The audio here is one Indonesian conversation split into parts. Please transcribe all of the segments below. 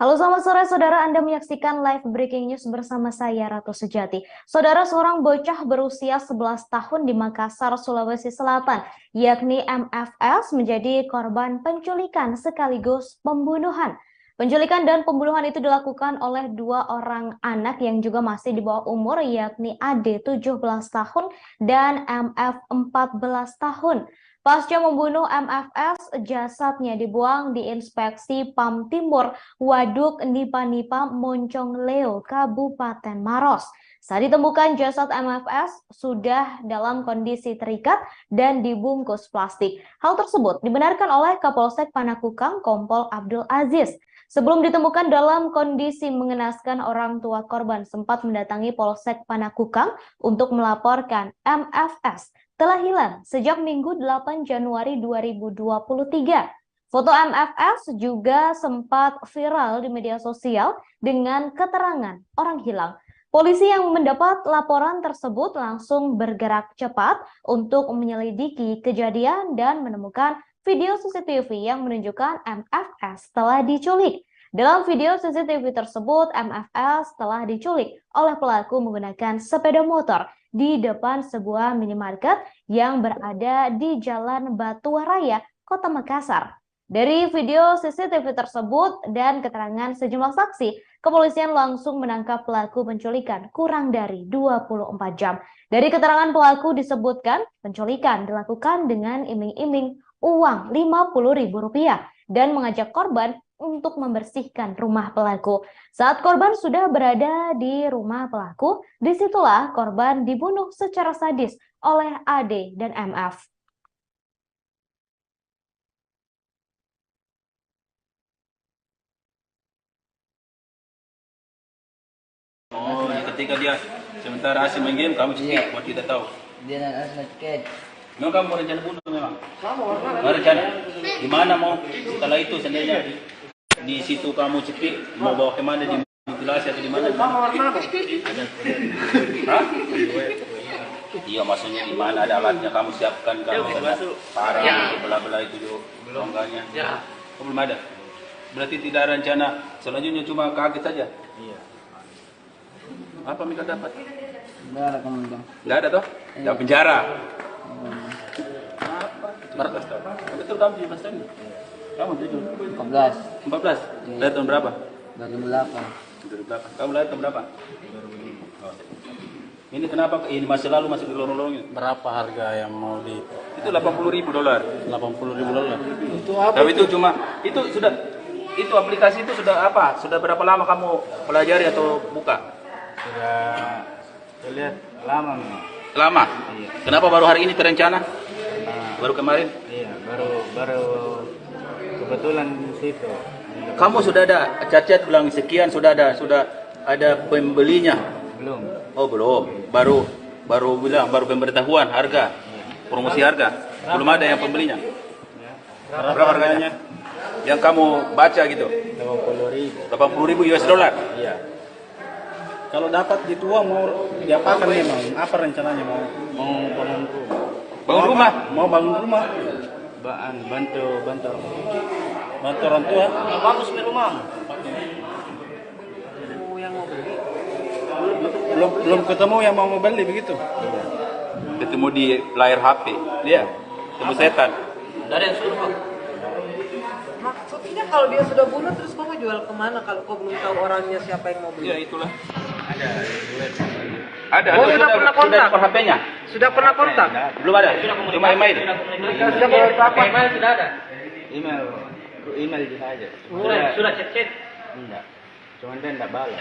Halo selamat sore saudara, Anda menyaksikan live breaking news bersama saya Ratu Sejati. Saudara, seorang bocah berusia 11 tahun di Makassar, Sulawesi Selatan, yakni MFS menjadi korban penculikan sekaligus pembunuhan. Penculikan dan pembunuhan itu dilakukan oleh dua orang anak yang juga masih di bawah umur, yakni AD 17 tahun dan MF 14 tahun. Pasca membunuh MFS, jasadnya dibuang di Inspeksi PAM Timur Waduk Nipa-Nipa, Moncong Leo, Kabupaten Maros. Saat ditemukan, jasad MFS sudah dalam kondisi terikat dan dibungkus plastik. Hal tersebut dibenarkan oleh Kapolsek Panakukang, Kompol Abdul Aziz. Sebelum ditemukan dalam kondisi mengenaskan, orang tua korban sempat mendatangi Polsek Panakukang untuk melaporkan MFS telah hilang sejak Minggu 8 Januari 2023. Foto MFS juga sempat viral di media sosial dengan keterangan orang hilang. Polisi yang mendapat laporan tersebut langsung bergerak cepat untuk menyelidiki kejadian dan menemukan video CCTV yang menunjukkan MFS telah diculik. Dalam video CCTV tersebut, MFS telah diculik oleh pelaku menggunakan sepeda motor di depan sebuah minimarket yang berada di Jalan Batuwaraya, Kota Makassar. Dari video CCTV tersebut dan keterangan sejumlah saksi, kepolisian langsung menangkap pelaku penculikan kurang dari 24 jam. Dari keterangan pelaku disebutkan penculikan dilakukan dengan iming-iming uang Rp50.000 dan mengajak korban untuk membersihkan rumah pelaku. Saat korban sudah berada di rumah pelaku, disitulah korban dibunuh secara sadis oleh AD dan MF. Oh, ya ketika dia sementara asing main game, kamu cekik, Iya. buat tidak tahu. Dia nak ceket. Memang kamu mau rencana bunuh memang? Mau rencana? Gimana mau? Setelah itu seandainya di situ kamu cekik, mau bawa kemana, di mutilasi atau di mana? Hah? Iya, maksudnya di mana ada alatnya, kamu siapkan, kamu ada parang, belah-belah itu dulu, tongganya. Oh, belum ada? Berarti tidak ada rencana, selanjutnya cuma kaget saja? Iya. Apa mereka dapat? Enggak ada kamu bang. Nggak ada toh? Nggak penjara. Hmm. Apa? 17 tahun. Betul kamu 17 tahun? Kamu 7? 14. 14? Lahir tahun berapa? 2008. 2008. Kamu lahir tahun berapa? 2005. Oh. Ini kenapa ini masih lalu masih di lorong-lorong itu? Berapa harga yang mau di Itu $80.000. $80.000? Itu apa? Tapi itu cuma itu sudah itu aplikasi itu sudah apa? Sudah berapa lama kamu pelajari atau buka? Sudah saya lihat lama memang. Lama. Iya. Kenapa baru hari ini terencana? Nah, Baru kemarin? iya, baru kebetulan di situ. Kamu sudah ada cat-cat bilang sekian, sudah ada pembelinya? Belum. Oh belum, baru bilang baru pemberitahuan harga, promosi harga, belum ada yang pembelinya. Ya. Berapa harganya? Yang kamu baca gitu, 80.000. $80.000. Iya. Kalau dapat dituang mau diapakan memang? Apa rencananya mau bangun rumah? Bangun rumah? Mau bangun rumah. Bantu orang tua. Bagus di rumah. Belum ketemu yang mau beli begitu. Ketemu di layar HP, dia ketemu setan. Dari yang suruh bang. Maksudnya kalau dia sudah bunuh terus kau mau jual kemana kalau kau belum tahu orangnya siapa yang mau Ya beli? itulah. Oh, Ada, sudah pernah kontak? sudah nomor HP-nya? Sudah pernah kontak? Belum ada. Cuma email. Sudah berapa? Email sudah ada. Email dia aja. Sudah chat. Enggak. Cuman dia enggak balas.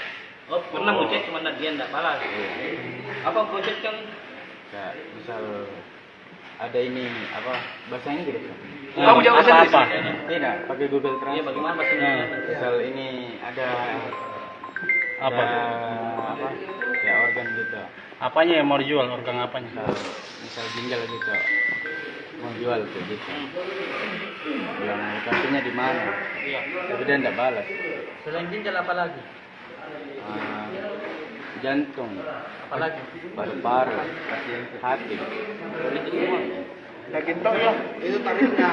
Oh, pernah mau chat cuma dia enggak balas. Apa mau chat yang Kayak misal ada ini apa bahasa Inggris kan? Kamu jawab bahasa Inggris? Tidak, pakai Google Translate. Iya, bagaimana bahasa Inggris? Misal ini ada Apa? apa? Ya organ gitu. Apanya yang mau dijual? Organ apanya? Misal ginjal gitu. Mau jual tuh gitu. Bilang lokasinya di mana? Iya. Tapi dia enggak balas. Selain ginjal apa lagi? Ah, jantung, Apa lagi? paru-paru, hati. Itu semua. Itu tarifnya.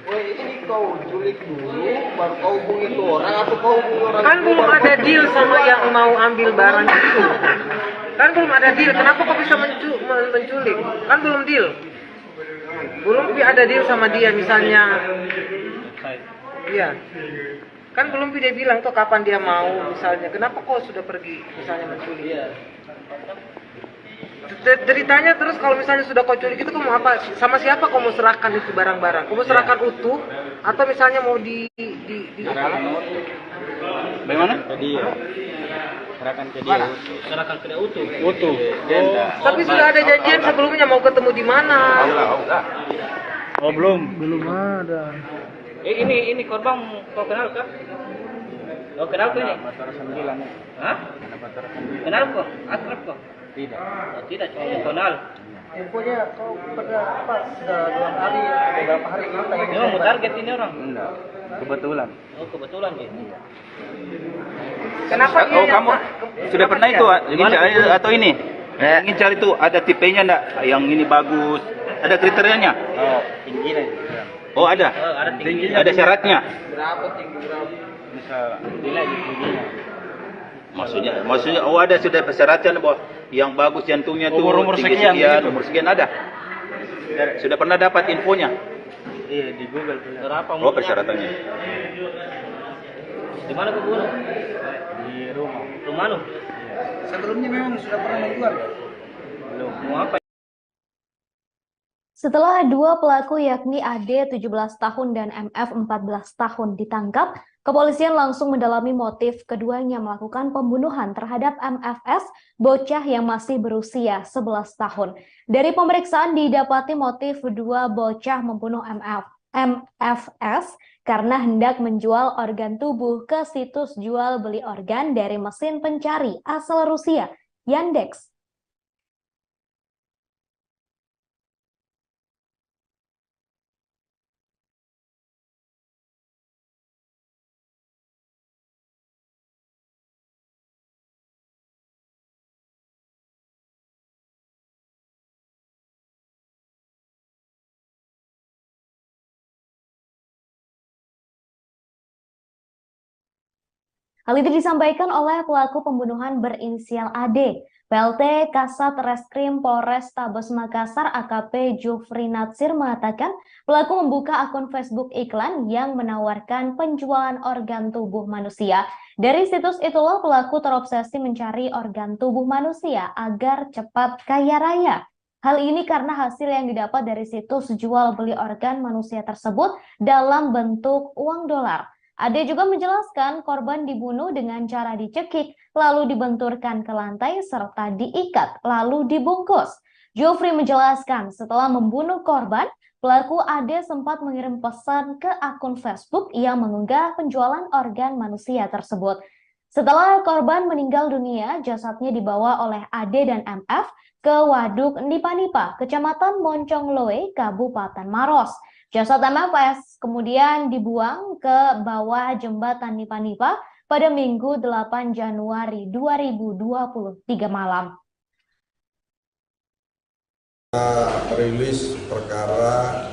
Woi, ini kau culik dulu, baru kau hubungi itu orang atau kau hubungi orang? Kan belum ada deal sama yang mau ambil barang itu. Kan belum ada deal. Kenapa kau bisa menculik? Kan belum deal. Belum ada deal sama dia misalnya. Iya. Kan belum dia bilang tuh kapan dia mau misalnya. Kenapa kau sudah pergi misalnya menculik? Iya. Ceritanya terus kalau misalnya sudah kau culik itu kau mau apa? Sama siapa kau mau serahkan itu barang-barang? Kau mau serahkan utuh atau misalnya mau di Bagaimana? Serahkan ke dia utuh. Utuh. Tapi sudah ada janjian sebelumnya mau ketemu di mana? Oh belum. Ini korban kau kenal kah? Kau kenal kah ini? Hah? Kenal kok? Akrab kok? Tidak. Tidak, cuma kenal. Infonya kau pada apa? Sudah 2 hari, beberapa hari kita Ini mau target ini orang? Enggak. Kebetulan. Oh, kebetulan gitu. Kenapa dia Oh, kamu sudah pernah itu ingin cari atau ini? Ingin cari itu ada tipenya enggak? Yang ini bagus. Ada kriterianya? Oh, tinggi lah. Oh, ada. Ada tinggi. Ada syaratnya. berapa tinggi berapa? Bisa Maksudnya oh ada sudah persyaratan bahwa yang bagus jantungnya tuh Umur tinggi sekian, sekian, gitu. umur sekian ada. Sudah pernah dapat infonya? Iya, di Google. Berapa Oh, persyaratannya. Di mana kau bunuh? Di rumah. Rumah lu? Sebelumnya memang sudah pernah menjual. Belum. Mau apa? Setelah dua pelaku yakni AD 17 tahun dan MF 14 tahun ditangkap, kepolisian langsung mendalami motif keduanya melakukan pembunuhan terhadap MFS, bocah yang masih berusia 11 tahun. Dari pemeriksaan didapati motif dua bocah membunuh MFS karena hendak menjual organ tubuh ke situs jual beli organ dari mesin pencari asal Rusia, Yandex. Hal itu disampaikan oleh pelaku pembunuhan berinisial AD. PLT Kasat Reskrim Polrestabes Makassar AKP Jufri Natsir mengatakan pelaku membuka akun Facebook iklan yang menawarkan penjualan organ tubuh manusia. Dari situs itulah pelaku terobsesi mencari organ tubuh manusia agar cepat kaya raya. Hal ini karena hasil yang didapat dari situs jual beli organ manusia tersebut dalam bentuk uang dolar. Ade juga menjelaskan korban dibunuh dengan cara dicekik, lalu dibenturkan ke lantai serta diikat, lalu dibungkus. Jufri menjelaskan setelah membunuh korban, pelaku Ade sempat mengirim pesan ke akun Facebook yang mengunggah penjualan organ manusia tersebut. Setelah korban meninggal dunia, jasadnya dibawa oleh Ade dan MF ke Waduk Nipa-Nipa, Kecamatan Moncongloe, Kabupaten Maros. Jasad MFS kemudian dibuang ke bawah jembatan Nipa-Nipa pada Minggu 8 Januari 2023 malam. Kita rilis perkara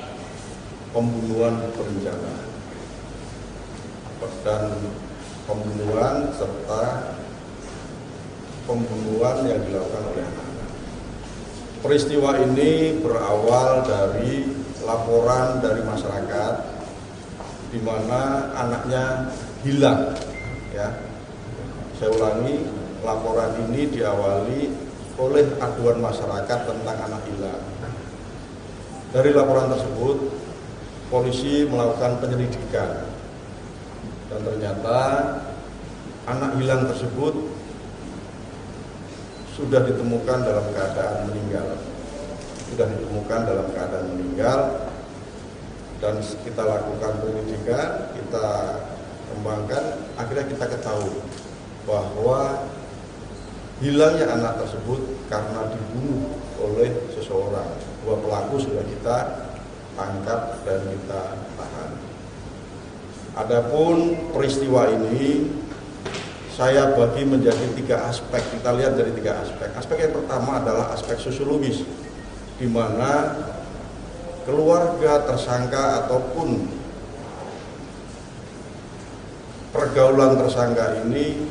pembunuhan berencana dan pembunuhan serta pembunuhan yang dilakukan oleh anak. Peristiwa ini berawal dari laporan dari masyarakat di mana anaknya hilang, ya. Saya ulangi, laporan ini diawali oleh aduan masyarakat tentang anak hilang. Dari laporan tersebut, polisi melakukan penyelidikan dan ternyata anak hilang tersebut sudah ditemukan dalam keadaan meninggal. Dan kita lakukan penyelidikan, kita kembangkan, akhirnya kita ketahui bahwa hilangnya anak tersebut karena dibunuh oleh seseorang. Dua pelaku sudah kita tangkap dan kita tahan. Adapun peristiwa ini saya bagi menjadi 3 aspek. Kita lihat dari 3 aspek. Aspek yang pertama adalah aspek sosiologis. di mana keluarga tersangka ataupun pergaulan tersangka ini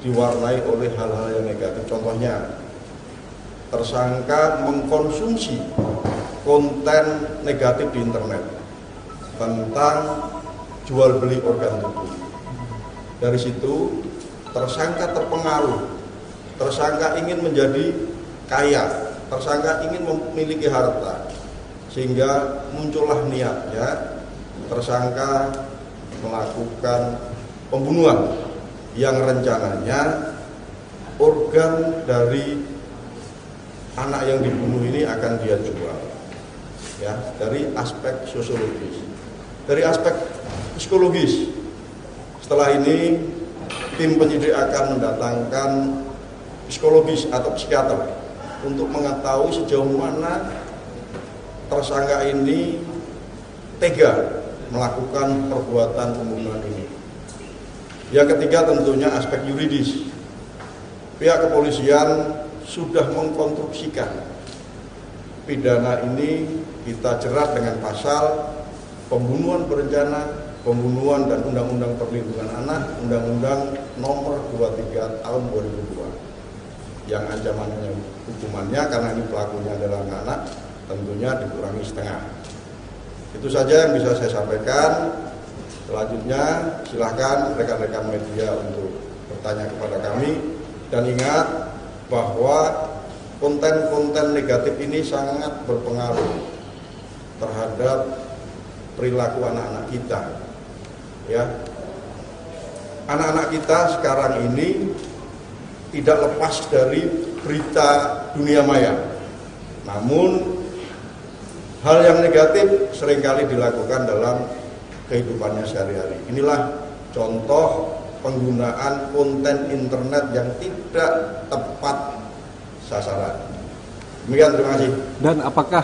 diwarnai oleh hal-hal yang negatif. Contohnya, tersangka mengkonsumsi konten negatif di internet tentang jual beli organ tubuh. Dari situ tersangka terpengaruh, tersangka ingin menjadi kaya, tersangka ingin memiliki harta, sehingga muncullah niatnya tersangka melakukan pembunuhan yang rencananya organ dari anak yang dibunuh ini akan dia jual. Ya, dari aspek sosiologis. Dari aspek psikologis, setelah ini tim penyidik akan mendatangkan psikologis atau psikiater untuk mengetahui sejauh mana tersangka ini tega melakukan perbuatan pembunuhan ini. Yang ketiga tentunya aspek yuridis. Pihak kepolisian sudah mengkonstruksikan pidana ini kita jerat dengan pasal pembunuhan berencana, pembunuhan dan Undang-Undang Perlindungan Anak, Undang-Undang Nomor 23 Tahun 2002. Yang ancamannya hukumannya karena ini pelakunya adalah anak, tentunya dikurangi setengah. Itu saja yang bisa saya sampaikan. Selanjutnya silahkan rekan-rekan media untuk bertanya kepada kami. Dan ingat bahwa konten-konten negatif ini sangat berpengaruh terhadap perilaku anak-anak kita. Ya, anak-anak kita sekarang ini tidak lepas dari berita dunia maya. Namun hal yang negatif seringkali dilakukan dalam kehidupannya sehari-hari. Inilah contoh penggunaan konten internet yang tidak tepat sasaran. Demikian, terima kasih. Dan apakah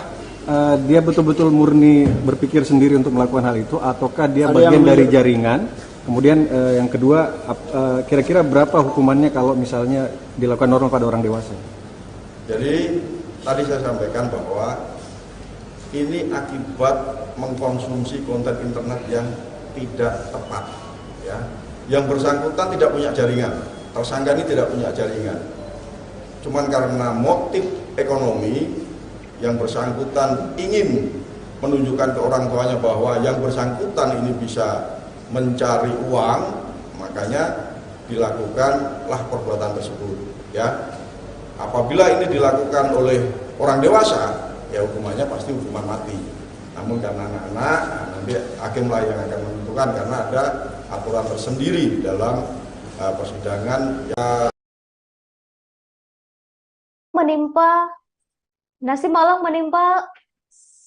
dia betul-betul murni berpikir sendiri untuk melakukan hal itu, ataukah dia bagian dari jaringan? Kemudian yang kedua, kira-kira berapa hukumannya kalau misalnya dilakukan normal pada orang dewasa? Jadi tadi saya sampaikan bahwa ini akibat mengkonsumsi konten internet yang tidak tepat. Ya, yang bersangkutan tidak punya jaringan, tersangka ini tidak punya jaringan. Cuman karena motif ekonomi, yang bersangkutan ingin menunjukkan ke orang tuanya bahwa yang bersangkutan ini bisa mencari uang, makanya dilakukanlah perbuatan tersebut. Ya, apabila ini dilakukan oleh orang dewasa, ya hukumannya pasti hukuman mati. Namun karena anak-anak, nanti hakimlah yang akan menentukan karena ada aturan tersendiri dalam persidangan. Nasib malang menimpa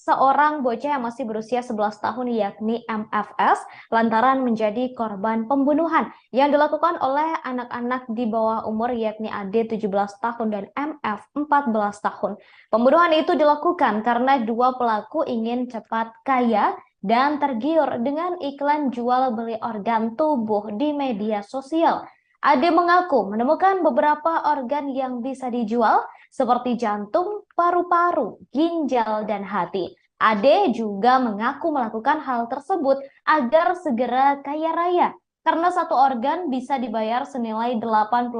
seorang bocah yang masih berusia 11 tahun yakni MFS lantaran menjadi korban pembunuhan yang dilakukan oleh anak-anak di bawah umur yakni AD 17 tahun dan MF 14 tahun. Pembunuhan itu dilakukan karena dua pelaku ingin cepat kaya dan tergiur dengan iklan jual beli organ tubuh di media sosial. Ade mengaku menemukan beberapa organ yang bisa dijual seperti jantung, paru-paru, ginjal, dan hati. Ade juga mengaku melakukan hal tersebut agar segera kaya raya karena satu organ bisa dibayar senilai 80.000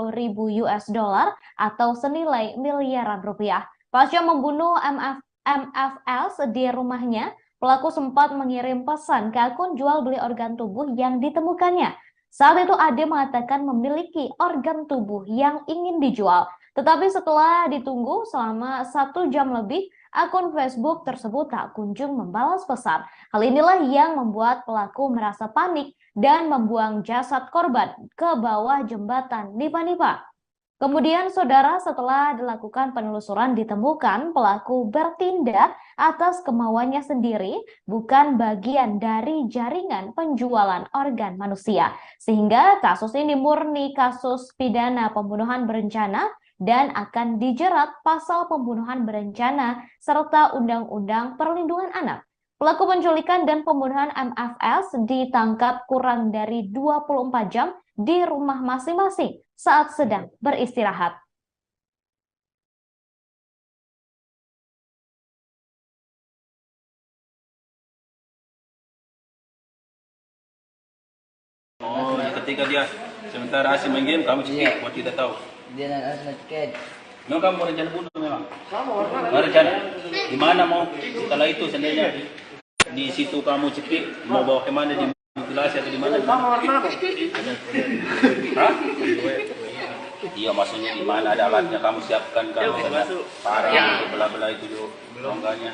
US dollar atau senilai miliaran rupiah. Pasca membunuh MFS di rumahnya, pelaku sempat mengirim pesan ke akun jual beli organ tubuh yang ditemukannya. Saat itu Ade mengatakan memiliki organ tubuh yang ingin dijual. Tetapi setelah ditunggu selama 1 jam lebih, akun Facebook tersebut tak kunjung membalas pesan. Hal inilah yang membuat pelaku merasa panik dan membuang jasad korban ke bawah jembatan Nipa-Nipa. Kemudian saudara, setelah dilakukan penelusuran ditemukan pelaku bertindak atas kemauannya sendiri, bukan bagian dari jaringan penjualan organ manusia. Sehingga kasus ini murni kasus pidana pembunuhan berencana dan akan dijerat pasal pembunuhan berencana serta Undang-Undang Perlindungan Anak. Pelaku penculikan dan pembunuhan MFS ditangkap kurang dari 24 jam di rumah masing-masing saat sedang beristirahat. ketika dia sementara asing main game, kamu cekik, buat tidak tahu. Dia nak cekik. Memang kamu mau rencana bunuh memang? Mau rencana? Di mana mau? Setelah itu seandainya di situ kamu cekik, mau bawa kemana, di mutilasi atau di mana? Hah? Iya, maksudnya di mana ada alatnya kamu siapkan, kamu parang belah-belah itu rongganya.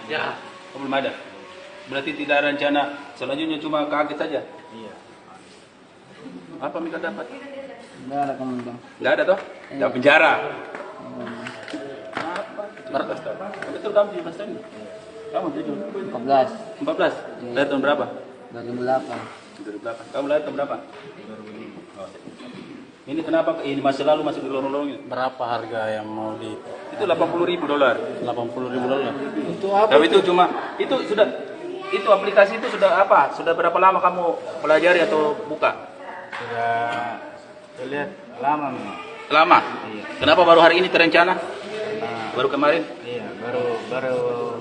Oh, belum ada. Berarti tidak ada rencana. Selanjutnya cuma kaget saja. Iya. Apa mereka dapat? Enggak ada kamu bang. Enggak ada toh? Enggak penjara. 14 tahun. Betul kamu 17 tahun? Kamu 14. 14? Lahir tahun berapa? 2008. 2008. Kamu lahir tahun berapa? 2005. Oh, ini kenapa ini masa lalu masih di lorong-lorong ini? Berapa harga yang mau di? Itu $80.000. $80.000. Itu apa? Tapi itu cuma itu sudah itu aplikasi itu sudah apa? Sudah berapa lama kamu pelajari atau buka? Sudah saya lihat lama memang. Lama. Iya. Kenapa baru hari ini terencana? Nah, Baru kemarin? iya, baru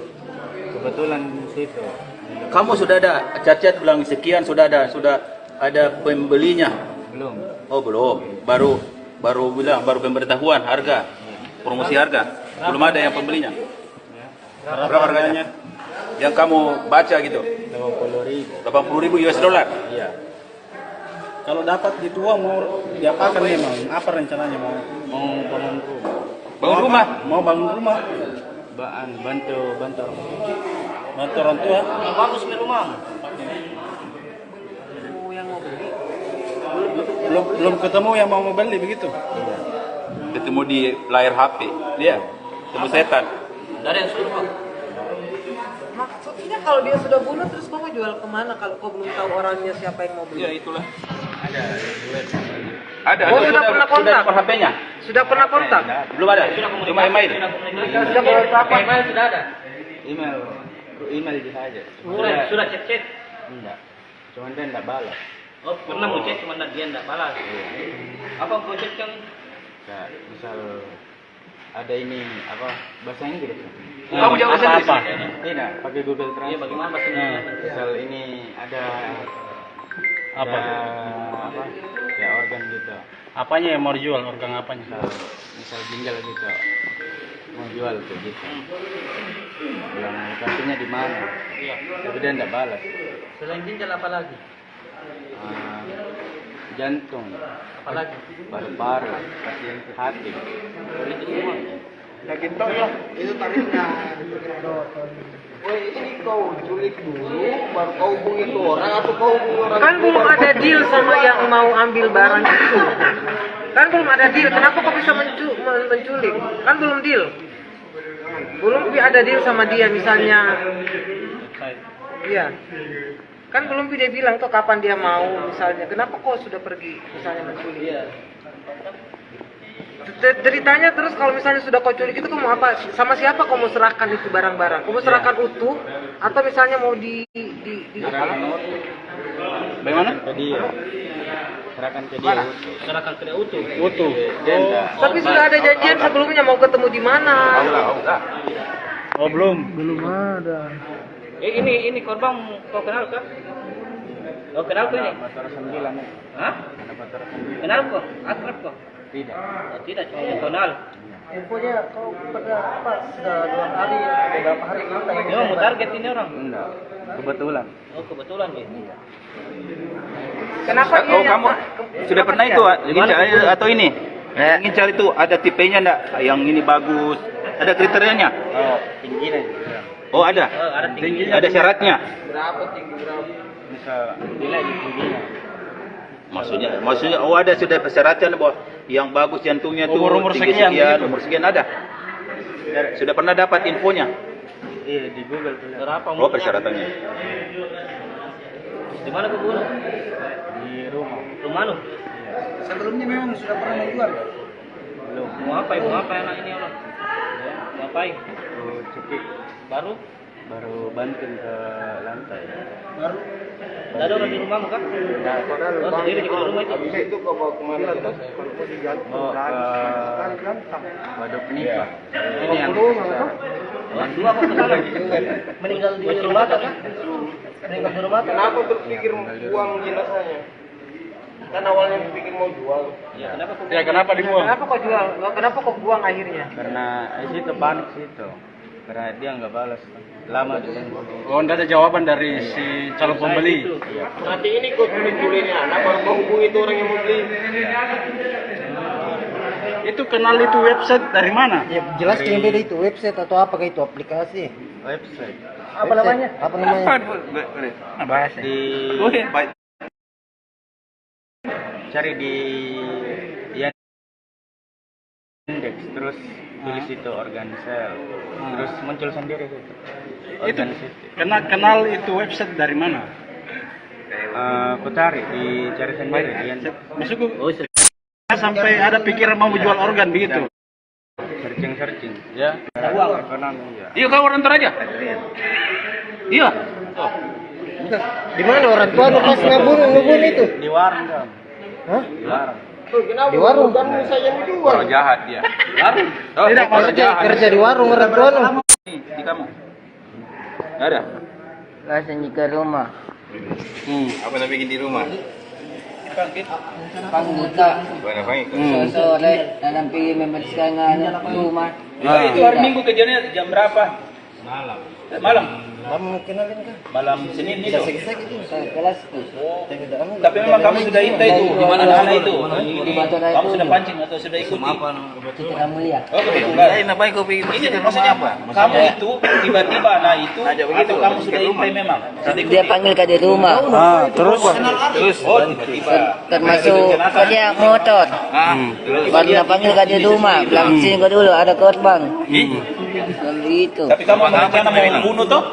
kebetulan situ. Kamu sudah ada cat-cat bilang sekian sudah ada pembelinya? Belum. Oh, belum. Baru bilang baru pemberitahuan harga. Promosi harga. Belum ada yang pembelinya. Berapa harganya? Yang kamu baca gitu. 80.000. $80.000. Iya. Kalau dapat gitu uang mau diapakan memang? Apa rencananya mau bangun rumah? Bangun rumah? Mau bangun rumah? Bantu orang tua. Bagus di rumah. Belum ketemu yang mau beli begitu. Ketemu di layar HP. Dia ketemu setan. Dari yang suruh bang. Maksudnya kalau dia sudah bunuh terus kamu jual kemana kalau kau belum tahu orangnya siapa yang mau beli? Ya itulah. Ada. Ada. Oh, sudah pernah kontak? Sudah HP-nya? Sudah pernah kontak? Belum ada. Cuma email. Sudah kontak? Email sudah ada. Email saja. Sudah chat. Enggak. Cuman dia enggak balas. Oh, pernah mau chat cuma dia enggak balas. Apa project yang Ya, misal ada ini apa bahasa Inggris? Kamu jauh bahasa Inggris? Apa? Tidak, pakai Google Translate. Iya, bagaimana bahasa Inggris? Misal ini ada apa? Ya organ gitu. Apanya yang mau dijual? Organ apanya? Misal ginjal gitu. Mau jual tuh gitu. Bilang lokasinya di mana? Iya. Tapi dia enggak balas. Selain ginjal apa lagi? Jantung, Apa lagi? paru-paru, hati. Itu semua. Itu tarifnya. Woi, ini kau culik dulu, baru kau hubungi itu orang atau kau hubungi orang? Kan belum ada deal sama yang mau ambil barang itu. Kan belum ada deal. Kenapa kau bisa menculik? Kan belum deal. Belum ada deal sama dia misalnya. Iya. Kan belum dia bilang tuh kapan dia mau misalnya. Kenapa kau sudah pergi misalnya menculik? Iya. Ceritanya terus kalau misalnya sudah kau culik itu kau mau apa? Sama siapa kau mau serahkan itu barang-barang? Kau mau serahkan utuh atau misalnya mau di Bagaimana? Ke dia. Serahkan ke dia. Serahkan ke dia utuh. Utuh. Dia enggak. Tapi sudah ada janjian sebelumnya mau ketemu di mana? Oh, belum. Ini korban kau kenal kah? Kau kenal kau ini? Motor 9. Hah? Ada motor 9. Kenal kau? Akrab kau? Tidak. Oh, tidak, cuma yang kenal. Infonya kau pada apa? Sudah 2 hari, beberapa hari kita ini. Memang mau target ini orang? Enggak. Kebetulan. Oh, kebetulan gitu. Kenapa dia? Oh, kamu sudah pernah itu ngincar atau ini? Ngincar itu ada tipenya enggak? Yang ini bagus. Ada kriterianya? Oh, tingginya juga. Oh, ada. Oh, ada tingginya. Ada syaratnya. Berapa tinggi berapa? Bisa nilai di tingginya. Maksudnya ada sudah persyaratan bahwa yang bagus jantungnya tuh Umur tinggi sekian, sekian, gitu. umur sekian ada. Sudah pernah dapat infonya? Iya, di Google tuh. Berapa Oh, persyaratannya. Di mana kau bunuh? Di rumah. Rumah lu? Sebelumnya memang sudah pernah menjual ya? Belum. Mau apa anak ini orang? Mau ngapain? Tuh cekik. Baru banting ke lantai. Tidak ada orang di rumahmu kan? Oh, sendiri di rumah itu? Habis itu kau bawa kemana? Kalau mau digantung, Oh, Waduk Nipah. Ini yang Oh, dua kok kesana? Meninggal di rumah kan? Meninggal di rumah kan? kenapa berpikir buang jenazahnya? Kan awalnya dipikir mau jual. Kenapa dibuang? Kenapa kau jual? Kenapa kau buang akhirnya? Karena situ panik situ. Karena dia nggak balas. Lama dia. Oh, enggak ada jawaban dari si calon pembeli. Berarti ini kau culik-culiknya anak baru kau hubungi itu orang yang mau beli. Itu kenal itu website dari mana? Ya jelas yang beda itu website atau apa itu aplikasi. Website. Apa namanya? Apa namanya? Bahas di cari di Yandex terus tulis itu Organsel. Terus muncul sendiri itu. Itu kenal itu website dari mana? Aku cari dicari sendiri di Yandex. Maksudku sampai ada pikiran mau jual organ begitu. Searching ya. Uang ekonomi ya. Iya, kau orang tua aja. Iya. Di mana orang tua lu pas ngebun itu? Di warung kan. Hah? Di warung. Kenapa Di warung kan saya yang dijual? Orang jahat dia. Warung. Oh, Tidak, orang jahat. Kerja di warung orang tua lu. Di kamu. Nggak ada. Langsung ke rumah. Apa yang bikin di rumah? Pangguta. Bukan apa itu? Sore dalam pergi membersihkan rumah. Itu hari Minggu kejadiannya jam berapa? Malam. Malam. Kamu kenalin kan? Malam Senin itu. Kelas tuh. Tapi memang kamu sudah intai itu di mana anak itu? Di Batu Kamu sudah pancing atau sudah ikuti? Citra Mulia. Oh, begitu. Ngapain kau pikir? Ini maksudnya apa? Kamu itu tiba-tiba anak itu atau kamu sudah intai memang? Dia panggil ke di rumah. Terus Oh, tiba-tiba. Termasuk kerja motor. Baru dia panggil ke di rumah. Bilang sini kau dulu ada korban. Lalu itu. Tapi kamu berencana mau membunuh toh?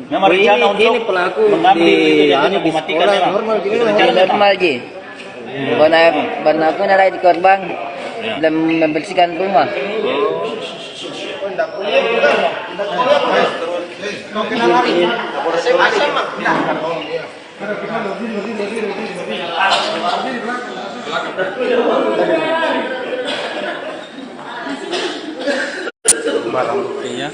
Memang rencana untuk Ini pelaku mengambil di itu di mematikan sekolah memang. normal gini Itu lah. rencana memang. Normal ji. Karena aku narai di korban dan membersihkan rumah. barang buktinya.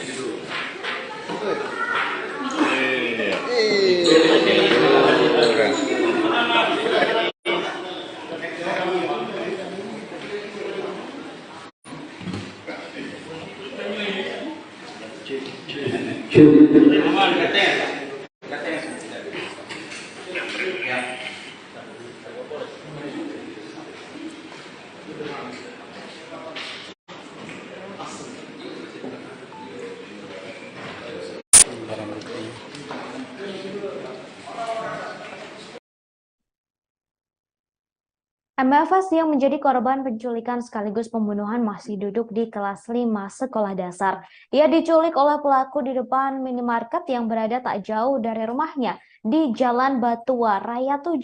MFS yang menjadi korban penculikan sekaligus pembunuhan masih duduk di kelas 5 sekolah dasar. Ia diculik oleh pelaku di depan minimarket yang berada tak jauh dari rumahnya di Jalan Batua Raya 7.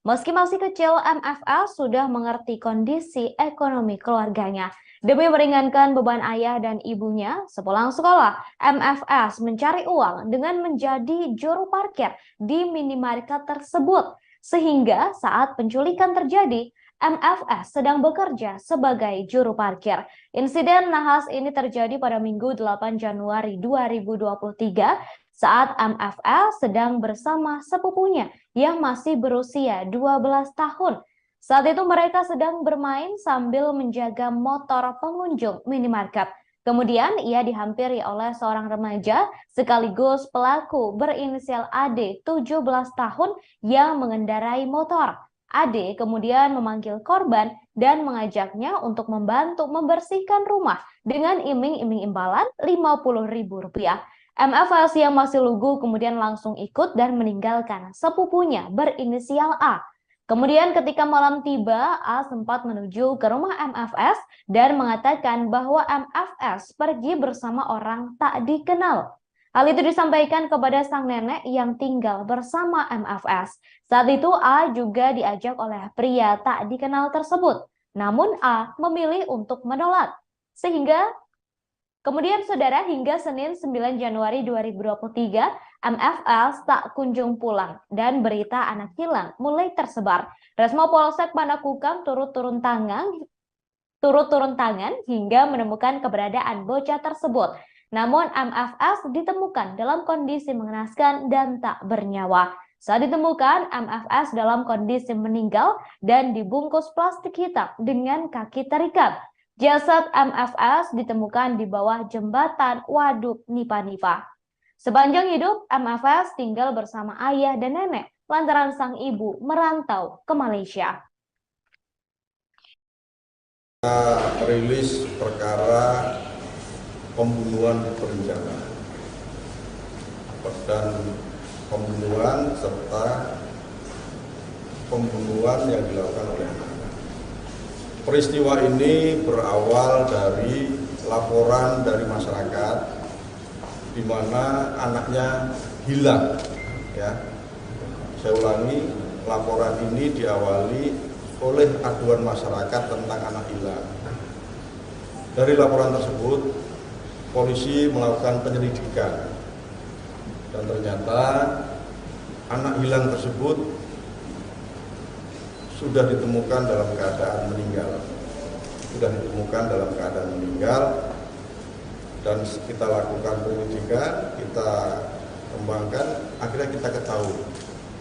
Meski masih kecil, MFS sudah mengerti kondisi ekonomi keluarganya. Demi meringankan beban ayah dan ibunya, sepulang sekolah, MFS mencari uang dengan menjadi juru parkir di minimarket tersebut. Sehingga saat penculikan terjadi, MFS sedang bekerja sebagai juru parkir. Insiden nahas ini terjadi pada Minggu 8 Januari 2023 saat MFS sedang bersama sepupunya yang masih berusia 12 tahun. Saat itu mereka sedang bermain sambil menjaga motor pengunjung minimarket. Kemudian ia dihampiri oleh seorang remaja sekaligus pelaku berinisial AD 17 tahun yang mengendarai motor. AD kemudian memanggil korban dan mengajaknya untuk membantu membersihkan rumah dengan iming-iming imbalan Rp50.000. MFS yang masih lugu kemudian langsung ikut dan meninggalkan sepupunya berinisial A. Kemudian ketika malam tiba, A sempat menuju ke rumah MFS dan mengatakan bahwa MFS pergi bersama orang tak dikenal. Hal itu disampaikan kepada sang nenek yang tinggal bersama MFS. Saat itu A juga diajak oleh pria tak dikenal tersebut. Namun A memilih untuk menolak. Sehingga kemudian saudara hingga Senin 9 Januari 2023, MFS tak kunjung pulang dan berita anak hilang mulai tersebar. Resmo Polsek Panakukang turut turun tangan hingga menemukan keberadaan bocah tersebut. Namun MFS ditemukan dalam kondisi mengenaskan dan tak bernyawa. Saat ditemukan, MFS dalam kondisi meninggal dan dibungkus plastik hitam dengan kaki terikat. Jasad MFS ditemukan di bawah jembatan Waduk Nipa-Nipa. Sepanjang hidup, MFS tinggal bersama ayah dan nenek lantaran sang ibu merantau ke Malaysia. Kita rilis perkara pembunuhan berencana dan pembunuhan serta pembunuhan yang dilakukan oleh anak. Peristiwa ini berawal dari laporan dari masyarakat di mana anaknya hilang. Ya, saya ulangi, laporan ini diawali oleh aduan masyarakat tentang anak hilang. Dari laporan tersebut, polisi melakukan penyelidikan dan ternyata anak hilang tersebut sudah ditemukan dalam keadaan meninggal. Dan kita lakukan penyelidikan, kita kembangkan, akhirnya kita ketahui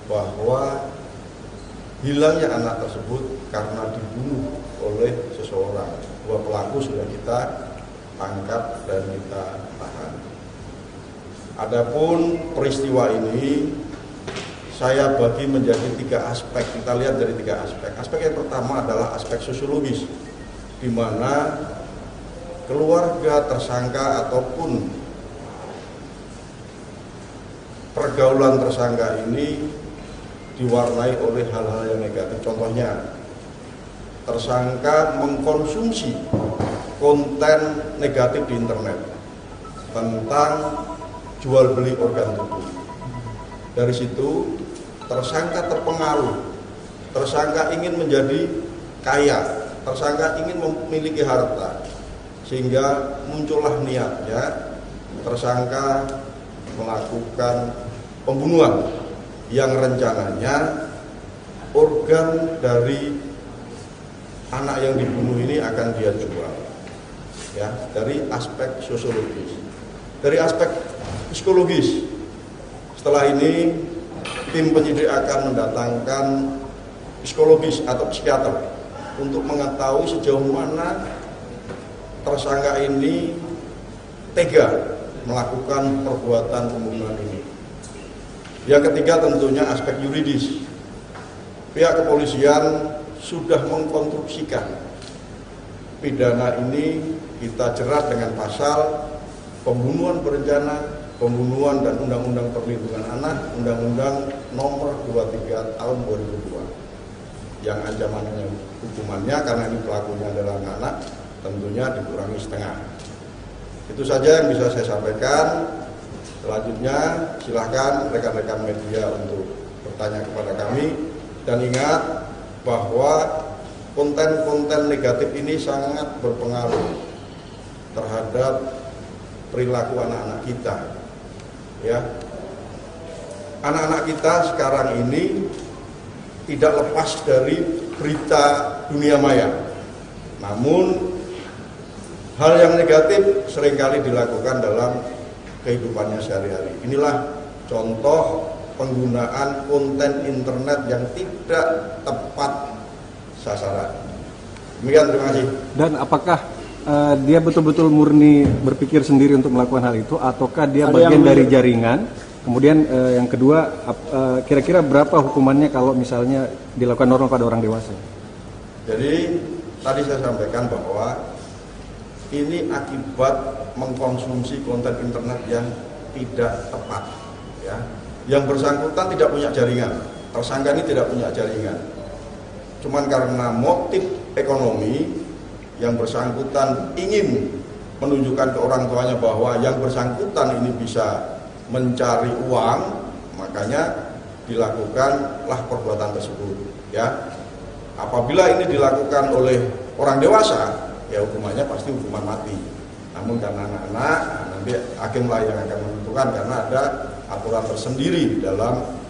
bahwa hilangnya anak tersebut karena dibunuh oleh seseorang. Dua pelaku sudah kita tangkap dan kita tahan. Adapun peristiwa ini saya bagi menjadi 3 aspek. Kita lihat dari 3 aspek. Aspek yang pertama adalah aspek sosiologis, di mana keluarga tersangka ataupun pergaulan tersangka ini diwarnai oleh hal-hal yang negatif. Contohnya, tersangka mengkonsumsi konten negatif di internet tentang jual beli organ tubuh. Dari situ tersangka terpengaruh, tersangka ingin menjadi kaya, tersangka ingin memiliki harta, sehingga muncullah niatnya tersangka melakukan pembunuhan yang rencananya organ dari anak yang dibunuh ini akan dia jual. Ya, dari aspek sosiologis. Dari aspek psikologis, setelah ini tim penyidik akan mendatangkan psikologis atau psikiater untuk mengetahui sejauh mana tersangka ini tega melakukan perbuatan pembunuhan ini. Yang ketiga tentunya aspek yuridis. Pihak kepolisian sudah mengkonstruksikan pidana ini kita jerat dengan pasal pembunuhan berencana, pembunuhan dan Undang-Undang Perlindungan Anak, Undang-Undang Nomor 23 Tahun 2002. Yang ancamannya hukumannya karena ini pelakunya adalah anak, tentunya dikurangi setengah. Itu saja yang bisa saya sampaikan. Selanjutnya silahkan rekan-rekan media untuk bertanya kepada kami. Dan ingat bahwa konten-konten negatif ini sangat berpengaruh terhadap perilaku anak-anak kita. Ya, anak-anak kita sekarang ini tidak lepas dari berita dunia maya. Namun hal yang negatif seringkali dilakukan dalam kehidupannya sehari-hari. Inilah contoh penggunaan konten internet yang tidak tepat sasaran. Demikian, terima kasih. Dan apakah dia betul-betul murni berpikir sendiri untuk melakukan hal itu, ataukah dia bagian dari jaringan? Kemudian yang kedua, kira-kira berapa hukumannya kalau misalnya dilakukan normal pada orang dewasa? Jadi tadi saya sampaikan bahwa ini akibat mengkonsumsi konten internet yang tidak tepat. Ya. Yang bersangkutan tidak punya jaringan, tersangka ini tidak punya jaringan. Cuman karena motif ekonomi, yang bersangkutan ingin menunjukkan ke orang tuanya bahwa yang bersangkutan ini bisa mencari uang, makanya dilakukanlah perbuatan tersebut. Ya, apabila ini dilakukan oleh orang dewasa, ya hukumannya pasti hukuman mati. Namun karena anak-anak, nanti hakimlah yang akan menentukan karena ada aturan tersendiri di dalam.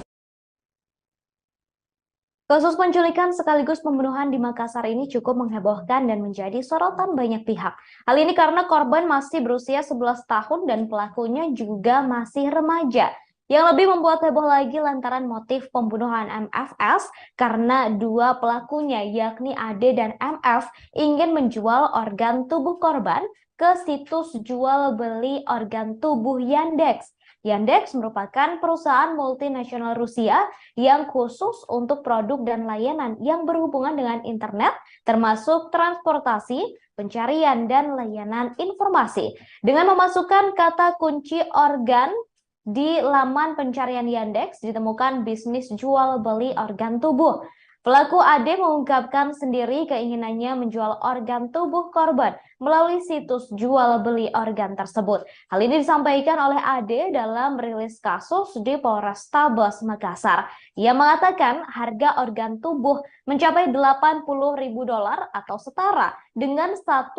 Kasus penculikan sekaligus pembunuhan di Makassar ini cukup menghebohkan dan menjadi sorotan banyak pihak. Hal ini karena korban masih berusia 11 tahun dan pelakunya juga masih remaja. Yang lebih membuat heboh lagi lantaran motif pembunuhan MFS karena dua pelakunya yakni AD dan MF ingin menjual organ tubuh korban ke situs jual beli organ tubuh Yandex. Yandex merupakan perusahaan multinasional Rusia yang khusus untuk produk dan layanan yang berhubungan dengan internet, termasuk transportasi, pencarian, dan layanan informasi. Dengan memasukkan kata kunci organ di laman pencarian Yandex, ditemukan bisnis jual beli organ tubuh. Pelaku AD mengungkapkan sendiri keinginannya menjual organ tubuh korban melalui situs jual beli organ tersebut. Hal ini disampaikan oleh AD dalam rilis kasus di Polrestabes Makassar. Ia mengatakan harga organ tubuh mencapai $80.000 atau setara dengan 1,2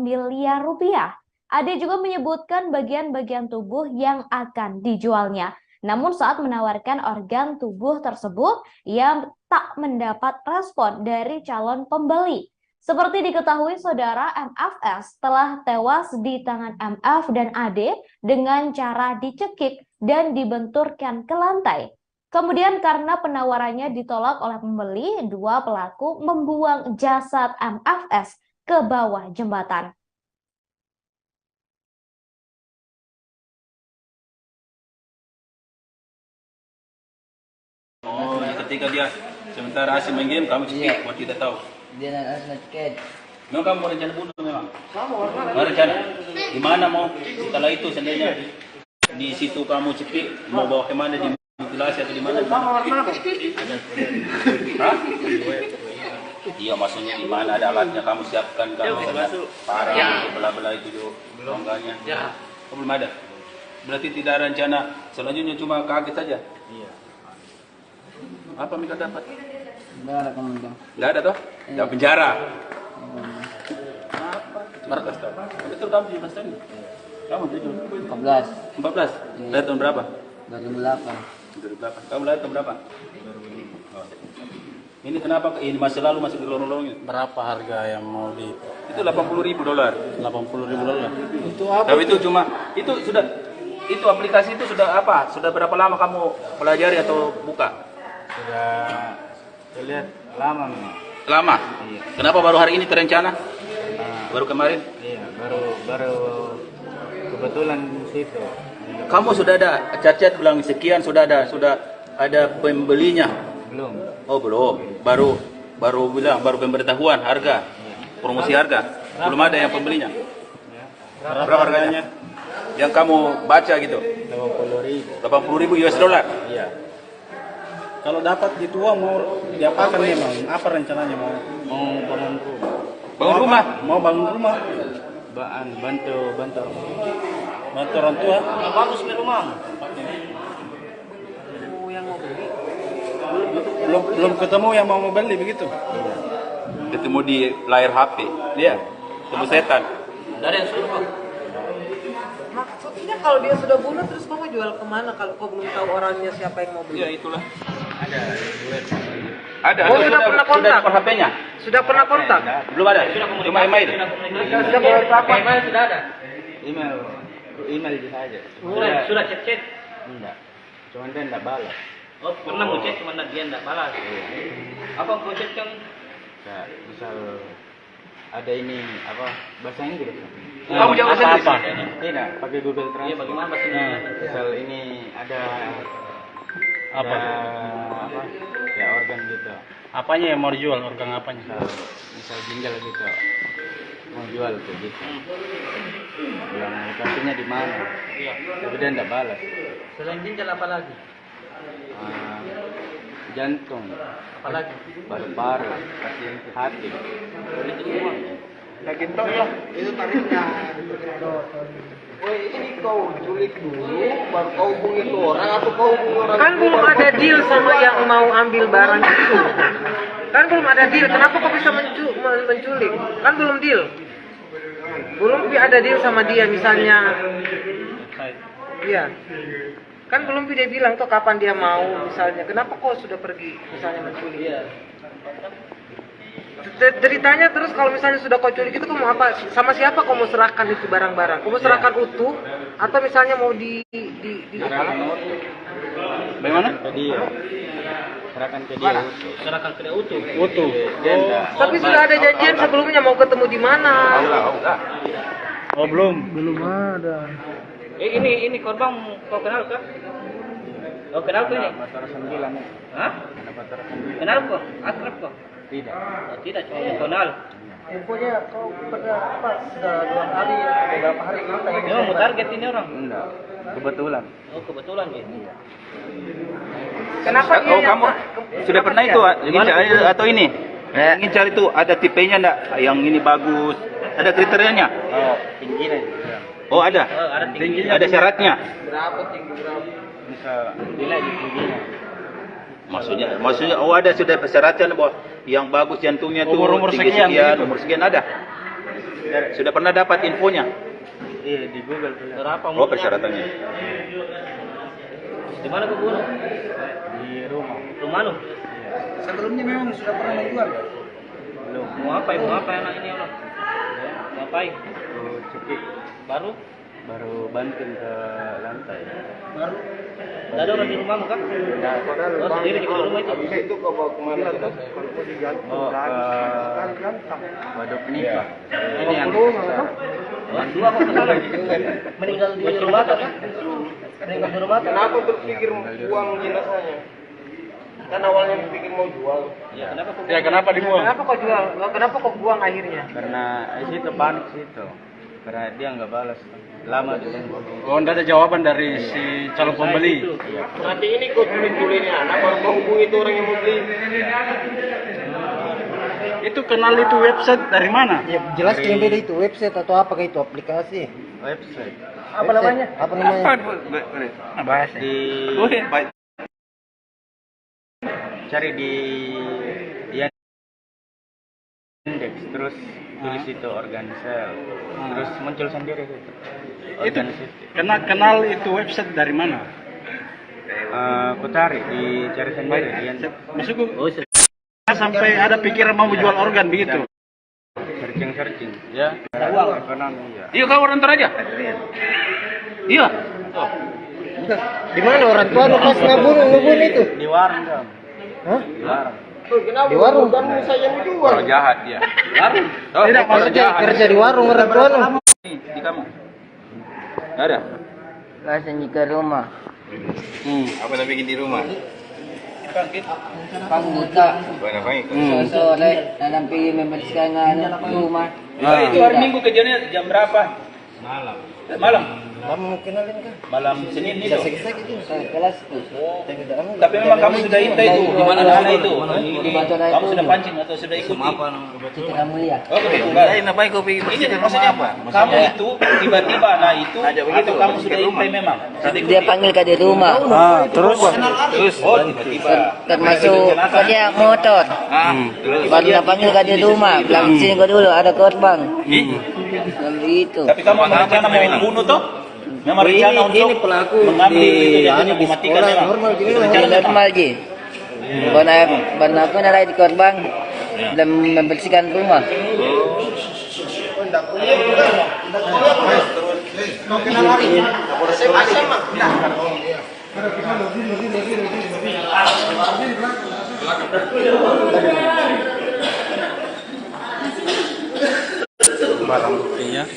miliar rupiah. AD juga menyebutkan bagian-bagian tubuh yang akan dijualnya. Namun saat menawarkan organ tubuh tersebut, ia tak mendapat respon dari calon pembeli. Seperti diketahui saudara, MFS telah tewas di tangan MF dan AD dengan cara dicekik dan dibenturkan ke lantai. Kemudian karena penawarannya ditolak oleh pembeli, dua pelaku membuang jasad MFS ke bawah jembatan. Oh, ketika dia sementara asing main game, kamu cekik, buat tidak tahu. Dia nak cekik. Memang kamu mau rencana bunuh memang? Mau rencana? Gimana mau? Setelah itu seandainya di situ kamu cekik, mau bawa kemana, di mutilasi atau di mana? Hah? Iya, maksudnya di mana ada alatnya, kamu siapkan, kamu parang, belah-belah itu rongganya. Oh, belum ada? Berarti tidak ada rencana, selanjutnya cuma kaget saja? Iya. Apa mereka dapat? Nggak ada kemungkinan. Nggak ada toh? Nggak penjara. Markas toh? Betul kamu 17 tahun? Kamu 14. 14? Lahir tahun berapa? 2008. 2008. Kamu lahir tahun berapa? 2005. Ini kenapa ini masih lalu masih di lorong-lorong ini? Berapa harga yang mau di? Itu $80.000. $80.000. Itu apa? Tapi itu cuma itu aplikasi itu sudah apa? Sudah berapa lama kamu pelajari atau buka? Sudah terlihat lama memang. Lama? Iya. Kenapa baru hari ini terencana? Baru kemarin? Iya, baru kebetulan situ. Kamu sudah ada cat-cat bilang sekian, sudah ada pembelinya? Belum. Oh, belum. Baru bilang baru pemberitahuan harga. Promosi harga. Belum ada yang pembelinya. Berapa harganya? Yang kamu baca gitu? 80.000. $80.000. Iya. Kalau dapat gitu uang mau diapakan memang? Apa rencananya mau bangun rumah? Bangun rumah? Mau bangun rumah. Bantu orang tua. Bagus di rumah. Yang mau beli. Belum ketemu yang mau beli begitu. Ketemu di layar HP. Dia ketemu setan. Dari yang suruh. Maksudnya kalau dia sudah bunuh terus kau mau jual kemana kalau kau belum tahu orangnya siapa yang mau beli? Ya itulah. Oh, sudah pernah kontak? Sudah HP-nya? Sudah pernah kontak? Belum ada. Cuma email. Sudah berapa? Email sudah ada. Email saja. Sudah chat. Enggak. Cuman dia enggak balas. Oh, pernah mau chat cuma dia enggak balas. Apa kau chat yang Misal ada ini apa bahasa Inggris? Kamu jawab sendiri. Tidak, pakai Google Translate. Iya, bagaimana bahasa Inggris? Misal ini ada Apa? apa? Ya organ gitu. Apanya yang mau dijual? Organ apanya? Misal ginjal gitu. Mau jual tuh gitu. Bilang lokasinya di mana? Iya. Tapi dia enggak balas. Selain ginjal apa lagi? Jantung, Apa lagi? paru-paru, hati. Itu semua. Daging tok ya. Itu tarifnya. Woi, ini kau culik dulu, baru kau hubungi itu orang atau kau hubungi orang? Kan belum ada deal sama yang mau ambil barang itu. Kan belum ada deal. Kenapa kau bisa menculik? Kan belum deal. Belum ada deal sama dia misalnya. Iya. Kan belum dia bilang tuh kapan dia mau misalnya. Kenapa kau sudah pergi misalnya menculik? Ceritanya terus kalau misalnya sudah kau culik itu kamu apa? Sama siapa kau mau serahkan itu barang-barang? Kau mau serahkan utuh atau misalnya mau di Bagaimana? Serahkan ke dia utuh. Utuh. Tapi sudah ada janjian sebelumnya mau ketemu di mana? Oh belum. Ini korban kau kenal kah? Kau kenal kah ini? Hah? Kenal kok? Akrab kok? Tidak. Oh, tidak, cuma kenal. Infonya kau pernah sudah 2 hari beberapa hari kita Ini mau target ini orang? Enggak. Kebetulan. Oh, kebetulan gitu. Kenapa dia Oh, kamu sudah pernah itu atau ini? Ingin cari itu ada tipenya enggak? Yang ini bagus. Ada kriterianya? Oh, tingginya juga. Oh, ada. Ada tingginya. Ada syaratnya. Bisa nilai di tingginya. Maksudnya oh ada sudah persyaratan bahwa yang bagus jantungnya tuh Umur tinggi sekian, sekian, gitu. umur sekian ada. Sudah pernah dapat infonya? Iya, di Google tuh. Berapa Oh, persyaratannya. Di mana kau bunuh? Di rumah. Rumah lu? Sebelumnya memang sudah pernah menjual. Belum. Mau apa anak ini orang? Mau ngapain? Tuh cekik. Baru banting ke lantai. Tidak ada orang di rumahmu kan? Oh, sendiri di rumah itu? Itu kau bawa kemana? Oh, ke Waduk Nikah. Ini yang Dua kok kesana? Meninggal di rumah kan? Meninggal di rumah kan? Kenapa berpikir buang jenazahnya? Kan awalnya berpikir mau jual. Ya kenapa dibuang? Kenapa kau jual? Kenapa kau buang akhirnya? Karena situ panik situ. Karena dia nggak balas. Lama dia. Oh, enggak ada jawaban dari si calon pembeli. Berarti ini kau culik-culiknya anak baru kau hubungi itu orang yang mau beli. Itu kenal itu website dari mana? Ya jelas yang beda itu website atau apakah itu aplikasi? Website. Apa namanya? Apa namanya? Bahas di cari di indeks terus tulis itu organsel terus muncul sendiri gitu. Itu kenal itu website dari mana? Aku cari dicari sendiri di indeks. Maksudku sampai ada pikiran mau jual organ begitu. Searching ya. Uang ekonomi ya. Iya, kau orang ntar aja. Iya. Di mana orang tua pas ngebunuh itu? Di warung dong. Hah? Di warung. Kenapa Di warung. bukan saya yang dijual? Orang jahat dia. Warung. Oh, Tidak, orang maksudnya jahat. kerja di warung orang tua nu. Di kamu. Nggak ada. Rasanya ke rumah. Apa yang bikin di rumah? Pangbuta. Sore nanti membersihkan rumah. Itu hari Minggu kejadiannya jam berapa? Malam. Kamu kenalin kan? Malam Senin itu. Kelas tuh. Tapi memang kamu sudah itu di mana anak itu? Di Bantara Kamu itu. sudah pancing atau sudah ikuti? Citra Mulia. Oh, betul. Ngapain kau pikir? Ini maksudnya apa? Kamu itu tiba-tiba anak itu atau kamu sudah intai memang? Dia panggil ke di rumah. Terus Oh, tiba-tiba. Termasuk kerja motor. Baru dia panggil ke di rumah. Bilang sini kau dulu ada korban. Bilang begitu. Tapi kamu berencana mau membunuh toh? Memang rencana untuk mengambil itu dan mematikan memang. Normal ji. Benar aku nilai di korban dan membersihkan rumah. Barang buktinya.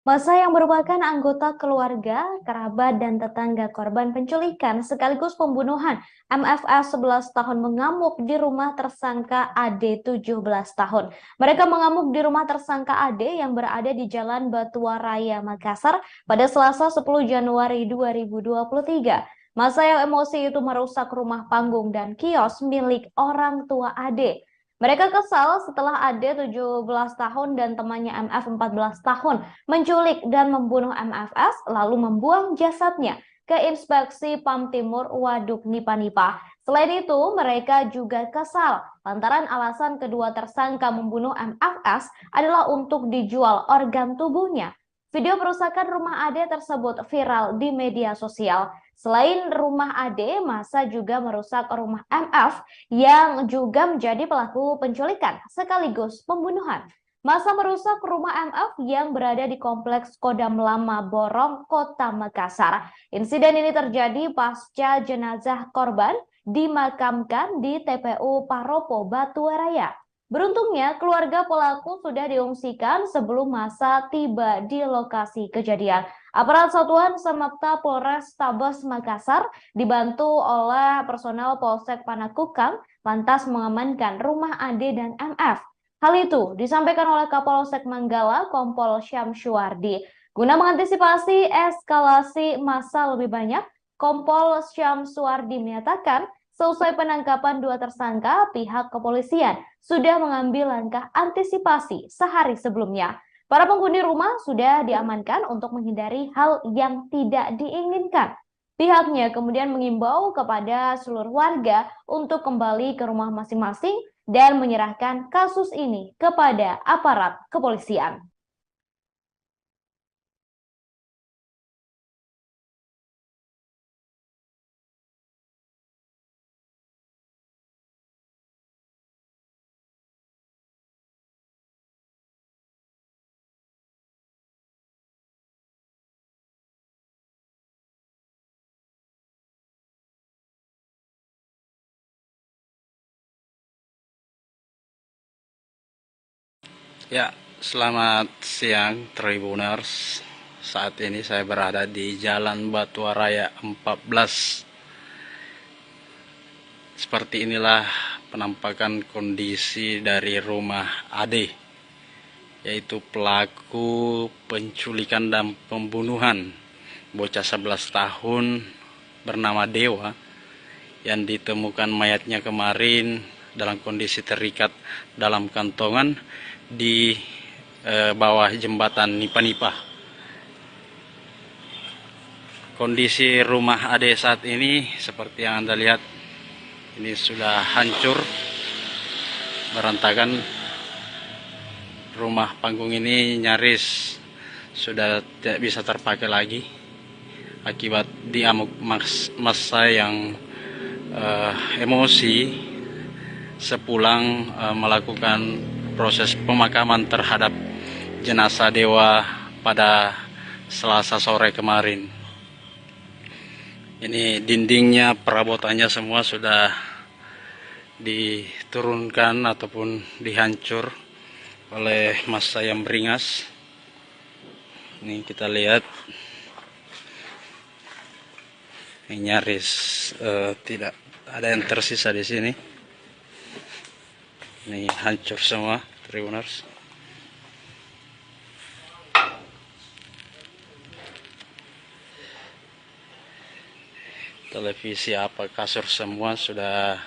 Masa yang merupakan anggota keluarga, kerabat, dan tetangga korban penculikan sekaligus pembunuhan MFS 11 tahun mengamuk di rumah tersangka AD 17 tahun. Mereka mengamuk di rumah tersangka AD yang berada di Jalan Batua Raya, Makassar pada Selasa 10 Januari 2023. Masa yang emosi itu merusak rumah panggung dan kios milik orang tua AD. Mereka kesal setelah AD 17 tahun dan temannya MF 14 tahun menculik dan membunuh MFS lalu membuang jasadnya ke Inspeksi PAM Timur Waduk Nipa-Nipa. Selain itu, mereka juga kesal lantaran alasan kedua tersangka membunuh MFS adalah untuk dijual organ tubuhnya. Video perusakan rumah AD tersebut viral di media sosial. Selain rumah AD, masa juga merusak rumah MF yang juga menjadi pelaku penculikan sekaligus pembunuhan. Masa merusak rumah MF yang berada di Kompleks Kodam Lama Borong, Kota Makassar. Insiden ini terjadi pasca jenazah korban dimakamkan di TPU Paropo, Batuwaraya. Beruntungnya, keluarga pelaku sudah diungsikan sebelum masa tiba di lokasi kejadian. Aparat Satuan Samapta Polres Tabes Makassar dibantu oleh personel Polsek Panakukang lantas mengamankan rumah AD dan MF. Hal itu disampaikan oleh Kapolsek Manggala Kompol Syamsuardi. Guna mengantisipasi eskalasi massa lebih banyak, Kompol Syamsuardi menyatakan selesai penangkapan dua tersangka, pihak kepolisian sudah mengambil langkah antisipasi sehari sebelumnya. Para penghuni rumah sudah diamankan untuk menghindari hal yang tidak diinginkan. Pihaknya kemudian mengimbau kepada seluruh warga untuk kembali ke rumah masing-masing dan menyerahkan kasus ini kepada aparat kepolisian. Ya, selamat siang Tribuners. Saat ini saya berada di Jalan Batuwaraya 14. Seperti inilah penampakan kondisi dari rumah AD, yaitu pelaku penculikan dan pembunuhan bocah 11 tahun bernama Dewa yang ditemukan mayatnya kemarin dalam kondisi terikat dalam kantongan di bawah jembatan Nipa-Nipa. Kondisi rumah Ade saat ini seperti yang Anda lihat, ini sudah hancur, berantakan. Rumah panggung ini nyaris sudah tidak bisa terpakai lagi akibat diamuk massa yang emosi sepulang melakukan proses pemakaman terhadap jenazah Dewa pada Selasa sore kemarin. Ini dindingnya, perabotannya semua sudah diturunkan ataupun dihancur oleh massa yang beringas. Ini kita lihat, ini nyaris tidak ada yang tersisa di sini. Ini hancur semua, Tribuners. Televisi apa, kasur semua sudah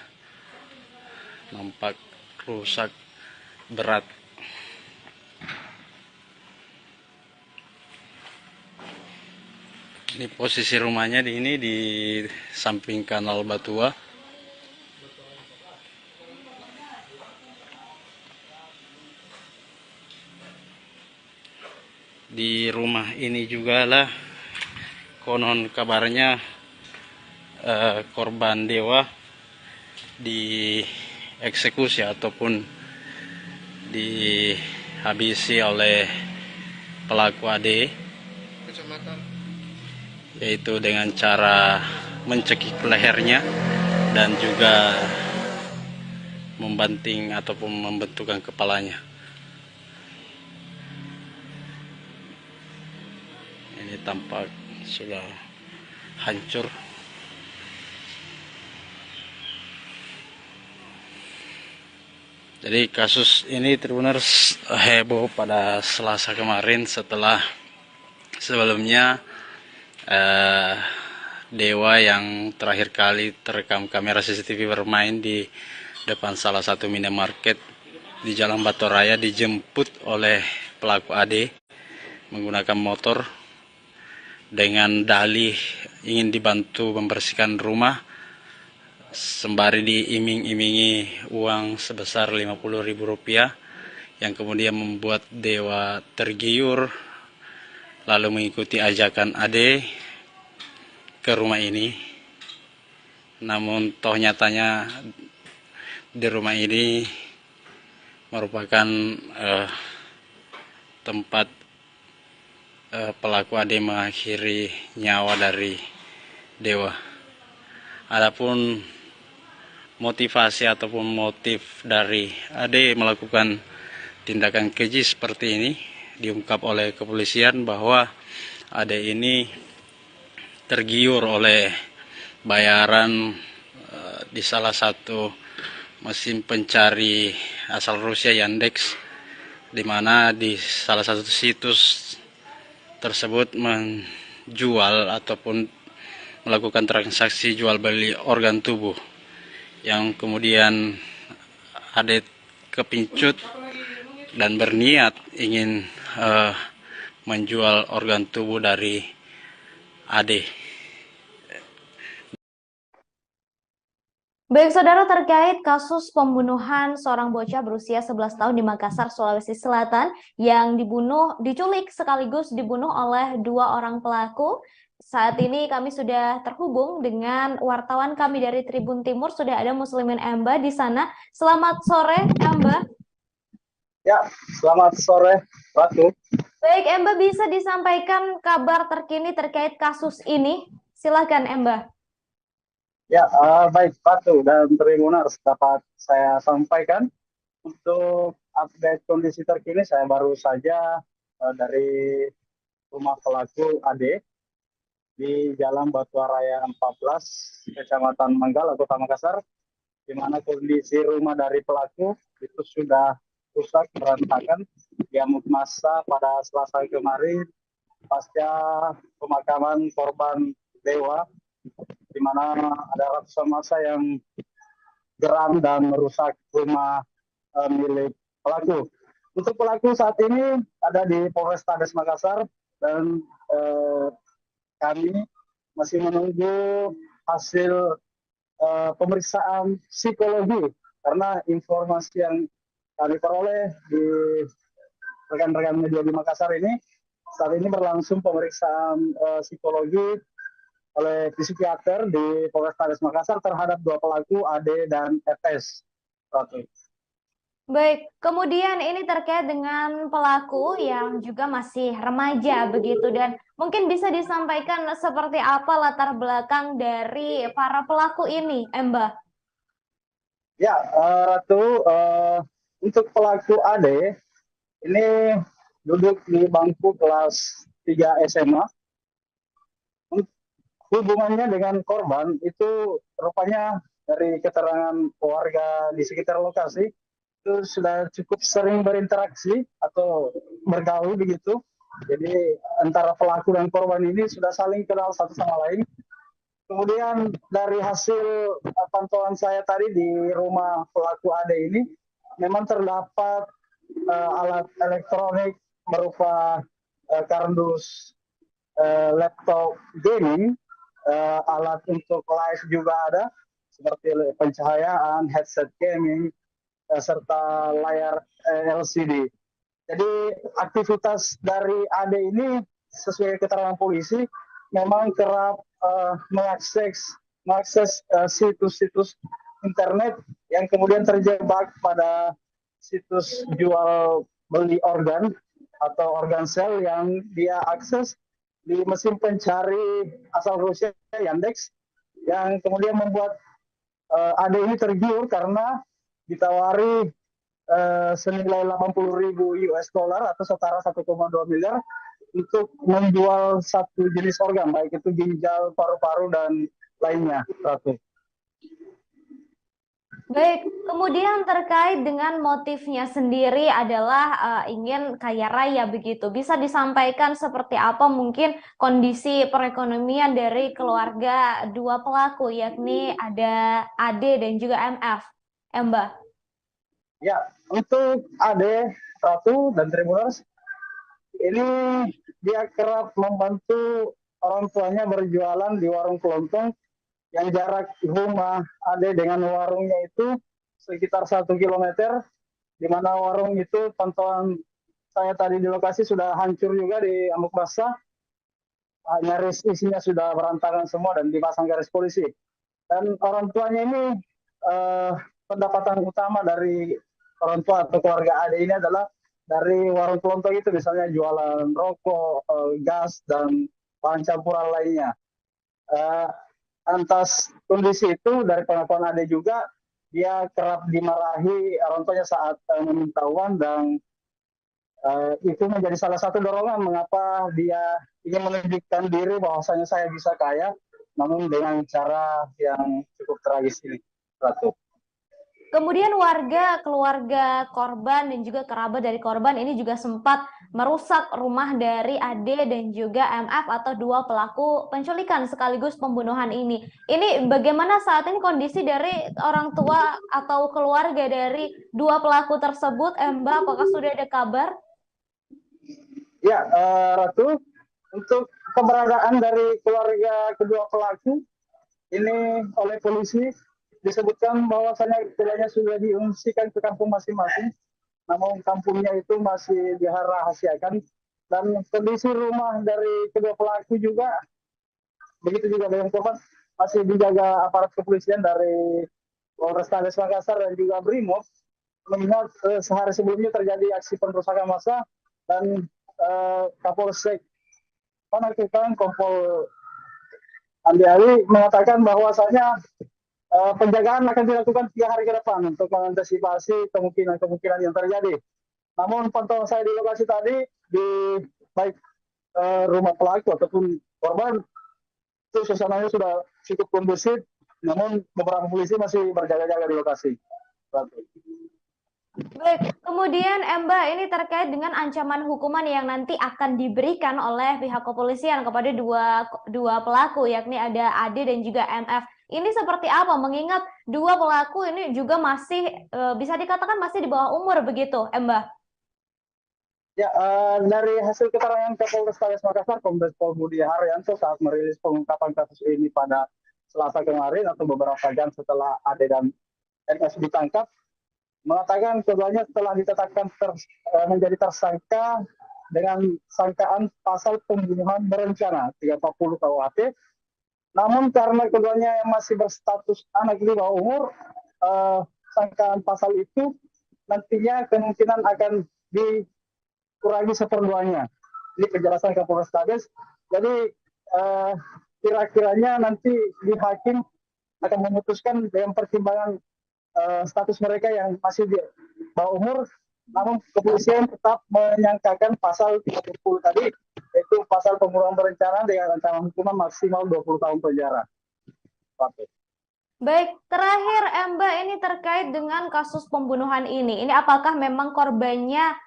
nampak rusak berat. Ini posisi rumahnya di samping Kanal Batua. Di rumah ini juga lah konon kabarnya korban Dewa dieksekusi ataupun dihabisi oleh pelaku AD, yaitu dengan cara mencekik lehernya dan juga membanting ataupun membentukkan kepalanya. ini tampak sudah hancur. Jadi kasus ini Tribuners heboh pada Selasa kemarin setelah sebelumnya Dewa yang terakhir kali terekam kamera CCTV bermain di depan salah satu minimarket di Jalan Batoraya dijemput oleh pelaku AD menggunakan motor dengan dalih ingin dibantu membersihkan rumah sembari diiming-imingi uang sebesar Rp50.000 yang kemudian membuat Dewa tergiur lalu mengikuti ajakan Ade ke rumah ini. Namun toh nyatanya di rumah ini merupakan tempat pelaku Ade mengakhiri nyawa dari Dewa. Adapun motivasi ataupun motif dari Ade melakukan tindakan keji seperti ini diungkap oleh kepolisian bahwa Ade ini tergiur oleh bayaran di salah satu mesin pencari asal Rusia Yandex, di mana di salah satu situs tersebut menjual ataupun melakukan transaksi jual beli organ tubuh yang kemudian Ade kepincut dan berniat ingin menjual organ tubuh dari Ade. Baik saudara, terkait kasus pembunuhan seorang bocah berusia 11 tahun di Makassar, Sulawesi Selatan yang diculik sekaligus dibunuh oleh dua orang pelaku. Saat ini kami sudah terhubung dengan wartawan kami dari Tribun Timur, sudah ada Muslimin Emba di sana. Selamat sore Emba. Ya, selamat sore Ratu. Baik Emba, bisa disampaikan kabar terkini terkait kasus ini? Silakan Emba. Ya, baik Ratu dan Tribuners, dapat saya sampaikan untuk update kondisi terkini. Saya baru saja dari rumah pelaku Ade di Jalan Batuaraya 14, Kecamatan Manggala, Kota Makassar, di mana kondisi rumah dari pelaku itu sudah rusak berantakan, diamuk massa pada Selasa kemarin pasca pemakaman korban Dewa, di mana ada ratusan massa yang geram dan merusak rumah milik pelaku. Untuk pelaku saat ini ada di Polrestabes Makassar dan kami masih menunggu hasil pemeriksaan psikologi, karena informasi yang kami peroleh di rekan-rekan media di Makassar ini, saat ini berlangsung pemeriksaan psikologi oleh psikiater di Polrestabes Makassar terhadap dua pelaku Ade dan FS. Baik, kemudian ini terkait dengan pelaku yang juga masih remaja begitu, dan mungkin bisa disampaikan seperti apa latar belakang dari para pelaku ini, Emba? Ya, Ratu, untuk pelaku Ade ini duduk di bangku kelas 3 SMA. Hubungannya dengan korban itu rupanya dari keterangan warga di sekitar lokasi itu sudah cukup sering berinteraksi atau bergaul begitu. Jadi antara pelaku dan korban ini sudah saling kenal satu sama lain. Kemudian dari hasil pantauan saya tadi di rumah pelaku Ade ini memang terdapat alat elektronik berupa kardus, laptop gaming, alat untuk live juga ada, seperti pencahayaan, headset gaming, serta layar LCD. Jadi aktivitas dari Ade ini sesuai keterangan polisi memang kerap mengakses situs-situs internet yang kemudian terjebak pada situs jual beli organ atau organ sel yang dia akses di mesin pencari asal Rusia Yandex, yang kemudian membuat Ade ini tergiur karena ditawari senilai $80.000 atau setara 1,2 miliar untuk menjual satu jenis organ, baik itu ginjal, paru-paru, dan lainnya, Ratu. Baik, kemudian terkait dengan motifnya sendiri adalah ingin kaya raya begitu. Bisa disampaikan seperti apa mungkin kondisi perekonomian dari keluarga dua pelaku, yakni ada Ade dan juga MF, Mbak? Ya, untuk Ade, Ratu, dan Tribuners, ini dia kerap membantu orang tuanya berjualan di warung kelontong yang jarak rumah Ade dengan warungnya itu sekitar 1 kilometer, di mana warung itu pantauan saya tadi di lokasi sudah hancur juga di amuk basah, nyaris isinya sudah berantakan semua dan dipasang garis polisi. Dan orang tuanya ini pendapatan utama dari orang tua atau keluarga Ade ini adalah dari warung kelontong itu, misalnya jualan rokok, gas, dan bahan campuran lainnya. Atas kondisi itu, dari pengakuan Ade juga, dia kerap dimarahi orang tuanya saat meminta uang, dan itu menjadi salah satu dorongan mengapa dia ingin menunjukkan diri bahwasanya saya bisa kaya, namun dengan cara yang cukup tragis ini, Ratu. Kemudian warga, keluarga korban dan juga kerabat dari korban ini juga sempat merusak rumah dari Ade dan juga MF atau dua pelaku penculikan sekaligus pembunuhan ini. Ini bagaimana saat ini kondisi dari orang tua atau keluarga dari dua pelaku tersebut, Mbak? Apakah sudah ada kabar? Ya, Ratu, untuk keberadaan dari keluarga kedua pelaku ini oleh polisi disebutkan bahwasannya keduanya sudah diungsikan ke kampung masing-masing, namun kampungnya itu masih dirahasiakan, dan kondisi rumah dari kedua pelaku juga begitu juga dengan korban masih dijaga aparat kepolisian dari Polrestabes Makassar dan juga Brimob, mengingat sehari sebelumnya terjadi aksi pengerusakan massa dan Kapolsek Panakukang Kompol Andi Ali mengatakan bahwasanya penjagaan akan dilakukan 3 hari ke depan untuk mengantisipasi kemungkinan-kemungkinan yang terjadi. Namun pantauan saya di lokasi tadi, di baik rumah pelaku ataupun korban, itu suasananya sudah cukup kondusif, namun beberapa polisi masih berjaga-jaga di lokasi. Baik, kemudian Mbak, ini terkait dengan ancaman hukuman yang nanti akan diberikan oleh pihak kepolisian kepada dua pelaku, yakni ada Ade dan juga MF. Ini seperti apa? Mengingat dua pelaku ini juga masih bisa dikatakan masih di bawah umur begitu, Mbak? Ya, dari hasil keterangan Kapolrestabes Makassar, Kombes Pol Budi Haryanto saat merilis pengungkapan kasus ini pada Selasa kemarin atau beberapa jam setelah Ade dan MF ditangkap, mengatakan keduanya telah ditetapkan menjadi tersangka dengan sangkaan pasal pembunuhan berencana 340 KUHP. Namun karena keduanya masih berstatus anak di bawah umur, sangkaan pasal itu nantinya kemungkinan akan dikurangi seperduanya. Ini penjelasan Kapolrestabes. Jadi kira-kiranya nanti di hakim akan memutuskan dengan pertimbangan status mereka yang masih di bawah umur, namun kepolisian tetap menyangkakan pasal 30 tadi, yaitu pasal pembunuhan berencana dengan ancaman hukuman maksimal 20 tahun penjara. Baik, terakhir Mbak, ini terkait dengan kasus pembunuhan ini. Ini apakah memang korbannya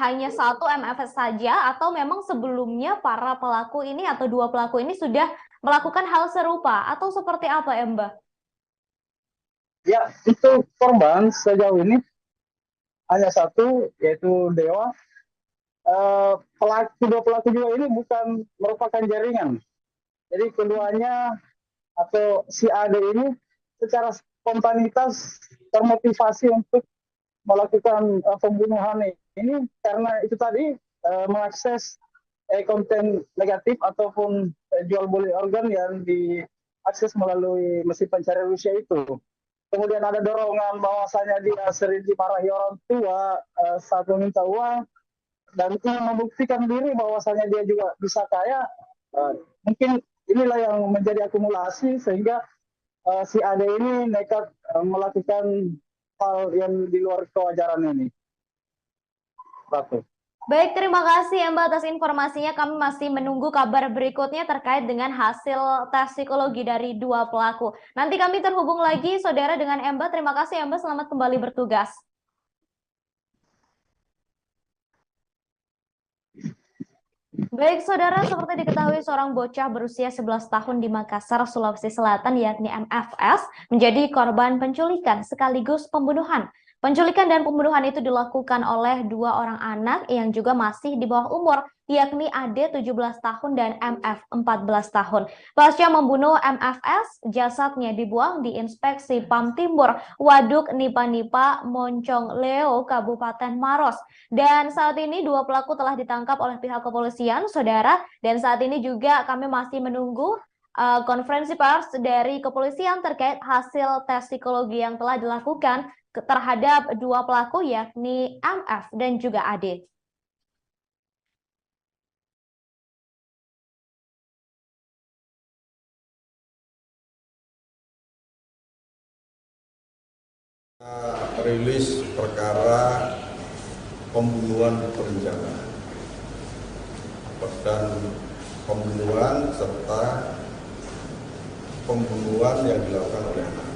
hanya satu MFS saja, atau memang sebelumnya para pelaku ini atau dua pelaku ini sudah melakukan hal serupa, atau seperti apa, Mbak? Ya, untuk korban sejauh ini hanya satu, yaitu Dewa. Dua pelaku juga ini bukan merupakan jaringan. Jadi keduanya atau si Ade ini secara spontanitas termotivasi untuk melakukan pembunuhan ini karena itu tadi mengakses konten negatif ataupun jual beli organ yang diakses melalui mesin pencari Rusia itu. Kemudian ada dorongan bahwasanya dia sering dimarahi orang tua saat meminta uang, dan ingin membuktikan diri bahwasanya dia juga bisa kaya. Mungkin inilah yang menjadi akumulasi sehingga si Ade ini nekat melakukan hal yang di luar kewajaran ini. Ratu. Baik, terima kasih Mbak atas informasinya. Kami masih menunggu kabar berikutnya terkait dengan hasil tes psikologi dari dua pelaku. Nanti kami terhubung lagi, saudara, dengan Mbak. Terima kasih Mbak, selamat kembali bertugas. Baik, saudara, seperti diketahui seorang bocah berusia 11 tahun di Makassar, Sulawesi Selatan, yakni MFS, menjadi korban penculikan sekaligus pembunuhan. Penculikan dan pembunuhan itu dilakukan oleh dua orang anak yang juga masih di bawah umur, yakni AD 17 tahun dan MF 14 tahun. Pasca membunuh MFS, jasadnya dibuang di Inspeksi PAM Timur, Waduk Nipa-Nipa, Moncong Leo, Kabupaten Maros. Dan saat ini dua pelaku telah ditangkap oleh pihak kepolisian, saudara. Dan saat ini juga kami masih menunggu konferensi pers dari kepolisian terkait hasil tes psikologi yang telah dilakukan terhadap dua pelaku, yakni MF dan juga AD. Rilis perkara pembunuhan berencana dan pembunuhan serta pembunuhan yang dilakukan oleh anak.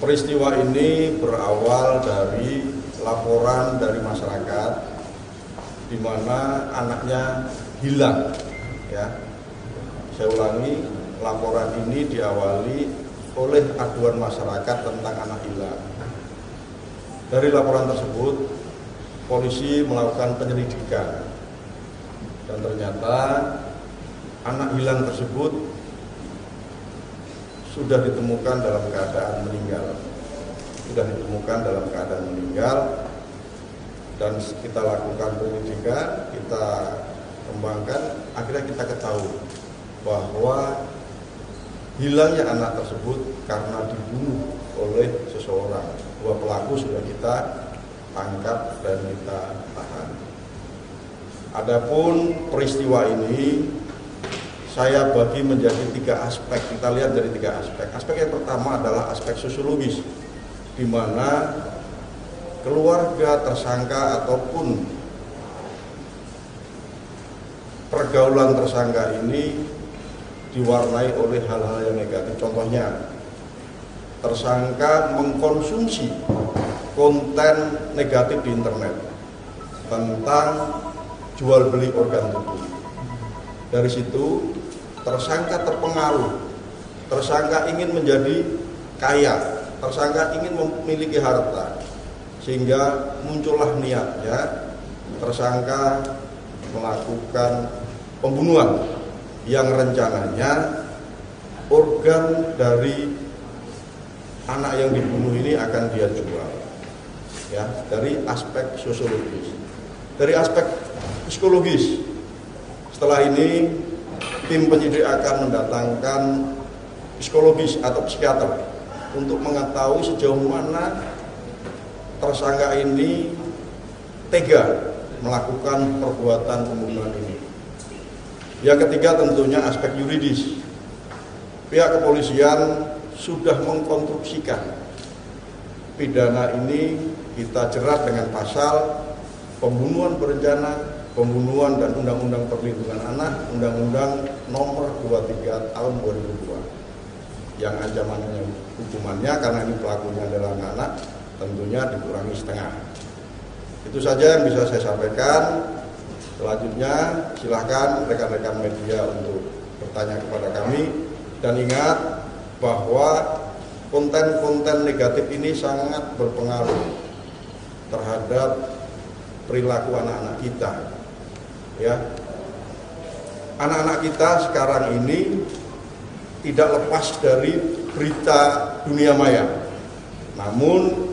Peristiwa ini berawal dari laporan dari masyarakat di mana anaknya hilang. Ya, saya ulangi, laporan ini diawali oleh aduan masyarakat tentang anak hilang. Dari laporan tersebut, polisi melakukan penyelidikan dan ternyata anak hilang tersebut sudah ditemukan dalam keadaan meninggal. Dan kita lakukan penyelidikan, kita kembangkan, akhirnya kita ketahui bahwa hilangnya anak tersebut karena dibunuh oleh seseorang. Dua pelaku sudah kita tangkap dan kita tahan. Adapun peristiwa ini saya bagi menjadi tiga aspek. Kita lihat dari tiga aspek. Aspek yang pertama adalah aspek sosiologis, di mana keluarga tersangka ataupun pergaulan tersangka ini diwarnai oleh hal-hal yang negatif. Contohnya, tersangka mengkonsumsi konten negatif di internet tentang jual beli organ tubuh. Dari situ tersangka terpengaruh, tersangka ingin menjadi kaya, tersangka ingin memiliki harta, sehingga muncullah niatnya tersangka melakukan pembunuhan yang rencananya organ dari anak yang dibunuh ini akan dia jual. Ya, dari aspek sosiologis. Dari aspek psikologis, setelah ini tim penyidik akan mendatangkan psikologis atau psikiater untuk mengetahui sejauh mana tersangka ini tega melakukan perbuatan pembunuhan ini. Yang ketiga tentunya aspek yuridis. Pihak kepolisian sudah mengkonstruksikan pidana ini kita jerat dengan pasal pembunuhan berencana, pembunuhan dan Undang-Undang Perlindungan Anak, Undang-Undang Nomor 23 Tahun 2002. Yang ancamannya hukumannya karena ini pelakunya adalah anak, tentunya dikurangi setengah. Itu saja yang bisa saya sampaikan. Selanjutnya silakan rekan-rekan media untuk bertanya kepada kami, dan ingat bahwa konten-konten negatif ini sangat berpengaruh terhadap perilaku anak-anak kita. Ya, anak-anak kita sekarang ini tidak lepas dari berita dunia maya. Namun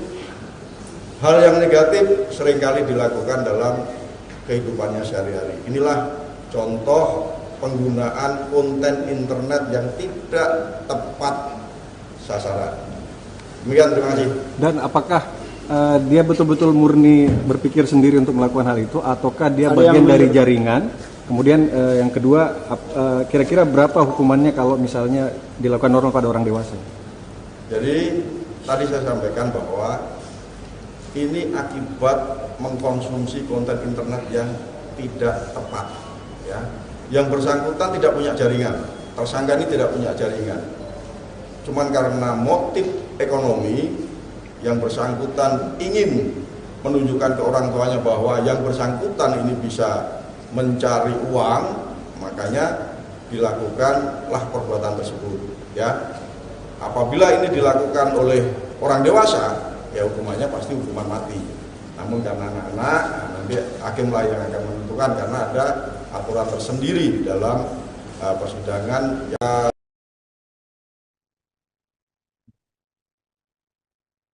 hal yang negatif seringkali dilakukan dalam kehidupannya sehari-hari. Inilah contoh penggunaan konten internet yang tidak tepat sasaran. Demikian, terima kasih. Dan apakah dia betul-betul murni berpikir sendiri untuk melakukan hal itu, ataukah dia bagian dari jaringan? Kemudian yang kedua, kira-kira berapa hukumannya kalau misalnya dilakukan normal pada orang dewasa? Jadi tadi saya sampaikan bahwa ini akibat mengkonsumsi konten internet yang tidak tepat. Ya. Yang bersangkutan tidak punya jaringan, tersangka ini tidak punya jaringan. Cuman karena motif ekonomi, yang bersangkutan ingin menunjukkan ke orang tuanya bahwa yang bersangkutan ini bisa mencari uang, makanya dilakukanlah perbuatan tersebut. Ya, apabila ini dilakukan oleh orang dewasa, ya hukumannya pasti hukuman mati. Namun karena anak-anak, nanti hakimlah yang akan menentukan karena ada aturan tersendiri dalam persidangan.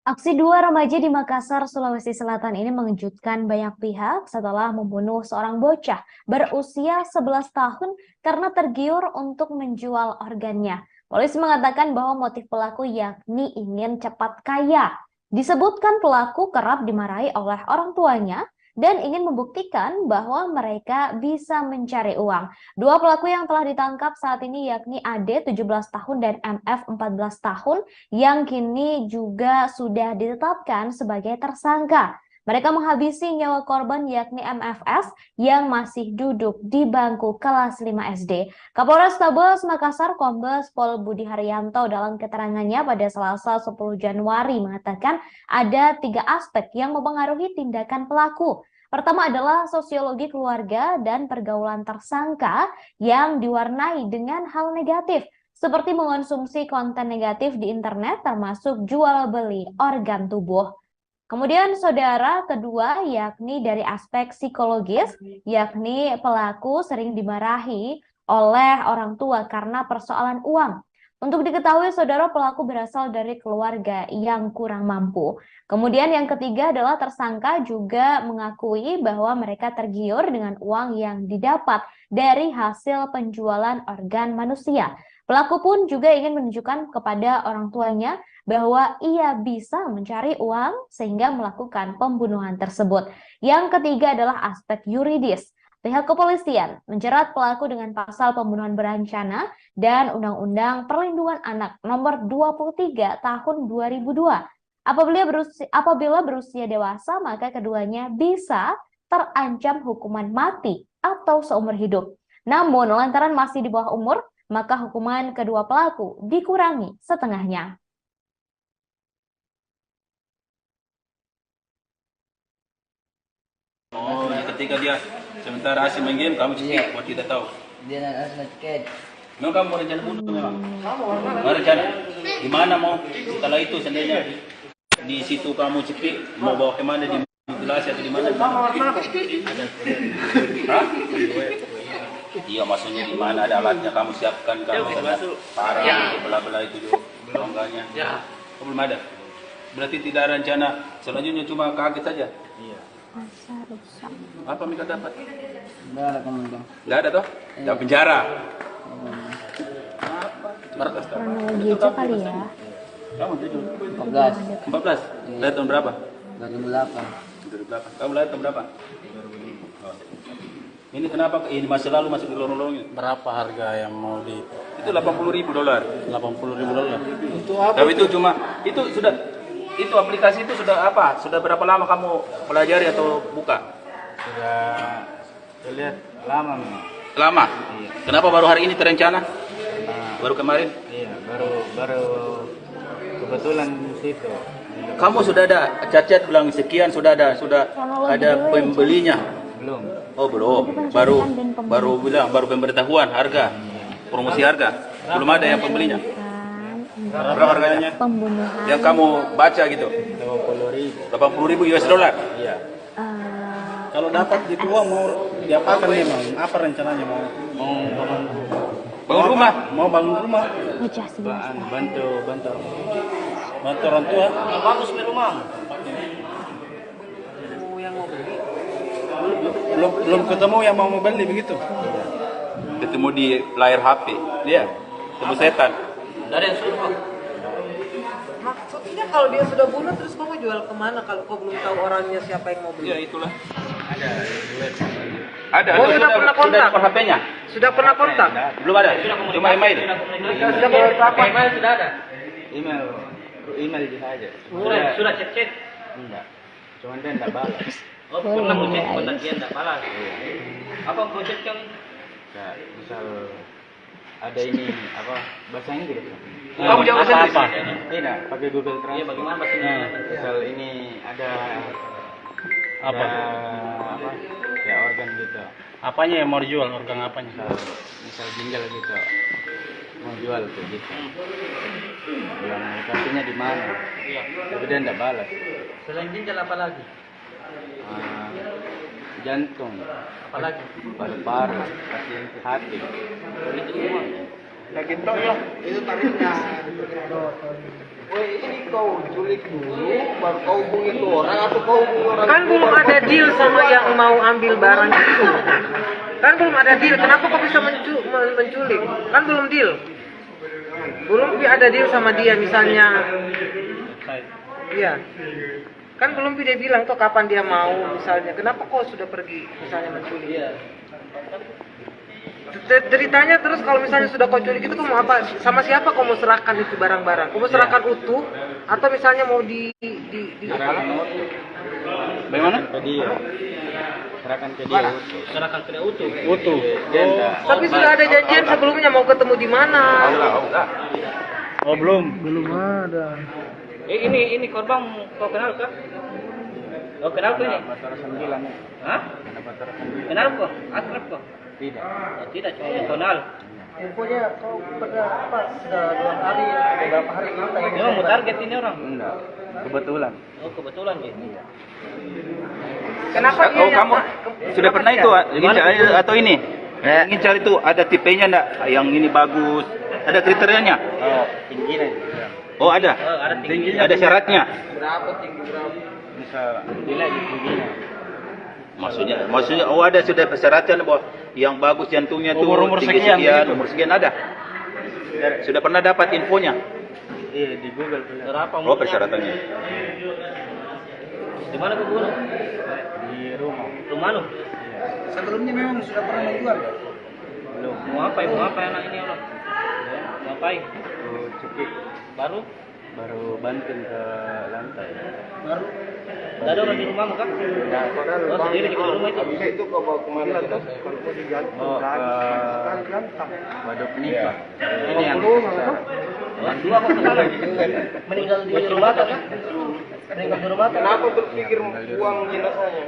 Aksi dua remaja di Makassar, Sulawesi Selatan ini mengejutkan banyak pihak setelah membunuh seorang bocah berusia 11 tahun karena tergiur untuk menjual organnya. Polisi mengatakan bahwa motif pelaku yakni ingin cepat kaya. Disebutkan pelaku kerap dimarahi oleh orang tuanya dan ingin membuktikan bahwa mereka bisa mencari uang. Dua pelaku yang telah ditangkap saat ini yakni AD 17 tahun dan MF 14 tahun yang kini juga sudah ditetapkan sebagai tersangka. Mereka menghabisi nyawa korban yakni MFS yang masih duduk di bangku kelas 5 SD. Kapolres Tabes Makassar Kombes Pol Budi Haryanto dalam keterangannya pada Selasa 10 Januari mengatakan ada 3 aspek yang mempengaruhi tindakan pelaku. Pertama adalah sosiologi keluarga dan pergaulan tersangka yang diwarnai dengan hal negatif, seperti mengonsumsi konten negatif di internet termasuk jual beli organ tubuh. Kemudian saudara kedua yakni dari aspek psikologis, yakni pelaku sering dimarahi oleh orang tua karena persoalan uang. Untuk diketahui saudara, pelaku berasal dari keluarga yang kurang mampu. Kemudian yang ketiga adalah tersangka juga mengakui bahwa mereka tergiur dengan uang yang didapat dari hasil penjualan organ manusia. Pelaku pun juga ingin menunjukkan kepada orang tuanya bahwa ia bisa mencari uang sehingga melakukan pembunuhan tersebut. Yang ketiga adalah aspek yuridis. Pihak kepolisian menjerat pelaku dengan pasal pembunuhan berencana dan Undang-Undang Perlindungan Anak Nomor 23 Tahun 2002. Apabila berusia dewasa, maka keduanya bisa terancam hukuman mati atau seumur hidup. Namun lantaran masih di bawah umur, maka hukuman kedua pelaku dikurangi setengahnya. Oh, ketika dia sementara asing main game, kamu cekik, buat tidak tahu. Dia nak cekik. Memang kamu rencana bunuh memang? Mau rencana? Di mana mau? Setelah itu seandainya di situ kamu cekik, mau bawa kemana, di mutilasi atau di mana? Hah? Iya, maksudnya di mana ada alatnya kamu siapkan, kamu parah, belah-belah itu juga, rongganya. Belum ada. Berarti tidak ada rencana, selanjutnya cuma kaget saja. Iya. Apa mereka dapat? Enggak ada komentar. Enggak ada toh? Enggak penjara. Kronologi aja kali ya. Kamu 14. 14? Lahir tahun berapa? 2008. 2008. Kamu lahir tahun berapa? Ini kenapa ini masa lalu masuk di lorong-lorong ini? Berapa harga yang mau di? Itu $80.000. $80.000. Itu apa? Tapi itu cuma itu sudah itu aplikasi itu sudah apa? Sudah berapa lama kamu pelajari atau buka? Sudah lihat lama memang. Lama? Iya. Kenapa baru hari ini terencana? Nah, Baru kemarin? iya, baru kebetulan situ. Kamu sudah ada cat-cat bilang sekian sudah ada pembelinya? Belum. Oh belum, baru pemberitahuan harga, promosi harga, belum ada yang pembelinya. Berapa harganya? Pembunuhan. Yang kamu baca gitu? 80.000 US dollar. Iya. Kalau dapat gitu uang mau diapakan memang? Apa rencananya mau Bangun rumah? Mau bangun rumah? Bantu orang tua? bagus di rumah. Belum ketemu yang mau beli begitu. Ketemu di layar HP, dia ketemu setan. Dari yang suruh. Maksudnya kalau dia sudah bunuh terus kamu jual kemana kalau kau belum tahu orangnya siapa yang mau beli? Ya itulah. Ada. Oh, sudah pernah kontak? Sudah HP-nya? Sudah pernah kontak? Belum ada. Cuma email. Sudah kontak? Email sudah ada. Email juga aja. Sudah chat. Enggak. Cuman dia tidak balas. Oh, pernah ngecek, cuman dia tidak balas. Apa ngecek yang? Ya, misal ada ini apa bahasa Inggris? Kamu jawab apa? Tidak, pakai Google Translate. Iya, bagaimana bahasanya? Misal ini ada Apa? apa? Ya organ gitu. Apanya yang mau dijual? Organ apanya? Misal ginjal gitu. Mau jual tuh gitu. Yang lokasinya di mana? Iya. Tapi dia tidak balas. Selain ginjal apa lagi? Jantung. Apa lagi? Paru-paru, hati. Itu semua. Ya gitu ya, itu tarifnya. Woi, ini kau culik dulu, baru kau hubungi itu orang atau kau hubungi orang? Kan belum ada deal sama yang mau ambil barang itu. Kan belum ada deal. Kenapa kau bisa menculik? Kan belum deal. Belum ada deal sama dia misalnya. Iya. Kan belum dia bilang tuh kapan dia mau misalnya. Kenapa kau sudah pergi misalnya menculik? Iya. Ceritanya terus kalau misalnya sudah kau culik itu kau mau apa? Sama siapa kau mau serahkan itu barang-barang? Kau mau serahkan utuh atau misalnya mau di Bagaimana? Ke dia. Serahkan ke dia utuh. Serahkan ke dia utuh. Utuh. Tapi sudah ada janjian sebelumnya mau ketemu di mana? Oh, belum. Belum ada. Ini korban kau kenal kah? Oh, kenal kau ini? Batara 9. Hah? Batara 9. Kenal kau? Akrab kau? Tidak. Oh, tidak, cuma kenal. Infonya kau pernah apa? Sudah 2 hari, beberapa hari kita ini. Memang mau target ini orang? Enggak. Kebetulan. Oh, kebetulan gitu. Kenapa dia Oh, kamu sudah pernah itu atau ini? Ingin cari itu ada tipenya enggak? Yang ini bagus. Ada kriterianya? Oh, tingginya. Oh, ada. Ada tingginya. Ada syaratnya. Berapa tinggi berapa? Bisa nilai tingginya. Maksudnya oh ada sudah persyaratan bahwa yang bagus jantungnya tuh Umur tinggi sekian, sekian, gitu. umur sekian ada. Sudah pernah dapat infonya? Iya, di Google. Berapa Oh, persyaratannya. Di mana kau bunuh? Di rumah. Rumah lu? Sebelumnya memang sudah pernah menjual ya? Belum. Mau apa anak ini orang? Mau ngapain? Tuh cekik. Baru banting ke lantai. Baru. Tidak ada orang di rumahmu kan? Ya, padahal Oh, sendiri di rumah itu? Habis itu kau bawa kemana tuh? Kalau mau diganti. Oh, waduk penikah. Ini yang Dua kok kesana? Meninggal di rumah kan? Meninggal di rumah kan? kenapa berpikir buang jenazahnya?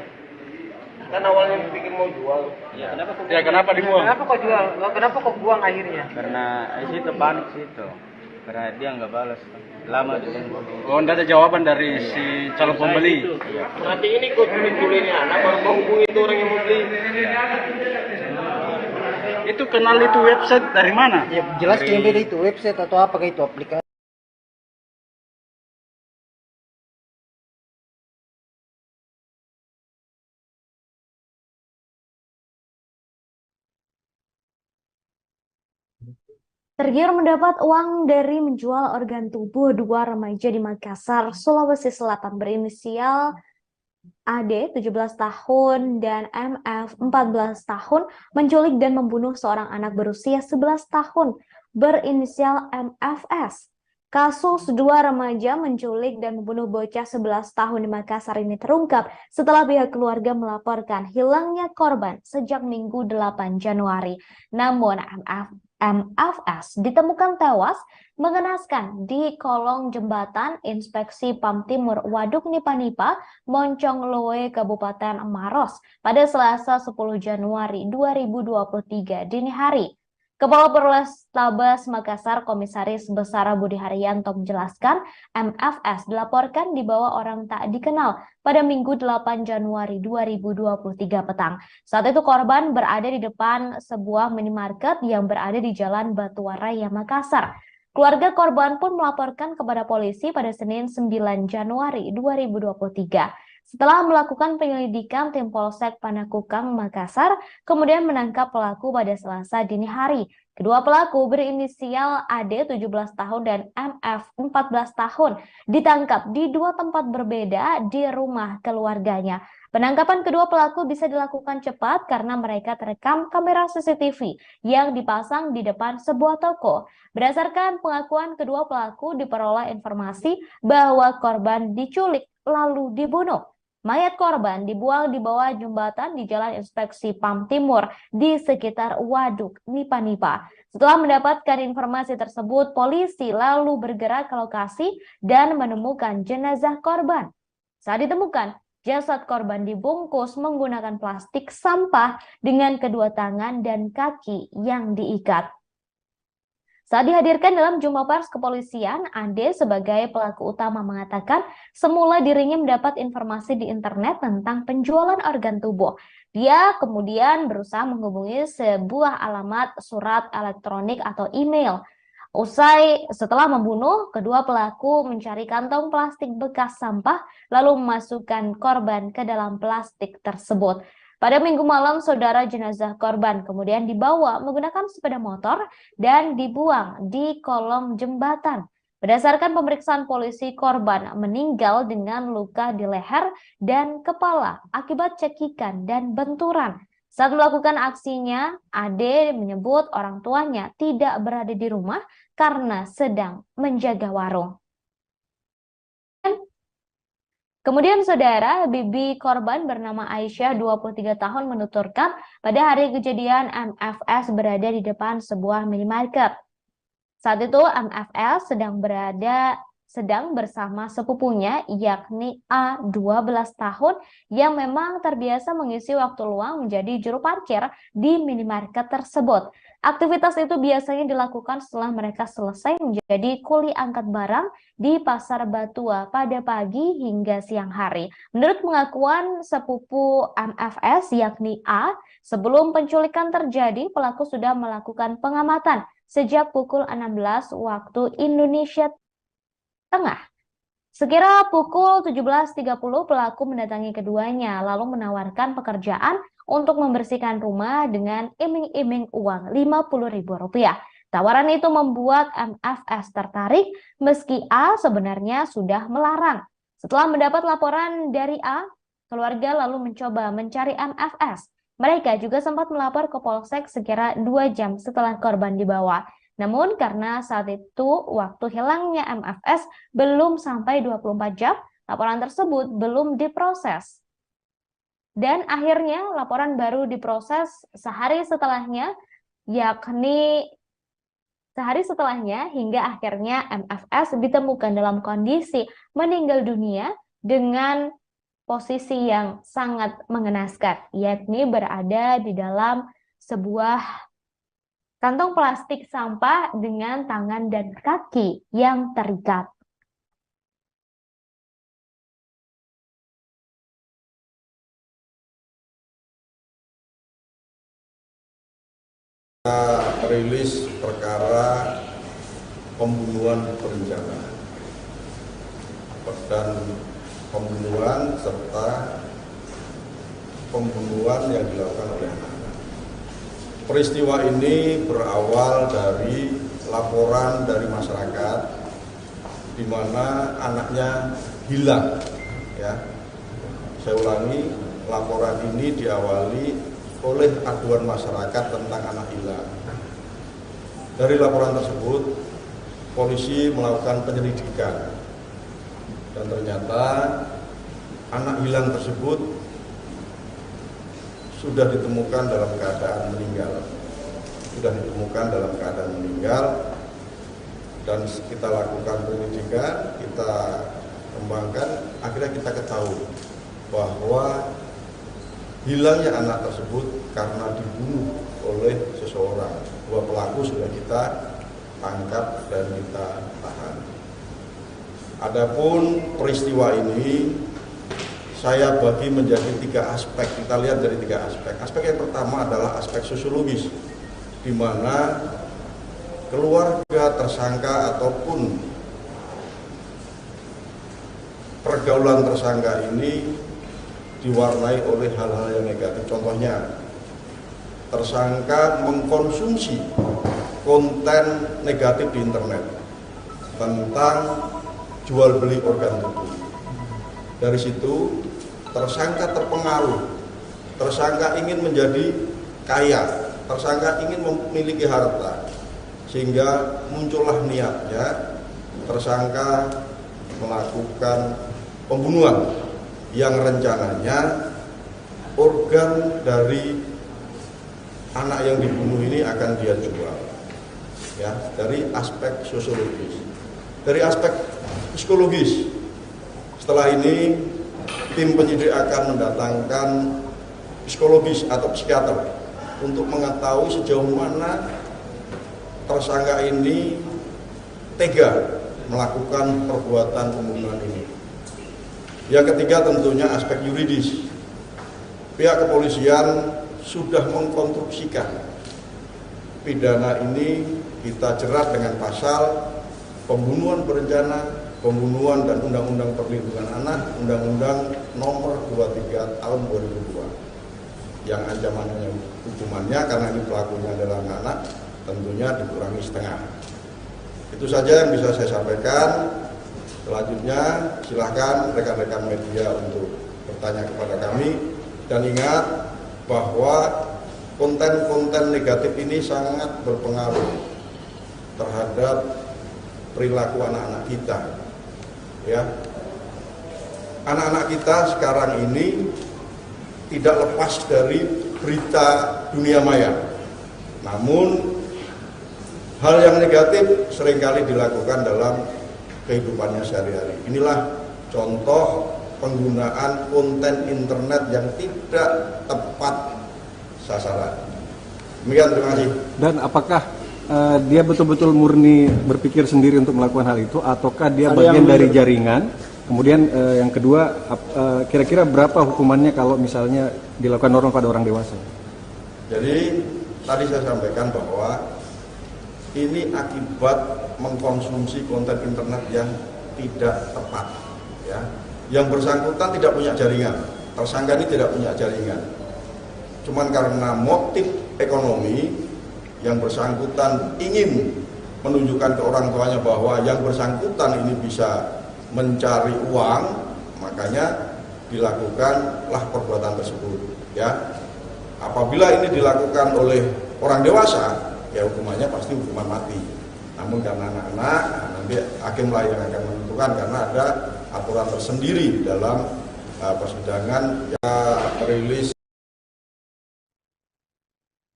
Kan awalnya berpikir mau jual. Ya, kenapa kok? Ya, kenapa dibuang? Kenapa kau jual? Kenapa kau buang akhirnya? Karena situ panik situ. Karena dia nggak balas. Lama di Oh, enggak ada jawaban dari si calon pembeli. Berarti ini kau culik-culiknya anak baru mau hubungi itu orang yang mau beli. Itu kenal itu website dari mana? Ya, jelas yang beda itu website atau apa kayak itu aplikasi. Tergiur mendapat uang dari menjual organ tubuh, 2 remaja di Makassar, Sulawesi Selatan berinisial AD 17 tahun dan MF 14 tahun menculik dan membunuh seorang anak berusia 11 tahun berinisial MFS. Kasus 2 remaja menculik dan membunuh bocah 11 tahun di Makassar ini terungkap setelah pihak keluarga melaporkan hilangnya korban sejak Minggu 8 Januari. Namun MFS ditemukan tewas mengenaskan di kolong jembatan Inspeksi PAM Timur Waduk Nipa-Nipa, Moncong Loe, Kabupaten Maros pada Selasa 10 Januari 2023 dini hari. Kepala Polrestabes Makassar Komisaris Besar Budi Haryanto menjelaskan MFS dilaporkan dibawa orang tak dikenal pada Minggu 8 Januari 2023 petang. Saat itu korban berada di depan sebuah minimarket yang berada di Jalan Batuwaraya, Makassar. Keluarga korban pun melaporkan kepada polisi pada Senin 9 Januari 2023. Setelah melakukan penyelidikan, tim Polsek Panakukang, Makassar kemudian menangkap pelaku pada Selasa dini hari. Kedua pelaku berinisial AD 17 tahun dan MF 14 tahun ditangkap di 2 tempat berbeda di rumah keluarganya. Penangkapan kedua pelaku bisa dilakukan cepat karena mereka terekam kamera CCTV yang dipasang di depan sebuah toko. Berdasarkan pengakuan kedua pelaku, diperoleh informasi bahwa korban diculik lalu dibunuh. Mayat korban dibuang di bawah jembatan di Jalan Inspeksi PAM Timur di sekitar Waduk Nipa-Nipa. Setelah mendapatkan informasi tersebut, polisi lalu bergerak ke lokasi dan menemukan jenazah korban. Saat ditemukan, jasad korban dibungkus menggunakan plastik sampah dengan kedua tangan dan kaki yang diikat. Saat dihadirkan dalam jumpa pers kepolisian, Ade sebagai pelaku utama mengatakan semula dirinya mendapat informasi di internet tentang penjualan organ tubuh. Dia kemudian berusaha menghubungi sebuah alamat surat elektronik atau email. Setelah membunuh, kedua pelaku mencari kantong plastik bekas sampah lalu memasukkan korban ke dalam plastik tersebut. Pada Minggu malam, saudara, jenazah korban kemudian dibawa menggunakan sepeda motor dan dibuang di kolong jembatan. Berdasarkan pemeriksaan polisi, korban meninggal dengan luka di leher dan kepala akibat cekikan dan benturan. Saat melakukan aksinya, Ade menyebut orang tuanya tidak berada di rumah karena sedang menjaga warung. Kemudian saudara, bibi korban bernama Aisyah 23 tahun menuturkan pada hari kejadian MFS berada di depan sebuah minimarket. Saat itu MFS sedang bersama sepupunya yakni A 12 tahun yang memang terbiasa mengisi waktu luang menjadi juru parkir di minimarket tersebut. Aktivitas itu biasanya dilakukan setelah mereka selesai menjadi kuli angkat barang di Pasar Batua pada pagi hingga siang hari. Menurut pengakuan sepupu MFS yakni A, sebelum penculikan terjadi, pelaku sudah melakukan pengamatan sejak pukul 16 waktu Indonesia Tengah. Sekira pukul 17.30 pelaku mendatangi keduanya lalu menawarkan pekerjaan untuk membersihkan rumah dengan iming-iming uang Rp50.000. Tawaran itu membuat MFS tertarik meski A sebenarnya sudah melarang. Setelah mendapat laporan dari A, keluarga lalu mencoba mencari MFS. Mereka juga sempat melapor ke Polsek sekira 2 jam setelah korban dibawa. Namun karena saat itu waktu hilangnya MFS belum sampai 24 jam, laporan tersebut belum diproses. Dan akhirnya laporan baru diproses sehari setelahnya hingga akhirnya MFS ditemukan dalam kondisi meninggal dunia dengan posisi yang sangat mengenaskan, yakni berada di dalam sebuah kantong plastik sampah dengan tangan dan kaki yang terikat. Kita rilis perkara pembunuhan berencana dan pembunuhan serta pembunuhan yang dilakukan oleh anak. Peristiwa ini berawal dari laporan dari masyarakat di mana anaknya hilang. Ya, saya ulangi, laporan ini diawali oleh aduan masyarakat tentang anak hilang. Dari laporan tersebut, polisi melakukan penyelidikan dan ternyata anak hilang tersebut sudah ditemukan dalam keadaan meninggal. Dan kita lakukan penyelidikan, kita kembangkan, akhirnya kita ketahui bahwa hilangnya anak tersebut karena dibunuh oleh seseorang. 2 pelaku sudah kita tangkap dan kita tahan. Adapun peristiwa ini saya bagi menjadi 3 aspek. Kita lihat dari 3 aspek. Aspek yang pertama adalah aspek sosiologis, di mana keluarga tersangka ataupun pergaulan tersangka ini diwarnai oleh hal-hal yang negatif. Contohnya, tersangka mengkonsumsi konten negatif di internet tentang jual beli organ tubuh. Dari situ tersangka terpengaruh, tersangka ingin menjadi kaya, tersangka ingin memiliki harta, sehingga muncullah niatnya tersangka melakukan pembunuhan yang rencananya organ dari anak yang dibunuh ini akan dia jual. Ya, dari aspek sosiologis, dari aspek psikologis. Setelah ini tim penyidik akan mendatangkan psikologis atau psikiater untuk mengetahui sejauh mana tersangka ini tega melakukan perbuatan pembunuhan ini. Yang ketiga tentunya aspek yuridis. Pihak kepolisian sudah mengkonstruksikan pidana ini kita jerat dengan pasal pembunuhan berencana, pembunuhan dan Undang-Undang Perlindungan Anak, Undang-Undang Nomor 23 Tahun 2002. Yang ancamannya hukumannya karena ini pelakunya adalah anak, tentunya dikurangi setengah. Itu saja yang bisa saya sampaikan. Selanjutnya silahkan rekan-rekan media untuk bertanya kepada kami, dan ingat bahwa konten-konten negatif ini sangat berpengaruh terhadap perilaku anak-anak kita. Ya, anak-anak kita sekarang ini tidak lepas dari berita dunia maya. Namun hal yang negatif seringkali dilakukan dalam kehidupannya sehari-hari. Inilah contoh penggunaan konten internet yang tidak tepat sasaran. Demikian, terima kasih. Dan apakah dia betul-betul murni berpikir sendiri untuk melakukan hal itu, ataukah dia bagian dari jaringan? Kemudian yang kedua, kira-kira berapa hukumannya kalau misalnya dilakukan orang pada orang dewasa? Jadi tadi saya sampaikan bahwa ini akibat mengkonsumsi konten internet yang tidak tepat. Ya. Yang bersangkutan tidak punya jaringan, tersangka ini tidak punya jaringan. Cuman karena motif ekonomi, yang bersangkutan ingin menunjukkan ke orang tuanya bahwa yang bersangkutan ini bisa mencari uang, makanya dilakukanlah perbuatan tersebut. Ya, apabila ini dilakukan oleh orang dewasa, ya hukumannya pasti hukuman mati. Namun karena anak-anak, nanti hakimlah yang akan menentukan karena ada aturan tersendiri dalam persidangan yang merilis.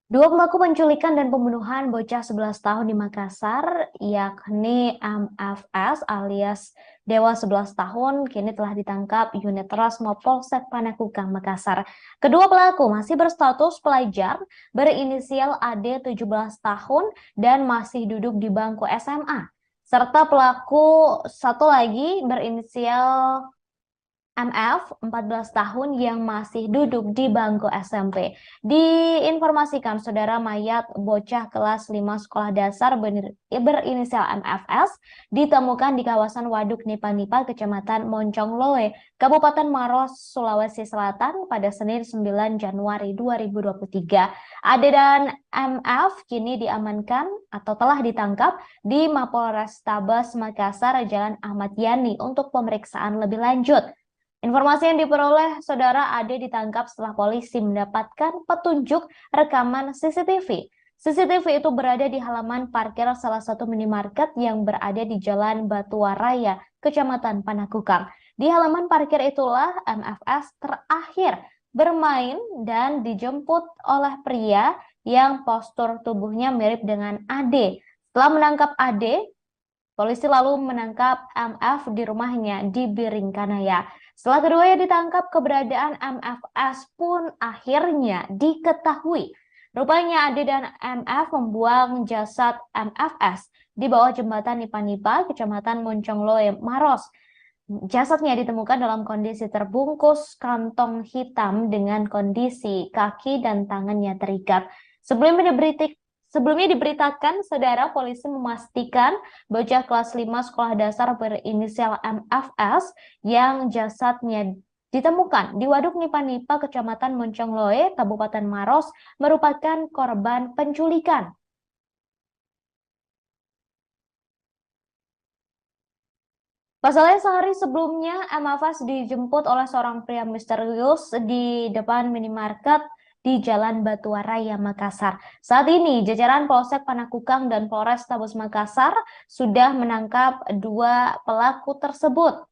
Dua pelaku penculikan dan pembunuhan bocah 11 tahun di Makassar, yakni MFS alias Dewa 11 tahun, kini telah ditangkap unit Rasmo Polsek Panakukang, Makassar. Kedua pelaku masih berstatus pelajar, berinisial AD 17 tahun dan masih duduk di bangku SMA. Serta pelaku satu lagi berinisial MF 14 tahun yang masih duduk di bangku SMP. Diinformasikan saudara, mayat bocah kelas 5 sekolah dasar berinisial MFS ditemukan di kawasan Waduk Nipa-Nipa, Kecamatan Moncongloe, Kabupaten Maros, Sulawesi Selatan pada Senin 9 Januari 2023. Ade dan MF kini diamankan atau telah ditangkap di Mapolrestabes Makassar, Jalan Ahmad Yani untuk pemeriksaan lebih lanjut. Informasi yang diperoleh saudara, Ade ditangkap setelah polisi mendapatkan petunjuk rekaman CCTV. CCTV itu berada di halaman parkir salah satu minimarket yang berada di Jalan Batuwa Raya, Kecamatan Panakukang. Di halaman parkir itulah MFS terakhir bermain dan dijemput oleh pria yang postur tubuhnya mirip dengan Ade. Setelah menangkap Ade, polisi lalu menangkap MF di rumahnya di Biringkanaya. Setelah keduanya ditangkap, keberadaan MFS pun akhirnya diketahui. Rupanya Ade dan MF membuang jasad MFS di bawah jembatan Nipa-Nipa, Kecamatan Moncongloe, Maros. Jasadnya ditemukan dalam kondisi terbungkus kantong hitam dengan kondisi kaki dan tangannya terikat. Sebelumnya diberitakan, saudara, polisi memastikan bocah kelas 5 sekolah dasar berinisial MFS yang jasadnya ditemukan di Waduk Nipa-Nipa, Kecamatan Moncongloe, Kabupaten Maros, merupakan korban penculikan. Pasalnya sehari sebelumnya, MFS dijemput oleh seorang pria misterius di depan minimarket di Jalan Batuwa Raya, Makassar. Saat ini, jajaran Polsek Panakukang dan Polrestabes Makassar sudah menangkap dua pelaku tersebut.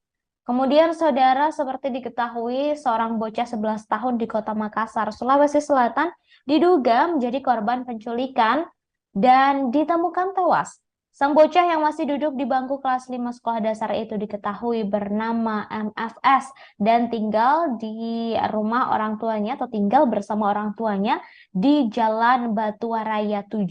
Kemudian saudara, seperti diketahui seorang bocah 11 tahun di Kota Makassar, Sulawesi Selatan diduga menjadi korban penculikan dan ditemukan tewas. Sang bocah yang masih duduk di bangku kelas 5 sekolah dasar itu diketahui bernama MFS dan tinggal di rumah orang tuanya atau tinggal bersama orang tuanya di Jalan Batuwaraya 7,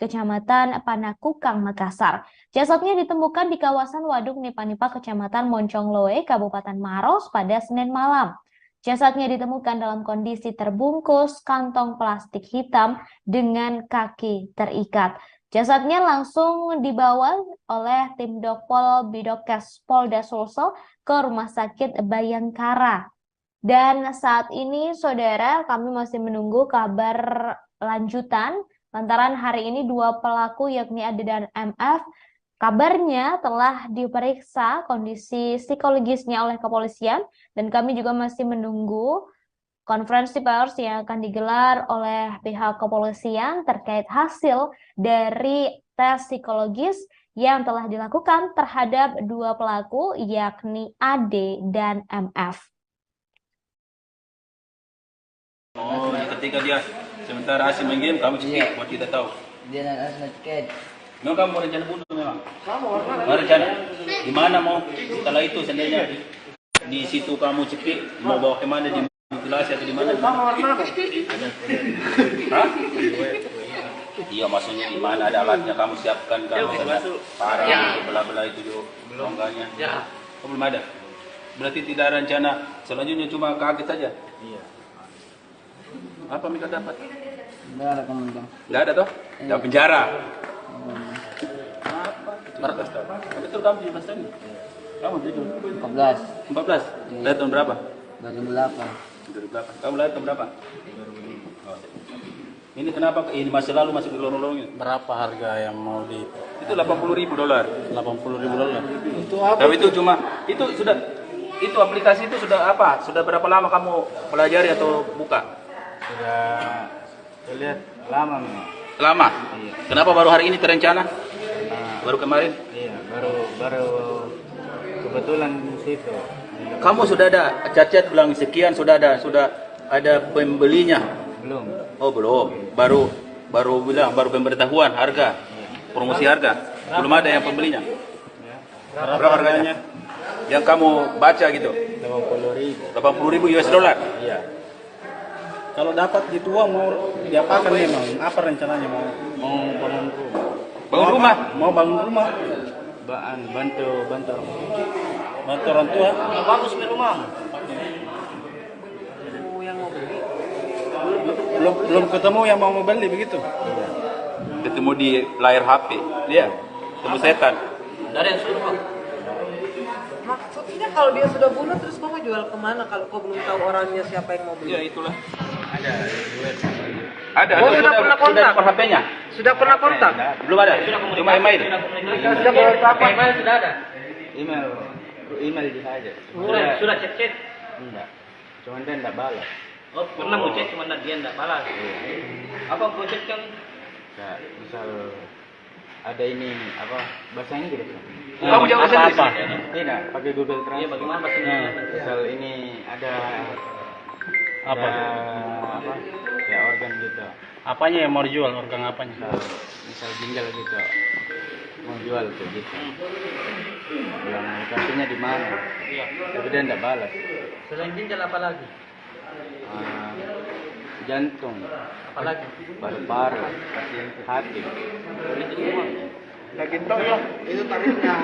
Kecamatan Panakukang, Makassar. Jasadnya ditemukan di kawasan Waduk Nipa-Nipa, Kecamatan Moncongloe, Kabupaten Maros pada Senin malam. Jasadnya ditemukan dalam kondisi terbungkus kantong plastik hitam dengan kaki terikat. Jasadnya langsung dibawa oleh tim Dokpol Bidokes Polda Sulsel ke Rumah Sakit Bayangkara. Dan saat ini, saudara, kami masih menunggu kabar lanjutan lantaran hari ini dua pelaku yakni Ade dan MF kabarnya telah diperiksa kondisi psikologisnya oleh kepolisian dan kami juga masih menunggu konferensi pers yang akan digelar oleh pihak kepolisian terkait hasil dari tes psikologis yang telah dilakukan terhadap dua pelaku yakni AD dan MF. Oh, ketika dia sementara asing main game, kamu cekik buat kita tahu. Dia nak cekik. Memang kamu rencana bunuh memang? Mau rencana? Di mana mau? Setelah itu seandainya di situ kamu cekik, mau bawa kemana, di mutilasi atau di mana? Hah? Iya, maksudnya di mana ada alatnya kamu siapkan, kamu parang belah-belah itu longganya. Oh, belum ada. Berarti tidak ada rencana selanjutnya, cuma kaget saja. Iya. Apa Mika dapat? Enggak ada komentar. Enggak ada toh? Enggak penjara. Apa? 14 tahun. Betul kamu 17 tahun? Kamu 14. 14? Lahir tahun berapa? 2008. 2008. Kamu lahir tahun berapa? 2005. Oh. Ini kenapa ini masih lalu masih di lorong-lorong ini? Berapa harga yang mau di? Itu $80.000. $80.000. Itu apa? Tapi itu cuma itu sudah itu aplikasi itu sudah apa? Sudah berapa lama kamu pelajari atau buka? Sudah lihat lama memang. Lama? Iya. Kenapa baru hari ini terencana? Baru kemarin? Iya, baru kebetulan di situ. Kamu sudah ada cat-cat bilang sekian, sudah ada pembelinya? Belum. Oh, belum. Baru bilang baru pemberitahuan harga. Promosi harga. Belum ada yang pembelinya. Berapa harganya? Yang kamu baca gitu? 80.000. 80.000 US dollar. Iya. Kalau dapat gitu uang mau diapakan memang? Apa rencananya mau Bangun rumah. Bangun rumah? Mau bangun rumah? Bantu orang tua? bagus di rumah. Belum ketemu yang mau beli begitu? Ketemu di layar HP. Dia ketemu setan. Dari yang suruh. Maksudnya kalau dia sudah bunuh terus kamu jual kemana kalau kau belum tahu orangnya siapa yang mau beli? Ya itulah. Ada. Oh, sudah pernah kontak? Sudah HP-nya? Sudah pernah kontak? Belum ada. Cuma email. Sudah kontak? Email sudah ada. Email dia aja. Sudah chat. Enggak. Cuma dia enggak balas. Oh, pernah mau chat cuma dia enggak balas. Apa mau chat kan? Ya, misal ada ini apa bahasa Inggris. Kamu jauh bahasa Inggris? Tidak, pakai Google Translate. Iya, bagaimana bahasa Inggris? Misal ini ada Apa? Ya organ gitu. Apanya yang mau dijual? Organ apanya? Misal ginjal gitu. Mau jual tuh gitu. Yang lokasinya di mana? Iya. Tapi dia enggak balas. Selain ginjal apa lagi? Jantung. Apa lagi? Paru-paru, hati. Itu semua. Daging tong lah. Itu tarifnya.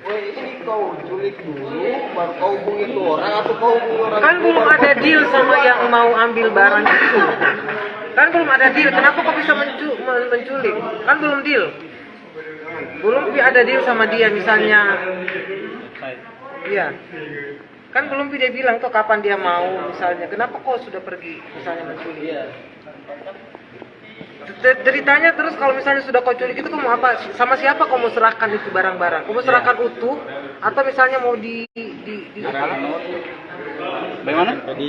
Woi, ini kau culik dulu, baru kau hubungi itu orang atau kau hubungi orang? Kan belum ada deal sama yang mau ambil barang itu. Kan belum ada deal. Kenapa kau bisa menculik? Kan belum deal. Belum ada deal sama dia misalnya. Iya. Kan belum dia bilang tuh kapan dia mau misalnya. Kenapa kau sudah pergi misalnya menculik? Iya. Ceritanya terus kalau misalnya sudah kau culik itu kamu apa? Sama siapa kau mau serahkan itu barang-barang? Kau mau serahkan utuh atau misalnya mau di Bagaimana? Jadi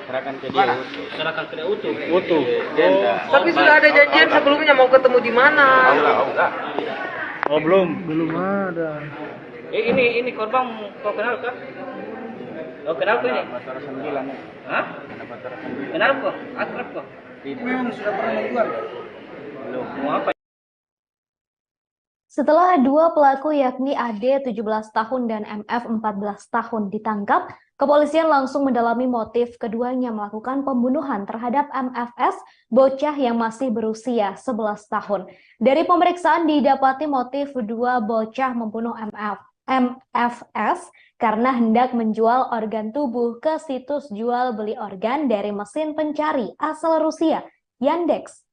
serahkan ke dia utuh. Serahkan ke dia utuh. Utuh. Tapi sudah ada janjian sebelumnya mau ketemu di mana? Oh belum. Belum ada. Ini korban kau kenal kah? Kau kenal kau ini? Pacar 9 ya. Hah? Ada pacar 9. Kenal kau? Akrab kau? Itu memang sudah pernah menjual. Belum. Mau apa? Setelah dua pelaku yakni AD 17 tahun dan MF 14 tahun ditangkap, kepolisian langsung mendalami motif keduanya melakukan pembunuhan terhadap MFS, bocah yang masih berusia 11 tahun. Dari pemeriksaan didapati motif dua bocah membunuh MFS karena hendak menjual organ tubuh ke situs jual beli organ dari mesin pencari asal Rusia, Yandex.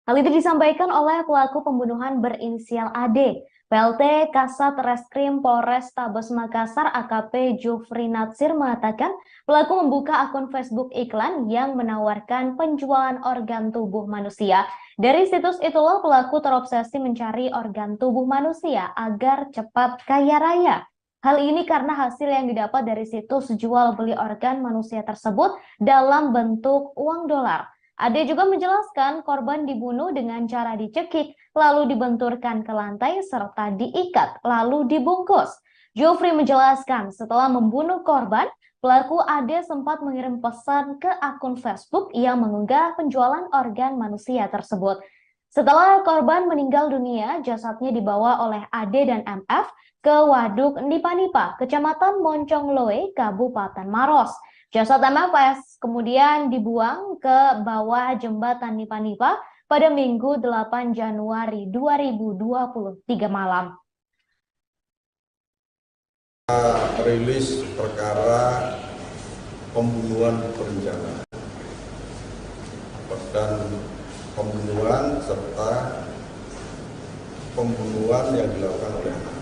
Hal itu disampaikan oleh pelaku pembunuhan berinisial AD. PLT Kasat Reskrim Polrestabes Makassar AKP Jufri Natsir mengatakan pelaku membuka akun Facebook iklan yang menawarkan penjualan organ tubuh manusia. Dari situs itulah pelaku terobsesi mencari organ tubuh manusia agar cepat kaya raya. Hal ini karena hasil yang didapat dari situs jual beli organ manusia tersebut dalam bentuk uang dolar. Ade juga menjelaskan korban dibunuh dengan cara dicekik, lalu dibenturkan ke lantai serta diikat, lalu dibungkus. Jufri menjelaskan setelah membunuh korban, pelaku Ade sempat mengirim pesan ke akun Facebook yang mengunggah penjualan organ manusia tersebut. Setelah korban meninggal dunia, jasadnya dibawa oleh Ade dan MF ke Waduk Nipa-Nipa, Kecamatan Moncongloe, Kabupaten Maros. Jasad MFS kemudian dibuang ke bawah jembatan Nipa-Nipa pada Minggu 8 Januari 2023 malam. Rilis perkara pembunuhan berencana dan pembunuhan serta pembunuhan yang dilakukan oleh anak.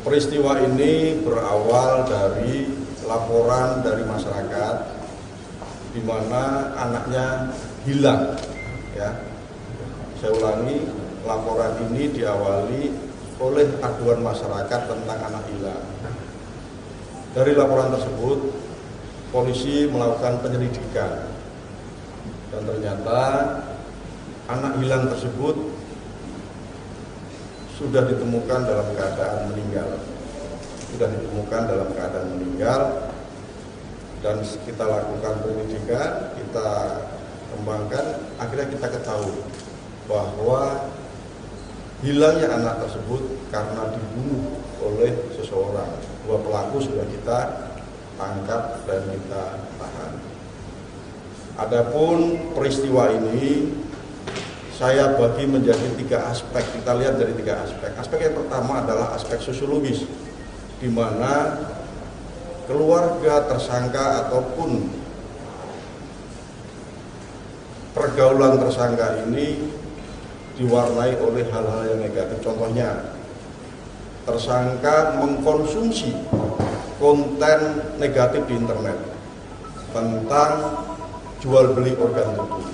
Peristiwa ini berawal dari laporan dari masyarakat di mana anaknya hilang, ya. Saya ulangi, laporan ini diawali oleh aduan masyarakat tentang anak hilang. Dari laporan tersebut, polisi melakukan penyelidikan dan ternyata anak hilang tersebut sudah ditemukan dalam keadaan meninggal. Dan kita lakukan penyelidikan, kita kembangkan, akhirnya kita ketahui bahwa hilangnya anak tersebut karena dibunuh oleh seseorang. Dua pelaku sudah kita tangkap dan kita tahan. Adapun peristiwa ini saya bagi menjadi 3 aspek. Kita lihat dari 3 aspek. Aspek yang pertama adalah aspek sosiologis, di mana keluarga tersangka ataupun pergaulan tersangka ini diwarnai oleh hal-hal yang negatif. Contohnya, tersangka mengkonsumsi konten negatif di internet tentang jual beli organ tubuh.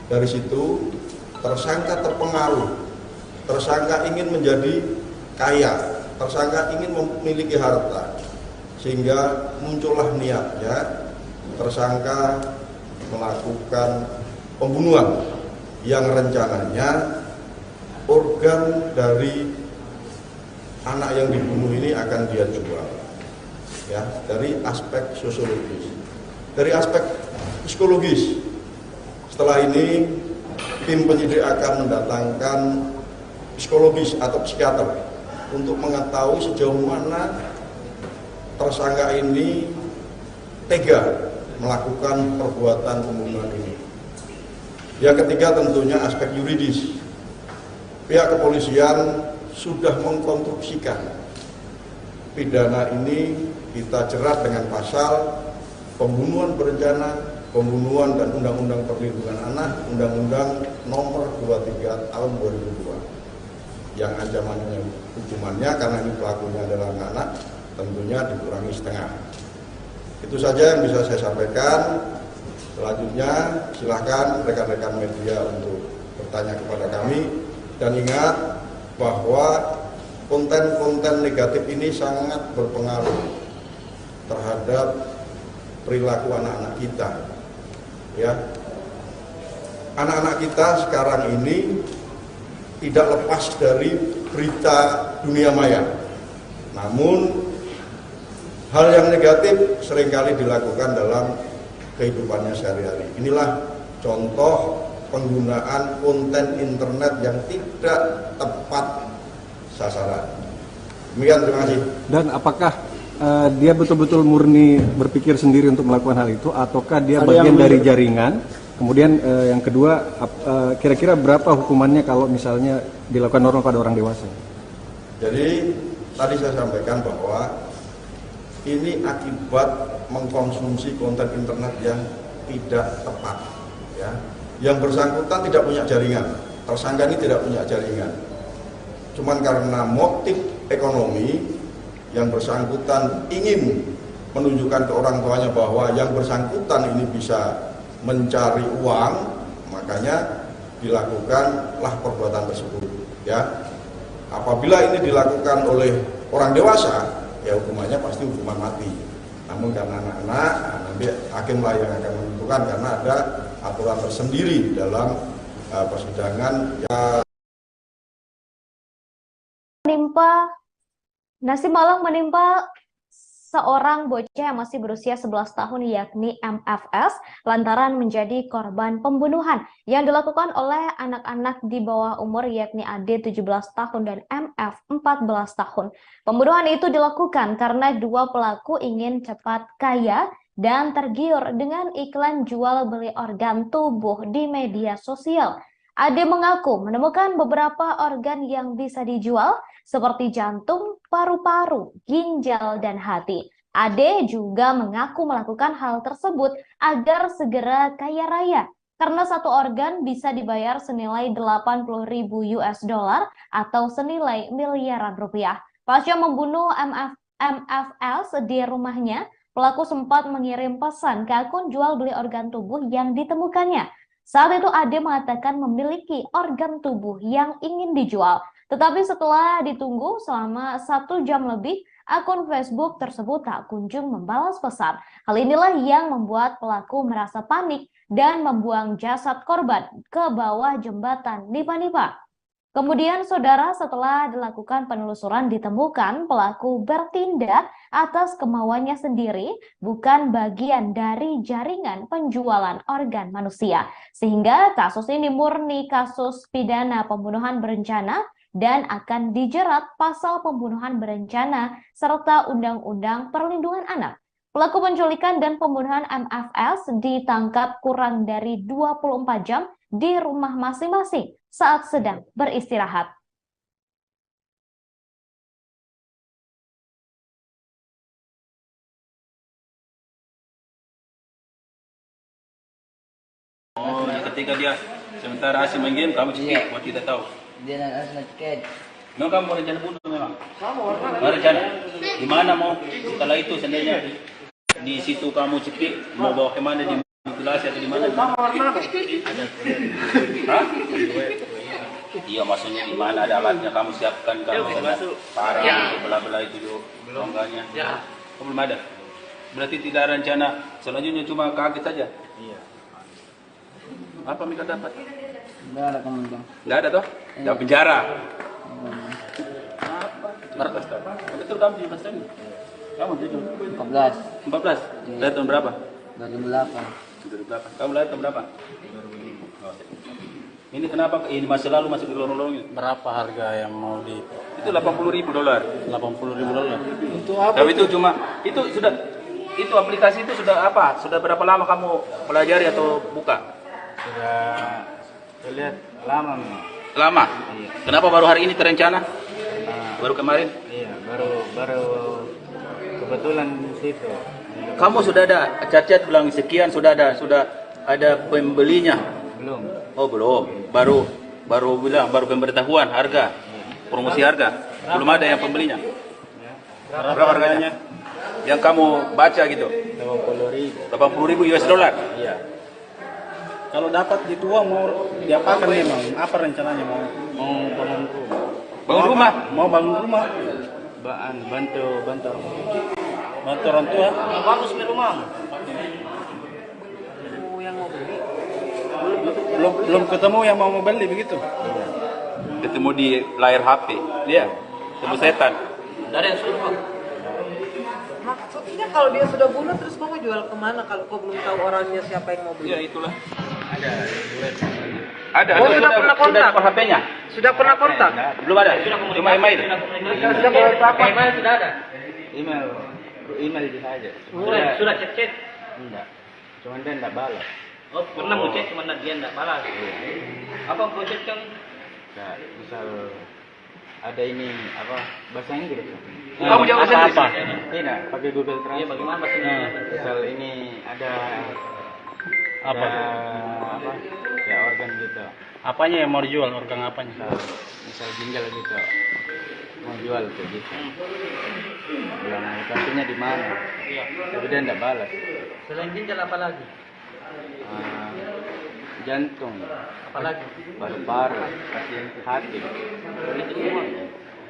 Dari situ tersangka terpengaruh, tersangka ingin menjadi kaya, tersangka ingin memiliki harta, sehingga muncullah niatnya tersangka melakukan pembunuhan yang rencananya organ dari anak yang dibunuh ini akan dia jual, ya. Dari aspek sosiologis. Dari aspek psikologis, setelah ini tim penyidik akan mendatangkan psikologis atau psikiater untuk mengetahui sejauh mana tersangka ini tega melakukan perbuatan pembunuhan ini. Yang ketiga tentunya aspek yuridis. Pihak kepolisian sudah mengkonstruksikan pidana ini kita jerat dengan pasal pembunuhan berencana, pembunuhan dan Undang-Undang Perlindungan Anak, Undang-Undang Nomor 23 Tahun 2002. Yang ancamannya hukumannya karena ini pelakunya adalah anak, tentunya dikurangi setengah. Itu saja yang bisa saya sampaikan. Selanjutnya silahkan rekan-rekan media untuk bertanya kepada kami. Dan ingat bahwa konten-konten negatif ini sangat berpengaruh terhadap perilaku anak-anak kita. Ya, anak-anak kita sekarang ini tidak lepas dari berita dunia maya. Namun hal yang negatif seringkali dilakukan dalam kehidupannya sehari-hari. Inilah contoh penggunaan konten internet yang tidak tepat sasaran. Demikian, terima kasih. Dan apakah dia betul-betul murni berpikir sendiri untuk melakukan hal itu, ataukah dia bagian dari jaringan? Kemudian yang kedua, kira-kira berapa hukumannya kalau misalnya dilakukan normal pada orang dewasa? Jadi tadi saya sampaikan bahwa ini akibat mengkonsumsi konten internet yang tidak tepat. Ya. Yang bersangkutan tidak punya jaringan, tersangka ini tidak punya jaringan. Cuman karena motif ekonomi, yang bersangkutan ingin menunjukkan ke orang tuanya bahwa yang bersangkutan ini bisa mencari uang, makanya dilakukanlah perbuatan tersebut. Ya, apabila ini dilakukan oleh orang dewasa, ya hukumannya pasti hukuman mati. Namun karena anak-anak, nanti hakimlah yang akan menentukan karena ada aturan tersendiri dalam persidangan. Nasib malang menimpa seorang bocah yang masih berusia 11 tahun yakni MFS lantaran menjadi korban pembunuhan yang dilakukan oleh anak-anak di bawah umur yakni AD 17 tahun dan MF 14 tahun. Pembunuhan itu dilakukan karena dua pelaku ingin cepat kaya dan tergiur dengan iklan jual beli organ tubuh di media sosial. Ade mengaku menemukan beberapa organ yang bisa dijual seperti jantung, paru-paru, ginjal, dan hati. Ade juga mengaku melakukan hal tersebut agar segera kaya raya karena satu organ bisa dibayar senilai 80.000 US dollar atau senilai miliaran rupiah. Pasca membunuh MFS di rumahnya, pelaku sempat mengirim pesan ke akun jual beli organ tubuh yang ditemukannya. Saat itu Ade mengatakan memiliki organ tubuh yang ingin dijual. Tetapi setelah ditunggu selama 1 jam lebih, akun Facebook tersebut tak kunjung membalas pesan. Hal inilah yang membuat pelaku merasa panik dan membuang jasad korban ke bawah jembatan Nipa-Nipa. Kemudian saudara, setelah dilakukan penelusuran ditemukan pelaku bertindak atas kemauannya sendiri, bukan bagian dari jaringan penjualan organ manusia. Sehingga kasus ini murni kasus pidana pembunuhan berencana dan akan dijerat pasal pembunuhan berencana serta Undang-Undang Perlindungan Anak. Pelaku penculikan dan pembunuhan MFS ditangkap kurang dari 24 jam di rumah masing-masing saat sedang beristirahat. Oh, ketika dia sementara asing main game, kamu cekik, buat kita tahu. Dia nak cekik. Memang kamu mau rencana bunuh memang? Mau rencana? Di mana mau? Setelah itu seandainya di situ kamu cekik, mau bawa kemana, di mutilasi atau di mana? Hah? Iya, maksudnya di mana ada alatnya kamu siapkan, kamu parang belah-belah itu rongganya. Kamu belum ada. Berarti tidak ada rencana. Selanjutnya cuma kaget saja. Iya. Apa mereka dapat? Enggak ada kemungkinan. Enggak ada toh? Dalam penjara. Apa? 14 tahun. Betul kamu 17 tahun? Kamu 14. 14? Lahir tahun berapa? 2008. Kamu lahir tahun berapa? Ini kenapa ini masa lalu masih di lorong-lorong ini? Berapa harga yang mau di? Itu 80.000 dolar. 80.000 dolar. Untuk apa? Tapi itu cuma itu aplikasi itu sudah apa? Sudah berapa lama kamu pelajari atau buka? Sudah lihat lama memang. Lama? Iya. Kenapa baru hari ini terencana? Baru kemarin? Iya, baru kebetulan di situ. Kamu sudah ada cat-cat bilang sekian, sudah ada pembelinya? Belum. Oh, belum. Baru bilang, baru pemberitahuan harga, promosi harga. Belum ada yang pembelinya. Berapa harganya? Yang kamu baca gitu? 80.000. 80.000 US dollar. Iya. Kalau dapat itu uang mau diapakan memang? Apa rencananya mau? Mau bangun rumah. Bangun rumah? Mau bangun rumah? Bantu Bantu orang tua? bagus nih rumah. Belum ketemu yang mau beli begitu? Ketemu di layar HP. Dia ketemu setan. Dari yang sudah. Maksudnya kalau dia sudah bunuh terus kau mau jual kemana kalau kau belum tahu orangnya siapa yang mau beli? Ya itulah. Ada. Ada. Oh, sudah pernah kontak? Sudah dapat HP-nya? Sudah pernah kontak? Belum ada. Cuma email. Sudah kontak apa? Email sudah ada. Email dia aja. Sudah chat. Enggak. Cuma dia enggak balas. Oh, pernah mau chat cuma dia enggak balas. Apa mau chat kan? Enggak, misal ada ini apa bahasa Inggris. Kamu jawab bahasa Inggris? Tidak, pakai Google Translate. Iya, bagaimana bahasa Inggris? Misal ini ada Apa? apa? Ya organ gitu. Apanya yang mau dijual? Organ apanya? Misal ginjal gitu. Mau jual kayak gitu. Bilang lokasinya di mana? Iya. Tapi dia enggak balas. Selain ginjal apa lagi? Jantung. Apa lagi? Paru-paru, hati. Itu semua.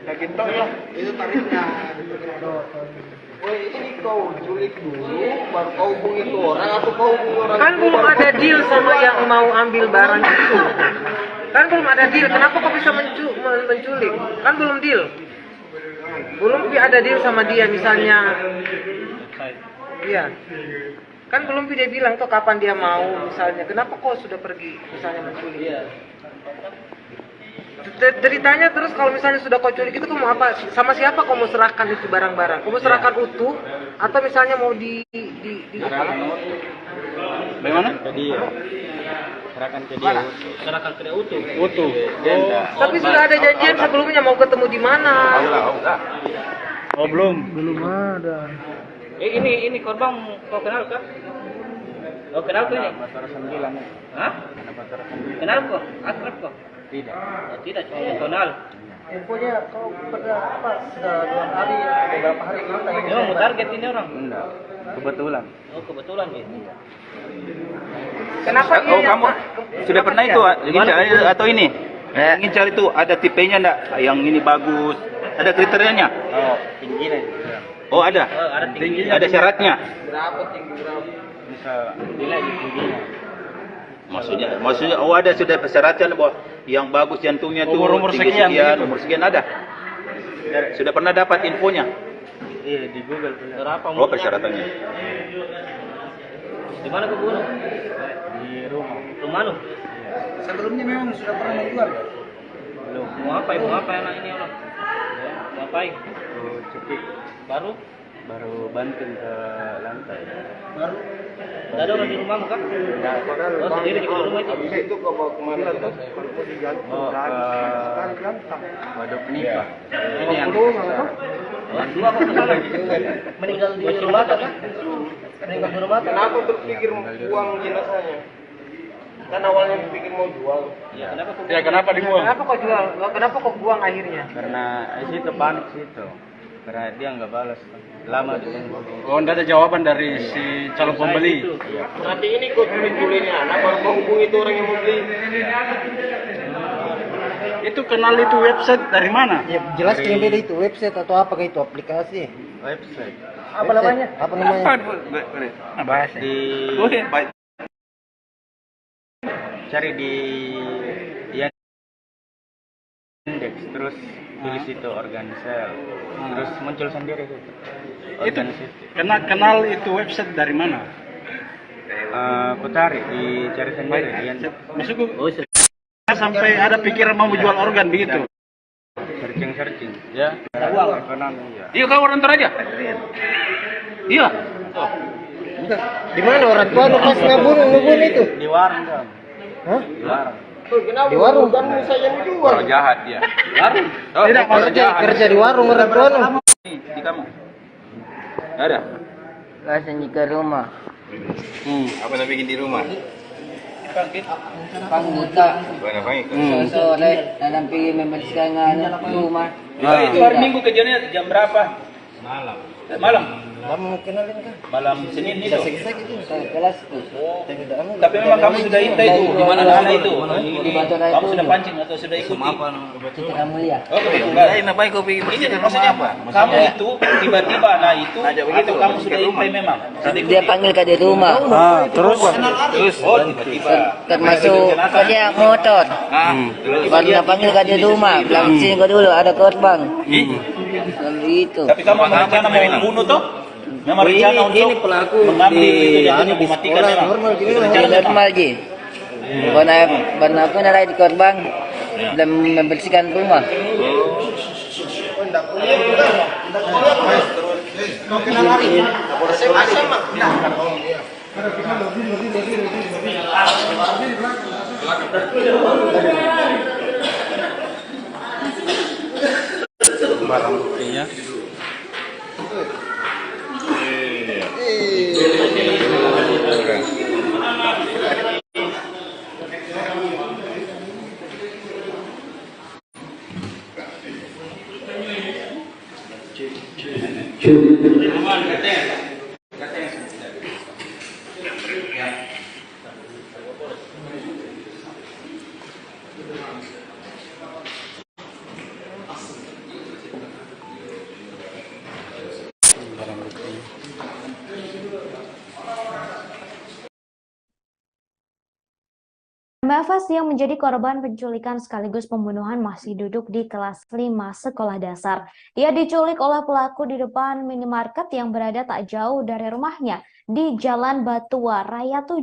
Kayak gitu ya. Itu tarifnya. Woi, ini kau culik dulu, baru kau hubungi itu orang atau kau hubungi orang? Kan belum ada deal sama yang mau ambil barang itu. Kan belum ada deal. Kenapa kau bisa menculik? Kan belum deal. Belum ada deal sama dia misalnya. Iya. Kan belum dia bilang tuh kapan dia mau misalnya. Kenapa kau sudah pergi misalnya menculik? Iya. Ceritanya terus kalau misalnya sudah kau culik itu kau mau apa? Sama siapa kau mau serahkan itu barang-barang? Kau mau serahkan utuh atau misalnya mau di Bagaimana? Ke dia. Serahkan ke dia. Serahkan ke dia utuh. Utuh. Tapi sudah ada janjian sebelumnya mau ketemu di mana? Oh belum. Belum ada. Ini korban kau kenal kah? Oh kenal kau ini? Pasar 9. Hah? Ada pasar 9. Kenal kok? Akrab kok? Tidak. Oh, tidak, cuma kenal. Infonya kau pada apa? Sudah 2 hari, beberapa hari ini tanya. Memang mau target ini orang? Enggak. Kebetulan. Oh kebetulan gitu. Kenapa Oh kamu sudah pernah itu ginjal atau ini? Ginjal itu ada tipenya enggak? Yang ini bagus. Ada kriterianya? Oh, tingginya. Oh ada. Ada tingginya. Ada syaratnya. Berapa tinggi berapa? Bisa nilai tingginya. Maksudnya oh ada sudah persyaratan bahwa yang bagus jantungnya tuh Umur tinggi sekian, sekian, gitu. umur sekian ada. Sudah pernah dapat infonya? Iya, di Google punya. Berapa Oh persyaratannya. Di mana kau bunuh? Di rumah. Rumah lu? Sebelumnya memang sudah pernah menjual. Belum. Mau apa anak ini orang? Mau ngapain? Tuh cekik baru banting ke lantai. Baru. Tidak ada orang di rumahmu kan? Enggak. Oh sendiri di rumah itu? Habis itu kau bawa kemana? Kalau mau diganti. Oh, waduk nikah. Ini yang Dua kok kesana? Meninggal di rumah kan? Meninggal di rumah kan? Kenapa berpikir buang jenazahnya? Kan awalnya berpikir mau jual. Ya kenapa kok? Ya kenapa dibuang? Kenapa kau jual? Kenapa kau buang akhirnya? karena situ panik situ. Karena dia nggak balas. Lama ditunggu. Oh enggak ada jawaban dari si calon pembeli. Berarti ini kau culik-culiknya anak baru kau hubungi itu orang yang mau beli. Itu kenal itu website dari mana? Ya, jelas yang beda itu website atau apa kayak itu aplikasi. Website. Apa namanya? Apa namanya? Bahas Di cari di Yandex terus tulis itu organisel. Terus muncul sendiri itu. Itu kenal itu website dari mana? Aku cari dicari sendiri di Yandex. Maksudku sampai ada pikiran mau menjual organ begitu. Searching ya. Ekonomi ya. Iya kau orang aja. Iya. Di mana orang tua lu pas ngebunuh itu? Di warung kan. Hah? Di warung. Di warung Kan bisa yang dijual. Orang jahat dia. Warung. Oh, Tidak, maksudnya kerja di warung orang tua lu. Di kamu. Ada. Langsung ke rumah. Apa nak bikin di rumah? Pangbuta. Bukan apa ini? Sore, dalam pergi membersihkan rumah. Itu hari Minggu kejadiannya jam berapa? Malam. Malam. Kamu kenalin kan? Malam Senin itu. Kelas itu. Tapi memang kamu sudah intai itu di mana anak itu? Di Batara itu. Kamu sudah pancing atau sudah ikuti? Kita mulia. Oh, kebetulan. Ini maksudnya apa? Kamu itu tiba-tiba nah itu atau kamu sudah intai memang? Dia panggil ke di rumah. Terus oh tiba-tiba. Termasuk dia motor. Baru dia panggil ke di rumah. Bilang sini kau dulu ada korban. Lalu itu. Tapi kamu rencana mau membunuh toh? Memang rencana untuk pelaku mengambil itu dan mematikan memang. Normal je. Benar aku nalai di korban dan membersihkan rumah. Barang buktinya. MFS yang menjadi korban penculikan sekaligus pembunuhan masih duduk di kelas 5 sekolah dasar. Ia diculik oleh pelaku di depan minimarket yang berada tak jauh dari rumahnya di Jalan Batua Raya 7.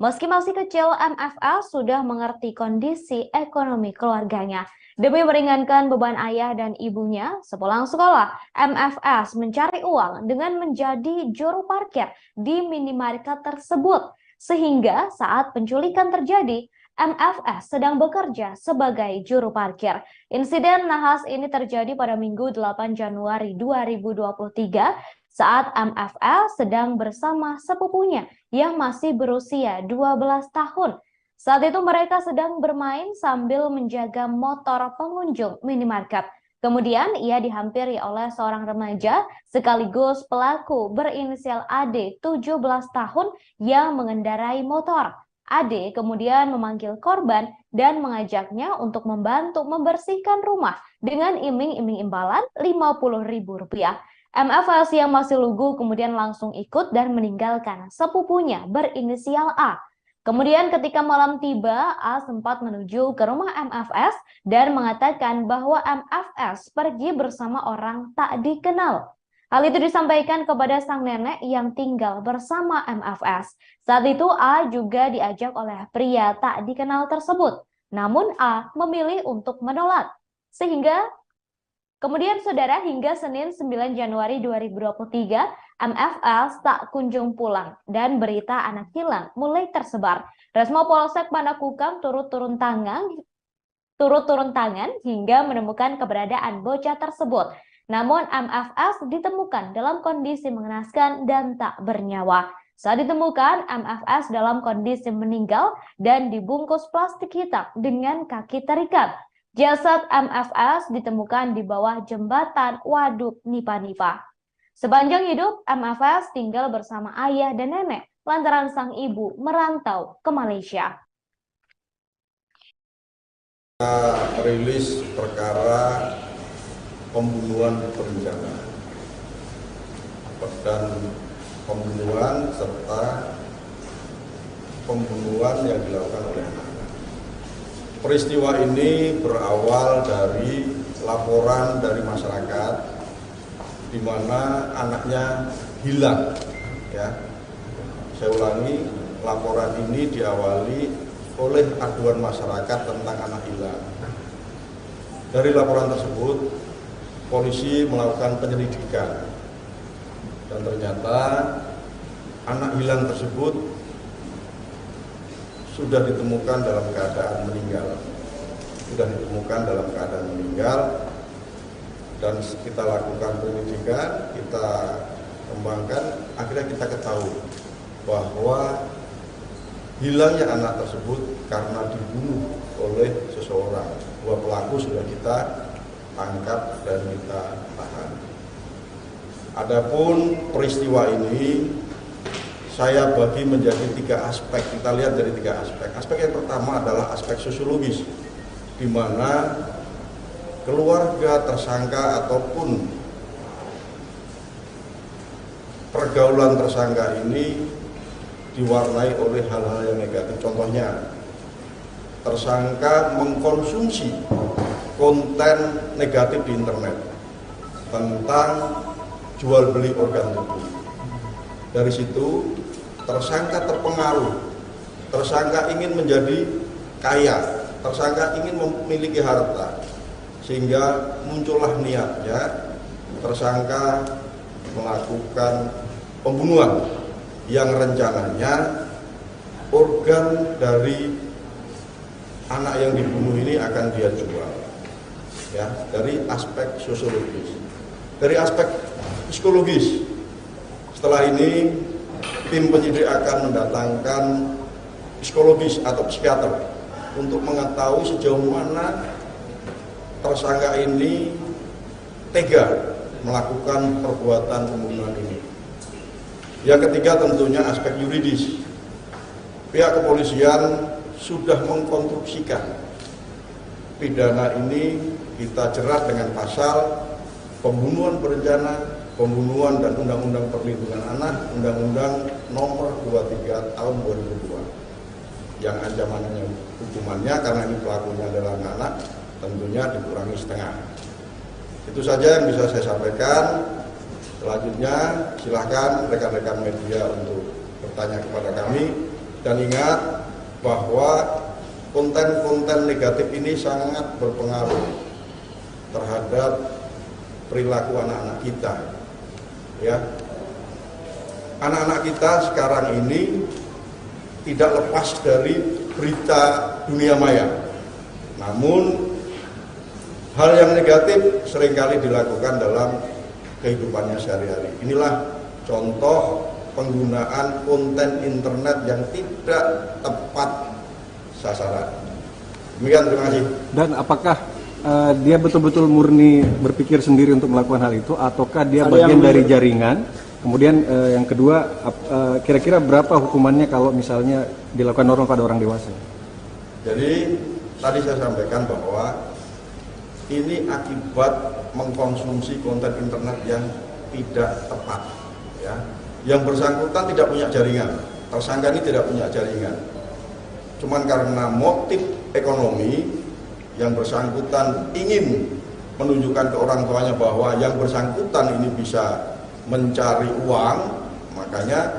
Meski masih kecil, MFS sudah mengerti kondisi ekonomi keluarganya. Demi meringankan beban ayah dan ibunya, sepulang sekolah, MFS mencari uang dengan menjadi juru parkir di minimarket tersebut. Sehingga saat penculikan terjadi, MFS sedang bekerja sebagai juru parkir. Insiden nahas ini terjadi pada Minggu 8 Januari 2023 saat MFS sedang bersama sepupunya yang masih berusia 12 tahun. Saat itu mereka sedang bermain sambil menjaga motor pengunjung minimarket. Kemudian ia dihampiri oleh seorang remaja sekaligus pelaku berinisial AD 17 tahun yang mengendarai motor. AD kemudian memanggil korban dan mengajaknya untuk membantu membersihkan rumah dengan iming-iming imbalan Rp50.000. MFS yang masih lugu kemudian langsung ikut dan meninggalkan sepupunya berinisial A. Kemudian ketika malam tiba, A sempat menuju ke rumah MFS dan mengatakan bahwa MFS pergi bersama orang tak dikenal. Hal itu disampaikan kepada sang nenek yang tinggal bersama MFS. Saat itu A juga diajak oleh pria tak dikenal tersebut. Namun A memilih untuk menolak. Sehingga kemudian saudara hingga Senin 9 Januari 2023, MFS tak kunjung pulang dan berita anak hilang mulai tersebar. Resmo Polsek Panakukang turut turun tangan hingga menemukan keberadaan bocah tersebut. Namun MFS ditemukan dalam kondisi mengenaskan dan tak bernyawa. Saat ditemukan, MFS dalam kondisi meninggal dan dibungkus plastik hitam dengan kaki terikat. Jasad MFS ditemukan di bawah jembatan Waduk Nipa-Nipa. Sepanjang hidup, MFS tinggal bersama ayah dan nenek lantaran sang ibu merantau ke Malaysia. Kita rilis perkara pembunuhan berencana dan pembunuhan serta pembunuhan yang dilakukan oleh anak. Peristiwa ini berawal dari laporan dari masyarakat di mana anaknya hilang. Ya, saya ulangi, laporan ini diawali oleh aduan masyarakat tentang anak hilang. Dari laporan tersebut, polisi melakukan penyelidikan dan ternyata anak hilang tersebut sudah ditemukan dalam keadaan meninggal. Dan kita lakukan penyelidikan, kita kembangkan, akhirnya kita ketahui bahwa hilangnya anak tersebut karena dibunuh oleh seseorang. Dua pelaku sudah kita tangkap dan kita tahan. Adapun peristiwa ini saya bagi menjadi 3 aspek. Kita lihat dari 3 aspek. Aspek yang pertama adalah aspek sosiologis, di mana keluarga tersangka ataupun pergaulan tersangka ini diwarnai oleh hal-hal yang negatif. Contohnya, tersangka mengkonsumsi konten negatif di internet tentang jual beli organ tubuh. Dari situ tersangka terpengaruh, tersangka ingin menjadi kaya, tersangka ingin memiliki harta, sehingga muncullah niatnya tersangka melakukan pembunuhan yang rencananya organ dari anak yang dibunuh ini akan dia jual. Ya, dari aspek sosiologis. Dari aspek psikologis, setelah ini tim penyidik akan mendatangkan psikologis atau psikiater untuk mengetahui sejauh mana tersangka ini tega melakukan perbuatan pembunuhan ini. Yang ketiga tentunya aspek yuridis. Pihak kepolisian sudah mengkonstruksikan pidana ini kita jerat dengan pasal pembunuhan berencana, pembunuhan dan Undang-Undang Perlindungan Anak, Undang-Undang Nomor 23 Tahun 2002. Yang ancamannya hukumannya karena ini pelakunya adalah anak, tentunya dikurangi setengah. Itu saja yang bisa saya sampaikan. Selanjutnya silahkan rekan-rekan media untuk bertanya kepada kami, dan ingat bahwa konten-konten negatif ini sangat berpengaruh terhadap perilaku anak-anak kita. Ya, anak-anak kita sekarang ini tidak lepas dari berita dunia maya. Namun hal yang negatif seringkali dilakukan dalam kehidupannya sehari-hari. Inilah contoh penggunaan konten internet yang tidak tepat sasaran. Demikian, terima kasih. Dan apakah dia betul-betul murni berpikir sendiri untuk melakukan hal itu, ataukah dia bagian dari jaringan? Kemudian yang kedua, kira-kira berapa hukumannya kalau misalnya dilakukan normal pada orang dewasa? Jadi tadi saya sampaikan bahwa ini akibat mengkonsumsi konten internet yang tidak tepat. Ya. Yang bersangkutan tidak punya jaringan, tersangka ini tidak punya jaringan. Cuman karena motif ekonomi, yang bersangkutan ingin menunjukkan ke orang tuanya bahwa yang bersangkutan ini bisa mencari uang, makanya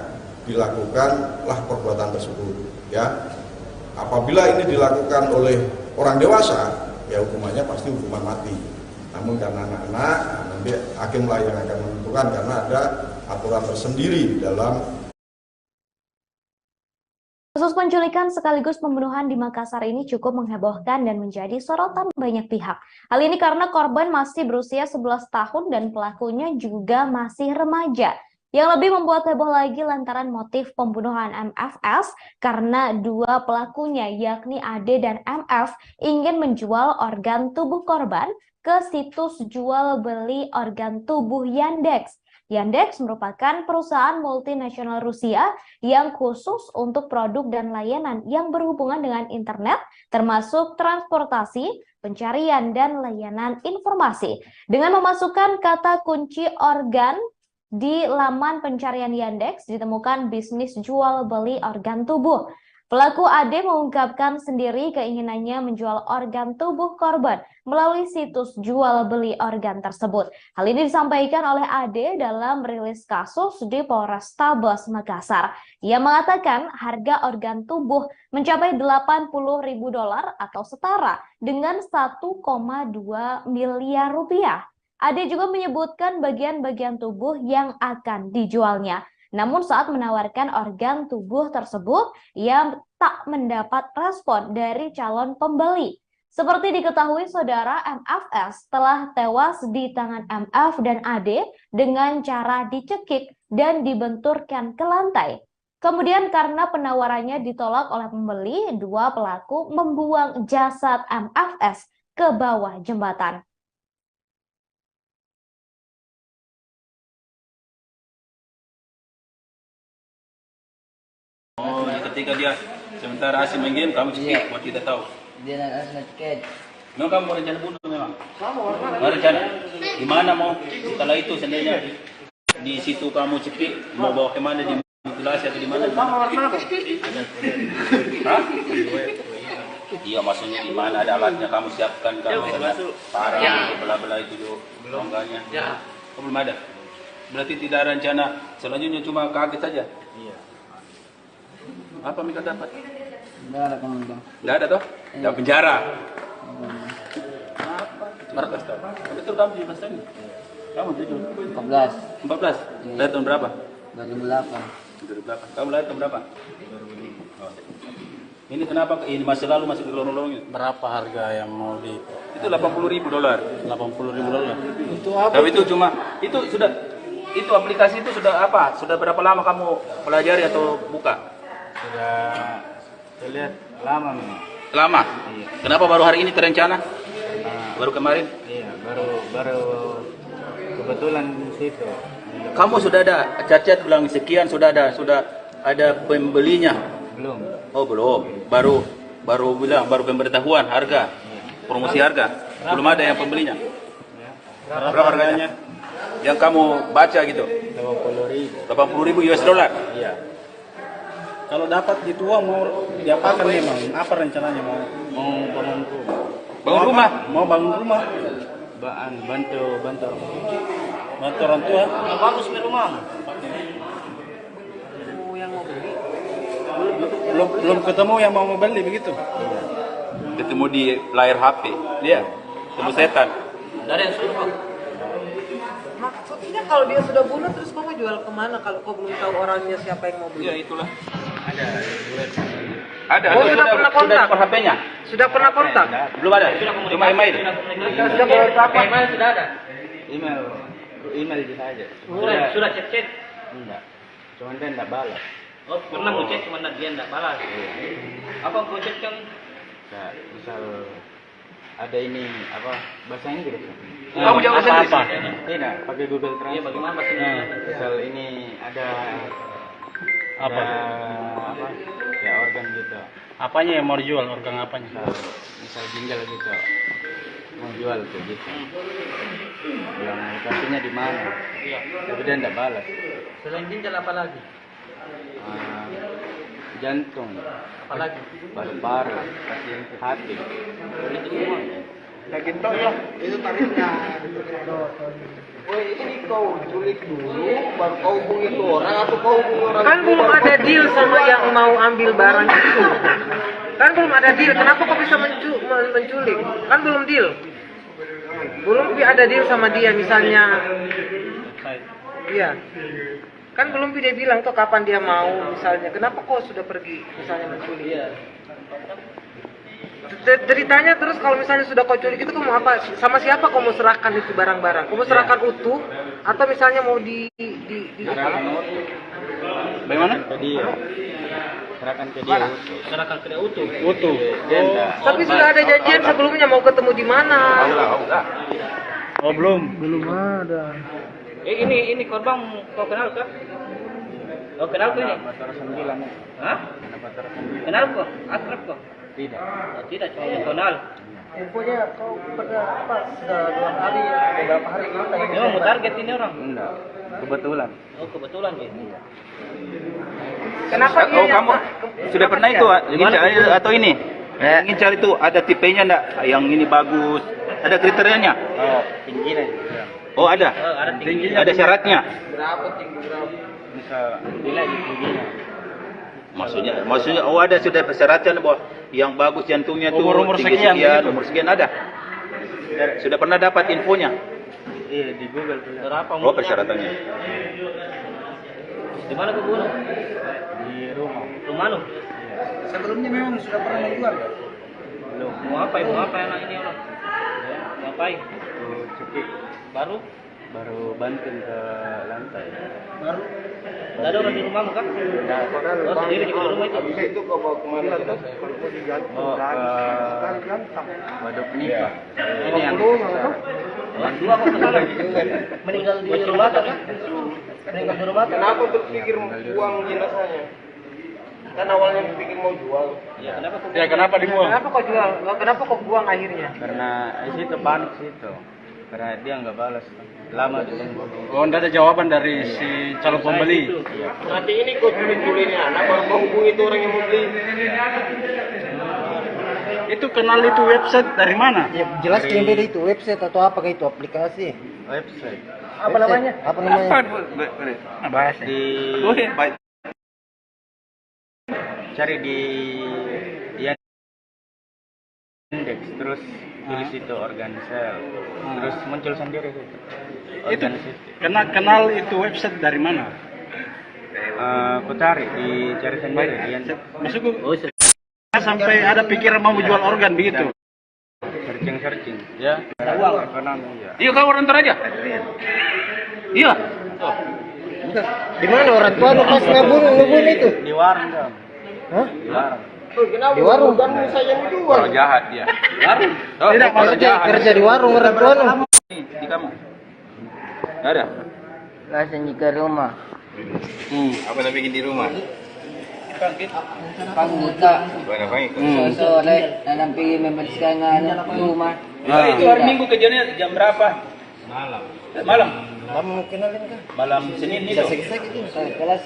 dilakukanlah perbuatan tersebut. Ya, apabila ini dilakukan oleh orang dewasa, ya hukumannya pasti hukuman mati. Namun karena anak-anak, nanti hakimlah yang akan menentukan karena ada aturan tersendiri dalam. Kasus penculikan sekaligus pembunuhan di Makassar ini cukup menghebohkan dan menjadi sorotan banyak pihak. Hal ini karena korban masih berusia 11 tahun dan pelakunya juga masih remaja. Yang lebih membuat heboh lagi lantaran motif pembunuhan MFS karena dua pelakunya yakni AD dan MF ingin menjual organ tubuh korban ke situs jual beli organ tubuh Yandex. Yandex merupakan perusahaan multinasional Rusia yang khusus untuk produk dan layanan yang berhubungan dengan internet, termasuk transportasi, pencarian, dan layanan informasi. Dengan memasukkan kata kunci organ di laman pencarian Yandex, ditemukan bisnis jual beli organ tubuh. Pelaku AD mengungkapkan sendiri keinginannya menjual organ tubuh korban melalui situs jual beli organ tersebut. Hal ini disampaikan oleh AD dalam rilis kasus di Polrestabes Makassar. Ia mengatakan harga organ tubuh mencapai $80.000 atau setara dengan 1,2 miliar rupiah. AD juga menyebutkan bagian-bagian tubuh yang akan dijualnya. Namun saat menawarkan organ tubuh tersebut, ia tak mendapat respon dari calon pembeli. Seperti diketahui saudara, MFS telah tewas di tangan MF dan AD dengan cara dicekik dan dibenturkan ke lantai. Kemudian karena penawarannya ditolak oleh pembeli, dua pelaku membuang jasad MFS ke bawah jembatan. Oh, ketika dia sementara asing main game, kamu cekik buat kita tahu. Dia nak cekik. Memang kamu mau rencana bunuh memang? Mau rencana? Di mana mau? Setelah itu seandainya di situ kamu cekik, mau bawa kemana, di mutilasi atau di mana? Hah? Iya, maksudnya di mana ada alatnya kamu siapkan, kamu parang, belah-belah itu longganya. Oh, belum ada. Berarti tidak ada rencana selanjutnya, cuma kaget saja. Iya. Apa mereka dapat? Enggak ada kamu bang. Enggak ada toh? Enggak penjara. 14 tahun. Betul kamu 17 tahun? Kamu 14. 14? Lahir tahun berapa? 2008. 2008. Kamu lahir tahun berapa? Ini kenapa ini masih lalu masih dilorong-lorong ini? Berapa harga yang mau di? Itu $80.000. $80.000. Untuk apa? Tapi itu cuma itu sudah itu aplikasi itu sudah apa? Sudah berapa lama kamu pelajari atau buka? Sudah terlihat lama memang. Lama? Iya. Kenapa baru hari ini terencana? Baru kemarin? Iya, baru kebetulan di situ. Kamu sudah ada cat-cat bilang sekian, sudah ada pembelinya? Belum. Oh, belum. Baru bilang baru pemberitahuan harga. Promosi harga. Belum ada yang pembelinya. Berapa harganya? Yang kamu baca gitu? 80.000. $80.000. Iya. Kalau dapat gitu uang mau diapakan memang? Apa rencananya mau? Mau bangun rumah. Bangun rumah? Mau bangun rumah? Bantu Bantu orang tua? bagus nih rumah. Belum ketemu yang mau beli begitu? Ketemu di layar HP. Dia ketemu setan. Dari yang suruh. Maksudnya kalau dia sudah bunuh terus kau mau jual kemana kalau kau belum tahu orangnya siapa yang mau beli? Ya itulah. Ada. Oh, sudah pernah kontak? Sudah HP-nya? Sudah pernah kontak? Belum ada. Cuma email. Sudah berapa? Email sudah ada. Email bisa aja. Sudah chat. Enggak. Cuman dia enggak balas. Oh, pernah mau chat cuma dia enggak balas. Apa kau chat kan? Nah, misal ada ini apa bahasa Inggris? Kamu jawab sendiri. Apa? Tidak, pakai Google Translate. Iya, bagaimana bahasa Inggris? Misal ini ada Apa? apa? Ya organ gitu. Apanya yang mau dijual? Organ apanya? Misal ginjal gitu. Mau jual tuh gitu. Yang lokasinya di mana? Iya. Tapi dia enggak balas. Selain ginjal apa lagi? Jantung, Apa lagi? paru-paru, hati. Itu semua. Daging tok ya, itu tarifnya. Woi, ini kau culik dulu, baru kau hubungi itu orang atau kau hubungi orang? Kan belum ada deal sama yang mau ambil barang itu. Kan belum ada deal. Kenapa kau bisa menculik? Kan belum deal. Belum ada deal sama dia misalnya. Iya. Kan belum dia bilang tuh kapan dia mau misalnya. Kenapa kau sudah pergi misalnya menculik? Iya. Ceritanya terus kalau misalnya sudah kau culik itu kau mau apa? Sama siapa kau mau serahkan itu barang-barang? Kau mau serahkan utuh atau misalnya mau di Bagaimana? Ke dia. Serahkan ke dia. Serahkan ke dia utuh. Utuh. Tapi sudah ada janjian sebelumnya mau ketemu di mana? Oh belum. Belum ada. Ini korban kau kenal kah? Kau kenal kah ini? Motor 9. Hah? Kenal kok? Akrab kok? Tidak. Oh, tidak, cuma kenal. Infonya kau pernah apa? Sudah 2 hari atau berapa hari kita Ini mau target ini orang? Enggak. Kebetulan. Oh, kebetulan gitu. Kenapa dia Oh, kamu sudah pernah itu ingin atau ini? Ingin cari itu ada tipenya enggak? Yang ini bagus. Ada kriterianya? Oh, tingginya. Oh, ada. Oh, ada tingginya. Ada syaratnya. Berapa tinggi berapa? Misal nilai tingginya. Maksudnya oh ada sudah persyaratan bahwa yang bagus jantungnya tuh Umur tinggi sekian, sekian, gitu. umur sekian ada. Sudah pernah dapat infonya? Iya, di Google tuh. Berapa Oh, umurnya? persyaratannya. Di mana kau bunuh? Di rumah. Rumah lu? Sebelumnya memang sudah pernah menjual ya? Belum. Mau apa anak ini orang? Mau ngapain? Tuh cekik. Baru banting ke lantai. Baru Tidak ada orang di rumahmu kan? Oh, sendiri juga di rumah itu. habis itu kau bawa kemana tuh? Kalau mau digantung Oh, kan ganteng. waduk nikah. Ini yang Orang tua kok kesana? Meninggal di rumah kan? Meninggal di rumah kan? Kenapa berpikir buang jenazahnya? Kan awalnya bikin mau jual. Kenapa dibuang? Kenapa kau jual? Kenapa kau buang akhirnya? Karena situ panik situ. Karena dia nggak balas. Lama ditunggu. Oh, enggak ada jawaban dari si calon pembeli. Nanti ini kau culik-culiknya anak baru kau hubungi itu orang yang mau beli. Itu kenal itu website dari mana? Ya, jelas yang beda itu website atau apakah itu aplikasi? Website. Apa namanya? Apa namanya? Bahas di cari di indeks terus tulis itu organ sel terus muncul sendiri itu organ Kenal itu website dari mana? aku cari dicari sendiri di indeks. Maksudku sampai ada pikiran mau jual organ begitu. Searching ya uang ekonomi ya. Iya, kau orang aja. Iya. Di mana orang tua lu pas ngebunuh itu? Di warung kan. Hah? Di warung. Kenapa? Di warung. Bukan saya yang jual. Orang jahat dia. Warung. Tidak kerja di warung orang tua lu. Di kamu. Nggak ada. Langsung ke rumah. Apa yang bikin di rumah? Pangguta. Mana panggil? Sore nanam pergi membersihkan rumah. Itu hari Minggu kerjanya jam berapa? Malam. Malam. Kamu kenalin kan? Malam Senin itu. Kelas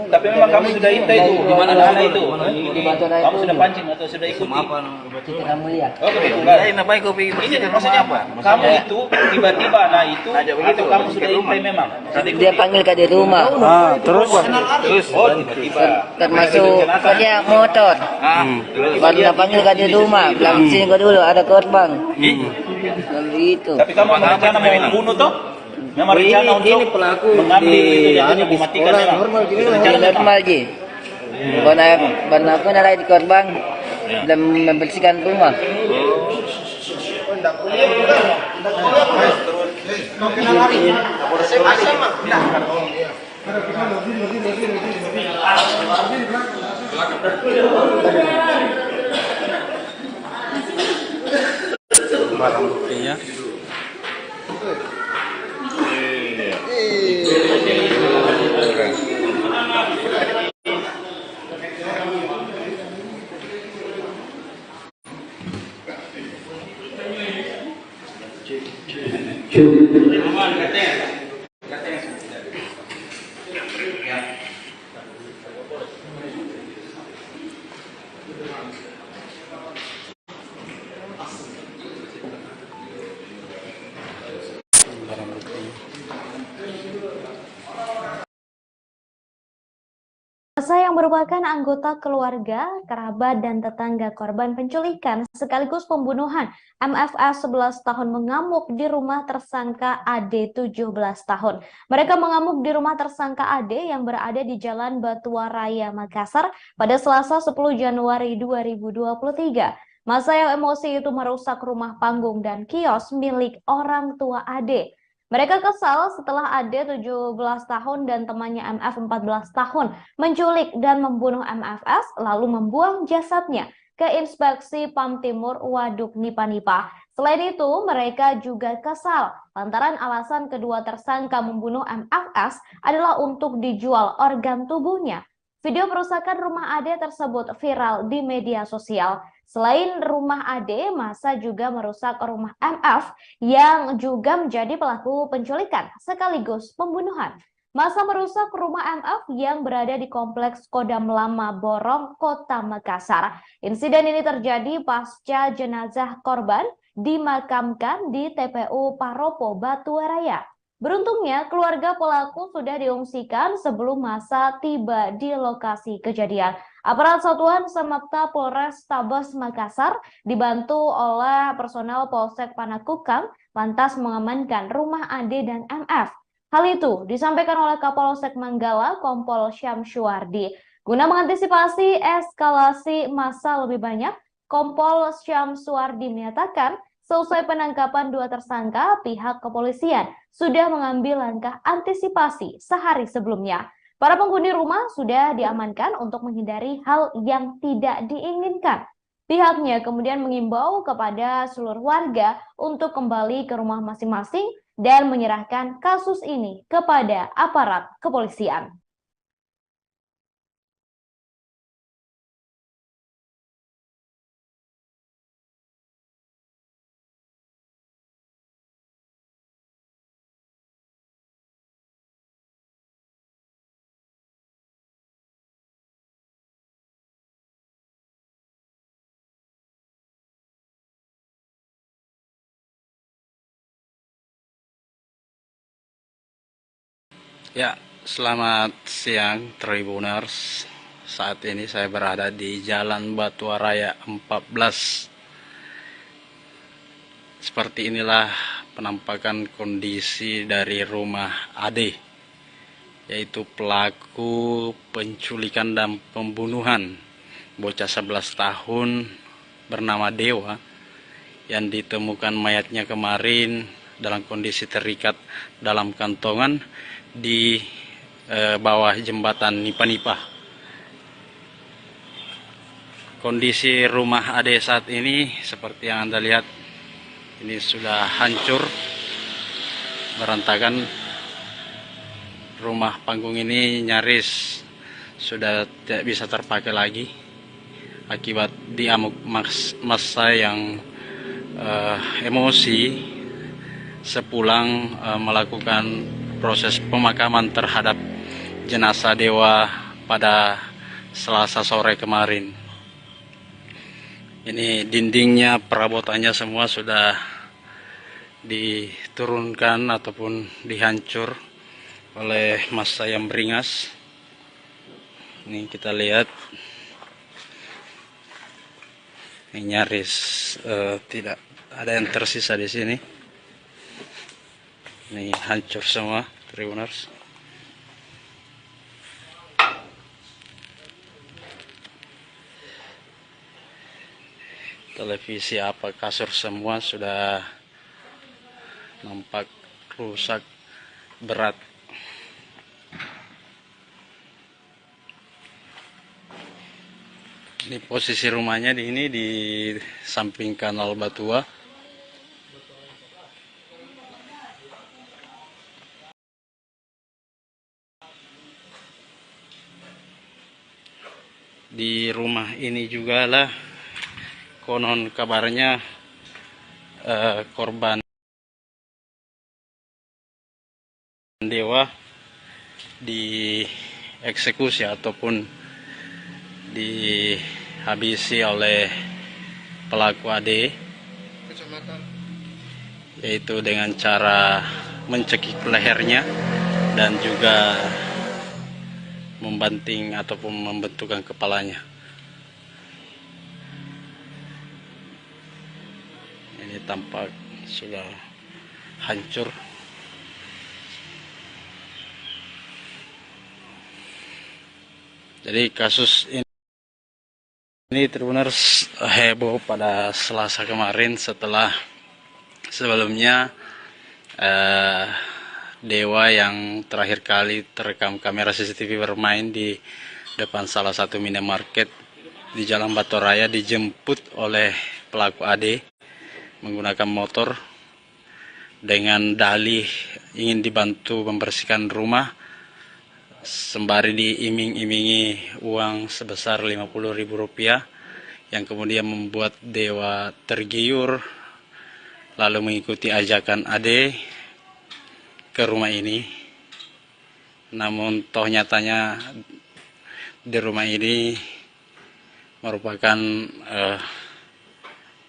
Tapi memang kamu sudah intai itu di mana sana itu? Di mana Kamu itu? sudah pancing atau sudah ikuti? Citra Mulia. Oh, begitu enggak. Ini maksudnya apa? Kamu itu tiba-tiba itu atau kamu sudah intai memang? Sudah ikuti? Dia panggil ke di rumah. Terus Oh, tiba-tiba. Termasuk kerja motor. Baru dia panggil ke di rumah. Bilang sini kau dulu ada korban. Begitu. Tapi kamu berencana mau membunuh toh? Memang rencana untuk mengambil itu jadinya mematikan memang. Normal ji. Karena aku nalai di korban dan membersihkan rumah. barang buktinya. Masa yang merupakan anggota keluarga, kerabat, dan tetangga korban penculikan sekaligus pembunuhan MFS 11 tahun mengamuk di rumah tersangka AD 17 tahun. Mereka mengamuk di rumah tersangka AD yang berada di Jalan Batua Raya, Makassar pada Selasa 10 Januari 2023. Masa yang emosi itu merusak rumah panggung dan kios milik orang tua AD. Mereka kesal setelah AD 17 tahun dan temannya MF 14 tahun menculik dan membunuh MFS lalu membuang jasadnya ke Inspeksi PAM Timur Waduk Nipa-Nipa. Selain itu, mereka juga kesal lantaran alasan kedua tersangka membunuh MFS adalah untuk dijual organ tubuhnya. Video perusakan rumah AD tersebut viral di media sosial. Selain rumah AD, masa juga merusak rumah MF yang juga menjadi pelaku penculikan sekaligus pembunuhan. Masa merusak rumah MF yang berada di Kompleks Kodam Lama Borong, Kota Makassar. Insiden ini terjadi pasca jenazah korban dimakamkan di TPU Paropo, Batua Raya. Beruntungnya, keluarga pelaku sudah diungsikan sebelum masa tiba di lokasi kejadian. Aparat Satuan Samapta Polres Tabes Makassar dibantu oleh personel Polsek Panakukang lantas mengamankan rumah AD dan MF. Hal itu disampaikan oleh Kapolsek Manggala Kompol Syamsuardi. Guna mengantisipasi eskalasi massa lebih banyak, Kompol Syamsuardi menyatakan selesai penangkapan dua tersangka, pihak kepolisian sudah mengambil langkah antisipasi sehari sebelumnya. Para penghuni rumah sudah diamankan untuk menghindari hal yang tidak diinginkan. Pihaknya kemudian mengimbau kepada seluruh warga untuk kembali ke rumah masing-masing dan menyerahkan kasus ini kepada aparat kepolisian. Ya, selamat siang Tribuners. Saat ini saya berada di Jalan Batu Raya 14. Seperti inilah penampakan kondisi dari rumah Ade, yaitu pelaku penculikan dan pembunuhan bocah 11 tahun bernama Dewa yang ditemukan mayatnya kemarin dalam kondisi terikat dalam kantongan di bawah jembatan Nipa-Nipa. Kondisi rumah Ade saat ini seperti yang Anda lihat, ini sudah hancur, berantakan. Rumah panggung ini nyaris sudah tidak bisa terpakai lagi akibat diamuk massa yang emosi sepulang melakukan proses pemakaman terhadap jenazah Dewa pada Selasa sore kemarin. Ini dindingnya, perabotannya semua sudah diturunkan ataupun dihancur oleh massa yang beringas. Ini kita lihat, ini nyaris tidak ada yang tersisa di sini. Ini hancur semua, Tribuners. Televisi apa, kasur semua sudah nampak rusak berat. Ini posisi rumahnya di samping Kanal Batua. Di rumah ini juga lah konon kabarnya korban Dewa dieksekusi ataupun dihabisi oleh pelaku Ade, yaitu dengan cara mencekik lehernya dan juga membanting ataupun membentukkan kepalanya. Ini tampak sudah hancur. Jadi kasus ini Tribuners heboh pada Selasa kemarin setelah sebelumnya Dewa yang terakhir kali terekam kamera CCTV bermain di depan salah satu minimarket di Jalan Batu Raya dijemput oleh pelaku Ade menggunakan motor dengan dalih ingin dibantu membersihkan rumah sembari diiming-imingi uang sebesar Rp50.000 yang kemudian membuat Dewa tergiur lalu mengikuti ajakan Ade ke rumah ini. Namun toh nyatanya di rumah ini merupakan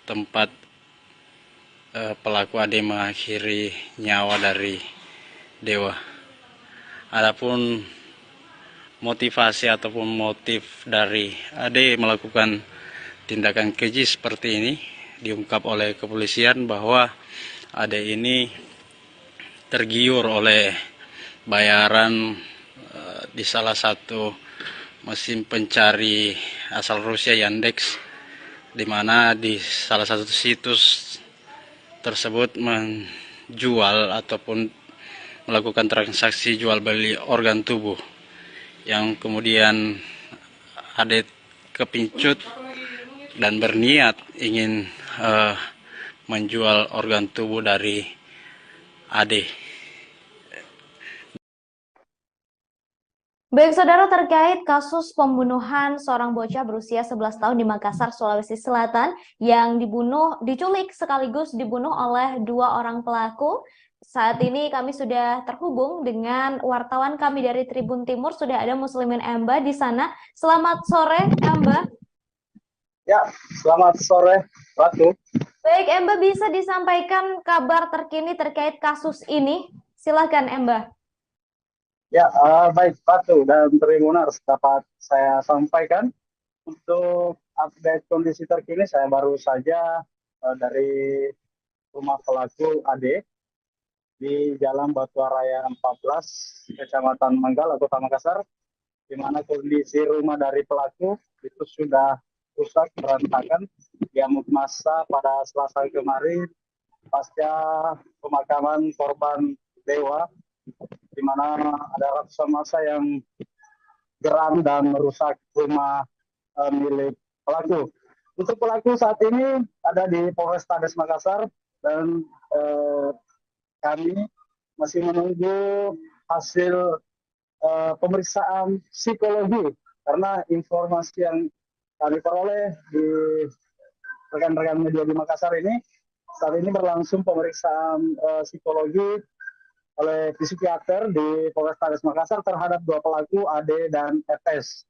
tempat pelaku Ade mengakhiri nyawa dari Dewa. Adapun motivasi ataupun motif dari Ade melakukan tindakan keji seperti ini diungkap oleh kepolisian bahwa Ade ini tergiur oleh bayaran di salah satu mesin pencari asal Rusia Yandex, di mana di salah satu situs tersebut menjual ataupun melakukan transaksi jual beli organ tubuh yang kemudian Ade kepincut dan berniat ingin menjual organ tubuh dari Ade. Baik saudara, terkait kasus pembunuhan seorang bocah berusia 11 tahun di Makassar, Sulawesi Selatan yang diculik sekaligus dibunuh oleh dua orang pelaku. Saat ini kami sudah terhubung dengan wartawan kami dari Tribun Timur, sudah ada Muslimin Emba di sana. Selamat sore, Emba. Ya, selamat sore, Ratu. Baik, Emba, bisa disampaikan kabar terkini terkait kasus ini? Silakan, Emba. Ya, baik Patu dan Tribunas dapat saya sampaikan untuk update kondisi terkini saya baru saja dari rumah pelaku AD di Jalan Batu Raya 14, Kecamatan Manggala, Kota Makassar, di mana kondisi rumah dari pelaku itu sudah rusak berantakan, diamuk massa pada Selasa kemarin pasca pemakaman korban Dewa, di mana ada ratusan massa yang geram dan merusak rumah milik pelaku. Untuk pelaku saat ini ada di Polrestabes Makassar dan kami masih menunggu hasil pemeriksaan psikologi karena informasi yang kami peroleh di rekan-rekan media di Makassar ini saat ini berlangsung pemeriksaan psikologi oleh psikiater di Polrestabes Makassar terhadap dua pelaku AD dan FS.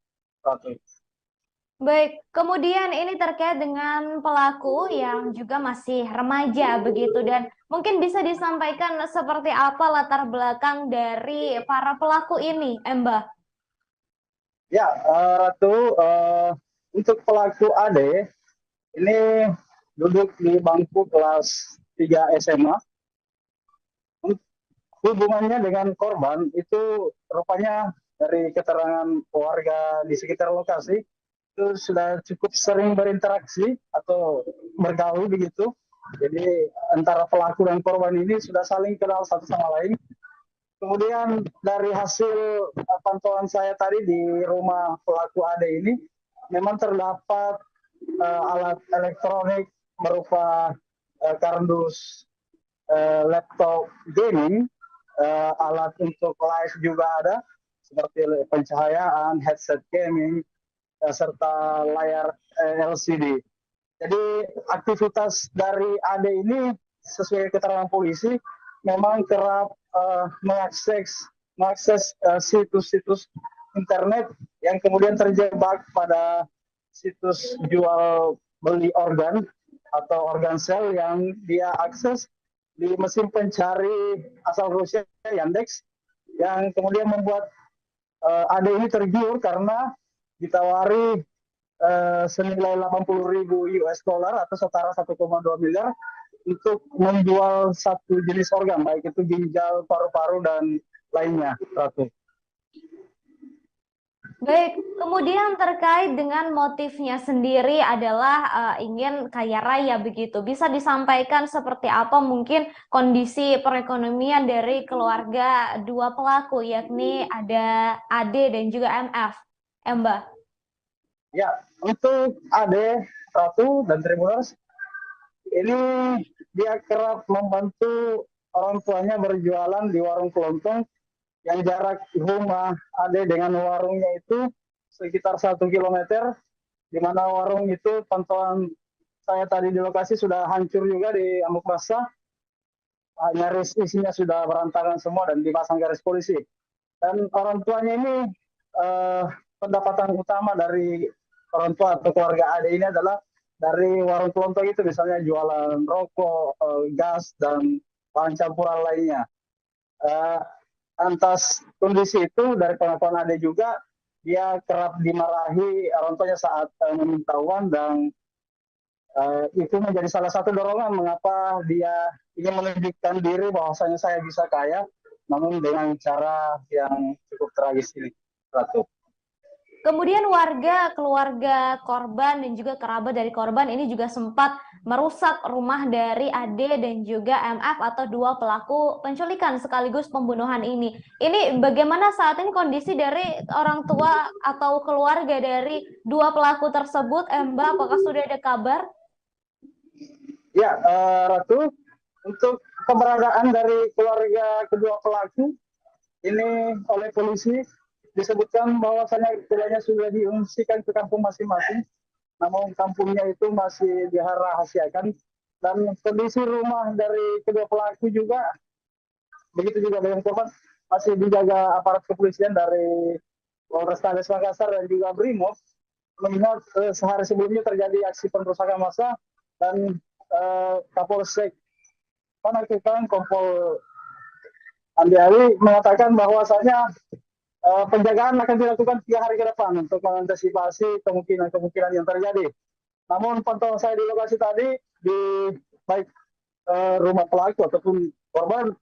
Baik, kemudian ini terkait dengan pelaku yang juga masih remaja begitu dan mungkin bisa disampaikan seperti apa latar belakang dari para pelaku ini, Mbak? Ya, Ratu, untuk pelaku AD ini duduk di bangku kelas 3 SMA. Hubungannya dengan korban itu rupanya dari keterangan warga di sekitar lokasi itu sudah cukup sering berinteraksi atau bergaul begitu. Jadi antara pelaku dan korban ini sudah saling kenal satu sama lain. Kemudian dari hasil pantauan saya tadi di rumah pelaku AD ini memang terdapat alat elektronik berupa kardus laptop gaming, alat untuk live juga ada seperti pencahayaan, headset gaming, serta layar LCD. Jadi aktivitas dari AD ini sesuai keterangan polisi memang kerap mengakses situs-situs internet yang kemudian terjebak pada situs jual beli organ atau organ sel yang dia akses di mesin pencari asal Rusia Yandex, yang kemudian membuat AD ini tergiur karena ditawari senilai 80.000 US dollar atau setara 1,2 miliar untuk menjual satu jenis organ, baik itu ginjal, paru-paru, dan lainnya, Ratu. Baik, kemudian terkait dengan motifnya sendiri adalah ingin kaya raya begitu. Bisa disampaikan seperti apa mungkin kondisi perekonomian dari keluarga dua pelaku, yakni ada AD dan juga MF, Mbak? Ya, untuk AD, Ratu, dan Tribuners, ini dia kerap membantu orang tuanya berjualan di warung kelontong yang jarak rumah Ade dengan warungnya itu sekitar 1 kilometer, di mana warung itu pantauan saya tadi di lokasi sudah hancur juga di amuk massa, nyaris isinya sudah berantakan semua dan dipasang garis polisi. Dan orang tuanya ini pendapatan utama dari orang tua atau keluarga Ade ini adalah dari warung kelontong itu, misalnya jualan rokok, gas, dan bahan campuran lainnya. Atas kondisi itu dari pengakuan Ade juga dia kerap dimarahi orang tuanya saat meminta uang, dan itu menjadi salah satu dorongan mengapa dia ingin menunjukkan diri bahwasanya saya bisa kaya, namun dengan cara yang cukup tragis ini, Ratu. Kemudian warga, keluarga korban dan juga kerabat dari korban ini juga sempat merusak rumah dari AD dan juga MF atau dua pelaku penculikan sekaligus pembunuhan ini. Ini bagaimana saat ini kondisi dari orang tua atau keluarga dari dua pelaku tersebut, Mbak? Apakah sudah ada kabar? Ya, Ratu, untuk keberadaan dari keluarga kedua pelaku ini oleh polisi disebutkan bahwasannya keduanya sudah diungsikan ke kampung masing-masing, namun kampungnya itu masih dirahasiakan, dan kondisi rumah dari kedua pelaku juga begitu juga dengan korban masih dijaga aparat kepolisian dari Polrestabes Makassar dan juga Brimob, mengingat sehari sebelumnya terjadi aksi pengerusakan massa dan Kapolsek Panakukang Kompol Andi Ali mengatakan bahwasanya penjagaan akan dilakukan 3 hari ke depan untuk mengantisipasi kemungkinan-kemungkinan yang terjadi. Namun pantauan saya di lokasi tadi, di baik rumah pelaku ataupun korban,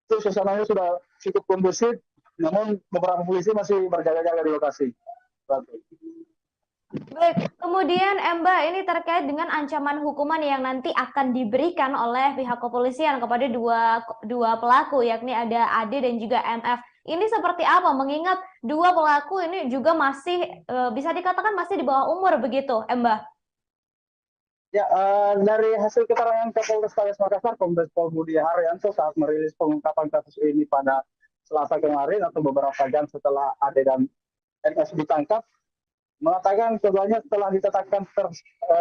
itu suasananya sudah cukup kondusif, namun beberapa polisi masih berjaga-jaga di lokasi. Baik, kemudian Mbak, ini terkait dengan ancaman hukuman yang nanti akan diberikan oleh pihak kepolisian kepada dua pelaku, yakni ada Ade dan juga MF. Ini seperti apa? Mengingat dua pelaku ini juga masih bisa dikatakan masih di bawah umur begitu, Mbak? Ya, dari hasil keterangan Kapolrestabes Makassar, Kombes Pol Budi Haryanto saat merilis pengungkapan kasus ini pada Selasa kemarin atau beberapa jam setelah Ade dan MF ditangkap, mengatakan keduanya telah ditetapkan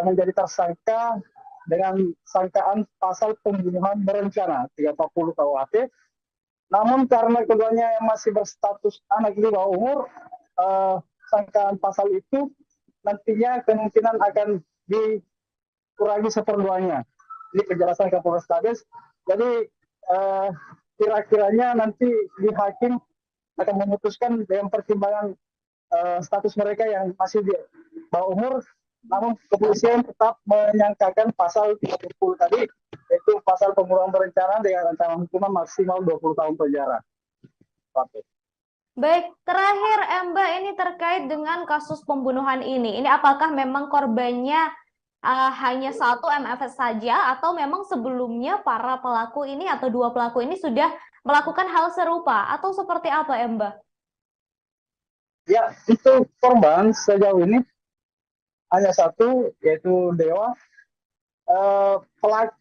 menjadi tersangka dengan sangkaan pasal pembunuhan berencana 340 KUHP. Namun karena keduanya masih berstatus anak di bawah umur, sangkaan pasal itu nantinya kemungkinan akan dikurangi seperduanya. Ini penjelasan Kapolrestabes. Jadi kira-kiranya nanti di hakim akan memutuskan dengan pertimbangan status mereka yang masih di bawah umur, namun kepolisian tetap menyangkakan pasal 30 tadi, yaitu pasal pembunuhan berencana dengan ancaman hukuman maksimal 20 tahun penjara. Baik, terakhir Mbak, ini terkait dengan kasus pembunuhan ini. Ini apakah memang korbannya hanya satu MFS saja, atau memang sebelumnya para pelaku ini atau dua pelaku ini sudah melakukan hal serupa, atau seperti apa Mbak? Ya, itu korban sejauh ini hanya satu, yaitu Dewa.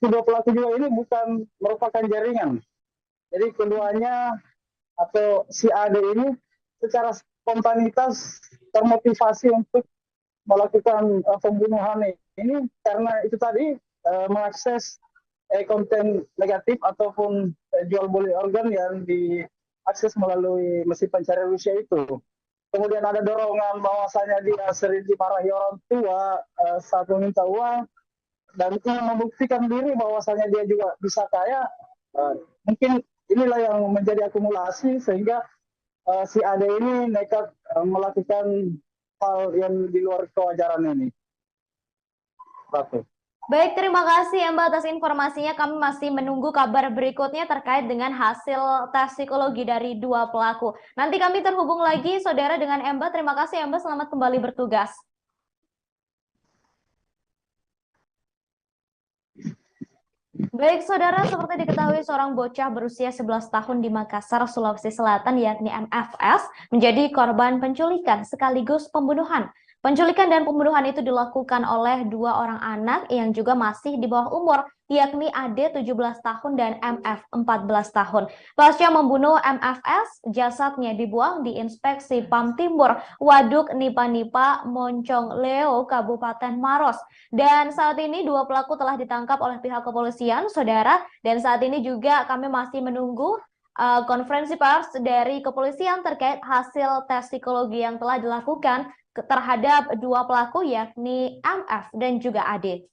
Dua pelaku juga ini bukan merupakan jaringan. Jadi keduanya atau si Ade ini secara spontanitas termotivasi untuk melakukan pembunuhan ini karena itu tadi mengakses konten negatif ataupun jual beli organ yang diakses melalui mesin pencari Rusia itu. Kemudian ada dorongan bahwasanya dia sering dimarahi orang tua saat meminta uang, dan ingin membuktikan diri bahwasanya dia juga bisa kaya. Mungkin inilah yang menjadi akumulasi sehingga si Ade ini nekat melakukan hal yang di luar kewajaran ini. Ratu. Baik, terima kasih Mbak atas informasinya. Kami masih menunggu kabar berikutnya terkait dengan hasil tes psikologi dari dua pelaku. Nanti kami terhubung lagi, saudara, dengan Mbak. Terima kasih Mbak, selamat kembali bertugas. Baik, saudara, seperti diketahui seorang bocah berusia 11 tahun di Makassar, Sulawesi Selatan, yakni MFS, menjadi korban penculikan sekaligus pembunuhan. Penculikan dan pembunuhan itu dilakukan oleh dua orang anak yang juga masih di bawah umur, yakni Ade 17 tahun dan MF 14 tahun. Pasca membunuh MFS, jasadnya dibuang di Inspeksi PAM Timur, Waduk Nipa-Nipa, Moncong Leo, Kabupaten Maros. Dan saat ini dua pelaku telah ditangkap oleh pihak kepolisian, saudara. Dan saat ini juga kami masih menunggu konferensi pers dari kepolisian terkait hasil tes psikologi yang telah dilakukan terhadap dua pelaku, yakni MF dan juga Ade.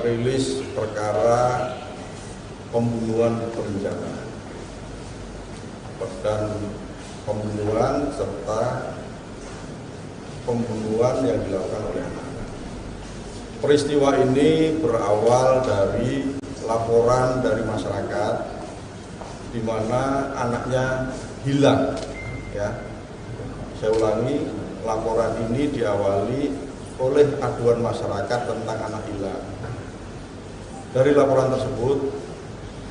Rilis perkara pembunuhan berencana dan pembunuhan serta pembunuhan yang dilakukan oleh anak. Peristiwa ini berawal dari laporan dari masyarakat di mana anaknya hilang. Ya, saya ulangi, laporan ini diawali oleh aduan masyarakat tentang anak hilang. Dari laporan tersebut,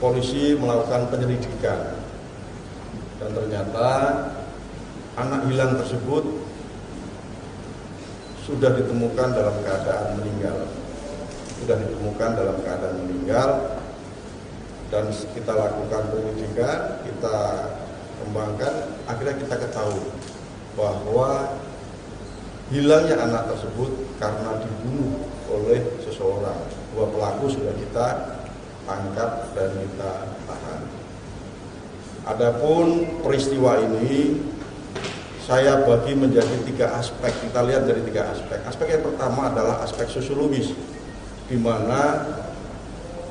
polisi melakukan penyelidikan dan ternyata anak hilang tersebut sudah ditemukan dalam keadaan meninggal. Dan kita lakukan penyelidikan, kita kembangkan, akhirnya kita ketahui bahwa hilangnya anak tersebut karena dibunuh oleh seseorang. Dua pelaku sudah kita tangkap dan kita tahan. Adapun peristiwa ini saya bagi menjadi 3 aspek. Kita lihat dari 3 aspek. Aspek yang pertama adalah aspek sosiologis, di mana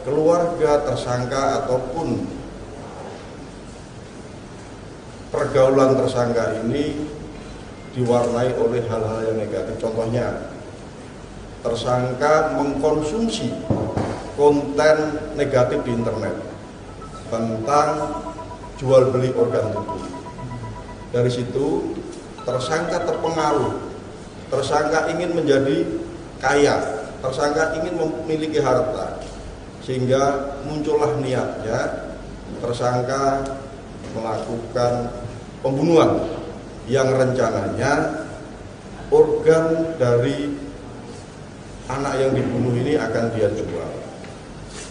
keluarga tersangka ataupun pergaulan tersangka ini diwarnai oleh hal-hal yang negatif. Contohnya, tersangka mengkonsumsi konten negatif di internet tentang jual beli organ tubuh. Dari situ tersangka terpengaruh, tersangka ingin menjadi kaya, tersangka ingin memiliki harta, sehingga muncullah niatnya tersangka melakukan pembunuhan yang rencananya organ dari anak yang dibunuh ini akan dia jual.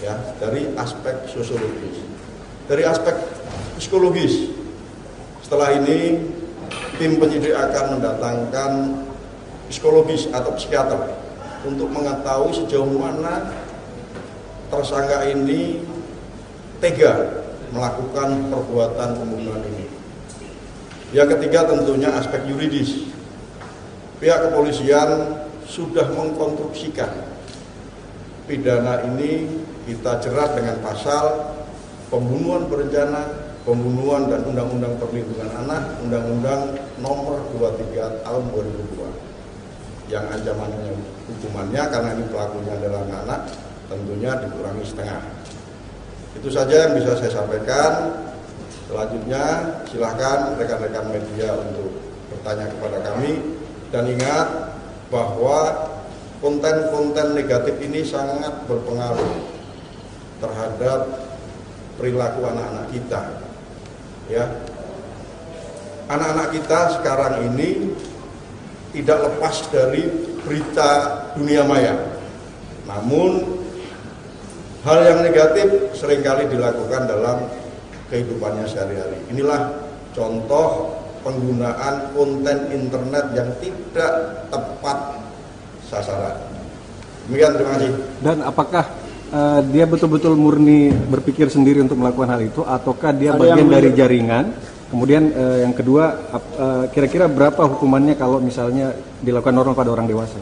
Ya, dari aspek sosiologis. Dari aspek psikologis, setelah ini tim penyidik akan mendatangkan psikologis atau psikiater untuk mengetahui sejauh mana tersangka ini tega melakukan perbuatan pembunuhan ini. Yang ketiga tentunya aspek yuridis. Pihak kepolisian sudah mengkonstruksikan pidana ini kita jerat dengan pasal pembunuhan berencana, pembunuhan dan Undang-Undang Perlindungan Anak, Undang-Undang Nomor 23 Tahun 2002. Yang ancamannya hukumannya karena ini pelakunya adalah anak, tentunya dikurangi setengah. Itu saja yang bisa saya sampaikan. Selanjutnya silahkan rekan-rekan media untuk bertanya kepada kami, dan ingat bahwa konten-konten negatif ini sangat berpengaruh terhadap perilaku anak-anak kita. Ya, anak-anak kita sekarang ini tidak lepas dari berita dunia maya. Namun hal yang negatif seringkali dilakukan dalam kehidupannya sehari-hari. Inilah contoh penggunaan konten internet yang tidak tepat sasaran. Demikian, terima kasih. Dan apakah dia betul-betul murni berpikir sendiri untuk melakukan hal itu, ataukah dia bagian dari jaringan? Kemudian yang kedua, kira-kira berapa hukumannya kalau misalnya dilakukan normal pada orang dewasa?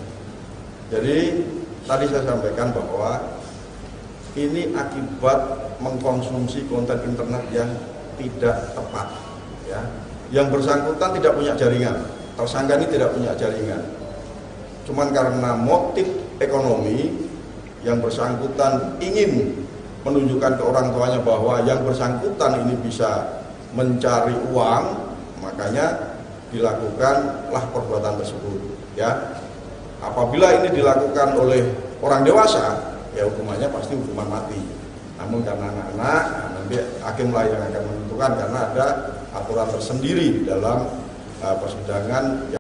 Jadi tadi saya sampaikan bahwa ini akibat mengkonsumsi konten internet yang tidak tepat. Ya. Yang bersangkutan tidak punya jaringan, tersangka ini tidak punya jaringan. Cuman karena motif ekonomi, yang bersangkutan ingin menunjukkan ke orang tuanya bahwa yang bersangkutan ini bisa mencari uang, makanya dilakukanlah perbuatan tersebut. Ya, apabila ini dilakukan oleh orang dewasa, ya hukumannya pasti hukuman mati. Namun karena anak-anak, nanti hakimlah yang akan menentukan karena ada aturan tersendiri dalam persidangan.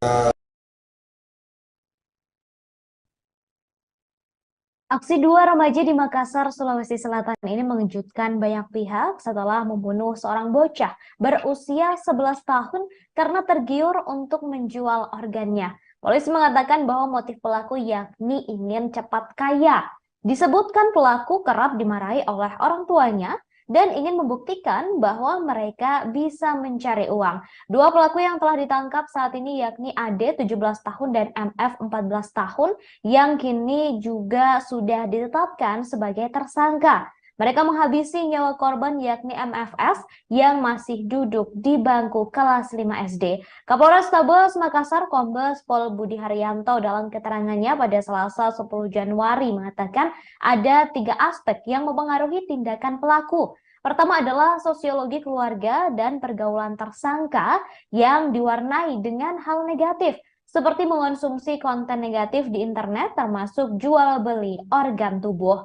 Aksi 2 remaja di Makassar, Sulawesi Selatan ini mengejutkan banyak pihak setelah membunuh seorang bocah berusia 11 tahun karena tergiur untuk menjual organnya. Polisi mengatakan bahwa motif pelaku yakni ingin cepat kaya. Disebutkan pelaku kerap dimarahi oleh orang tuanya dan ingin membuktikan bahwa mereka bisa mencari uang. Dua pelaku yang telah ditangkap saat ini yakni AD 17 tahun dan MF 14 tahun yang kini juga sudah ditetapkan sebagai tersangka. Mereka menghabisi nyawa korban yakni MFS yang masih duduk di bangku kelas 5 SD. Kapolres Tabes Makassar Kombes Pol Budi Haryanto dalam keterangannya pada Selasa 10 Januari mengatakan ada 3 aspek yang mempengaruhi tindakan pelaku. Pertama adalah sosiologi keluarga dan pergaulan tersangka yang diwarnai dengan hal negatif, seperti mengonsumsi konten negatif di internet termasuk jual beli organ tubuh.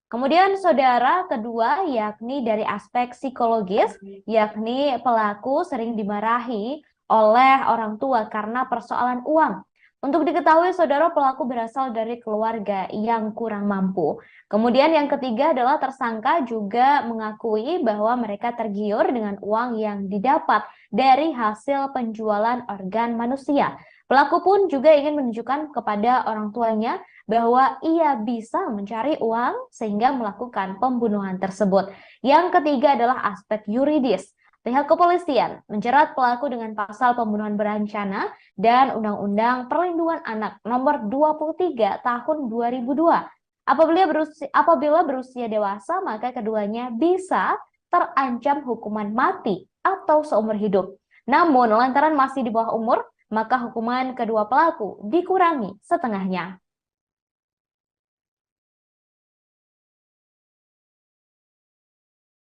Kemudian saudara kedua yakni dari aspek psikologis, yakni pelaku sering dimarahi oleh orang tua karena persoalan uang. Untuk diketahui saudara, pelaku berasal dari keluarga yang kurang mampu. Kemudian yang ketiga adalah tersangka juga mengakui bahwa mereka tergiur dengan uang yang didapat dari hasil penjualan organ manusia. Pelaku pun juga ingin menunjukkan kepada orang tuanya bahwa ia bisa mencari uang sehingga melakukan pembunuhan tersebut. Yang ketiga adalah aspek yuridis. Pihak kepolisian menjerat pelaku dengan pasal pembunuhan berencana dan Undang-Undang Perlindungan Anak Nomor 23 Tahun 2002. Apabila berusia dewasa, maka keduanya bisa terancam hukuman mati atau seumur hidup. Namun, lantaran masih di bawah umur, maka hukuman kedua pelaku dikurangi setengahnya.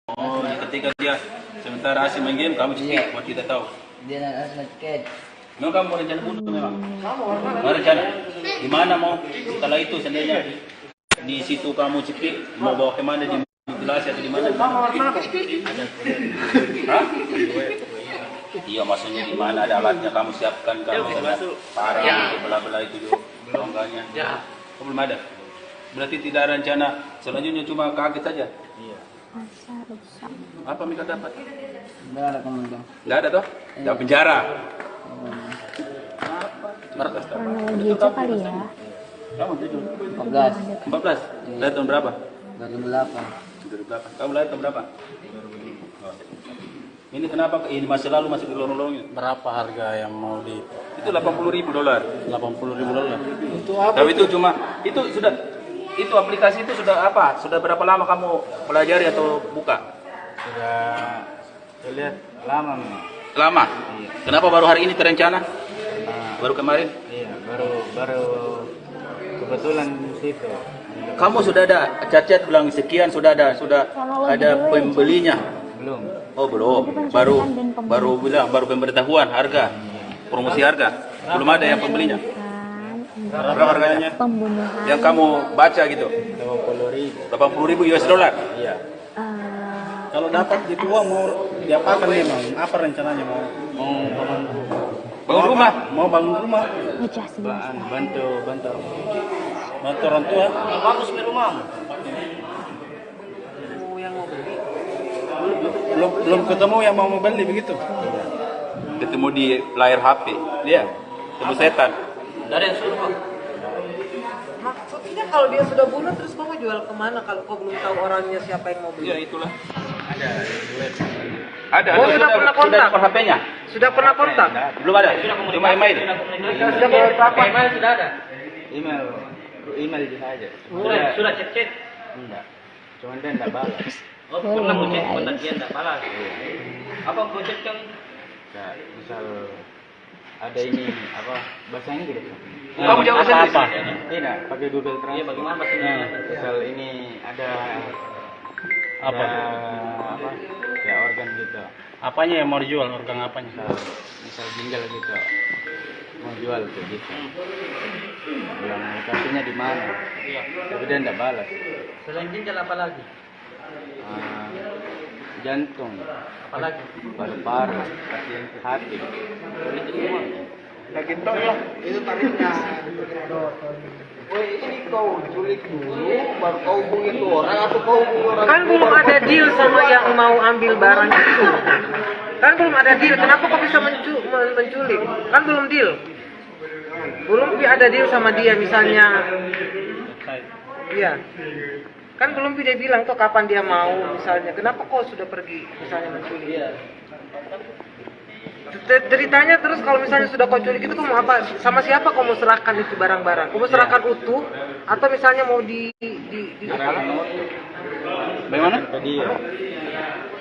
Oh, ketika dia sementara asing main game, kamu cekik buat kita tahu. Dia nak cekik. Memang kamu mau rencana bunuh memang? Mau rencana? Gimana mau? Setelah itu seandainya di situ kamu cekik, mau bawa kemana, di mutilasi atau di mana? Hah? Iya, maksudnya di mana ada alatnya kamu siapkan, kamu parang belah-belah itu longganya. Oh, belum ada. Berarti tidak ada rencana. Selanjutnya cuma kaget saja. Iya. Apa mereka dapat? Tidak ada kemudian. Tidak ada toh? Tidak penjara. Kronologi itu kali ya. Kamu 14. 14? Lahir tahun berapa? 2008. 2008. Kamu lahir tahun berapa? Ini kenapa ini masih lalu masih dilorong-lorongin? Berapa harga yang mau di? Itu $80.000. $80.000. Untuk apa? Tapi itu cuma itu sudah itu aplikasi itu sudah apa? Sudah berapa lama kamu pelajari atau buka? Sudah saya lihat lama memang. Lama? Iya. Kenapa baru hari ini terencana? Baru kemarin? Iya, baru kebetulan di situ. Kamu sudah ada cat-cat bilang sekian, sudah ada pembelinya? Belum. Oh, belum. Baru pemberitahuan harga. Promosi harga. Belum ada yang pembelinya. Berapa harganya? Pembunuhan. Yang kamu baca gitu? $80.000 $80.000. Iya. Kalau dapat gitu uang mau diapakan memang? Apa rencananya mau bangun rumah? Mau bangun rumah? Bantu orang tua? bagus di rumah. Belum ketemu yang mau beli begitu? Ketemu di layar HP. Dia ketemu setan. Dari yang suruh. Maksudnya kalau dia sudah bunuh terus kamu jual kemana kalau kau belum tahu orangnya siapa yang mau beli? Ya itulah. Ada web. Ada. Oh, sudah pernah kontak? Sudah HP-nya? Sudah pernah kontak? Belum ada. Cuma email. Sudah berapa? Email sudah ada. Email bisa aja. Sudah chat. Enggak. Cuma dia enggak balas. Oh, pernah mau chat, pernah dia enggak balas. Apa kau chat yang misal ada ini apa bahasa Inggris? Kamu jawab sendiri. Apa? Tidak, pakai Google Translate. Iya, bagaimana bahasanya? Misal ini ada Apa? Ya organ gitu. Apanya yang mau dijual? Organ apanya? Misal ginjal gitu. Mau jual kayak gitu. Bilang lokasinya di mana? Iya. Tapi dia enggak balas. Selain ginjal apa lagi? Jantung. Apa lagi? Paru-paru, hati. Itu semua. Daging tok ya, itu tarifnya. Woi, ini kau culik dulu, baru kau hubungi itu orang atau kau hubungi orang? Kan belum ada deal sama yang mau ambil barang itu. Kan belum ada deal. Kenapa kau bisa menculik? Kan belum deal. Belum ada deal sama dia misalnya. Iya. Kan belum dia bilang tuh kapan dia mau misalnya. Kenapa kau sudah pergi misalnya menculik? Iya. Ceritanya terus kalau misalnya sudah kau culik itu kau mau apa? Sama siapa kau mau serahkan itu barang-barang? Kau mau serahkan utuh atau misalnya mau di Bagaimana? Ke dia.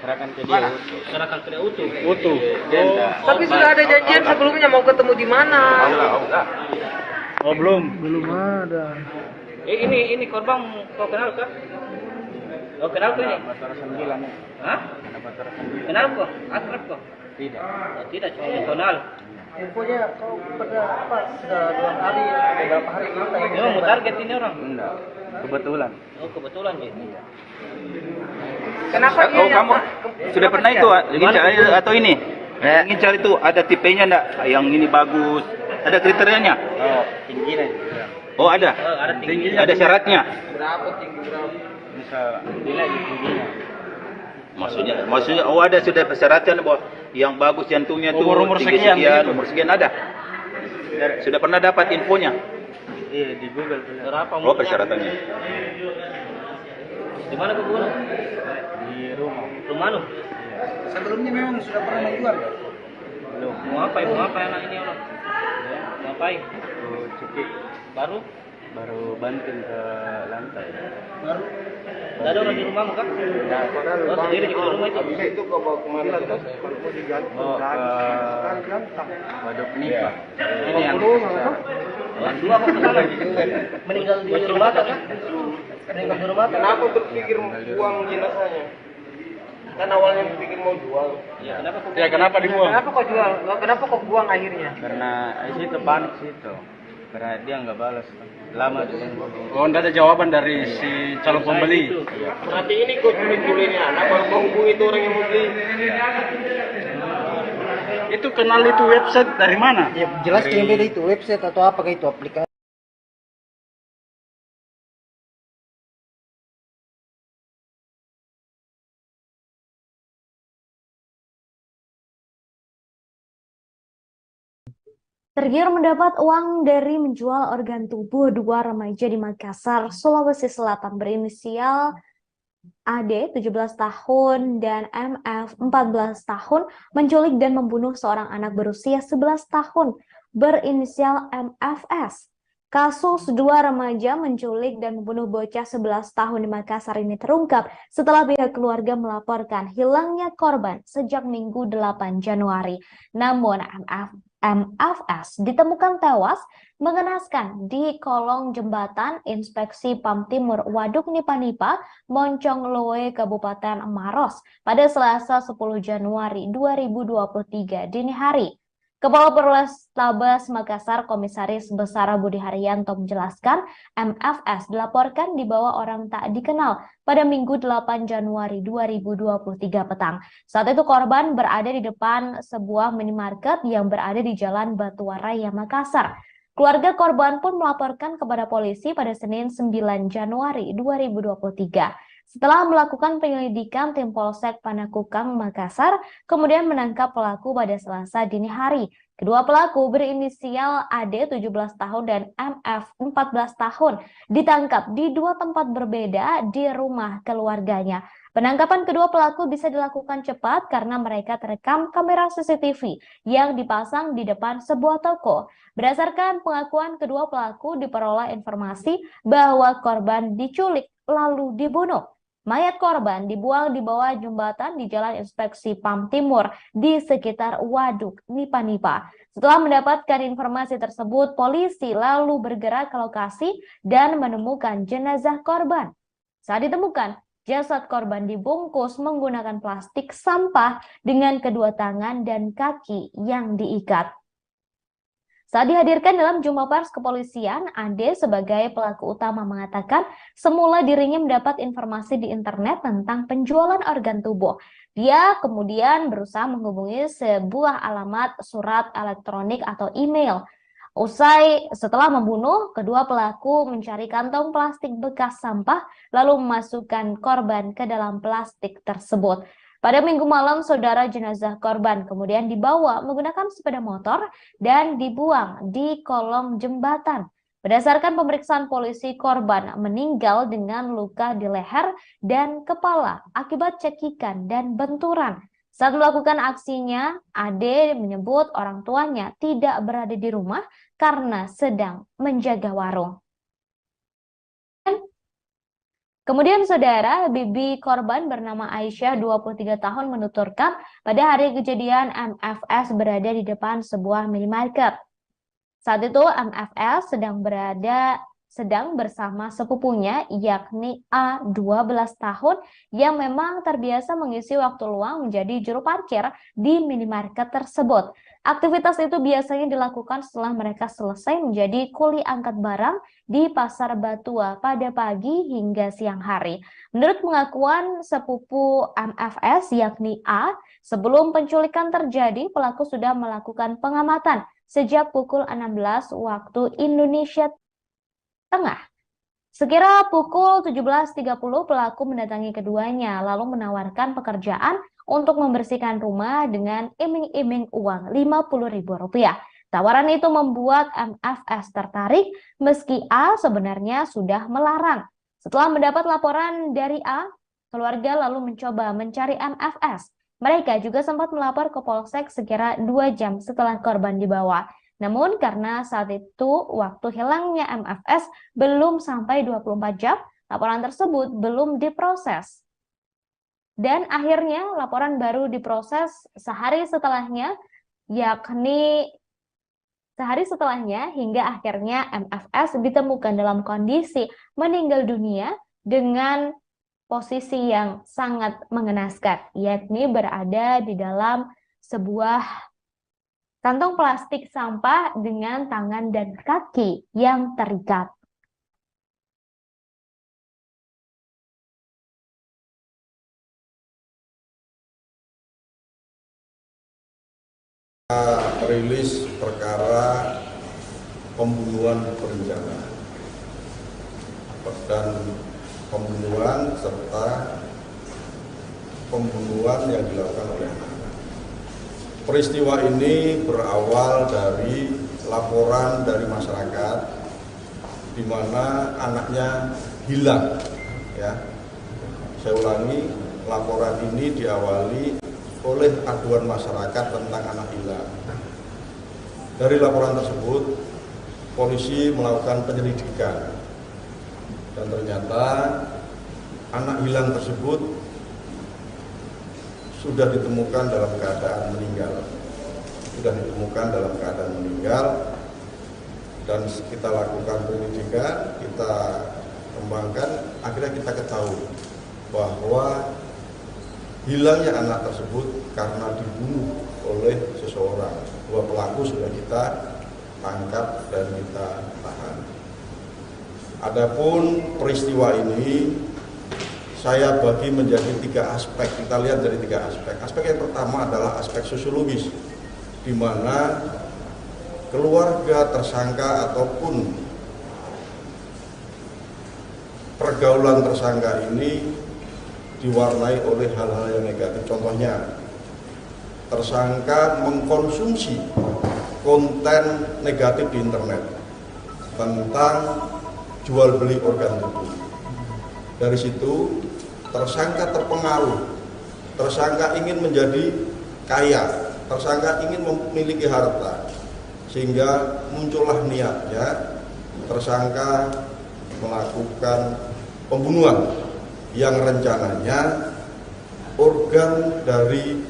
Serahkan ke dia. Serahkan ke dia utuh. Utuh. Tapi sudah ada janjian sebelumnya mau ketemu di mana? Oh, belum. Belum ada. Ini korban kau kenal kah? Oh, kenal kah ini? Batara 9. Hah? Batara 9. Kenal kok? Akrab kok? Tidak. Oh, tidak, cuma kenal. Infonya kau pada apa sudah 2 hari beberapa hari kita Dia mau target ini orang? Enggak. Kebetulan. Oh, kebetulan gitu. Kenapa dia Oh, kamu sudah pernah itu ginjal atau ini? Ginjal itu ada tipenya enggak? Yang ini bagus. Ada kriterianya? Oh, tingginya juga. Oh, ada. Ada tingginya. Ada syaratnya. Berapa tinggi berapa? Misal nilai tingginya. Maksudnya oh ada sudah persyaratan bahwa yang bagus jantungnya tuh Umur tinggi sekian, sekian, gitu. umur sekian ada. Sudah pernah dapat infonya? Iya, di Google. Berapa Oh, persyaratannya. Di mana kau bunuh? Di rumah. Rumah lu? Iya. Sebelumnya memang sudah pernah menjual ya? Belum. Mau apa anak ini orang? Ngapain? Cekik. Baru banting ke lantai. Baru? Tidak ada orang di rumahmu kan? Tidak. Oh, sendiri di rumah itu? Habis itu kau bawa kemana? Kalau mau digantung Waduk Nipa. Ini yang dua kok kesana? Meninggal di rumah kan? Meninggal di rumah. Kenapa berpikir buang jenazahnya? Kan awalnya berpikir mau jual. Kenapa dibuang? Kenapa kau jual? Kenapa kau buang akhirnya? Karena itu panik situ. Karena dia nggak balas. Lama tuh. Oh, enggak ada jawaban dari si calon pembeli. Berarti ini kau culik-culiknya anak baru kau hubungi itu orang yang mau beli. Itu kenal itu website dari mana? Ya jelas kayak beda itu website atau apa kayak itu aplikasi. Tergiur mendapat uang dari menjual organ tubuh, dua remaja di Makassar, Sulawesi Selatan berinisial AD 17 tahun dan MF 14 tahun menculik dan membunuh seorang anak berusia 11 tahun berinisial MFS. Kasus dua remaja menculik dan membunuh bocah 11 tahun di Makassar ini terungkap setelah pihak keluarga melaporkan hilangnya korban sejak Minggu 8 Januari. Namun MFS ditemukan tewas mengenaskan di kolong jembatan Inspeksi PAM Timur Waduk Nipa-Nipa, Moncong Loe, Kabupaten Maros pada Selasa 10 Januari 2023 dini hari. Kepala Polrestabes Makassar Komisaris Besar Budi Haryanto menjelaskan MFS dilaporkan dibawa orang tak dikenal pada Minggu 8 Januari 2023 petang. Saat itu korban berada di depan sebuah minimarket yang berada di Jalan Batuwaraya, Makassar. Keluarga korban pun melaporkan kepada polisi pada Senin 9 Januari 2023. Setelah melakukan penyelidikan, tim Polsek Panakukang, Makassar kemudian menangkap pelaku pada Selasa dini hari. Kedua pelaku berinisial AD 17 tahun dan MF 14 tahun ditangkap di dua tempat berbeda di rumah keluarganya. Penangkapan kedua pelaku bisa dilakukan cepat karena mereka terekam kamera CCTV yang dipasang di depan sebuah toko. Berdasarkan pengakuan kedua pelaku, diperoleh informasi bahwa korban diculik lalu dibunuh. Mayat korban dibuang di bawah jembatan di Jalan Inspeksi PAM Timur di sekitar Waduk Nipa-Nipa. Setelah mendapatkan informasi tersebut, polisi lalu bergerak ke lokasi dan menemukan jenazah korban. Saat ditemukan, jasad korban dibungkus menggunakan plastik sampah dengan kedua tangan dan kaki yang diikat. Saat dihadirkan dalam jumpa pers kepolisian, Ade sebagai pelaku utama mengatakan semula dirinya mendapat informasi di internet tentang penjualan organ tubuh. Dia kemudian berusaha menghubungi sebuah alamat surat elektronik atau email. Setelah membunuh, kedua pelaku mencari kantong plastik bekas sampah lalu memasukkan korban ke dalam plastik tersebut. Pada Minggu malam, saudara, jenazah korban kemudian dibawa menggunakan sepeda motor dan dibuang di kolong jembatan. Berdasarkan pemeriksaan polisi, korban meninggal dengan luka di leher dan kepala akibat cekikan dan benturan. Saat melakukan aksinya, Ade menyebut orang tuanya tidak berada di rumah karena sedang menjaga warung. Kemudian saudara, bibi korban bernama Aisyah 23 tahun menuturkan pada hari kejadian MFS berada di depan sebuah minimarket. Saat itu MFS sedang bersama sepupunya yakni A 12 tahun yang memang terbiasa mengisi waktu luang menjadi juru parkir di minimarket tersebut. Aktivitas itu biasanya dilakukan setelah mereka selesai menjadi kuli angkat barang di Pasar Batua pada pagi hingga siang hari. Menurut pengakuan sepupu MFS yakni A, sebelum penculikan terjadi, pelaku sudah melakukan pengamatan sejak pukul 16 waktu Indonesia Tengah. Sekira pukul 17.30 pelaku mendatangi keduanya lalu menawarkan pekerjaan untuk membersihkan rumah dengan iming-iming uang Rp50.000. Tawaran itu membuat MFS tertarik meski A sebenarnya sudah melarang. Setelah mendapat laporan dari A, keluarga lalu mencoba mencari MFS. Mereka juga sempat melapor ke Polsek sekira 2 jam setelah korban dibawa. Namun karena saat itu waktu hilangnya MFS belum sampai 24 jam, laporan tersebut belum diproses. Dan akhirnya laporan baru diproses sehari setelahnya, hingga akhirnya MFS ditemukan dalam kondisi meninggal dunia dengan posisi yang sangat mengenaskan, yakni berada di dalam sebuah kantong plastik sampah dengan tangan dan kaki yang terikat. Rilis perkara pembunuhan berencana dan pembunuhan serta pembunuhan yang dilakukan oleh anak-anak. Peristiwa ini berawal dari laporan dari masyarakat di mana anaknya hilang. Ya, saya ulangi, laporan ini diawali oleh aduan masyarakat tentang anak hilang. Dari laporan tersebut, polisi melakukan penyelidikan dan ternyata anak hilang tersebut sudah ditemukan dalam keadaan meninggal. Dan kita lakukan penyelidikan, kita kembangkan, akhirnya kita ketahui bahwa hilangnya anak tersebut karena dibunuh oleh seseorang. 2 pelaku sudah kita tangkap dan kita tahan. Adapun peristiwa ini saya bagi menjadi 3 aspek. Kita lihat dari 3 aspek. Aspek yang pertama adalah aspek sosiologis, di mana keluarga tersangka ataupun pergaulan tersangka ini diwarnai oleh hal-hal yang negatif. Contohnya, tersangka mengkonsumsi konten negatif di internet tentang jual beli organ tubuh. Dari situ tersangka terpengaruh, tersangka ingin menjadi kaya, tersangka ingin memiliki harta, sehingga muncullah niatnya tersangka melakukan pembunuhan yang rencananya organ dari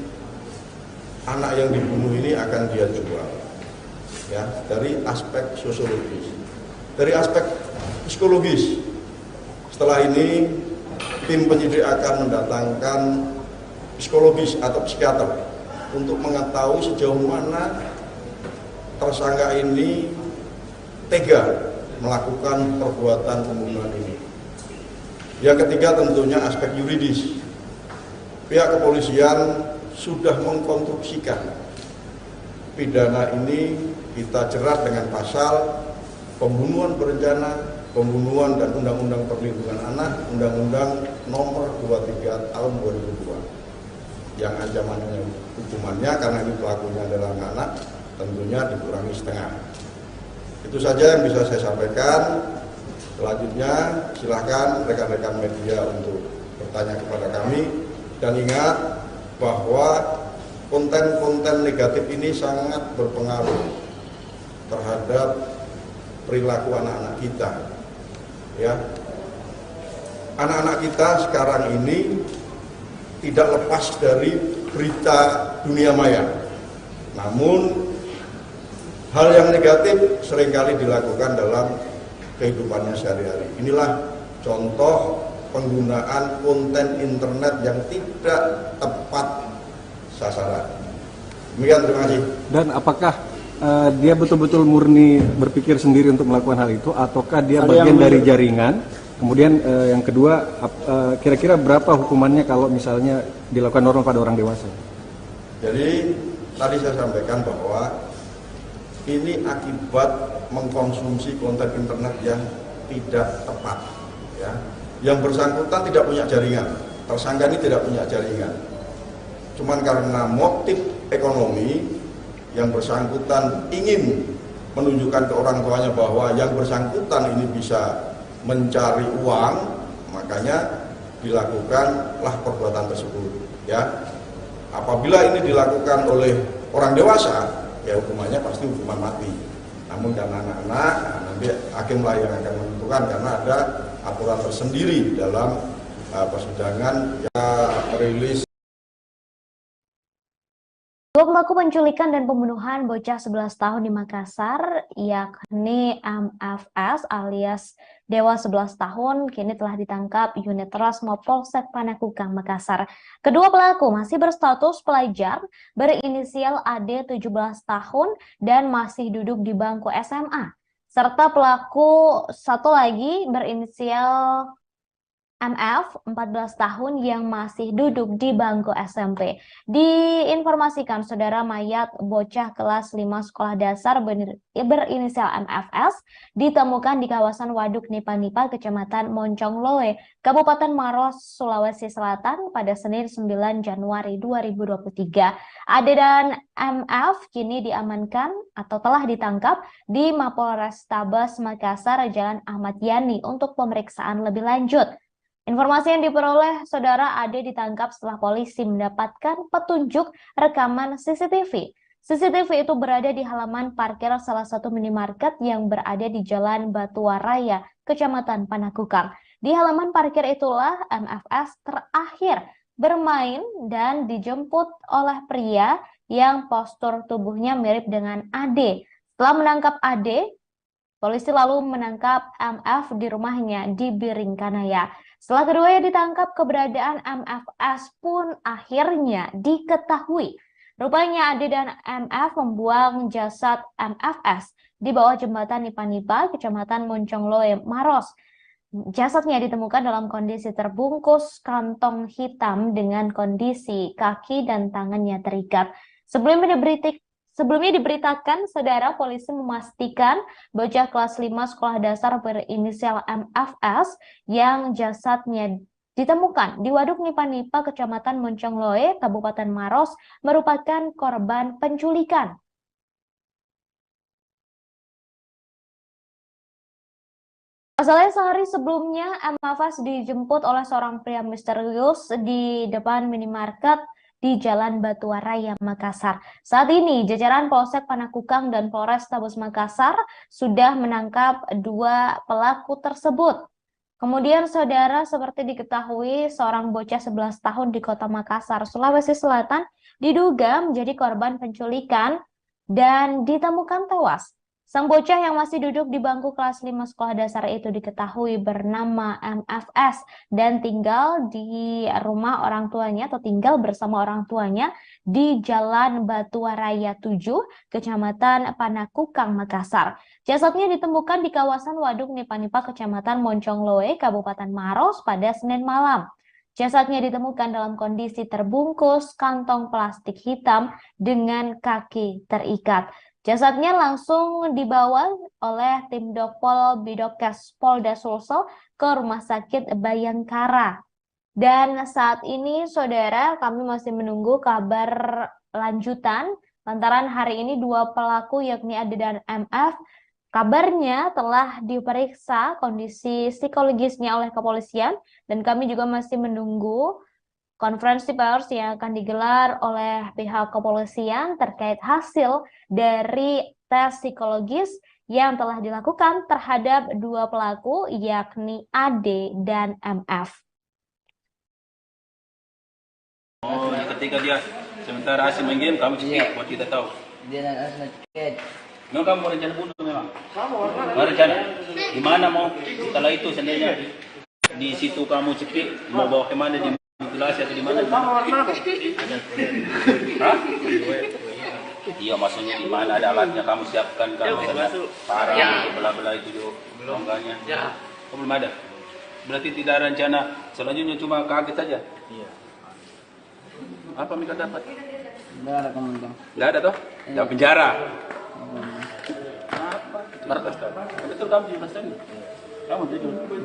anak yang dibunuh ini akan dia jual. Ya, dari aspek sosiologis. Dari aspek psikologis, setelah ini tim penyidik akan mendatangkan psikologis atau psikiater untuk mengetahui sejauh mana tersangka ini tega melakukan perbuatan pembunuhan ini. Yang ketiga tentunya aspek yuridis. Pihak kepolisian sudah mengkonstruksikan pidana ini kita jerat dengan pasal pembunuhan berencana, pembunuhan dan Undang-Undang Perlindungan Anak, Undang-Undang Nomor 23 Tahun 2002. Yang ancamannya hukumannya karena ini pelakunya adalah anak, tentunya dikurangi setengah. Itu saja yang bisa saya sampaikan. Selanjutnya silakan rekan-rekan media untuk bertanya kepada kami, dan ingat bahwa konten-konten negatif ini sangat berpengaruh terhadap perilaku anak-anak kita. Ya, anak-anak kita sekarang ini tidak lepas dari berita dunia maya. Namun hal yang negatif seringkali dilakukan dalam kehidupannya sehari-hari. Inilah contoh penggunaan konten internet yang tidak tepat sasaran. Demikian, terima kasih. Dan apakah dia betul-betul murni berpikir sendiri untuk melakukan hal itu, ataukah dia bagian dari jaringan? Kemudian yang kedua, kira-kira berapa hukumannya kalau misalnya dilakukan normal pada orang dewasa? Jadi tadi saya sampaikan bahwa ini akibat mengkonsumsi konten internet yang tidak tepat. Ya. Yang bersangkutan tidak punya jaringan, tersangka ini tidak punya jaringan. Cuman karena motif ekonomi, yang bersangkutan ingin menunjukkan ke orang tuanya bahwa yang bersangkutan ini bisa mencari uang, makanya dilakukanlah perbuatan tersebut. Ya, apabila ini dilakukan oleh orang dewasa, ya hukumannya pasti hukuman mati. Namun karena anak-anak, nanti hakimlah yang akan menentukan karena ada aturan tersendiri dalam persidangan yang merilis. Dua pelaku penculikan dan pembunuhan bocah 11 tahun di Makassar, yakni MFS alias Dewa 11 tahun, kini telah ditangkap unit Rasmo Polsek Panakukang, Makassar. Kedua pelaku masih berstatus pelajar, berinisial AD 17 tahun dan masih duduk di bangku SMA. Serta pelaku satu lagi berinisial MF 14 tahun yang masih duduk di bangku SMP. Diinformasikan saudara, mayat bocah kelas 5 sekolah dasar berinisial MFS ditemukan di kawasan Waduk Nipa-Nipa, Kecamatan Moncongloe, Kabupaten Maros, Sulawesi Selatan pada Senin 9 Januari 2023. Ade dan MF kini diamankan atau telah ditangkap di Mapolrestabes Makassar, Jalan Ahmad Yani untuk pemeriksaan lebih lanjut. Informasi yang diperoleh saudara, Ade ditangkap setelah polisi mendapatkan petunjuk rekaman CCTV. CCTV itu berada di halaman parkir salah satu minimarket yang berada di Jalan Batuwaraya, Kecamatan Panakukang. Di halaman parkir itulah MFS terakhir bermain dan dijemput oleh pria yang postur tubuhnya mirip dengan Ade. Setelah menangkap Ade, polisi lalu menangkap MF di rumahnya di Biringkanaya. Setelah keduanya ditangkap, keberadaan MFS pun akhirnya diketahui. Rupanya Ade dan MF membuang jasad MFS di bawah jembatan Nipa-Nipa, Kecamatan Moncongloe, Maros. Jasadnya ditemukan dalam kondisi terbungkus kantong hitam dengan kondisi kaki dan tangannya terikat. Sebelumnya diberitakan, saudara, polisi memastikan bocah kelas 5 sekolah dasar berinisial MFS yang jasadnya ditemukan di Waduk Nipa-Nipa, Kecamatan Moncongloe, Kabupaten Maros, merupakan korban penculikan. Pasalnya sehari sebelumnya, MFS dijemput oleh seorang pria misterius di depan minimarket di Jalan Batuwaraya, Makassar. Saat ini, jajaran Polsek Panakukang dan Polrestabes Makassar sudah menangkap dua pelaku tersebut. Kemudian, saudara, seperti diketahui, seorang bocah 11 tahun di Kota Makassar, Sulawesi Selatan, diduga menjadi korban penculikan dan ditemukan tewas. Sang bocah yang masih duduk di bangku kelas 5 sekolah dasar itu diketahui bernama MFS dan tinggal di rumah orang tuanya atau tinggal bersama orang tuanya di Jalan Batuwaraya 7, Kecamatan Panakukang, Makassar. Jasadnya ditemukan di kawasan Waduk Nipa-Nipa, Kecamatan Moncongloe, Kabupaten Maros pada Senin malam. Jasadnya ditemukan dalam kondisi terbungkus kantong plastik hitam dengan kaki terikat. Jasadnya langsung dibawa oleh tim Dokpol Bidokes Polda Sulsel ke Rumah Sakit Bayangkara. Dan saat ini, saudara, kami masih menunggu kabar lanjutan lantaran hari ini dua pelaku yakni Ade dan MF kabarnya telah diperiksa kondisi psikologisnya oleh kepolisian dan kami juga masih menunggu konferensi pers yang akan digelar oleh pihak kepolisian terkait hasil dari tes psikologis yang telah dilakukan terhadap dua pelaku yakni Ade dan MF. Oh, ketika dia sementara asing main game, kamu cekik buat kita tahu. Dia dan asal cekik. Memang kamu mau rencana bunuh memang? Mau rencana? Di mana mau? Setelah itu seandainya di situ kamu cekik, mau bawa kemana di mutilasi atau di mana? Hah? Iya, maksudnya di mana ada alatnya kamu siapkan, kamu parang belah-belah itu rongganya. Oh, belum ada. Berarti tidak ada rencana. Selanjutnya cuma kaget saja. Iya. Apa mereka dapat? Tidak ada kemungkinan. Tidak ada toh? Tidak penjara. Apa? Betul kamu 17 tahun? Kamu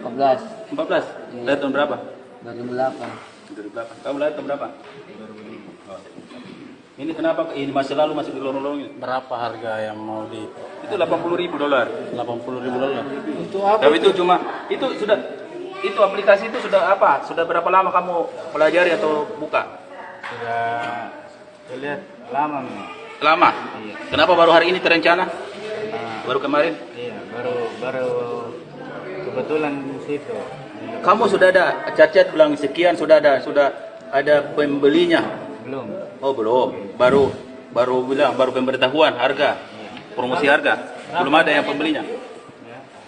14. 14? Lahir tahun berapa? 2008. Kamu lahir tahun berapa? Ini kenapa ini masih lalu masih dilorong-lorong ini? Berapa harga yang mau di? Itu $80.000. $80.000. Itu apa? Tapi itu cuma itu aplikasi itu sudah apa? Sudah berapa lama kamu pelajari atau buka? Sudah saya lihat lama memang. Lama? Iya. Kenapa baru hari ini terencana? Baru kemarin? Iya, baru kebetulan di situ. Kamu sudah ada cat-cat bilang sekian, sudah ada pembelinya? Belum. Oh belum, baru bilang baru pemberitahuan harga, promosi harga, belum ada yang pembelinya.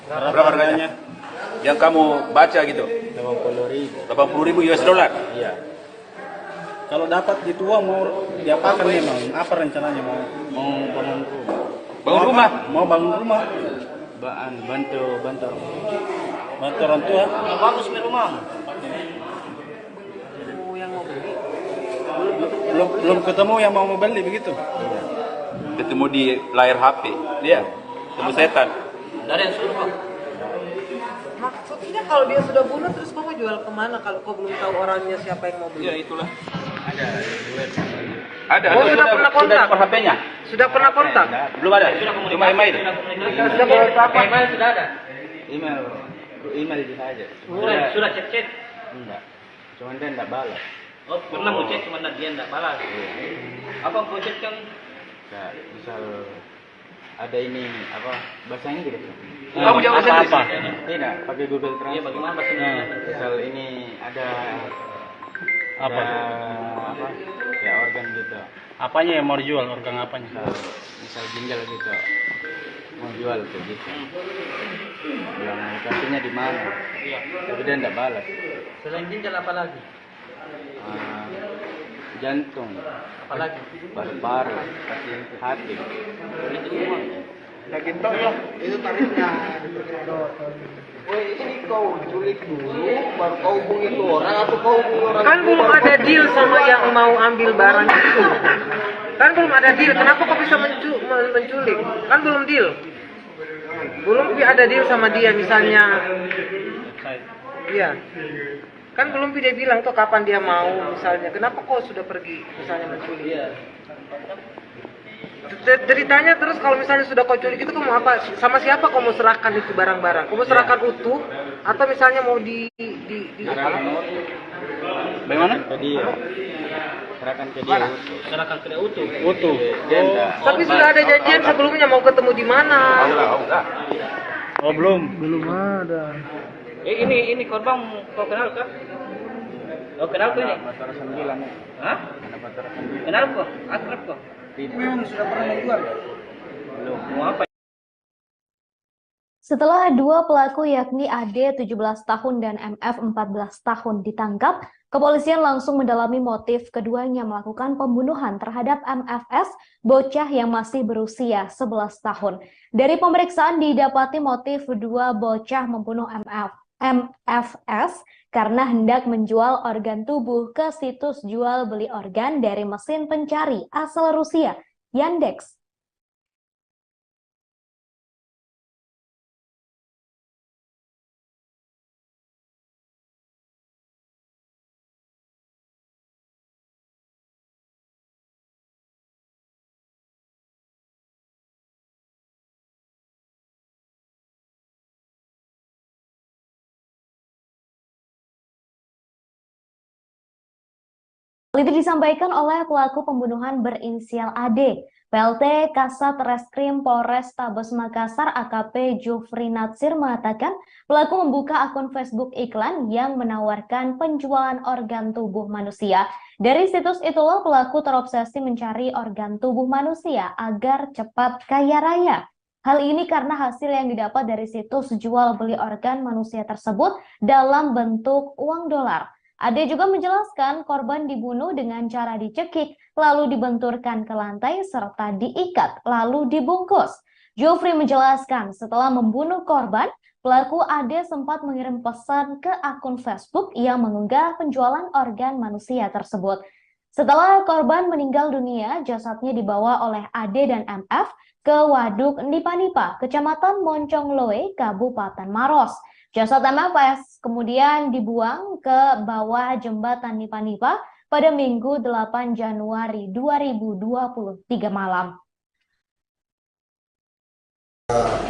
Berapa harganya? Yang kamu baca gitu? 80.000. 80.000 US dollar. Iya. Kalau dapat gitu uang mau diapakan nih Bang? Apa rencananya mau Bangun rumah. Bangun rumah? Mau bangun rumah? Bantu Orang tua? bagus di rumah. Belum ketemu yang mau beli begitu? Ketemu di layar HP, dia ketemu setan. Dari yang suruh Bang. Maksudnya kalau dia sudah bunuh terus kamu jual kemana kalau kau belum tahu orangnya siapa yang mau beli? Ya itulah. Ada duit. Ada. Oh, sudah pernah kontak? Sudah HP-nya? Sudah pernah kontak? Belum ada. Cuma email. Sudah berapa? Email sudah ada. Email bisa aja. Sudah chat. Enggak. Cuman dia enggak balas. Oh, pernah mau chat cuman dia enggak balas. Apa mau chat kan? Nah, misal ada ini apa bahasa Inggris. Kamu jawab apa? Tidak, pakai Google Translate. Iya, bagaimana bahasa Inggris? Misal ini ada apa? Ya organ gitu. Apanya yang mau dijual? Organ apanya? Misal ginjal gitu. Mau jual kayak gitu. Yang lokasinya di mana? Iya. Tapi dia enggak balas. Selain ginjal apa lagi? Jantung. Apa lagi? Paru-paru, hati. Itu semua. Daging tok ya, itu tarifnya. Woi, ini kau culik dulu, baru kau hubungi itu orang atau kau hubungi orang? Kan belum ada deal sama yang mau ambil barang itu. Kan belum ada deal. Kenapa kau bisa menculik? Kan belum deal. Belum ada deal sama dia misalnya. Iya. Kan belum dia bilang tuh kapan dia mau misalnya. Kenapa kau sudah pergi misalnya menculik? Iya. Ceritanya terus kalau misalnya sudah kau culik itu kamu apa? Sama siapa kau mau serahkan itu barang-barang? Kau mau serahkan utuh atau misalnya mau di Bagaimana? Ke dia. Serahkan ke dia utuh. Serahkan ke dia utuh. Utuh. Tapi sudah ada janjian sebelumnya mau ketemu di mana? Oh belum. Belum ada. Ini korban kau kenal kah? Kau kenal kah ini? Batara 9. Hah? Ada Batara 9. Kenal kok? Akrab kok? Memang sudah pernah menjual? Belum. Mau apa? Setelah dua pelaku yakni AD 17 tahun dan MF 14 tahun ditangkap, kepolisian langsung mendalami motif keduanya melakukan pembunuhan terhadap MFS, bocah yang masih berusia 11 tahun. Dari pemeriksaan didapati motif dua bocah membunuh MFS karena hendak menjual organ tubuh ke situs jual beli organ dari mesin pencari asal Rusia, Yandex. Hal itu disampaikan oleh pelaku pembunuhan berinisial AD. PLT Kasat Reskrim Polrestabes Makassar AKP Jufri Natsir mengatakan pelaku membuka akun Facebook iklan yang menawarkan penjualan organ tubuh manusia. Dari situs itulah pelaku terobsesi mencari organ tubuh manusia agar cepat kaya raya. Hal ini karena hasil yang didapat dari situs jual beli organ manusia tersebut dalam bentuk uang dolar. Ade juga menjelaskan korban dibunuh dengan cara dicekik, lalu dibenturkan ke lantai serta diikat, lalu dibungkus. Jufri menjelaskan setelah membunuh korban, pelaku Ade sempat mengirim pesan ke akun Facebook yang mengunggah penjualan organ manusia tersebut. Setelah korban meninggal dunia, jasadnya dibawa oleh Ade dan MF ke Waduk Nipa-Nipa, Kecamatan Moncongloe, Kabupaten Maros. Jasad MFS kemudian dibuang ke bawah jembatan Nipa-Nipa pada Minggu 8 Januari 2023 malam.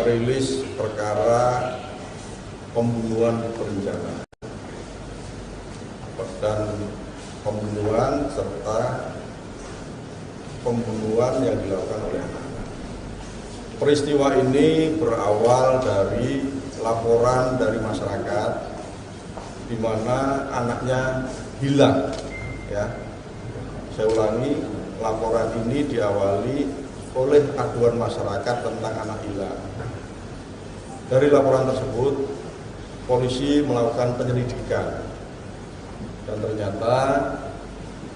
Merilis perkara pembunuhan berencana dan pembunuhan serta pembunuhan yang dilakukan oleh anak-anak. Peristiwa ini berawal dari laporan dari masyarakat di mana anaknya hilang. Ya, saya ulangi, laporan ini diawali oleh aduan masyarakat tentang anak hilang. Dari laporan tersebut, polisi melakukan penyelidikan dan ternyata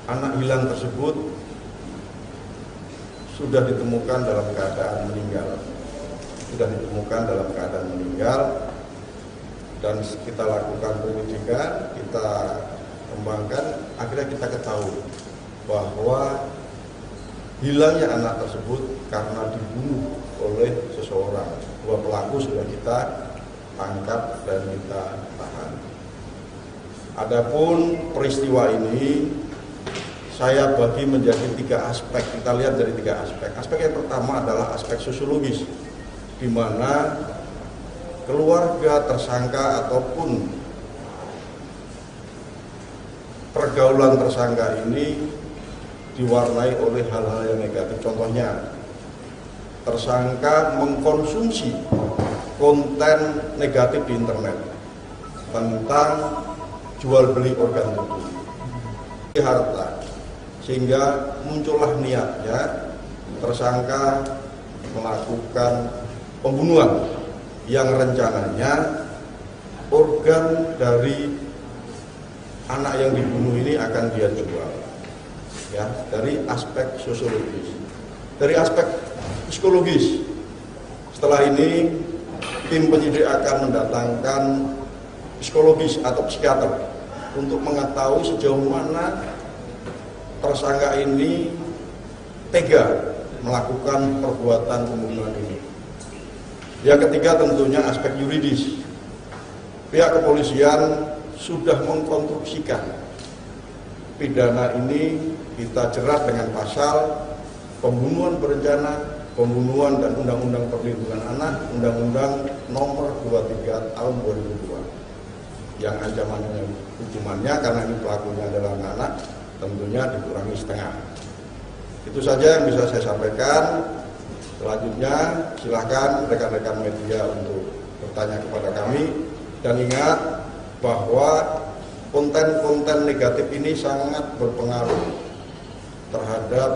anak hilang tersebut sudah ditemukan dalam keadaan meninggal. Dan kita lakukan penyelidikan, kita kembangkan, akhirnya kita ketahui bahwa hilangnya anak tersebut karena dibunuh oleh seseorang. Dua pelaku sudah kita tangkap dan kita tahan. Adapun peristiwa ini saya bagi menjadi 3 aspek. Kita lihat dari 3 aspek. Aspek yang pertama adalah aspek sosiologis, di mana keluarga tersangka ataupun pergaulan tersangka ini diwarnai oleh hal-hal yang negatif. Contohnya, tersangka mengkonsumsi konten negatif di internet tentang jual beli organ tubuh, harta, sehingga muncullah niatnya tersangka melakukan pembunuhan yang rencananya organ dari anak yang dibunuh ini akan dia jual. Ya, dari aspek sosiologis. Dari aspek psikologis, setelah ini tim penyidik akan mendatangkan psikologis atau psikiater untuk mengetahui sejauh mana tersangka ini tega melakukan perbuatan pembunuhan ini. Yang ketiga tentunya aspek yuridis. Pihak kepolisian sudah mengkonstruksikan pidana ini kita jerat dengan pasal pembunuhan berencana, pembunuhan dan Undang-Undang Perlindungan Anak, Undang-Undang Nomor 23 Tahun 2002, yang ancamannya hukumannya karena ini pelakunya adalah anak, tentunya dikurangi setengah. Itu saja yang bisa saya sampaikan. Selanjutnya silakan rekan-rekan media untuk bertanya kepada kami, dan ingat bahwa konten-konten negatif ini sangat berpengaruh terhadap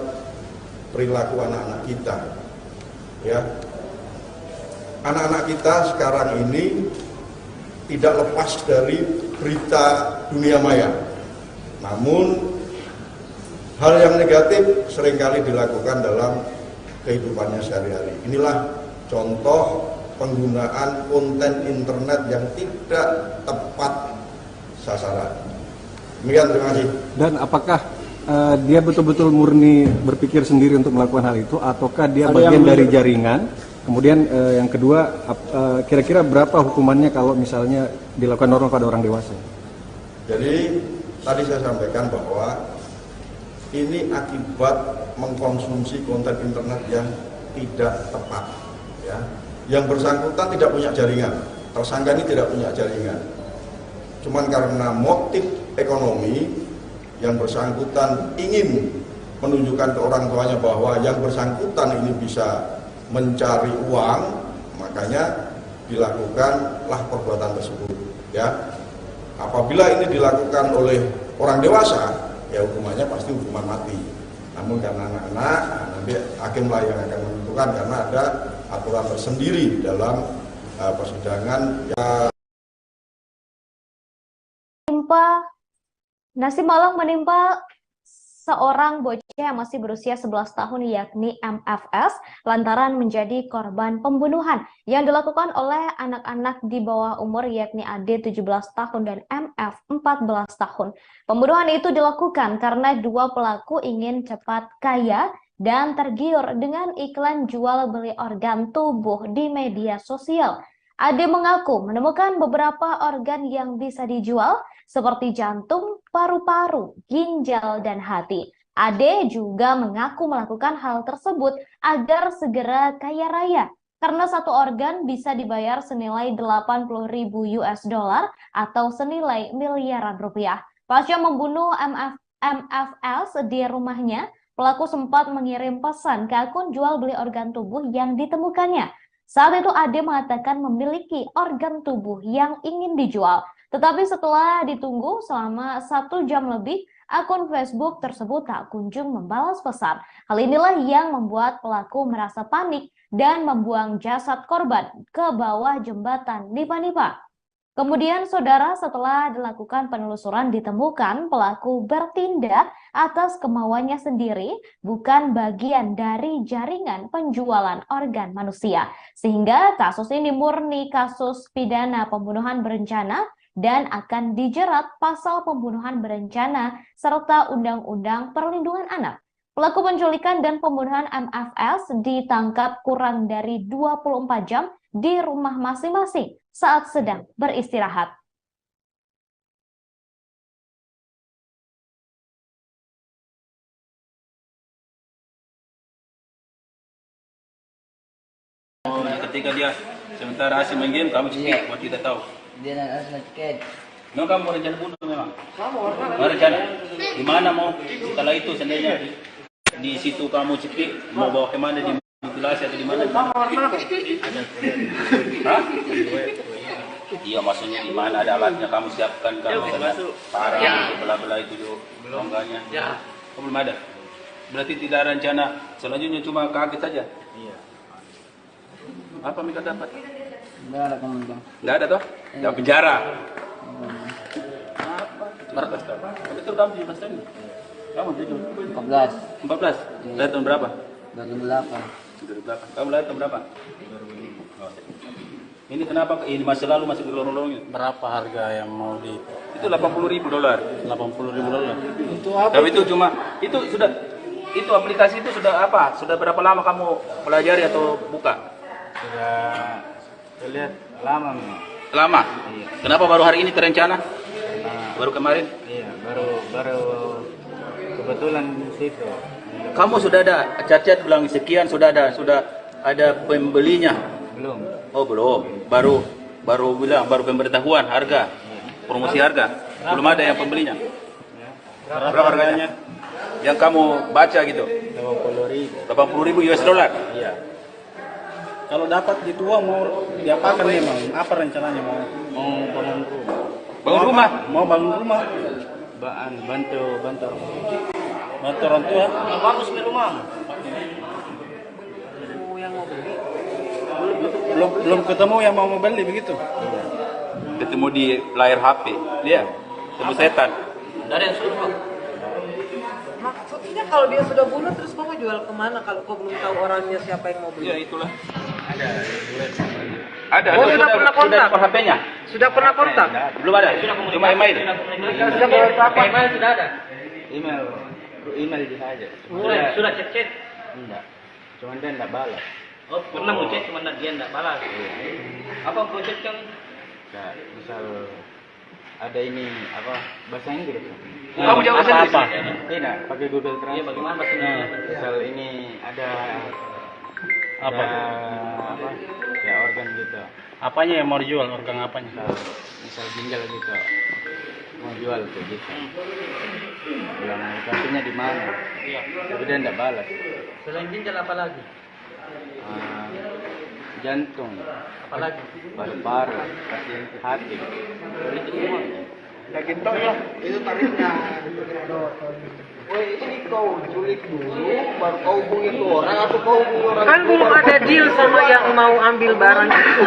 perilaku anak-anak kita. Ya, anak-anak kita sekarang ini tidak lepas dari berita dunia maya. Namun hal yang negatif seringkali dilakukan dalam kehidupannya sehari-hari. Inilah contoh penggunaan konten internet yang tidak tepat sasaran. Demikian, terima kasih. Dan apakah dia betul-betul murni berpikir sendiri untuk melakukan hal itu, ataukah dia bagian dari jaringan? Kemudian yang kedua, kira-kira berapa hukumannya kalau misalnya dilakukan normal pada orang dewasa? Jadi tadi saya sampaikan bahwa ini akibat mengkonsumsi konten internet yang tidak tepat. Ya. Yang bersangkutan tidak punya jaringan, tersangka ini tidak punya jaringan. Cuman karena motif ekonomi, yang bersangkutan ingin menunjukkan ke orang tuanya bahwa yang bersangkutan ini bisa mencari uang, makanya dilakukanlah perbuatan tersebut. Ya, apabila ini dilakukan oleh orang dewasa, ya hukumannya pasti hukuman mati. Namun karena anak-anak, nanti hakimlah yang akan menentukan karena ada aturan tersendiri dalam persidangan. Ya. Nasib malang menimpa seorang bocah yang masih berusia 11 tahun yakni MFS lantaran menjadi korban pembunuhan yang dilakukan oleh anak-anak di bawah umur yakni AD 17 tahun dan MF 14 tahun. Pembunuhan itu dilakukan karena dua pelaku ingin cepat kaya dan tergiur dengan iklan jual beli organ tubuh di media sosial. Ade mengaku menemukan beberapa organ yang bisa dijual seperti jantung, paru-paru, ginjal, dan hati. Ade juga mengaku melakukan hal tersebut agar segera kaya raya karena satu organ bisa dibayar senilai 80.000 US dollar atau senilai miliaran rupiah. Pasca membunuh MFS di rumahnya, pelaku sempat mengirim pesan ke akun jual beli organ tubuh yang ditemukannya. Saat itu Ade mengatakan memiliki organ tubuh yang ingin dijual. Tetapi setelah ditunggu selama 1 jam lebih, akun Facebook tersebut tak kunjung membalas pesan. Hal inilah yang membuat pelaku merasa panik dan membuang jasad korban ke bawah jembatan Nipa-Nipa. Kemudian, saudara, setelah dilakukan penelusuran ditemukan pelaku bertindak atas kemauannya sendiri, bukan bagian dari jaringan penjualan organ manusia. Sehingga kasus ini murni kasus pidana pembunuhan berencana dan akan dijerat pasal pembunuhan berencana serta Undang-Undang Perlindungan Anak. Pelaku penculikan dan pembunuhan MFS ditangkap kurang dari 24 jam di rumah masing-masing saat sedang beristirahat. Ketika dia sementara asing main game, kamu cekik buat kita tahu. Dia nak cekik. Memang kamu mau rencana bunuh memang? Mau rencana? Gimana mau setelah itu seandainya di situ kamu cekik, mau bawa kemana, di mutilasi atau di mana? Hah? Iya, maksudnya di mana ada alatnya kamu siapkan, kamu parah belah-belah itu rongganya. Kamu belum ada. Berarti tidak ada rencana. Selanjutnya cuma kaget saja. Iya. Apa mereka dapat? Enggak ada kemungkinan. Enggak ada toh? Dalam penjara. Berapa tahun? Betul kamu 17 tahun? Kamu 14. 14? Lahir tahun berapa? 2008. Kamu lahir tahun berapa? 2005. Ini kenapa ini masih lalu masih berlorong-lorong? Berapa harga yang mau di? Itu $80.000. $80.000. Itu apa? Tapi itu cuma itu sudah itu aplikasi itu sudah apa? Sudah berapa lama kamu pelajari atau buka? Sudah terlihat lama memang. Lama? Iya. Kenapa baru hari ini terencana? Baru kemarin? Iya, baru kebetulan di situ. Kamu sudah ada cat-cat bilang sekian, sudah ada pembelinya? Belum. Oh, belum. Baru bilang baru pemberitahuan harga. Promosi harga. Belum ada yang pembelinya. Berapa harganya? Yang kamu baca gitu? $80.000 US dollar. Iya. Kalau dapat gitu uang mau diapakan memang? Apa rencananya mau bangun rumah. Bangun rumah? Mau bangun rumah? Bantu orang tua. bagus nih rumah. Belum ketemu yang mau beli begitu. Ketemu di layar HP. Dia ketemu setan. Dari yang suruh. Maksudnya kalau dia sudah bunuh terus kau mau jual kemana kalau kau belum tahu orangnya siapa yang mau beli? Ya itulah. Ada. Oh, sudah pernah kontak? Sudah HP-nya? Sudah pernah kontak? Belum ada. Cuma email. Sudah kontak? Email sudah ada. Email dia aja. Sudah chat. Enggak. Cuman dia enggak balas. Oh, pernah mau chat cuman dia enggak balas. Apa kau chat yang misal ada ini apa bahasa Inggris? Kamu jawab apa? Tidak, pakai Google Translate. Iya, bagaimana bahasa Inggris? Misal ini ada apa? Ya organ gitu. Apanya yang mau dijual? Organ apanya? Misal ginjal gitu. Mau jual tuh gitu. Bilang lokasinya di mana? Iya. Tapi dia enggak balas. Selain ginjal apa lagi? Jantung. Apa lagi? Paru-paru, hati. Itu semua. Daging tong ya, itu tarifnya. Woi, ini kau culik dulu, baru kau hubungi tuh orang atau kau hubungi orang? Kan belum ada deal sama yang mau ambil barang itu.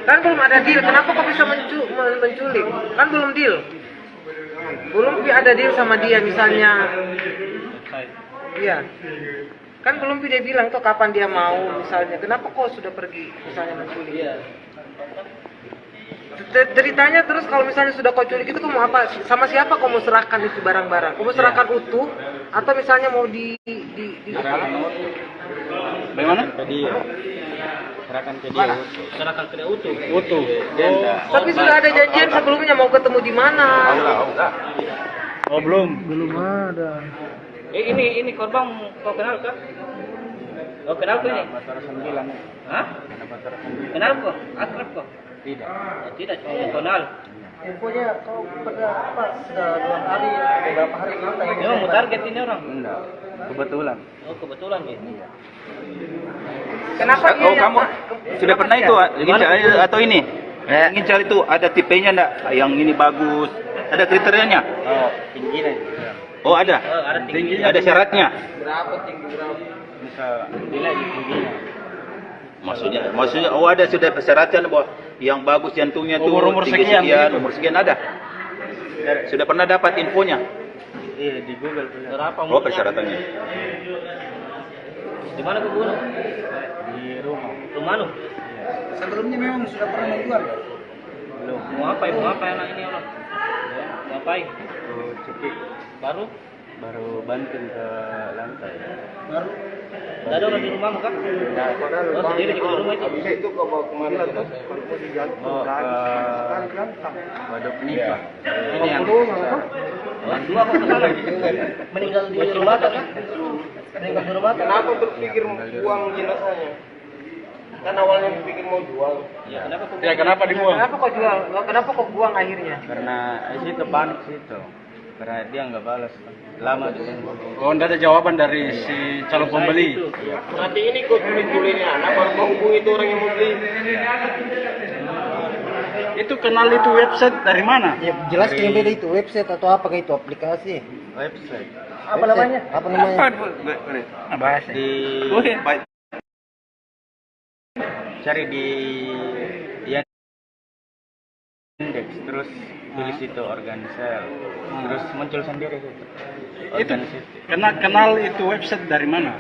Kan belum ada deal, kenapa kau bisa menculik? Kan belum deal. Belum ada deal sama dia misalnya. Iya. Kan belum dia bilang tuh kapan dia mau misalnya. Kenapa kau sudah pergi misalnya menculik? Iya. Ceritanya terus kalau misalnya sudah kau culik itu kau mau apa? Sama siapa kau mau serahkan itu barang-barang? Kau mau serahkan utuh atau misalnya mau di bagaimana? Tadi serahkan ke dia. Serahkan ke dia utuh. Utuh. Tapi sudah ada janjian sebelumnya mau ketemu di mana? Oh, belum ada. Ini korban kau kenal kah? Kau kenal kah ini? Hah? Kenal kok? Akrab kok? Tidak. Tidak, cuma personal. Infonya kau pernah sudah 2 hari atau berapa hari kita ini? Memang mau target ini orang? Enggak. Kebetulan. Oh, kebetulan gitu. Kenapa Oh, kamu sudah pernah itu atau ini? Ingin cari itu ada tipenya enggak? Yang ini bagus. Ada kriterianya? Oh, tingginya. Oh, ada. Ada tingginya. Ada syaratnya. Berapa tinggi berapa? Bisa nilai tingginya. Maksudnya ada sudah persyaratan bahwa yang bagus jantungnya tuh Umur tinggi sekian sekian, gitu. umur sekian ada. Sudah pernah dapat infonya? Iya, di Google berapa Oh, persyaratannya. Di mana kau bunuh? Di rumah. Rumah lu? Sebelumnya memang sudah pernah menjual ya? Belum. Mau apa anak ini orang? Mau ngapain? Cekik. Baru? Baru banting ke lantai. Baru Tidak ada orang di rumahmu kan? Oh, sendiri di rumah itu? habis itu kau bawa kemana tuh? Kalau mau digantung Oh, sekali gantang. waduk nipah. Ini yang orang tua kok kesana? Meninggal di rumah kan? Meninggal di rumah kan? Kenapa berpikir buang jenazahnya? Kan awalnya berpikir mau jual. Ya, kenapa kok? Ya kenapa dibuang? Kenapa kau jual? Kenapa kau buang akhirnya? Karena situ panik situ. Karena dia nggak balas. Lama juga. Oh, enggak ada jawaban dari si calon pembeli. Nanti ini kau culik-culiknya anak baru kau hubungi itu orang yang mau beli. Itu kenal itu website dari mana? Ya jelas yang beda itu website atau apa itu aplikasi. Website. Apa namanya? Apa namanya? Bahas di cari di Yandex terus tulis itu organ sel terus muncul sendiri itu organ sel. Kenal itu website dari mana?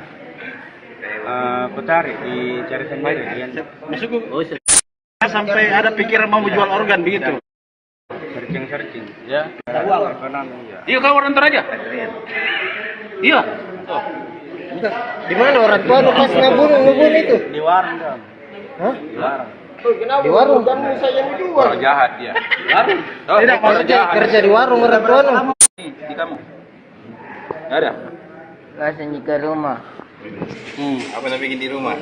Aku cari dicari sendiri di Yandex. Maksudku sampai ada pikiran mau jual organ begitu. Searching ya. Uang. Iya. Iya, kau orang aja. Iya. Di mana orang tua lu pas ngebun itu? Di warung kan. Hah? Di warung. Kenapa? Di warung. Kan saya yang dijual. Orang jahat dia. Warung? Tidak kerja di warung orang tua lu. Di kamu. Nggak ada. Rasanya ke rumah. Apa yang bikin di rumah?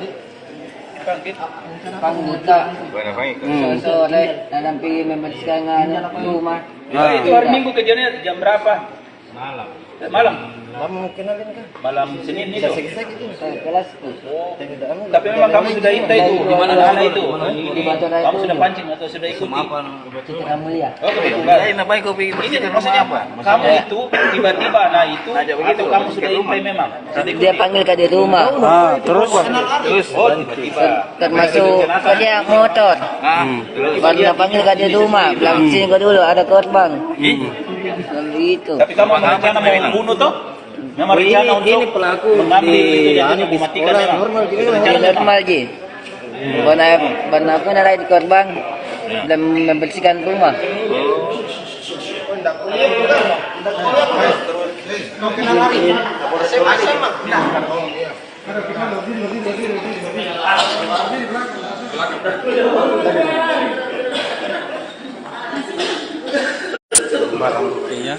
Pangbuta. Mana panggil? Sore nampilin membersihkan rumah. Itu hari Minggu kerjanya jam berapa? Malam. Malam. Kamu kenalin kan? Malam Senin itu. Kelasku. Tapi memang kamu sudah intai itu di mana sana itu? Di Batu Kamu sudah pancing atau sudah ikuti? Citra Mulia. Oh, kebetulan. Ini maksudnya apa? Kamu itu tiba-tiba itu atau kamu sudah intai memang? Dia panggil ke di rumah. Terus Oh, tiba-tiba. Termasuk kerja motor. Baru dia panggil ke di rumah. Bilang sini kau dulu ada korban. Begitu. Tapi kamu rencana mau membunuh toh? Memang rencana untuk pelaku mengambil itu jadi mematikan memang. Normal ji. Benar pun ada di korban dan membersihkan rumah. barang buktinya.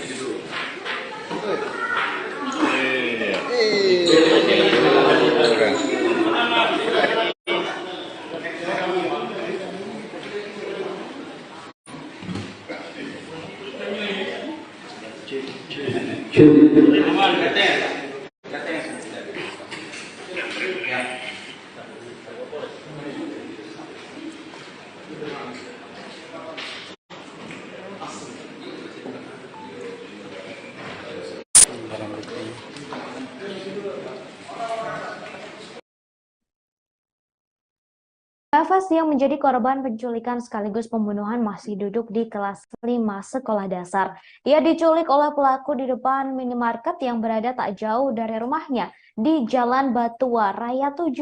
Nafas yang menjadi korban penculikan sekaligus pembunuhan masih duduk di kelas 5 sekolah dasar. Ia diculik oleh pelaku di depan minimarket yang berada tak jauh dari rumahnya di Jalan Batua Raya 7.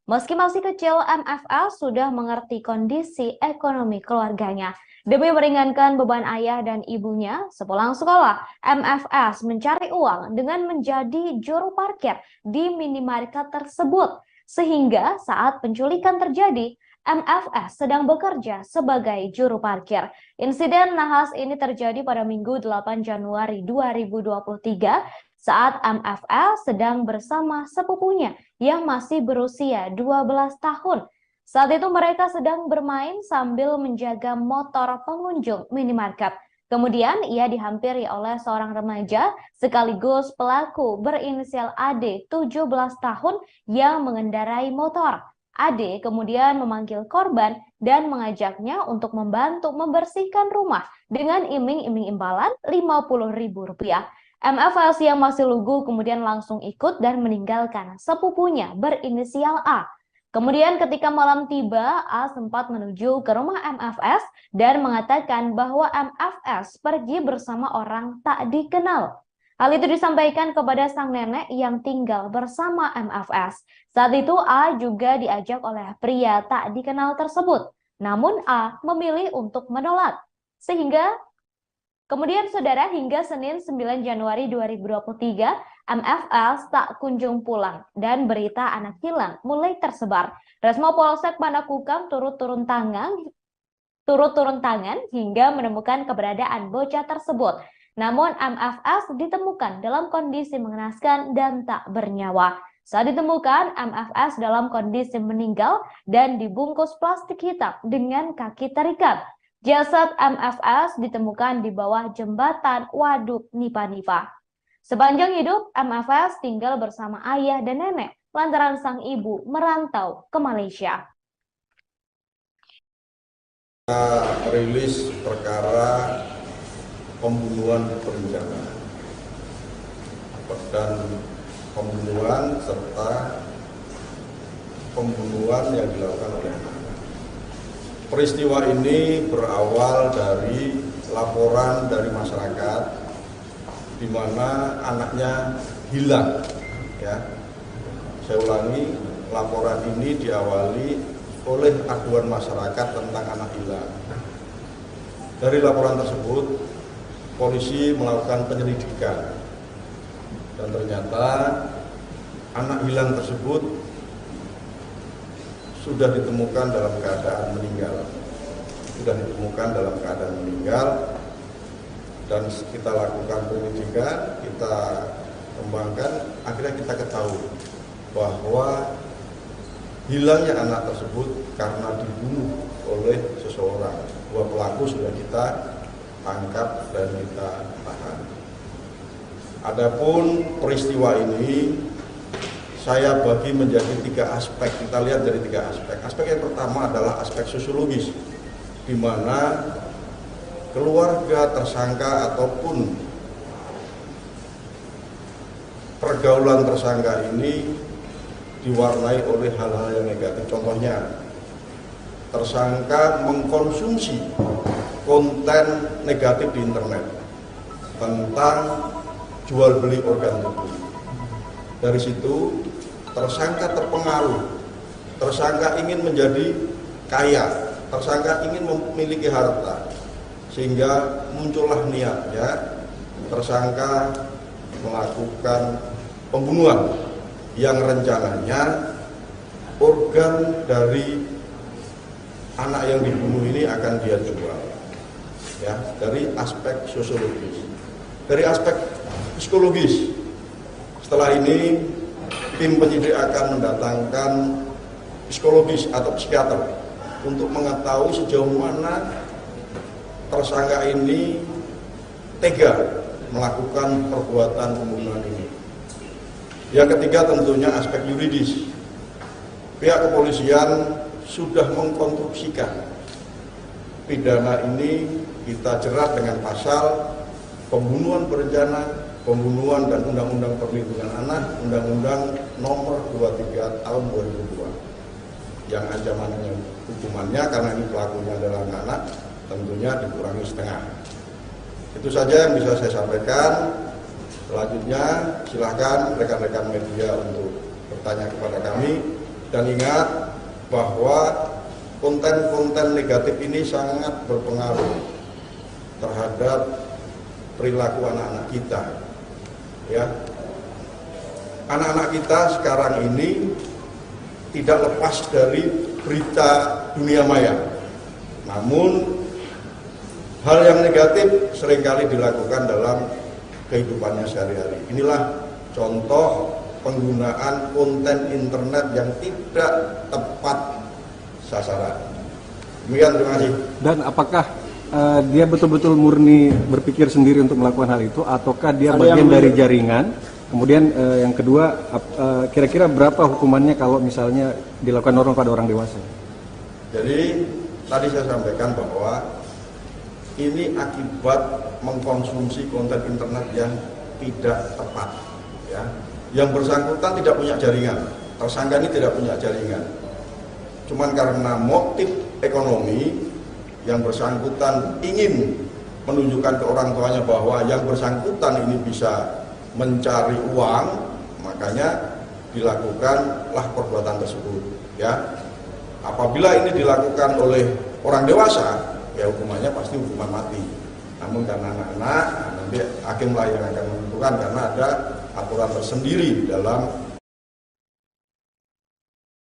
Meski masih kecil, MFL sudah mengerti kondisi ekonomi keluarganya. Demi meringankan beban ayah dan ibunya, sepulang sekolah, MFS mencari uang dengan menjadi juru parkir di minimarket tersebut. Sehingga saat penculikan terjadi, MFS sedang bekerja sebagai juru parkir. Insiden nahas ini terjadi pada Minggu 8 Januari 2023 saat MFS sedang bersama sepupunya yang masih berusia 12 tahun. Saat itu mereka sedang bermain sambil menjaga motor pengunjung minimarket. Kemudian ia dihampiri oleh seorang remaja sekaligus pelaku berinisial AD 17 tahun yang mengendarai motor. AD kemudian memanggil korban dan mengajaknya untuk membantu membersihkan rumah dengan iming-iming imbalan Rp50.000. MFS yang masih lugu kemudian langsung ikut dan meninggalkan sepupunya berinisial A. Kemudian ketika malam tiba, A sempat menuju ke rumah MFS dan mengatakan bahwa MFS pergi bersama orang tak dikenal. Hal itu disampaikan kepada sang nenek yang tinggal bersama MFS. Saat itu A juga diajak oleh pria tak dikenal tersebut. Namun A memilih untuk menolak. Sehingga kemudian saudara hingga Senin 9 Januari 2023, MFS tak kunjung pulang dan berita anak hilang mulai tersebar. Resmo Polsek Panakukang turut turun tangan hingga menemukan keberadaan bocah tersebut. Namun MFS ditemukan dalam kondisi mengenaskan dan tak bernyawa. Saat ditemukan, MFS dalam kondisi meninggal dan dibungkus plastik hitam dengan kaki terikat. Jasad MFS ditemukan di bawah jembatan Waduk Nipa-Nipa. Sepanjang hidup, MFS tinggal bersama ayah dan nenek lantaran sang ibu merantau ke Malaysia. Rilis perkara pembunuhan berencana dan pembunuhan serta pembunuhan yang dilakukan oleh anak. Peristiwa ini berawal dari laporan dari masyarakat di mana anaknya hilang. Ya, saya ulangi, laporan ini diawali oleh aduan masyarakat tentang anak hilang. Dari laporan tersebut, polisi melakukan penyelidikan dan ternyata anak hilang tersebut sudah ditemukan dalam keadaan meninggal. Dan kita lakukan penyelidikan, kita kembangkan, akhirnya kita ketahui bahwa hilangnya anak tersebut karena dibunuh oleh seseorang. Dua pelaku sudah kita tangkap dan kita tahan. Adapun peristiwa ini saya bagi menjadi 3 aspek. Kita lihat dari 3 aspek. Aspek yang pertama adalah aspek sosiologis, di mana keluarga tersangka ataupun pergaulan tersangka ini diwarnai oleh hal-hal yang negatif. Contohnya, tersangka mengkonsumsi konten negatif di internet tentang jual beli organ tubuh. Dari situ tersangka terpengaruh, tersangka ingin menjadi kaya, tersangka ingin memiliki harta, sehingga muncullah niatnya tersangka melakukan pembunuhan yang rencananya organ dari anak yang dibunuh ini akan dia jual. Ya, dari aspek sosiologis. Dari aspek psikologis, setelah ini tim penyidik akan mendatangkan psikologis atau psikiater untuk mengetahui sejauh mana tersangka ini tega melakukan perbuatan pembunuhan ini. Yang ketiga tentunya aspek yuridis. Pihak kepolisian sudah mengkonstruksikan pidana ini kita jerat dengan pasal pembunuhan berencana, pembunuhan dan Undang-Undang Perlindungan Anak, Undang-Undang Nomor 23 Tahun 2002. Yang ancamannya hukumannya karena ini pelakunya adalah anak, tentunya dikurangi setengah. Itu saja yang bisa saya sampaikan. Selanjutnya silahkan rekan-rekan media untuk bertanya kepada kami. Dan ingat bahwa konten-konten negatif ini sangat berpengaruh terhadap perilaku anak-anak kita. Ya, anak-anak kita sekarang ini tidak lepas dari berita dunia maya. Namun hal yang negatif seringkali dilakukan dalam kehidupannya sehari-hari. Inilah contoh penggunaan konten internet yang tidak tepat sasaran. Demikian, terima kasih. Dan apakah dia betul-betul murni berpikir sendiri untuk melakukan hal itu, ataukah dia bagian dari jaringan? Kemudian yang kedua, kira-kira berapa hukumannya kalau misalnya dilakukan orang pada orang dewasa? Jadi tadi saya sampaikan bahwa ini akibat mengkonsumsi konten internet yang tidak tepat. Ya. Yang bersangkutan tidak punya jaringan, tersangka ini tidak punya jaringan. Cuman karena motif ekonomi, yang bersangkutan ingin menunjukkan ke orang tuanya bahwa yang bersangkutan ini bisa mencari uang, makanya dilakukanlah perbuatan tersebut. Ya, apabila ini dilakukan oleh orang dewasa, ya hukumannya pasti hukuman mati. Namun karena anak-anak, nanti hakim lah yang akan menentukan karena ada aturan tersendiri di dalam.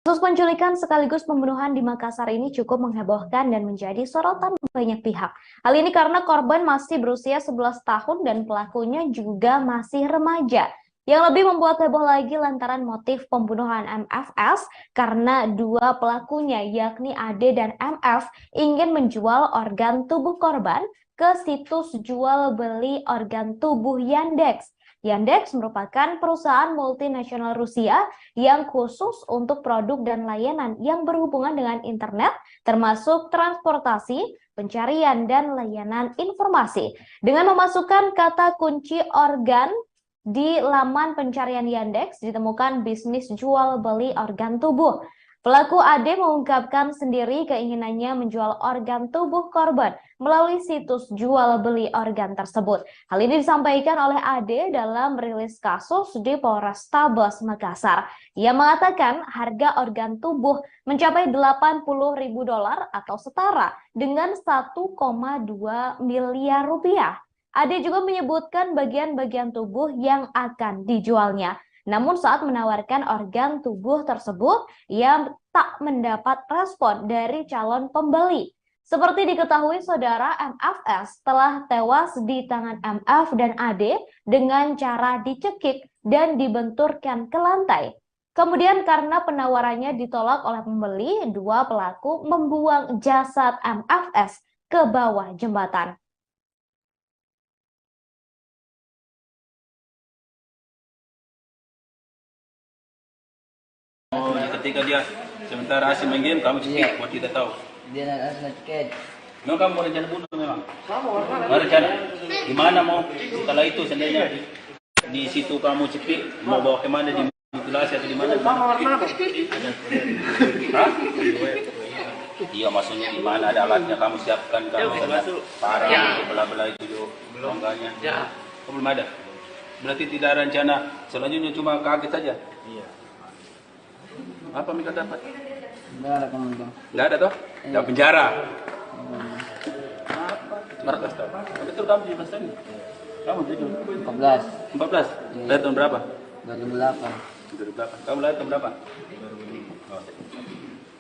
Kasus penculikan sekaligus pembunuhan di Makassar ini cukup menghebohkan dan menjadi sorotan banyak pihak. Hal ini karena korban masih berusia 11 tahun dan pelakunya juga masih remaja. Yang lebih membuat heboh lagi lantaran motif pembunuhan MFS karena dua pelakunya yakni AD dan MF ingin menjual organ tubuh korban ke situs jual beli organ tubuh Yandex. Yandex merupakan perusahaan multinasional Rusia yang khusus untuk produk dan layanan yang berhubungan dengan internet, termasuk transportasi, pencarian, dan layanan informasi. Dengan memasukkan kata kunci organ di laman pencarian Yandex, ditemukan bisnis jual beli organ tubuh. Pelaku AD mengungkapkan sendiri keinginannya menjual organ tubuh korban melalui situs jual beli organ tersebut. Hal ini disampaikan oleh AD dalam rilis kasus di Polrestabes Makassar. Ia mengatakan harga organ tubuh mencapai $80.000 atau setara dengan 1,2 miliar rupiah. AD juga menyebutkan bagian-bagian tubuh yang akan dijualnya. Namun saat menawarkan organ tubuh tersebut, ia tak mendapat respon dari calon pembeli. Seperti diketahui saudara, MFS telah tewas di tangan MF dan AD dengan cara dicekik dan dibenturkan ke lantai. Kemudian karena penawarannya ditolak oleh pembeli, dua pelaku membuang jasad MFS ke bawah jembatan. Oh, ketika dia sementara asing main game, kamu cekik, buat kita tahu. Dia nak cekik. Memang kamu mau rencana bunuh memang? Mau rencana? Gimana mau? Setelah itu seandainya di situ kamu cekik, mau bawa kemana, di mutilasi atau di mana? Hah? Iya, maksudnya di mana ada alatnya kamu siapkan, kamu parang, belah-belah itu longganya. Oh, belum ada. Berarti tidak ada rencana, selanjutnya cuma kaget saja. Iya. Apa mereka dapat? Enggak ada kamu bang. Enggak ada toh? Enggak penjara. Berapa tahun? Betul kamu 17 tahun? Kamu 14. 14? Lahir tahun berapa? 2008. 2008. Kamu lahir tahun berapa?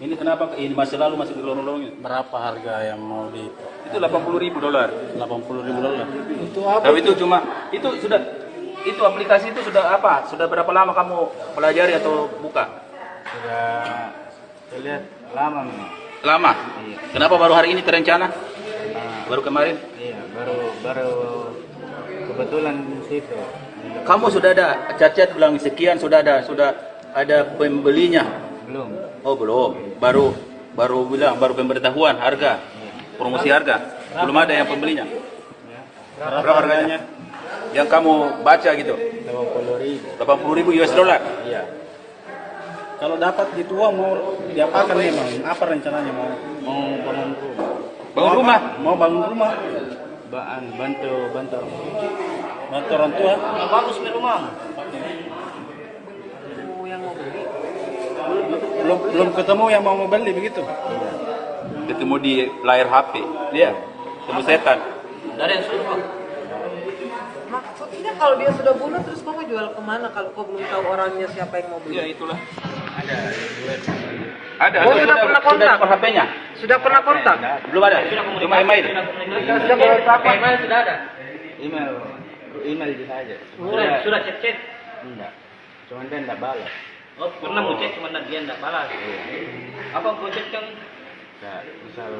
Ini kenapa ini masih lalu masih dilorong-lorongin? Berapa harga yang mau di? Itu $80.000. $80.000. Itu apa? Tapi itu cuma itu sudah itu aplikasi itu sudah apa? Sudah berapa lama kamu pelajari atau buka? Sudah saya lihat lama memang. Lama? Iya. Kenapa baru hari ini terencana? Baru kemarin? Iya, baru kebetulan di situ. Kamu sudah ada cat-cat bilang sekian, sudah ada pembelinya? Belum. Oh, belum. Baru bilang baru pemberitahuan harga. Promosi harga. Belum ada yang pembelinya. Berapa harganya? Yang kamu baca gitu? 80.000. $80.000. Iya. Kalau dapat gitu uang mau diapakan memang? Apa rencananya mau Mau bangun rumah. Bangun rumah? Mau bangun rumah? Bantu orang tua? bagus nih rumah. Belum ketemu yang mau beli begitu? Ketemu di layar HP. Dia ketemu setan. Dari yang suruh. Maksudnya kalau dia sudah bunuh terus kamu jual kemana kalau kau belum tahu orangnya siapa yang mau beli? Ya itulah. Ada. Oh, sudah pernah kontak HP-nya? Sudah pernah kontak? Belum ada. Cuma email. Sudah berapa? Email sudah ada. Email bisa aja. Sudah chat. Enggak. Cuma dia enggak balas. Oh, pernah mau cek cuma dia enggak balas. Apa mau cek yang misal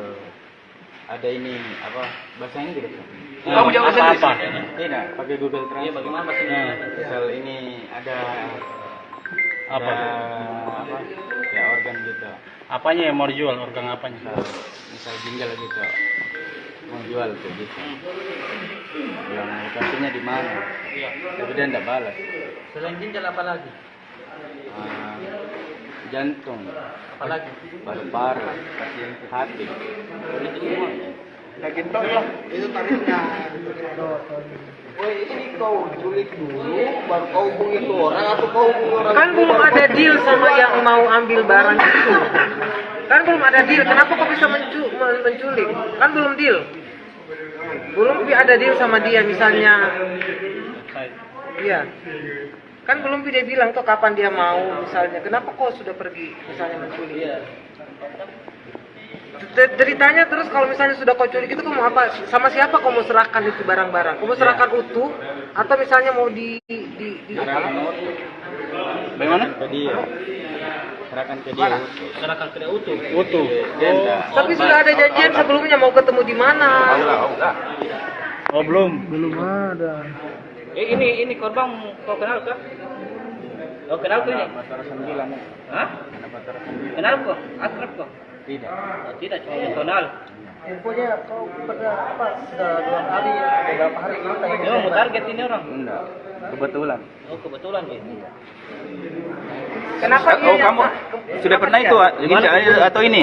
ada ini apa bahasa Inggris gitu. Kamu jawab bahasa Inggris? Tidak, pakai Google Translate. Iya, bagaimana bahasa Inggris? Misal ini ada Apa? apa? Ya organ gitu. Apanya yang mau dijual? Organ apanya? Misal ginjal gitu. Mau jual tuh gitu. Yang lokasinya di mana? Iya. Tapi dia enggak balas. Selain ginjal apa lagi? Jantung, Apalagi? paru-paru, hati. Itu semua. Nah gitu ya, itu tarifnya. Woi ini kau culik dulu, baru kau hubungi itu orang atau kau hubungi orang? Kan belum ada deal sama yang mau ambil barang itu. Kan belum ada deal. Kenapa kau bisa menculik? Kan belum deal. Belum ada deal sama dia misalnya. Iya. Kan belum dia bilang tuh kapan dia mau misalnya. Kenapa kau sudah pergi misalnya menculik? Iya. Ceritanya terus kalau misalnya sudah kau culik itu kau mau apa? Sama siapa kau mau serahkan itu barang-barang? Kau mau serahkan utuh atau misalnya mau di Bagaimana? Ke dia. Serahkan ke dia. Serahkan ke dia utuh. Utuh. Tapi sudah ada janjian sebelumnya mau ketemu di mana? Oh belum. Belum ada. Ini korban kau kenal kah? Oh kenal kah ini? Motor 9. Hah? Kenal kok? Akrab kok? Tidak. Oh, tidak, cuma kenal. Infonya kau pernah apa? Sudah 2 hari, beberapa hari kita Dia mau target ini orang? Enggak. Kebetulan. Oh kebetulan gitu. Kenapa dia Oh kamu sudah pernah itu ginjal atau ini?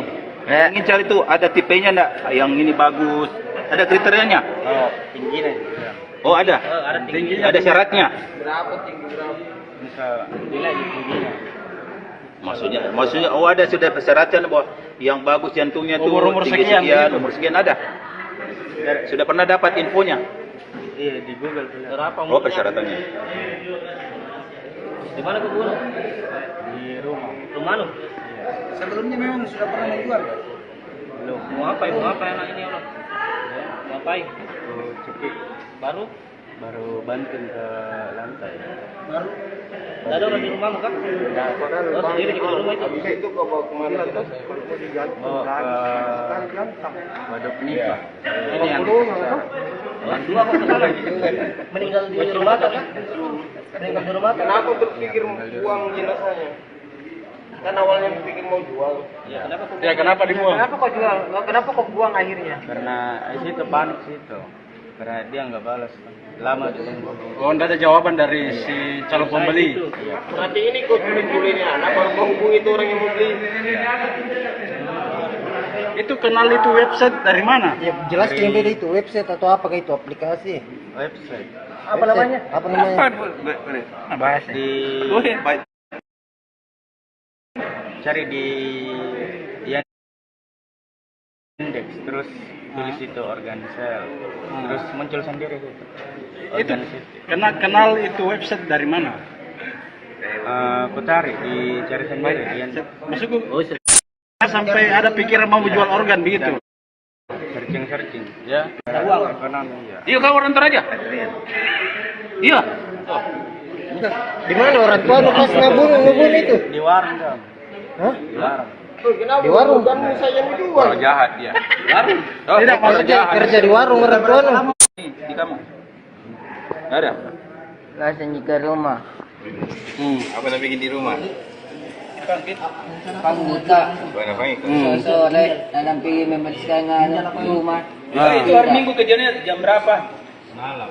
Ginjal itu ada tipenya enggak? Yang ini bagus. Ada kriterianya? Oh, tingginya. Oh ada. Ada tingginya. Ada syaratnya. Berapa tinggi berapa? Misal nilai tingginya. Maksudnya oh ada sudah persyaratan bahwa yang bagus jantungnya tuh Umur tinggi sekian, sekian, gitu. umur sekian ada. Sudah pernah dapat infonya? Iya, di Google tuh. Berapa Oh persyaratannya. Di mana kau bunuh? Di rumah. Rumah lu? Sebelumnya memang sudah pernah menjual. Belum. Mau apa anak ini orang? Mau ngapain? Tuh cekik. Baru banting ke lantai. Baru. Tidak ada orang di rumahmu kan? Oh sendiri di rumah itu? Habis itu kau bawa kemana? Oh, waduk nipah. Ini yang Dua kok kesana? Meninggal di rumah kan? Meninggal di rumah kan? Kenapa berpikir buang jenazahnya? Kan awalnya berpikir mau jual. Ya kenapa dibuang? Kenapa kau jual? Kenapa kau buang akhirnya? karena itu panik situ. Karena dia nggak balas. Lama ditunggu. Oh enggak ada jawaban dari si calon pembeli. Berarti ini kau culik-culiknya anak baru kau hubungi itu orang yang mau beli. Itu kenal itu website dari mana? Ya jelas yang beda itu website atau apa kayak itu aplikasi. Website. Apa namanya? Apa namanya? Bahas di cari di Yandex terus tulis itu organ sel terus muncul sendiri itu Itu kenal itu website dari mana? aku cari dicari sendiri di Yandex. Maksudku sampai ada pikiran mau menjual organ begitu. searching ya ekonomi ya. Iya kau orang aja. Iya. Di mana orang tua lu pas ngebun itu? Di warung dong. Hah? Di warung. Di warung Kan saya yang dijual. Orang jahat dia. Warung. Oh, Tidak maksudnya kerja di warung orang tua lu. Di kamu. Ada. Langsung ke rumah. Apa yang bikin di rumah? Pang buta. Ngapain? Sore nanam pergi membersihkan rumah. Itu hari Minggu kejadiannya jam berapa? Malam.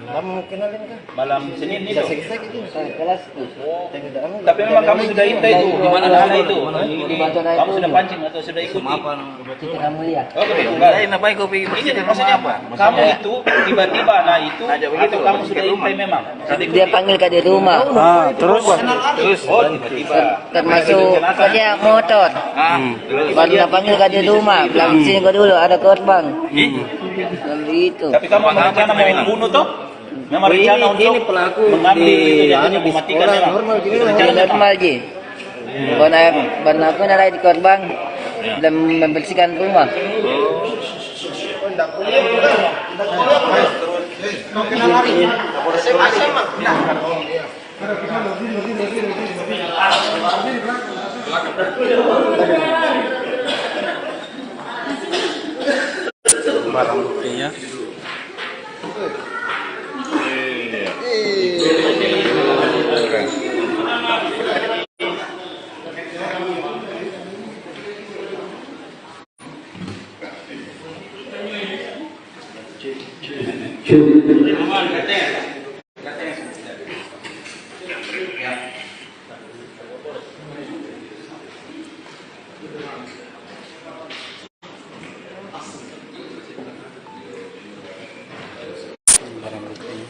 Kamu kenalin kan? Malam Senin itu. Kelas tuh. Tapi memang kamu sudah intai itu di mana anak itu? Di Batu Naik Kamu dulu. sudah pancing atau sudah ikuti? Kita mulia. Oh begitu enggak? Ini maksudnya apa? Kamu itu tiba-tiba anak itu atau kamu sudah intai memang? Sudah ikuti? Dia panggil ke di rumah. Terus Oh tiba-tiba. Termasuk kerja motor. Baru dia panggil ke di rumah. Bilang sini kau dulu ada korban. Begitu. Tapi kamu berencana mau membunuh toh? Memang rencana untuk mengambil itu jatuhnya mematikan memang. Normal je. Benar aku nalai di korban dan membersihkan rumah. Barang buktinya. Barang buktinya.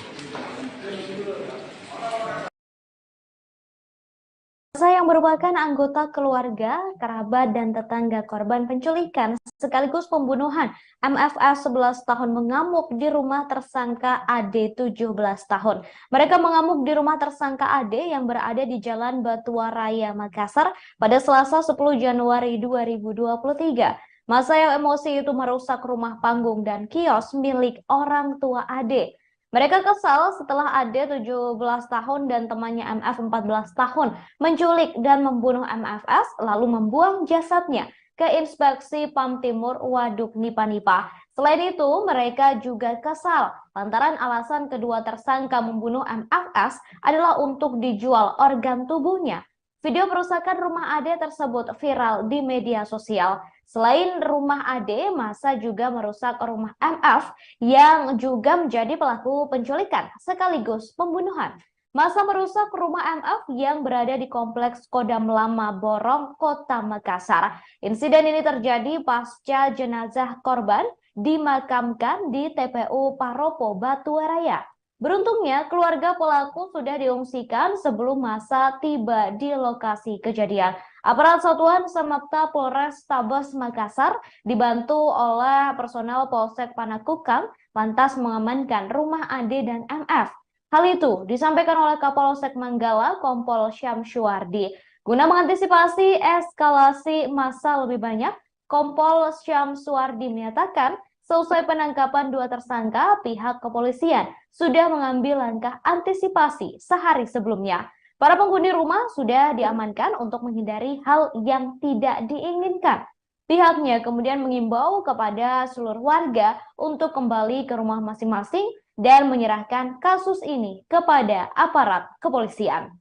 Masa yang merupakan anggota keluarga, kerabat, dan tetangga korban penculikan sekaligus pembunuhan MFS 11 tahun mengamuk di rumah tersangka AD 17 tahun. Mereka mengamuk di rumah tersangka AD yang berada di Jalan Batua Raya, Makassar pada Selasa 10 Januari 2023. Masa yang emosi itu merusak rumah panggung dan kios milik orang tua AD. Mereka kesal setelah AD 17 tahun dan temannya MF 14 tahun menculik dan membunuh MFS lalu membuang jasadnya ke Inspeksi PAM Timur Waduk Nipa-Nipa. Selain itu, mereka juga kesal lantaran alasan kedua tersangka membunuh MFS adalah untuk dijual organ tubuhnya. Video perusakan rumah AD tersebut viral di media sosial. Selain rumah AD, masa juga merusak rumah MF yang juga menjadi pelaku penculikan sekaligus pembunuhan. Masa merusak rumah MF yang berada di Kompleks Kodam Lama Borong, Kota Makassar. Insiden ini terjadi pasca jenazah korban dimakamkan di TPU Paropo, Batuwaraya. Beruntungnya, keluarga pelaku sudah diungsikan sebelum masa tiba di lokasi kejadian. Aparat Satuan Samapta Polres Tabes Makassar dibantu oleh personel Polsek Panakukang lantas mengamankan rumah AD dan MF. Hal itu disampaikan oleh Kapolsek Manggala Kompol Syamsuardi. Guna mengantisipasi eskalasi massa lebih banyak, Kompol Syamsuardi menyatakan selesai penangkapan dua tersangka, pihak kepolisian sudah mengambil langkah antisipasi sehari sebelumnya. Para penghuni rumah sudah diamankan untuk menghindari hal yang tidak diinginkan. Pihaknya kemudian mengimbau kepada seluruh warga untuk kembali ke rumah masing-masing dan menyerahkan kasus ini kepada aparat kepolisian.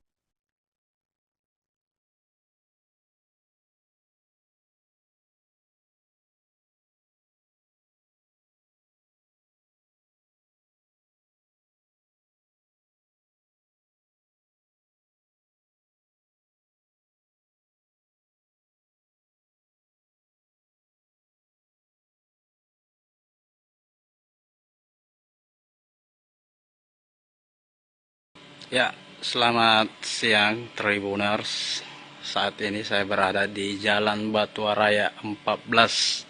Ya, selamat siang Tribuners. Saat ini saya berada di Jalan Batuwaraya 14.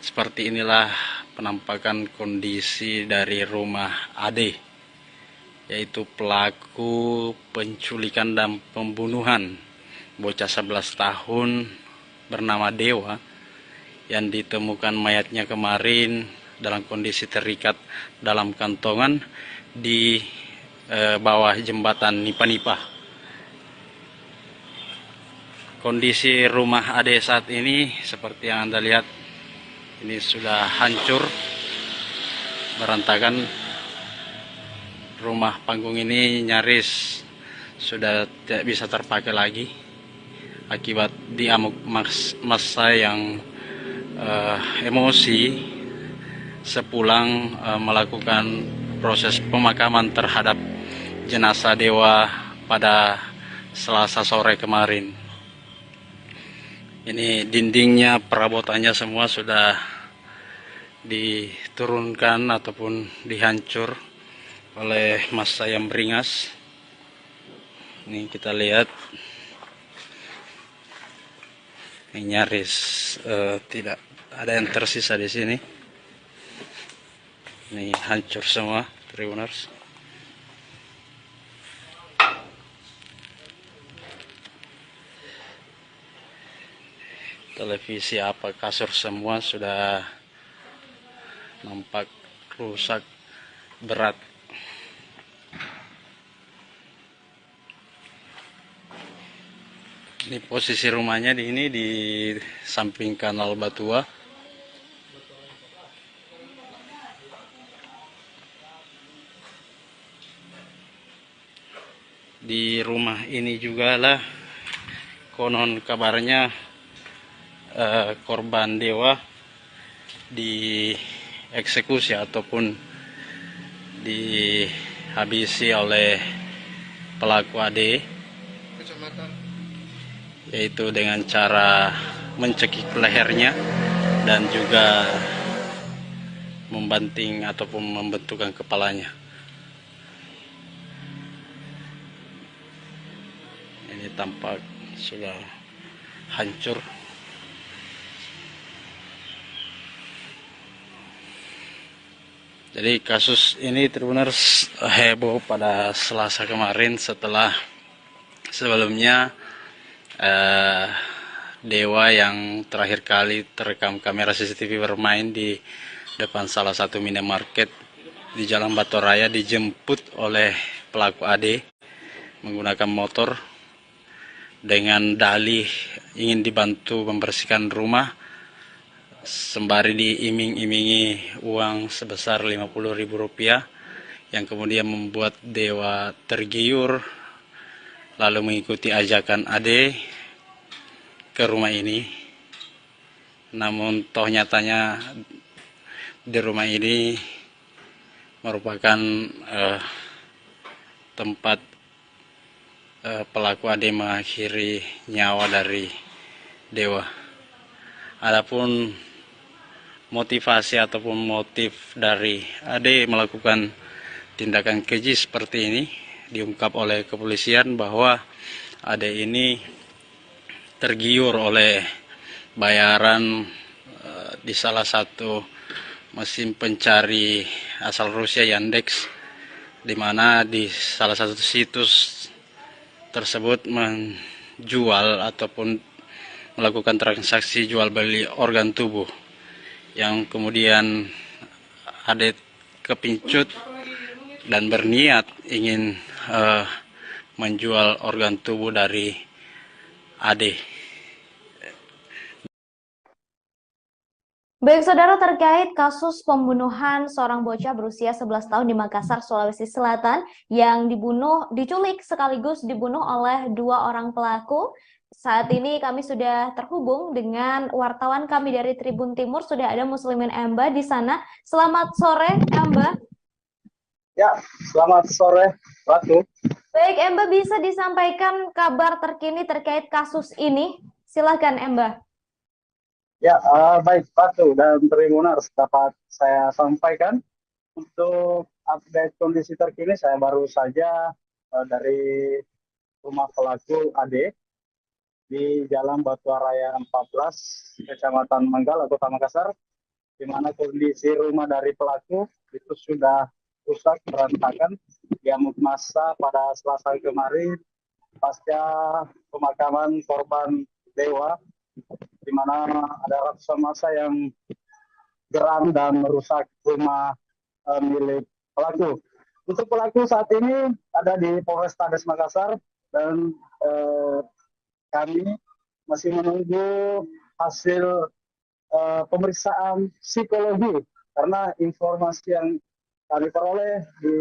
Seperti inilah penampakan kondisi dari rumah AD, yaitu pelaku penculikan dan pembunuhan bocah 11 tahun bernama Dewa yang ditemukan mayatnya kemarin dalam kondisi terikat dalam kantongan di bawah jembatan Nipa-Nipa. Kondisi rumah Ade saat ini seperti yang Anda lihat, ini sudah hancur, berantakan. Rumah panggung ini nyaris sudah tidak bisa terpakai lagi akibat diamuk massa yang emosi sepulang melakukan proses pemakaman terhadap jenazah Dewa pada Selasa sore kemarin. Ini dindingnya, perabotannya semua sudah diturunkan ataupun dihancur oleh massa yang beringas. Ini kita lihat, ini nyaris tidak ada yang tersisa di sini. Ini hancur semua, Tribuners. Televisi apa, kasur semua sudah nampak rusak berat. Ini posisi rumahnya di ini di samping Kanal Batua. Di rumah ini juga lah konon kabarnya korban Dewa dieksekusi ataupun dihabisi oleh pelaku AD, yaitu dengan cara mencekik lehernya dan juga membanting ataupun membentukkan kepalanya. Ini tampak sudah hancur. Jadi kasus ini Tribuners heboh pada Selasa kemarin setelah sebelumnya Dewa yang terakhir kali terekam kamera CCTV bermain di depan salah satu minimarket di Jalan Batu Raya dijemput oleh pelaku AD menggunakan motor dengan dalih ingin dibantu membersihkan rumah sembari diiming-imingi uang sebesar Rp50.000 yang kemudian membuat Dewa tergiur lalu mengikuti ajakan AD ke rumah ini. Namun toh nyatanya di rumah ini merupakan tempat pelaku AD mengakhiri nyawa dari Dewa. Adapun motivasi ataupun motif dari AD melakukan tindakan keji seperti ini diungkap oleh kepolisian bahwa AD ini tergiur oleh bayaran di salah satu mesin pencari asal Rusia Yandex, di mana di salah satu situs tersebut menjual ataupun melakukan transaksi jual beli organ tubuh yang kemudian AD kepincut dan berniat ingin menjual organ tubuh dari AD. Baik saudara, terkait kasus pembunuhan seorang bocah berusia 11 tahun di Makassar, Sulawesi Selatan yang diculik sekaligus dibunuh oleh dua orang pelaku. Saat ini kami sudah terhubung dengan wartawan kami dari Tribun Timur, sudah ada Muslimin Emba di sana. Selamat sore, Emba. Ya, selamat sore, Ratu. Baik, Emba, bisa disampaikan kabar terkini terkait kasus ini? Silakan, Emba. Ya, baik, Ratu dan Tribuners, dapat saya sampaikan untuk update kondisi terkini. Saya baru saja dari rumah pelaku AD di Jalan Batu Raya 14, Kecamatan Manggala, Kota Makassar, di mana kondisi rumah dari pelaku itu sudah rusak berantakan, diamuk massa pada Selasa kemarin pasca pemakaman korban Dewa, di mana ada ratusan massa yang geram dan merusak rumah milik pelaku. Untuk pelaku saat ini ada di Polrestabes Makassar dan kami masih menunggu hasil pemeriksaan psikologi, karena informasi yang kami peroleh di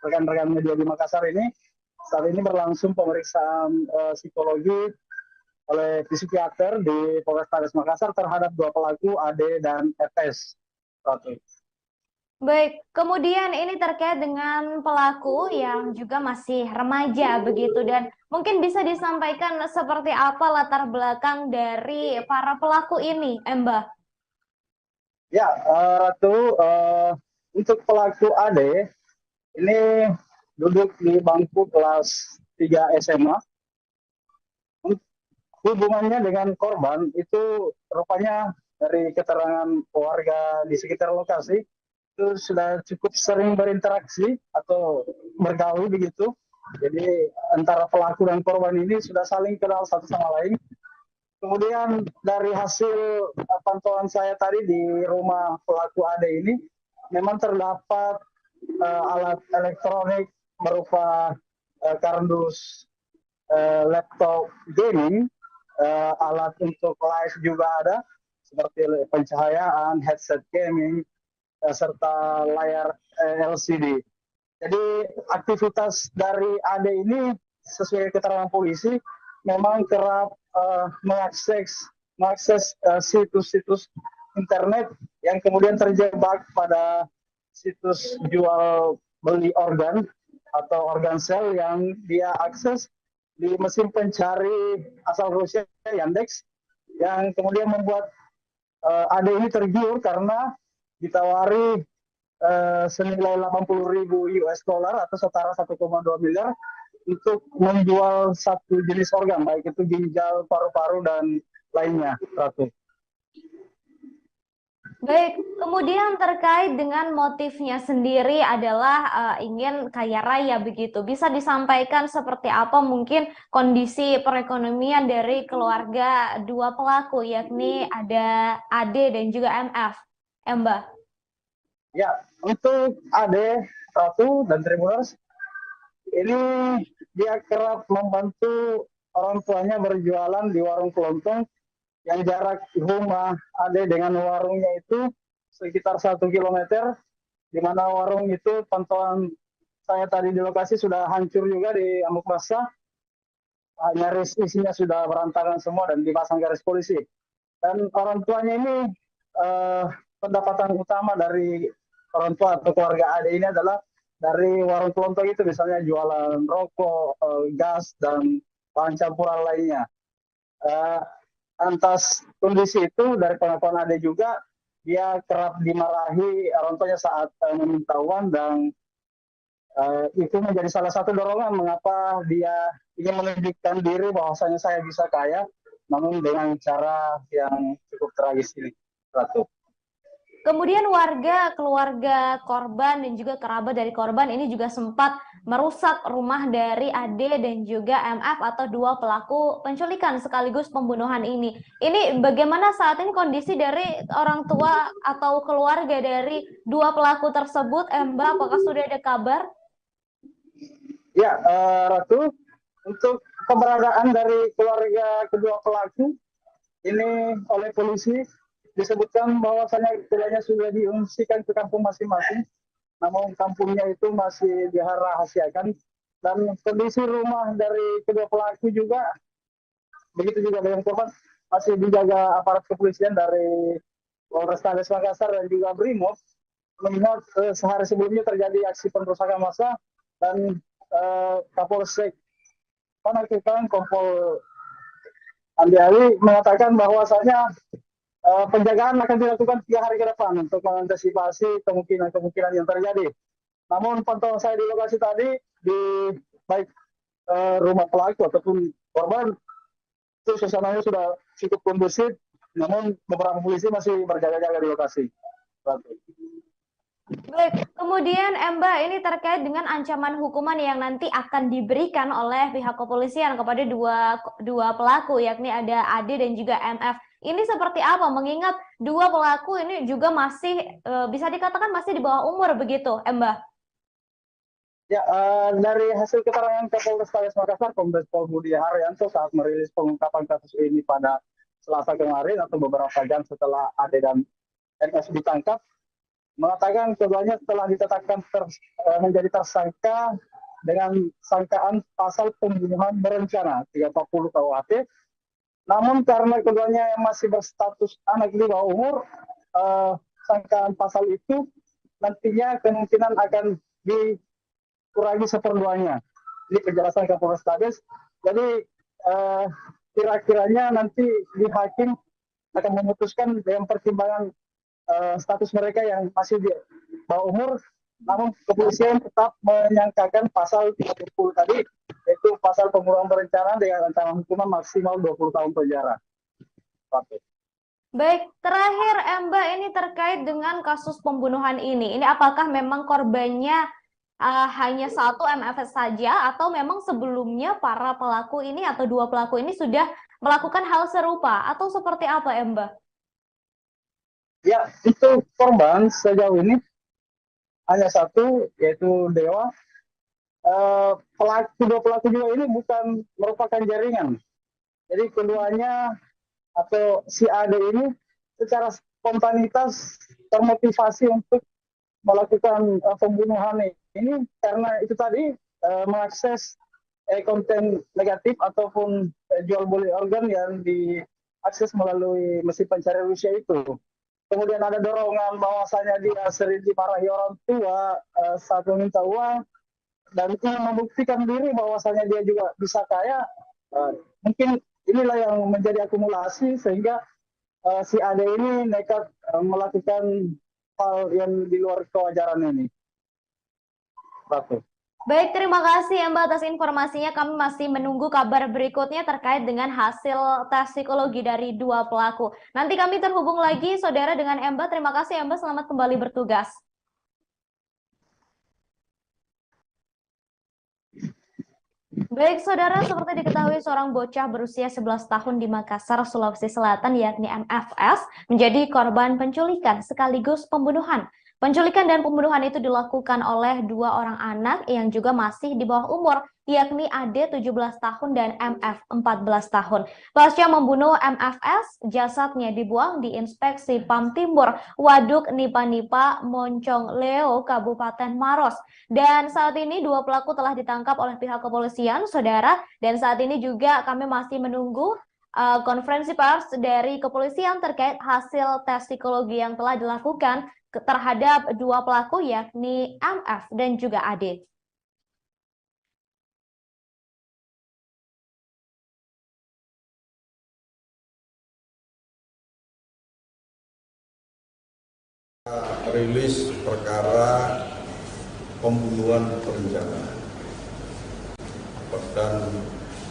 rekan-rekan media di Makassar ini, saat ini berlangsung pemeriksaan psikologi oleh psikiater di Polrestabes Makassar terhadap dua pelaku AD dan FS. Baik, kemudian ini terkait dengan pelaku yang juga masih remaja begitu, dan mungkin bisa disampaikan seperti apa latar belakang dari para pelaku ini, Emba? Ya, Ratu, untuk pelaku AD ini duduk di bangku kelas 3 SMA. Hubungannya dengan korban itu rupanya dari keterangan warga di sekitar lokasi itu sudah cukup sering berinteraksi atau bergaul begitu. Jadi antara pelaku dan korban ini sudah saling kenal satu sama lain. Kemudian dari hasil pantauan saya tadi di rumah pelaku AD ini memang terdapat alat elektronik berupa kardus laptop gaming, alat untuk live juga ada, seperti pencahayaan, headset gaming, serta layar LCD. Jadi aktivitas dari AD ini sesuai keterangan polisi memang kerap mengakses situs-situs internet yang kemudian terjebak pada situs jual beli organ atau organ sel yang dia akses di mesin pencari asal Rusia Yandex, yang kemudian membuat AD ini tergiur karena ditawari senilai 80.000 US dollar atau setara 1,2 miliar untuk menjual satu jenis organ, baik itu ginjal, paru-paru, dan lainnya, Ratu. Baik, kemudian terkait dengan motifnya sendiri adalah ingin kaya raya begitu. Bisa disampaikan seperti apa mungkin kondisi perekonomian dari keluarga dua pelaku, yakni ada Ade dan juga MF, Mbak? Ya, untuk Ade, Ratu, dan Tribuners, ini dia kerap membantu orang tuanya berjualan di warung kelontong yang jarak rumah Ade dengan warungnya itu sekitar 1 kilometer, di mana warung itu pantauan saya tadi di lokasi sudah hancur juga di amuk massa, nyaris isinya sudah berantakan semua dan dipasang garis polisi. Dan orang tuanya ini pendapatan utama dari orang tua atau keluarga Ade ini adalah dari warung kelontong itu, misalnya jualan rokok, gas, dan bahan campuran lainnya. Atas kondisi itu, dari pengakuan Ade juga, dia kerap dimarahi orang tuanya saat meminta uang, dan itu menjadi salah satu dorongan mengapa dia ingin menunjukkan diri bahwasanya saya bisa kaya, namun dengan cara yang cukup tragis ini, Ratu. Kemudian warga, keluarga korban dan juga kerabat dari korban ini juga sempat merusak rumah dari Ade dan juga MF atau dua pelaku penculikan sekaligus pembunuhan ini. Ini bagaimana saat ini kondisi dari orang tua atau keluarga dari dua pelaku tersebut, Mbak? Apakah sudah ada kabar? Ya, Ratu, untuk keberadaan dari keluarga kedua pelaku ini oleh polisi disebutkan bahwasanya keduanya sudah diungsikan ke kampung masing-masing, namun kampungnya itu masih dirahasiakan, dan kondisi rumah dari kedua pelaku juga begitu juga dengan korban masih dijaga aparat kepolisian dari Polrestabes Makassar dan juga Brimob, mengingat sehari sebelumnya terjadi aksi pengerusakan massa dan Kapolsek Panakukang Kompol Andi Ali mengatakan bahwasanya penjagaan akan dilakukan 3 hari ke depan untuk mengantisipasi kemungkinan-kemungkinan yang terjadi. Namun pantauan saya di lokasi tadi, di baik rumah pelaku ataupun korban, itu suasananya sudah cukup kondusif, namun beberapa polisi masih berjaga-jaga di lokasi. Baik, kemudian Mbak, ini terkait dengan ancaman hukuman yang nanti akan diberikan oleh pihak kepolisian kepada dua pelaku, yakni ada Ade dan juga MF. Ini seperti apa? Mengingat dua pelaku ini juga masih bisa dikatakan masih di bawah umur begitu, Mbak? Ya, dari hasil keterangan Kapolrestabes Makassar, Kombes Pol Budi Haryanto saat merilis pengungkapan kasus ini pada Selasa kemarin atau beberapa jam setelah Ade dan MF ditangkap, mengatakan keduanya telah ditetapkan menjadi tersangka dengan sangkaan pasal pembunuhan berencana 340 KUHP. Namun karena keduanya masih berstatus anak di bawah umur, sangkaan pasal itu nantinya kemungkinan akan dikurangi seperduanya. Ini penjelasan Kapolrestabes. Jadi kira-kiranya nanti di hakim akan memutuskan dengan pertimbangan status mereka yang masih di bawah umur, namun kepolisian tetap menyangkakan pasal 30 tadi, yaitu pasal pembunuhan berencana dengan ancaman hukuman maksimal 20 tahun penjara. Baik, terakhir Mbak, ini terkait dengan kasus pembunuhan ini. Ini apakah memang korbannya hanya satu MFS saja, atau memang sebelumnya para pelaku ini atau dua pelaku ini sudah melakukan hal serupa, atau seperti apa, Mbak? Ya, itu korban sejauh ini hanya satu, yaitu Dewa. kedua pelaku juga ini bukan merupakan jaringan. Jadi keduanya atau si AD ini secara spontanitas termotivasi untuk melakukan pembunuhan ini karena itu tadi mengakses konten negatif ataupun jual beli organ yang diakses melalui mesin pencari Rusia itu. Kemudian ada dorongan bahwasanya dia sering dimarahi orang tua saat meminta uang dan ingin membuktikan diri bahwasanya dia juga bisa kaya. Mungkin inilah yang menjadi akumulasi sehingga si Ade ini nekat melakukan hal yang di luar kewajaran ini. Ratu. Baik, terima kasih Mbak atas informasinya. Kami masih menunggu kabar berikutnya terkait dengan hasil tes psikologi dari dua pelaku. Nanti kami terhubung lagi, saudara, dengan Mbak. Terima kasih Mbak, selamat kembali bertugas. Baik, saudara, seperti diketahui seorang bocah berusia 11 tahun di Makassar, Sulawesi Selatan, yakni MFS, menjadi korban penculikan sekaligus pembunuhan. Penculikan dan pembunuhan itu dilakukan oleh dua orang anak yang juga masih di bawah umur, yakni AD 17 tahun dan MF 14 tahun. Pasca membunuh MFS, jasadnya dibuang di Inspeksi PAM Timur, Waduk Nipa-Nipa, Moncong Leo, Kabupaten Maros. Dan saat ini dua pelaku telah ditangkap oleh pihak kepolisian, saudara. Dan saat ini juga kami masih menunggu konferensi pers dari kepolisian terkait hasil tes psikologi yang telah dilakukan terhadap dua pelaku, yakni MF dan juga AD. Rilis perkara pembunuhan berencana dan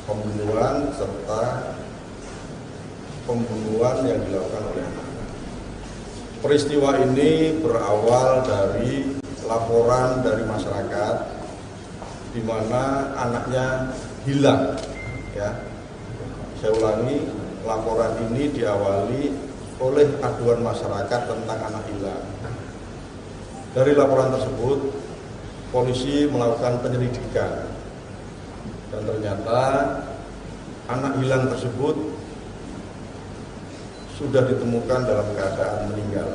pembunuhan serta pembunuhan yang dilakukan oleh anak. Peristiwa ini berawal dari laporan dari masyarakat di mana anaknya hilang. Ya, saya ulangi, laporan ini diawali oleh aduan masyarakat tentang anak hilang. Dari laporan tersebut, polisi melakukan penyelidikan dan ternyata anak hilang tersebut sudah ditemukan dalam keadaan meninggal,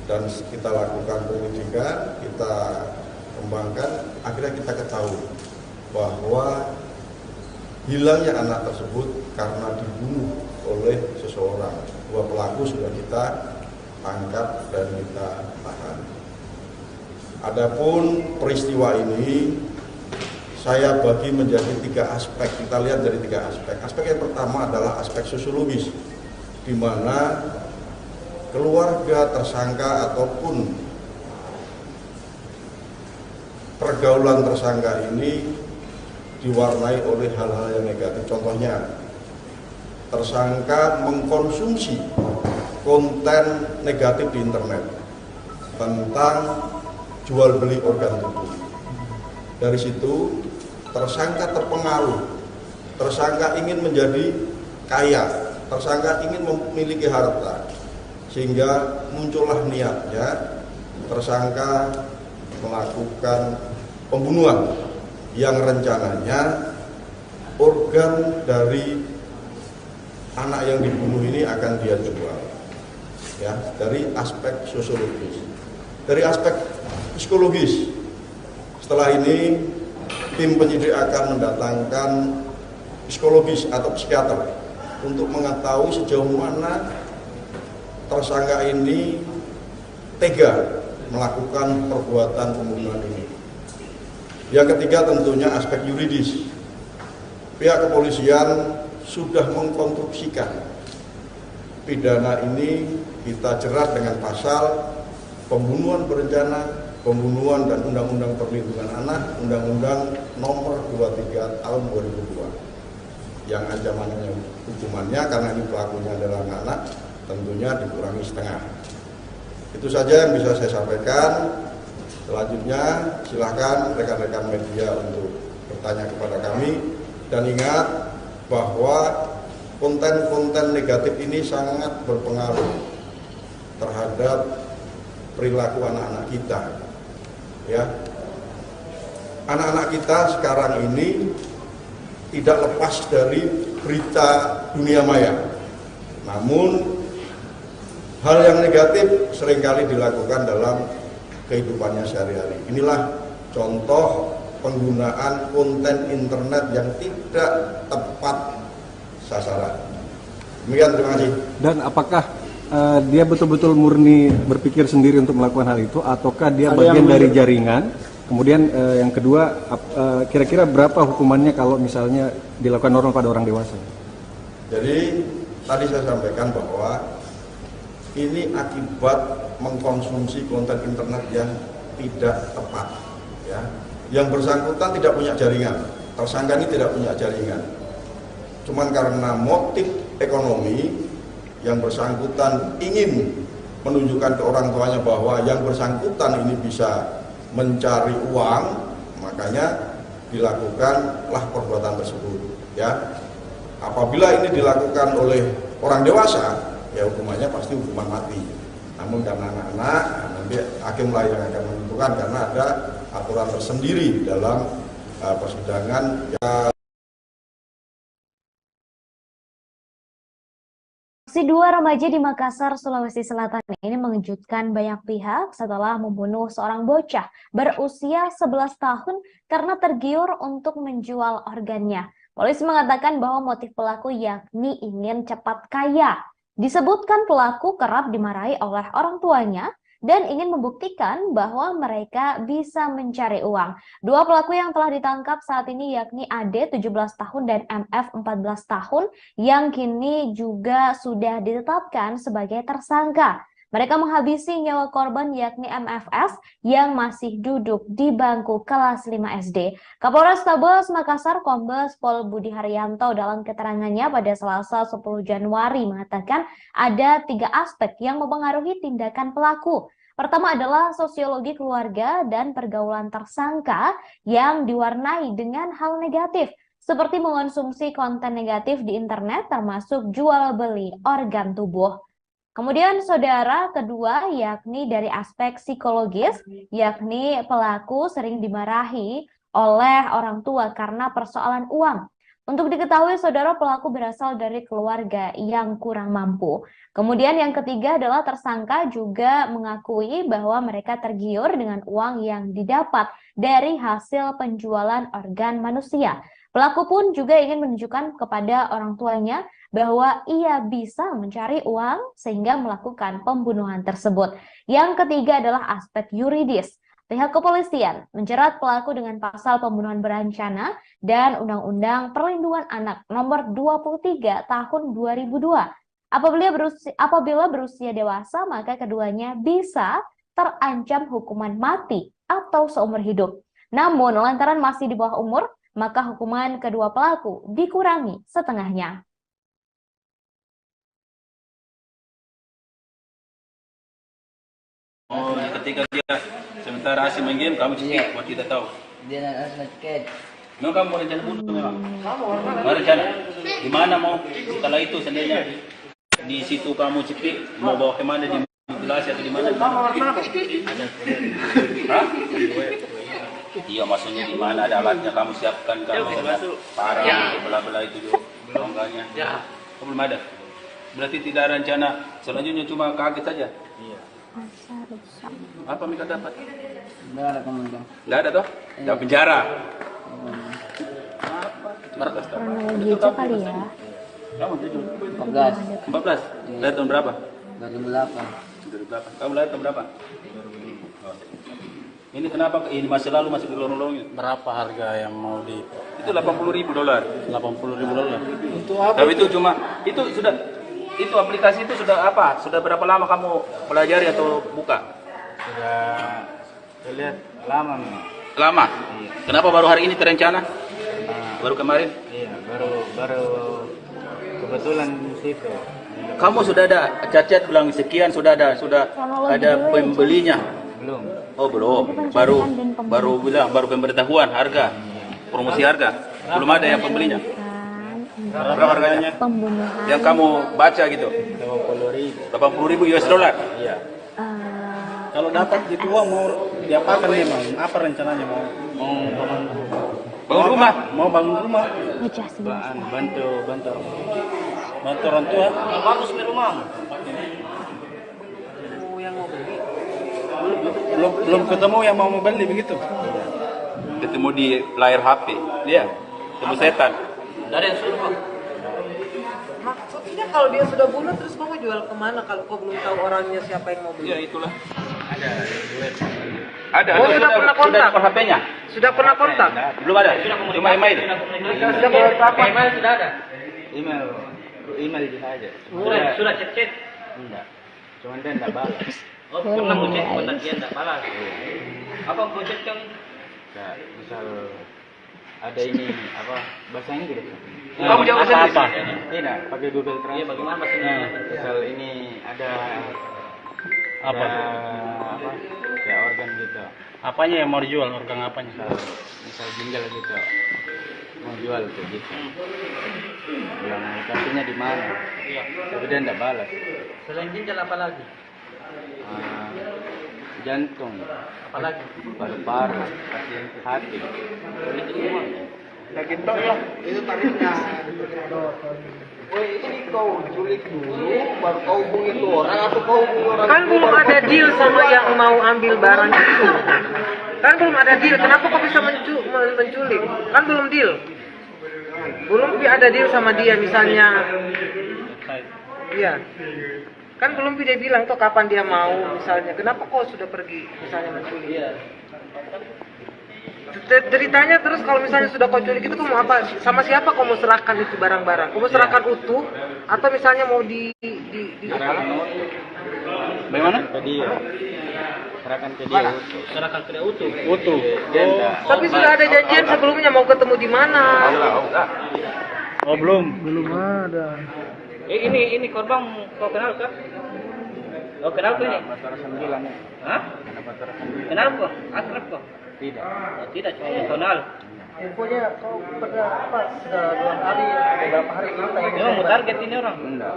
dan kita lakukan penyelidikan, kita kembangkan, akhirnya kita ketahui bahwa hilangnya anak tersebut karena dibunuh oleh seseorang. Dua pelaku sudah kita tangkap dan kita tahan. Adapun peristiwa ini saya bagi menjadi tiga aspek. Kita lihat dari tiga aspek. Aspek yang pertama adalah aspek sosiologis, di mana keluarga tersangka ataupun pergaulan tersangka ini diwarnai oleh hal-hal yang negatif. Contohnya, tersangka mengkonsumsi konten negatif di internet tentang jual beli organ tubuh. Dari situ tersangka terpengaruh, tersangka ingin menjadi kaya, tersangka ingin memiliki harta, sehingga muncullah niatnya tersangka melakukan pembunuhan yang rencananya organ dari anak yang dibunuh ini akan dia jual. Ya, dari aspek sosiologis. Dari aspek psikologis, setelah ini tim penyidik akan mendatangkan psikologis atau psikiater untuk mengetahui sejauh mana tersangka ini tega melakukan perbuatan pembunuhan ini. Yang ketiga tentunya aspek yuridis. Pihak kepolisian sudah mengkonstruksikan pidana ini kita jerat dengan pasal pembunuhan berencana, pembunuhan dan Undang-Undang Perlindungan Anak, Undang-Undang Nomor 23 Tahun 2002, yang ancamannya hukumannya karena ini pelakunya adalah anak, tentunya dikurangi setengah. Itu saja yang bisa saya sampaikan. Selanjutnya silakan rekan-rekan media untuk bertanya kepada kami, dan ingat bahwa konten-konten negatif ini sangat berpengaruh terhadap perilaku anak-anak kita. Ya, anak-anak kita sekarang ini tidak lepas dari berita dunia maya. Namun hal yang negatif seringkali dilakukan dalam kehidupannya sehari-hari. Inilah contoh penggunaan konten internet yang tidak tepat sasaran. Demikian, terima kasih. Dan apakah dia betul-betul murni berpikir sendiri untuk melakukan hal itu, ataukah dia bagian dari jaringan? Kemudian yang kedua, kira-kira berapa hukumannya kalau misalnya dilakukan normal pada orang dewasa? Jadi tadi saya sampaikan bahwa ini akibat mengkonsumsi konten internet yang tidak tepat. Ya. Yang bersangkutan tidak punya jaringan, tersangka ini tidak punya jaringan. Cuman karena motif ekonomi, yang bersangkutan ingin menunjukkan ke orang tuanya bahwa yang bersangkutan ini bisa mencari uang, makanya dilakukanlah perbuatan tersebut. Ya, apabila ini dilakukan oleh orang dewasa, ya hukumannya pasti hukuman mati. Namun karena anak-anak, nanti hakimlah yang akan menentukan karena ada aturan tersendiri dalam persidangan. Ya. Aksi dua remaja di Makassar, Sulawesi Selatan ini mengejutkan banyak pihak setelah membunuh seorang bocah berusia 11 tahun karena tergiur untuk menjual organnya. Polisi mengatakan bahwa motif pelaku yakni ingin cepat kaya. Disebutkan pelaku kerap dimarahi oleh orang tuanya dan ingin membuktikan bahwa mereka bisa mencari uang. Dua pelaku yang telah ditangkap saat ini yakni AD 17 tahun dan MF 14 tahun yang kini juga sudah ditetapkan sebagai tersangka. Mereka menghabisi nyawa korban yakni MFS yang masih duduk di bangku kelas 5 SD. Kapolres Tabes Makassar Kombes Pol Budi Haryanto dalam keterangannya pada Selasa 10 Januari mengatakan ada 3 aspek yang mempengaruhi tindakan pelaku. Pertama adalah sosiologi keluarga dan pergaulan tersangka yang diwarnai dengan hal negatif, seperti mengonsumsi konten negatif di internet termasuk jual beli organ tubuh. Kemudian saudara kedua yakni dari aspek psikologis, yakni pelaku sering dimarahi oleh orang tua karena persoalan uang. Untuk diketahui saudara pelaku berasal dari keluarga yang kurang mampu. Kemudian yang ketiga adalah tersangka juga mengakui bahwa mereka tergiur dengan uang yang didapat dari hasil penjualan organ manusia. Pelaku pun juga ingin menunjukkan kepada orang tuanya bahwa ia bisa mencari uang sehingga melakukan pembunuhan tersebut. Yang ketiga adalah aspek yuridis. Pihak kepolisian menjerat pelaku dengan pasal pembunuhan berencana dan Undang-Undang Perlindungan Anak Nomor 23 Tahun 2002. Apabila berusia dewasa, maka keduanya bisa terancam hukuman mati atau seumur hidup. Namun lantaran masih di bawah umur, maka hukuman kedua pelaku dikurangi setengahnya. Oh, ketika dia sementara asing main game, kamu cekik, buat kita tahu. Dia nak cekik. No, kamu mau rencana bunuh memang? Mau rencana? Di mana mau? Setelah itu seandainya di situ kamu cekik, mau bawa kemana, di mutilasi atau di mana? Hah? Iya, maksudnya di mana ada alatnya kamu siapkan, kamu parang belah-belah itu longgarnya. Ya. Belum ada. Berarti tidak ada rencana. Selanjutnya cuma kaget saja. Iya. Apa mereka dapat? Enggak ada komentar. Enggak ada toh? Enggak penjara. Kronologi itu kali ya. Kamu 14. 14. Lahir tahun berapa? 2008. Kamu lahir tahun berapa? Ini kenapa ini masih lalu masih di lorong-lorong? Berapa harga yang mau di? Itu $80.000. $80.000. Itu apa? Tapi itu cuma itu sudah itu aplikasi itu sudah apa? Sudah berapa lama kamu pelajari atau buka? Sudah lihat lama nih. Lama. Iya. Kenapa baru hari ini terencana? Baru kemarin? Iya, baru kebetulan situ. Kamu sudah ada cat-cat bilang sekian sudah ada pembelinya? Belum. Oh belum, baru bilang baru pemberitahuan harga, promosi harga, belum ada yang pembelinya. Berapa harganya? Pembunuhan. Yang kamu baca gitu? $80.000 US. Iya. Kalau dapat itu uang mau diapakan memang? Apa rencananya mau Bangun rumah. Mau bangun rumah. Bantu orang tua. Bagus nih rumah. Belum ketemu yang mau beli begitu. Ketemu di layar HP. Dia ketemu setan. Dari yang suruh. Maksudnya kalau dia sudah bunuh terus kau mau jual kemana kalau kau belum tahu orangnya siapa yang mau beli? Ya itulah. Ada. Oh, sudah pernah kontak? Sudah HP-nya. Sudah pernah kontak? Belum ada. Cuma email. Sudah komunikasi? Email sudah ada. Email di aja. Sudah chat. Enggak. Cuman dia enggak balas. Oh, pernah mau chat, cuman dia enggak balas. Apa project yang Kayak misal ada ini apa bahasa Inggris. Kamu jawab Ada apa? Tidak, pakai Google Translate. Iya, bagaimana maksudnya? Misal ini ada Apa? apa? Ya organ gitu. Apanya yang mau dijual? Organ apanya? Misal ginjal gitu. Mau jual tuh gitu. Bilang lokasinya di mana? Iya. Tapi dia enggak balas. Selain ginjal apa lagi? Jantung, Apa lagi? paru-paru, hati. Itu semua. Daging tok lah, itu tarifnya. Woi, ini kau culik dulu, baru kau hubungi itu orang atau kau hubungi orang? Kan belum ada deal sama yang mau ambil barang itu. Kan belum ada deal. Kenapa kau bisa menculik? Kan belum deal. Belum ada deal sama dia misalnya. Iya. Kan belum dia bilang tuh kapan dia mau misalnya. Kenapa kau sudah pergi misalnya menculik? Iya. Ceritanya terus kalau misalnya sudah kau culik itu kau mau apa? Sama siapa kau mau serahkan itu barang-barang? Kau mau serahkan utuh atau misalnya mau di Bagaimana? Tadi serahkan ke dia. Serahkan ke dia utuh. Utuh. Tapi sudah ada janjian sebelumnya mau ketemu di mana? Oh belum. Belum ada. Ini korban kau kenal kah? Oh kenal kau ini? Pasar 9 ya. Hah? Ada pasar 9. Kenal kau? Akrab kau? Tidak. Oh, tidak, cuma kenal. Infonya kau pada apa sudah 2 hari beberapa hari ini tayang. Memang mau target ini orang? Enggak.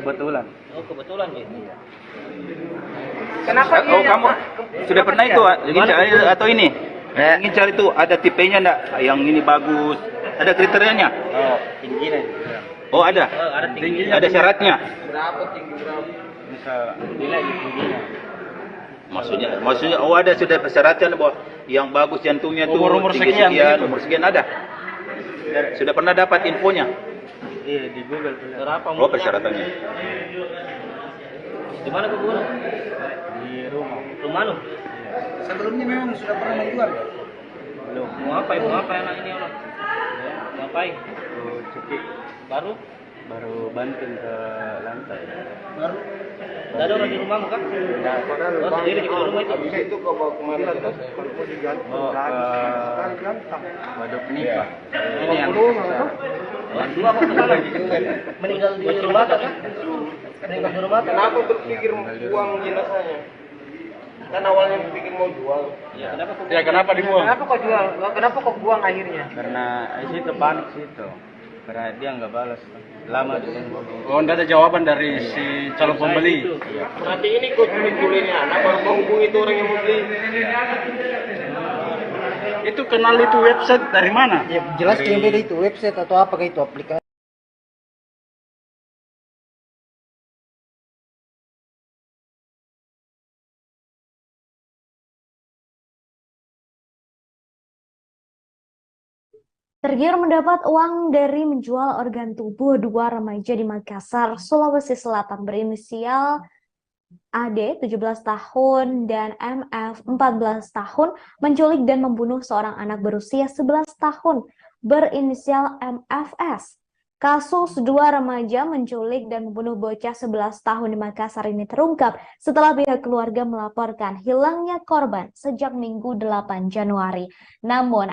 Kebetulan. Oh kebetulan gitu. Kenapa dia Kamu sudah pernah itu ginjal atau ini? Ginjal itu ada tipenya enggak? Yang ini bagus. Ada kriterianya? Oh, tingginya. Oh ada. Ada tingginya. Ada syaratnya. Berapa tinggi berapa? Misal nilai tingginya. Maksudnya oh ada sudah persyaratan bahwa yang bagus jantungnya tuh Umur tinggi sekian, sekian, gitu. umur sekian ada. Sudah pernah dapat infonya? Iya, di Google tuh. Berapa? Oh persyaratannya. Di mana kau bunuh? Di rumah. Rumah lu? Sebelumnya memang sudah pernah menjual ya? Belum. Mau apa anak ini orang? Mau ngapain? Tuh cekik baru banting ke lantai. Baru Tidak ada orang di rumahmu kan? Oh sendiri di rumah itu? habis itu kau bawa kemana tuh? Kalau mau diganti Oh, sekali ganteng. waduk nikah. Ini yang Orang tua kok kenal? Meninggal di rumah kan? Meninggal di rumah kan? Kenapa berpikir buang jenazahnya? Kan awalnya berpikir mau jual. Ya kenapa kok? Ya kenapa dibuang? Kenapa kau jual? Kenapa kau buang akhirnya? karena situ panik situ. Karena dia nggak balas. Lama ditunggu. Oh enggak ada jawaban dari si calon pembeli. Berarti ini kau culik-culiknya anak baru kau hubungi itu orang yang mau beli. Itu kenal itu website dari mana? Ya jelas yang beda itu website atau apa itu aplikasi. Tergiur mendapat uang dari menjual organ tubuh, 2 remaja di Makassar, Sulawesi Selatan berinisial AD 17 tahun dan MF 14 tahun menculik dan membunuh seorang anak berusia 11 tahun berinisial MFS. Kasus 2 remaja menculik dan membunuh bocah 11 tahun di Makassar ini terungkap setelah pihak keluarga melaporkan hilangnya korban sejak Minggu 8 Januari. Namun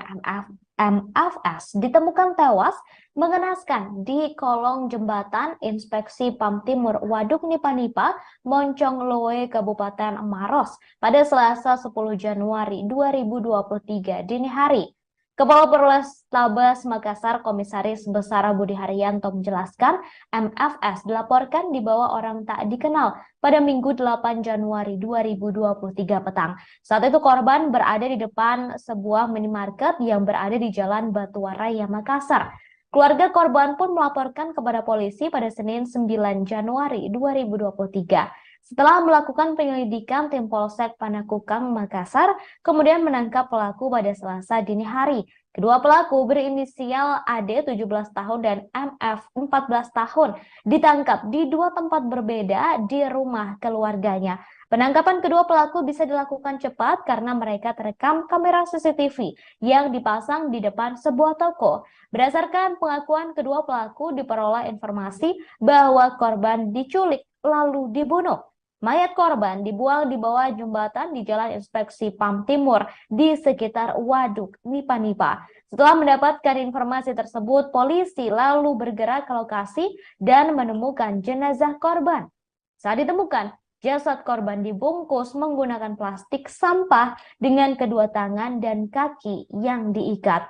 MFS ditemukan tewas mengenaskan di kolong jembatan Inspeksi PAM Timur Waduk Nipa-Nipa, Moncong Loe, Kabupaten Maros pada Selasa 10 Januari 2023 dini hari. Kepala Polrestabes Makassar Komisaris Besar Budi Haryanto menjelaskan MFS dilaporkan dibawa orang tak dikenal pada Minggu 8 Januari 2023 petang. Saat itu korban berada di depan sebuah minimarket yang berada di Jalan Batuwaraya, Makassar. Keluarga korban pun melaporkan kepada polisi pada Senin 9 Januari 2023. Setelah melakukan penyelidikan, tim Polsek Panakukang, Makassar kemudian menangkap pelaku pada Selasa dini hari. Kedua pelaku berinisial AD 17 tahun dan MF 14 tahun ditangkap di dua tempat berbeda di rumah keluarganya. Penangkapan kedua pelaku bisa dilakukan cepat karena mereka terekam kamera CCTV yang dipasang di depan sebuah toko. Berdasarkan pengakuan kedua pelaku, diperoleh informasi bahwa korban diculik lalu dibunuh. Mayat korban dibuang di bawah jembatan di Jalan Inspeksi PAM Timur di sekitar Waduk Nipa-Nipa. Setelah mendapatkan informasi tersebut, polisi lalu bergerak ke lokasi dan menemukan jenazah korban. Saat ditemukan, jasad korban dibungkus menggunakan plastik sampah dengan kedua tangan dan kaki yang diikat.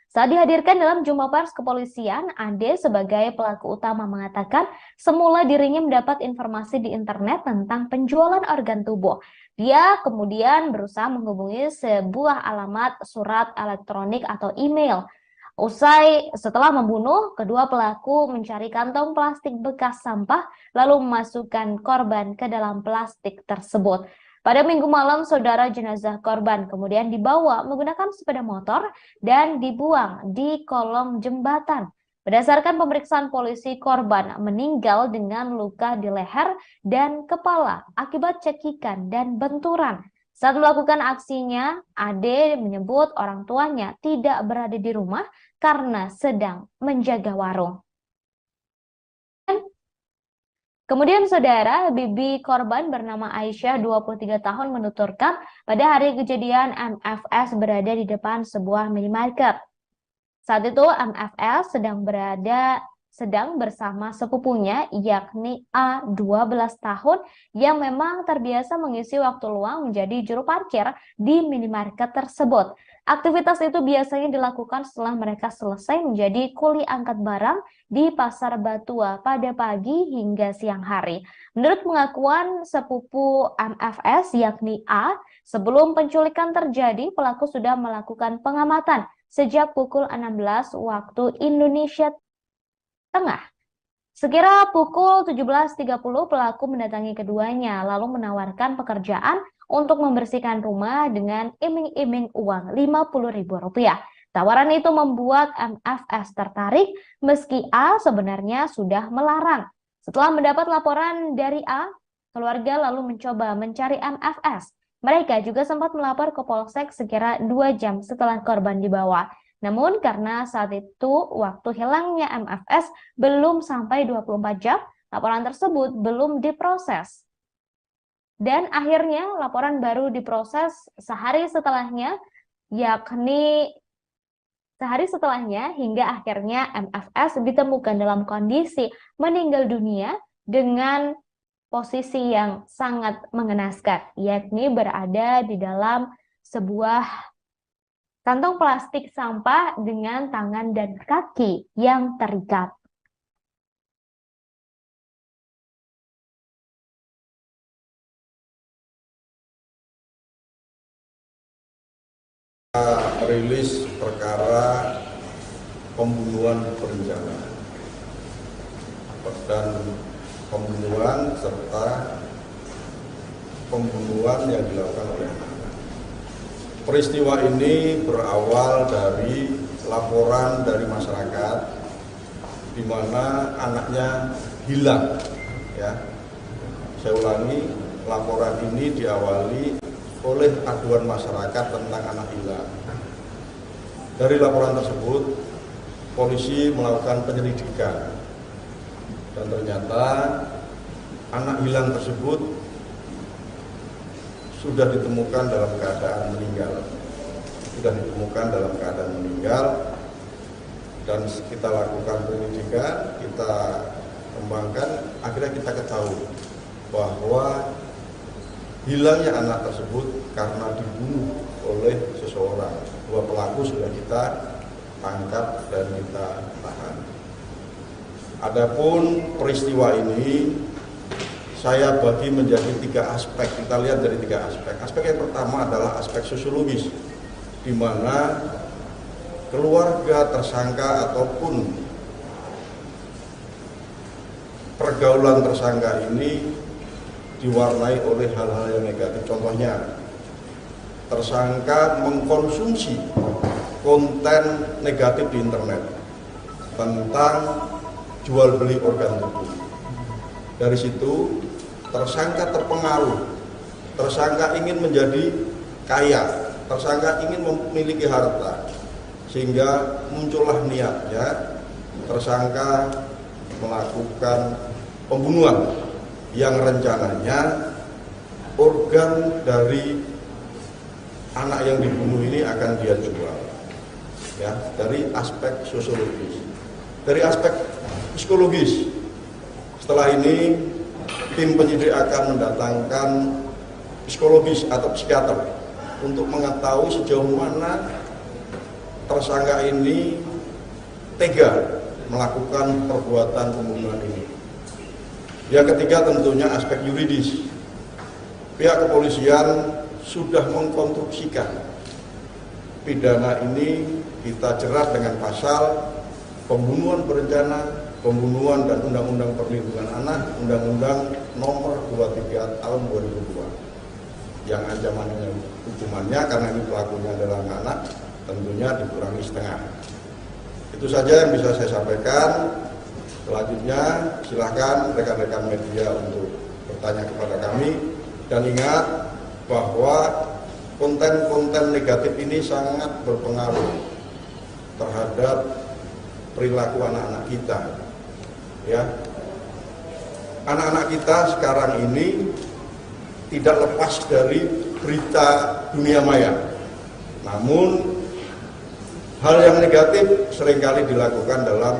Saat dihadirkan dalam jumpa pers kepolisian, Ade sebagai pelaku utama mengatakan semula dirinya mendapat informasi di internet tentang penjualan organ tubuh. Dia kemudian berusaha menghubungi sebuah alamat surat elektronik atau email. Setelah membunuh, kedua pelaku mencari kantong plastik bekas sampah lalu memasukkan korban ke dalam plastik tersebut. Pada Minggu malam, saudara, jenazah korban kemudian dibawa menggunakan sepeda motor dan dibuang di kolong jembatan. Berdasarkan pemeriksaan polisi, korban meninggal dengan luka di leher dan kepala akibat cekikan dan benturan. Saat melakukan aksinya, Ade menyebut orang tuanya tidak berada di rumah karena sedang menjaga warung. Kemudian saudara, bibi korban bernama Aisyah 23 tahun menuturkan pada hari kejadian MFS berada di depan sebuah minimarket. Saat itu MFS sedang bersama sepupunya yakni A 12 tahun yang memang terbiasa mengisi waktu luang menjadi juru parkir di minimarket tersebut. Aktivitas itu biasanya dilakukan setelah mereka selesai menjadi kuli angkat barang di Pasar Batua pada pagi hingga siang hari. Menurut pengakuan sepupu MFS yakni A, sebelum penculikan terjadi, pelaku sudah melakukan pengamatan sejak pukul 16 waktu Indonesia Tengah. Sekira pukul 17.30 pelaku mendatangi keduanya lalu menawarkan pekerjaan untuk membersihkan rumah dengan iming-iming uang Rp50.000. Tawaran itu membuat MFS tertarik meski A sebenarnya sudah melarang. Setelah mendapat laporan dari A, keluarga lalu mencoba mencari MFS. Mereka juga sempat melapor ke Polsek sekira 2 jam setelah korban dibawa. Namun karena saat itu waktu hilangnya MFS belum sampai 24 jam, laporan tersebut belum diproses. Dan akhirnya laporan baru diproses sehari setelahnya hingga akhirnya MFS ditemukan dalam kondisi meninggal dunia dengan posisi yang sangat mengenaskan, yakni berada di dalam sebuah kantong plastik sampah dengan tangan dan kaki yang terikat. Rilis perkara pembunuhan berencana dan pembunuhan serta pembunuhan yang dilakukan oleh anak. Peristiwa ini berawal dari laporan dari masyarakat di mana anaknya hilang. Ya, saya ulangi, laporan ini diawali oleh aduan masyarakat tentang anak hilang. Dari laporan tersebut, polisi melakukan penyelidikan dan ternyata anak hilang tersebut sudah ditemukan dalam keadaan meninggal. Dan kita lakukan penyelidikan, kita kembangkan, akhirnya kita ketahui bahwa hilangnya anak tersebut karena dibunuh oleh seseorang. Dua pelaku sudah kita tangkap dan kita tahan. Adapun peristiwa ini saya bagi menjadi 3 aspek. Kita lihat dari 3 aspek. Aspek yang pertama adalah aspek sosiologis, di mana keluarga tersangka ataupun pergaulan tersangka ini diwarnai oleh hal-hal yang negatif. Contohnya, tersangka mengkonsumsi konten negatif di internet tentang jual beli organ tubuh. Dari situ tersangka terpengaruh, tersangka ingin menjadi kaya, tersangka ingin memiliki harta, sehingga muncullah niatnya tersangka melakukan pembunuhan yang rencananya organ dari anak yang dibunuh ini akan dia jual. Ya, dari aspek sosiologis. Dari aspek psikologis, setelah ini tim penyidik akan mendatangkan psikologis atau psikiater untuk mengetahui sejauh mana tersangka ini tega melakukan perbuatan pembunuhan ini. Yang ketiga tentunya aspek yuridis. Pihak kepolisian sudah mengkonstruksikan pidana ini kita jerat dengan pasal pembunuhan berencana, pembunuhan dan Undang-Undang Perlindungan Anak, Undang-Undang Nomor 23 Tahun 2002. Yang ancamannya hukumannya karena ini pelakunya adalah anak, tentunya dikurangi setengah. Itu saja yang bisa saya sampaikan. Selanjutnya silakan rekan-rekan media untuk bertanya kepada kami, dan ingat bahwa konten-konten negatif ini sangat berpengaruh terhadap perilaku anak-anak kita. Ya, anak-anak kita sekarang ini tidak lepas dari berita dunia maya. Namun hal yang negatif seringkali dilakukan dalam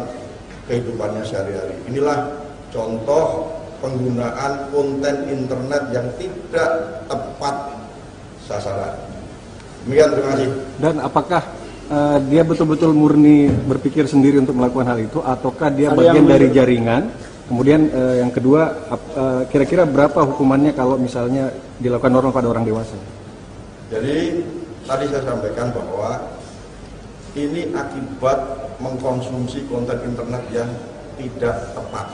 kehidupannya sehari-hari. Inilah contoh penggunaan konten internet yang tidak tepat sasaran. Demikian, terima kasih. Dan apakah dia betul-betul murni berpikir sendiri untuk melakukan hal itu, ataukah dia bagian dari jaringan? Kemudian yang kedua, kira-kira berapa hukumannya kalau misalnya dilakukan normal pada orang dewasa? Jadi tadi saya sampaikan bahwa ini akibat mengkonsumsi konten internet yang tidak tepat.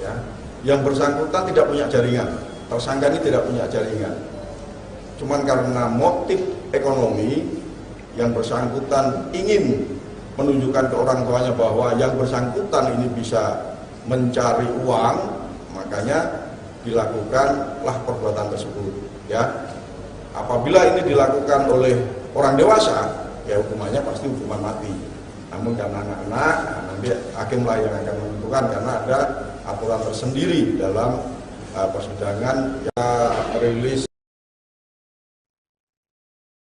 Ya. Yang bersangkutan tidak punya jaringan, tersangka ini tidak punya jaringan. Cuman karena motif ekonomi, yang bersangkutan ingin menunjukkan ke orang tuanya bahwa yang bersangkutan ini bisa mencari uang, makanya dilakukanlah perbuatan tersebut. Ya, apabila ini dilakukan oleh orang dewasa, ya hukumannya pasti hukuman mati. Namun karena anak-anak, nanti hakimlah yang akan menentukan karena ada aturan tersendiri dalam persidangan yang rilis.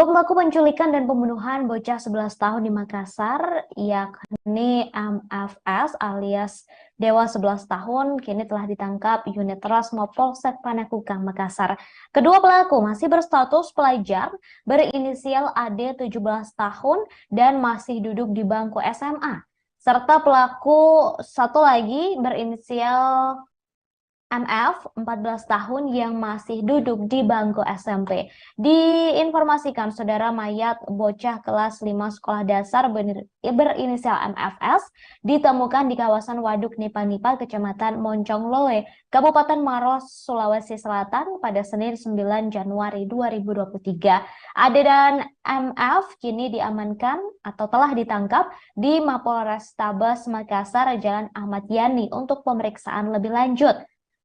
Pelaku penculikan dan pembunuhan bocah 11 tahun di Makassar, yakni MFS alias Dewa 11 tahun, kini telah ditangkap unit Rasmo Polsek Panakukang, Makassar. Kedua pelaku masih berstatus pelajar, berinisial AD 17 tahun dan masih duduk di bangku SMA. Serta pelaku satu lagi berinisial MF 14 tahun yang masih duduk di bangku SMP. Diinformasikan saudara, mayat bocah kelas 5 sekolah dasar berinisial MFS ditemukan di kawasan Waduk Nipa-Nipa, Kecamatan Moncongloe, Kabupaten Maros, Sulawesi Selatan pada Senin 9 Januari 2023. Ade dan MF kini diamankan atau telah ditangkap di Mapolrestabes Makassar, Jalan Ahmad Yani untuk pemeriksaan lebih lanjut.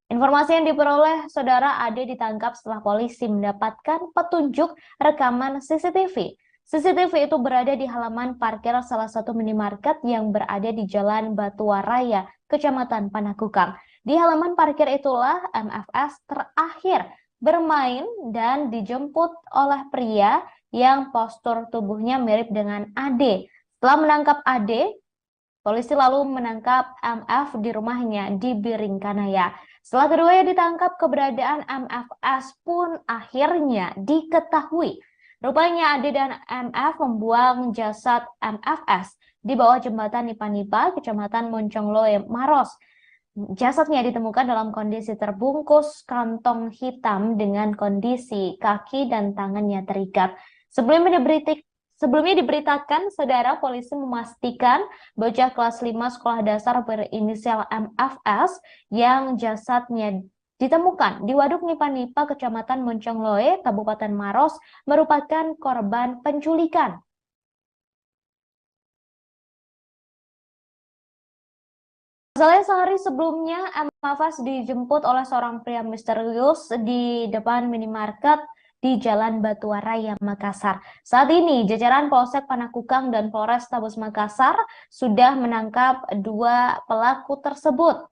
Informasi yang diperoleh saudara, Ade ditangkap setelah polisi mendapatkan petunjuk rekaman CCTV. CCTV itu berada di halaman parkir salah satu minimarket yang berada di Jalan Batuwaraya, Kecamatan Panakukang. Di halaman parkir itulah MFS terakhir bermain dan dijemput oleh pria yang postur tubuhnya mirip dengan Ade. Setelah menangkap Ade, polisi lalu menangkap MF di rumahnya di Biringkanaya. Setelah keduanya ditangkap, keberadaan MFS pun akhirnya diketahui. Rupanya Ade dan MF membuang jasad MFS di bawah jembatan Nipa-Nipa, Kecamatan Moncongloe, Maros. Jasadnya ditemukan dalam kondisi terbungkus kantong hitam dengan kondisi kaki dan tangannya terikat. Sebelumnya diberitakan, saudara, polisi memastikan bocah kelas 5 sekolah dasar berinisial MFS yang jasadnya ditemukan di Waduk Nipa-Nipa, Kecamatan Moncongloe, Kabupaten Maros, merupakan korban penculikan. Pasalnya sehari sebelumnya, MFS dijemput oleh seorang pria misterius di depan minimarket di Jalan Batuan Raya, Makassar. Saat ini, jajaran Polsek Panakukang dan Polrestabes Makassar sudah menangkap 2 pelaku tersebut.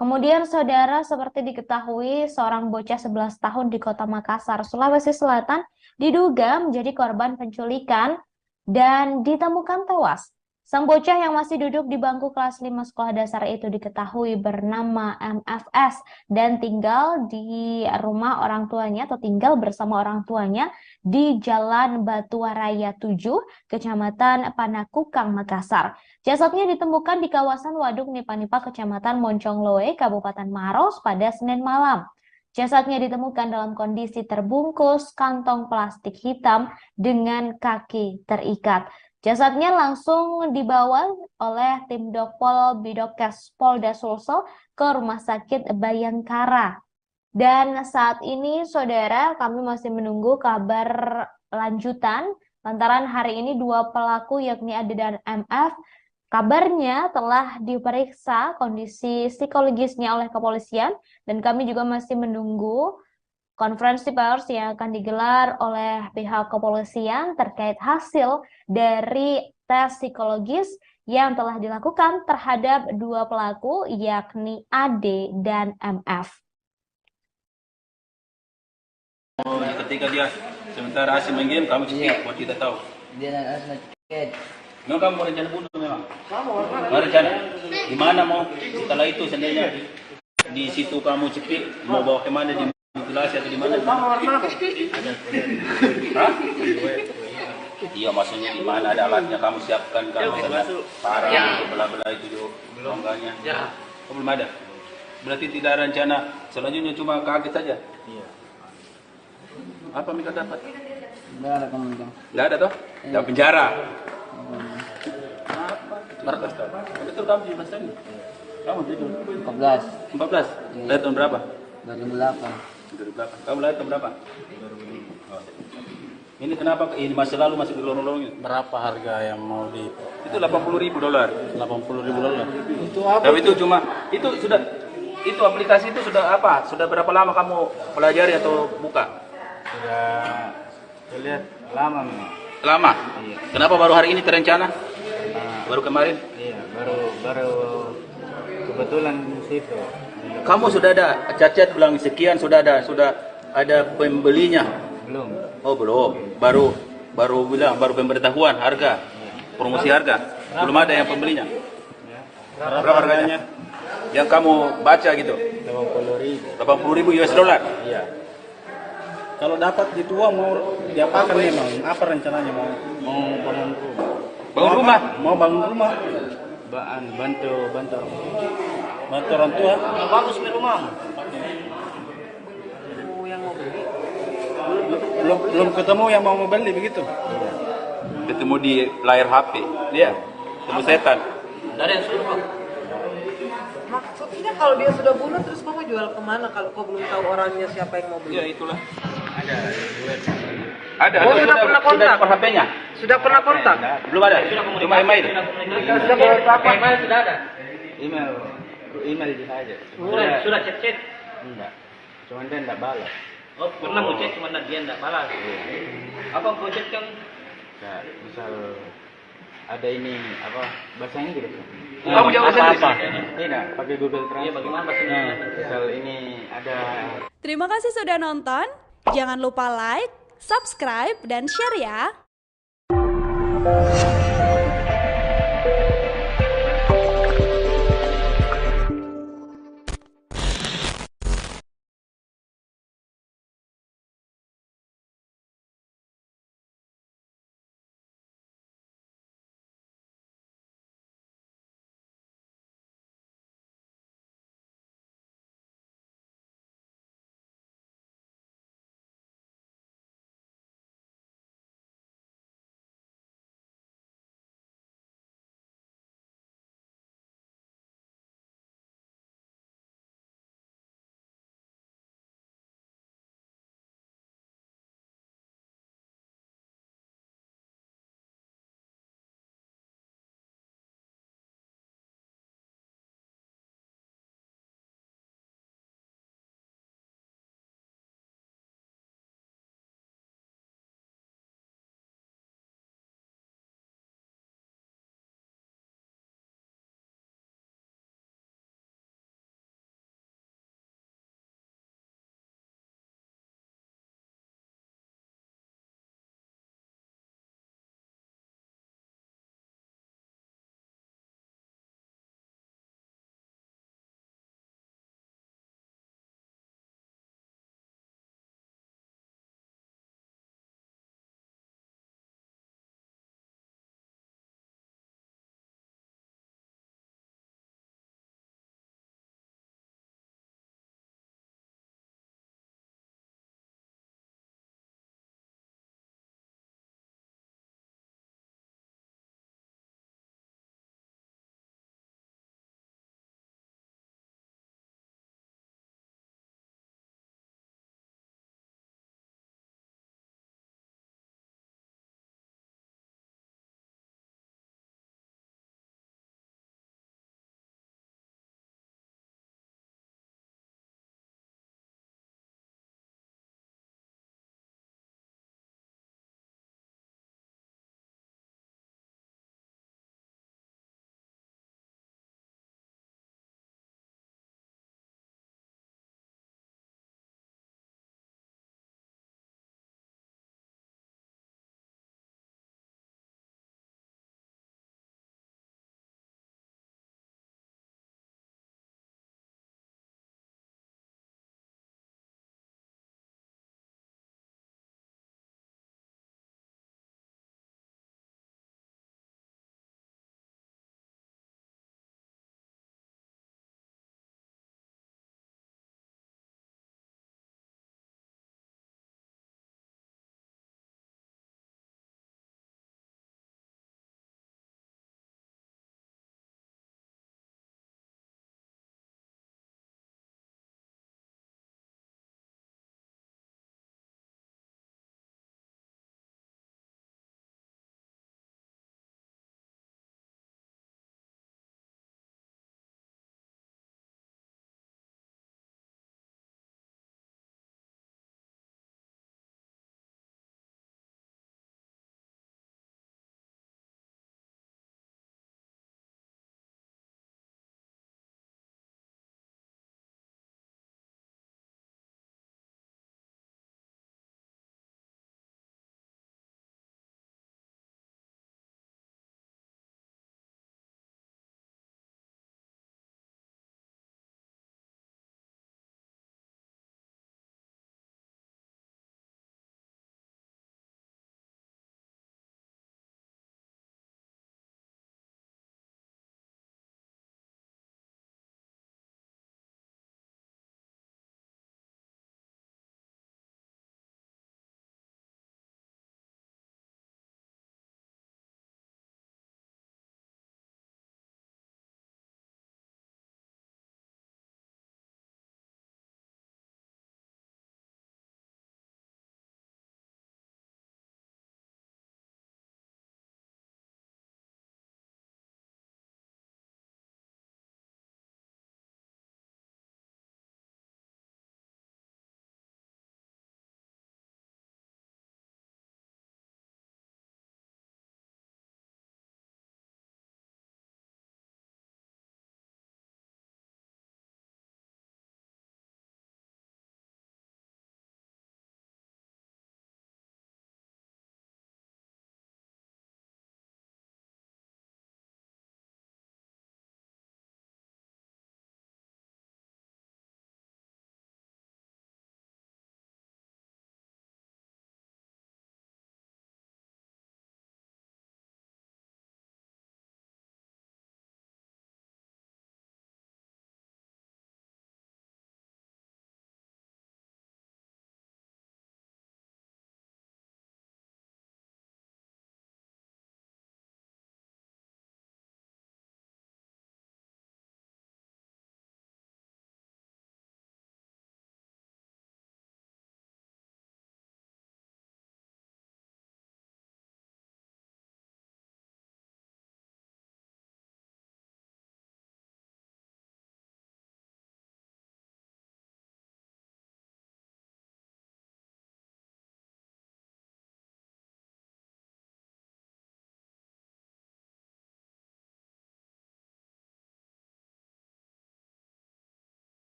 Kemudian, saudara, seperti diketahui, seorang bocah 11 tahun di Kota Makassar, Sulawesi Selatan, diduga menjadi korban penculikan dan ditemukan tewas. Sang bocah yang masih duduk di bangku kelas 5 sekolah dasar itu diketahui bernama MFS dan tinggal di rumah orang tuanya atau tinggal bersama orang tuanya di Jalan Batuan Raya 7, Kecamatan Panakukang, Makassar. Jasadnya ditemukan di kawasan Waduk Nipa-Nipa, Kecamatan Moncongloe, Kabupaten Maros pada Senin malam. Jasadnya ditemukan dalam kondisi terbungkus kantong plastik hitam dengan kaki terikat. Jasadnya langsung dibawa oleh tim Dokpol Bidokes Polda Sulsel ke Rumah Sakit Bayangkara. Dan saat ini, saudara, kami masih menunggu kabar lanjutan lantaran hari ini 2 pelaku yakni Ade dan MF kabarnya telah diperiksa kondisi psikologisnya oleh kepolisian dan kami juga masih menunggu konferensi pers yang akan digelar oleh pihak kepolisian terkait hasil dari tes psikologis yang telah dilakukan terhadap 2 pelaku yakni Ade dan MF. Oh, ketika dia sementara asing main game, kamu cekik, buat kita tahu. Dia dan asma cekik. Memang kamu rencana bunuh memang? Mau rencana? Di mana mau? Setelah itu seandainya di situ kamu cekik, mau bawa kemana di mutilasi atau di mana? Hah? Iya, maksudnya di mana ada alatnya kamu siapkan, kamu parah belah-belah itu longganya. Oh, belum ada. Berarti tidak ada rencana. Selanjutnya cuma kaget saja. Iya. Apa mereka dapat? Tidak ada kamu. Tidak ada toh? Tidak penjara. Berapa tahun? Betul kamu 17 tahun? Kamu itu 14. 14? Lahir tahun berapa? 2008. Kamu lahir tahun berapa? 2005. Ini kenapa ini masa lalu masih dilolong-lolongin? Berapa harga yang mau di? Itu $80.000. $80.000. Itu apa? Tapi itu cuma itu sudah itu aplikasi itu sudah apa? Sudah berapa lama kamu pelajari atau buka? Sudah lihat lama memang. Lama? Iya. Kenapa baru hari ini terencana? Baru kemarin? Iya, baru kebetulan situ. Kamu sudah ada cat-cat bilang sekian sudah ada pembelinya? Belum. Oh, belum. Baru pemberitahuan harga. Promosi harga. Belum ada yang pembelinya. Berapa harganya? Yang kamu baca gitu? 80.000. 80.000 US dollar. Iya. Kalau dapat dituang mau diapakan memang? Apa rencananya mau bangun rumah. Bangun rumah? Mau bangun rumah? Bantu orang tua? Bagus di rumah. Yang mau beli. Belum ketemu yang mau beli begitu? Ketemu di layar HP. Dia ketemu setan. Dari yang suruh. Maksudnya kalau dia sudah bunuh terus kamu jual kemana kalau kau belum tahu orangnya siapa yang mau beli? Ya itulah. Ada. Oh, sudah pernah kontak? Sudah HP-nya? Sudah pernah kontak? Belum ada. Cuma email. Sudah kontak apa? Email sudah ada. Email dia aja. Sudah chat. Enggak. Cuma dia enggak balas. Oh, pernah mau chat cuma dia enggak balas. Apa kau chat kan? Enggak, misal ada ini apa bahasa Inggris. Kamu jawab bahasa Inggris? Tidak, pakai Google Translate. Iya, bagaimana bahasa Inggris? Misal ini ada. Terima kasih sudah nonton. Jangan lupa like, subscribe, dan share ya.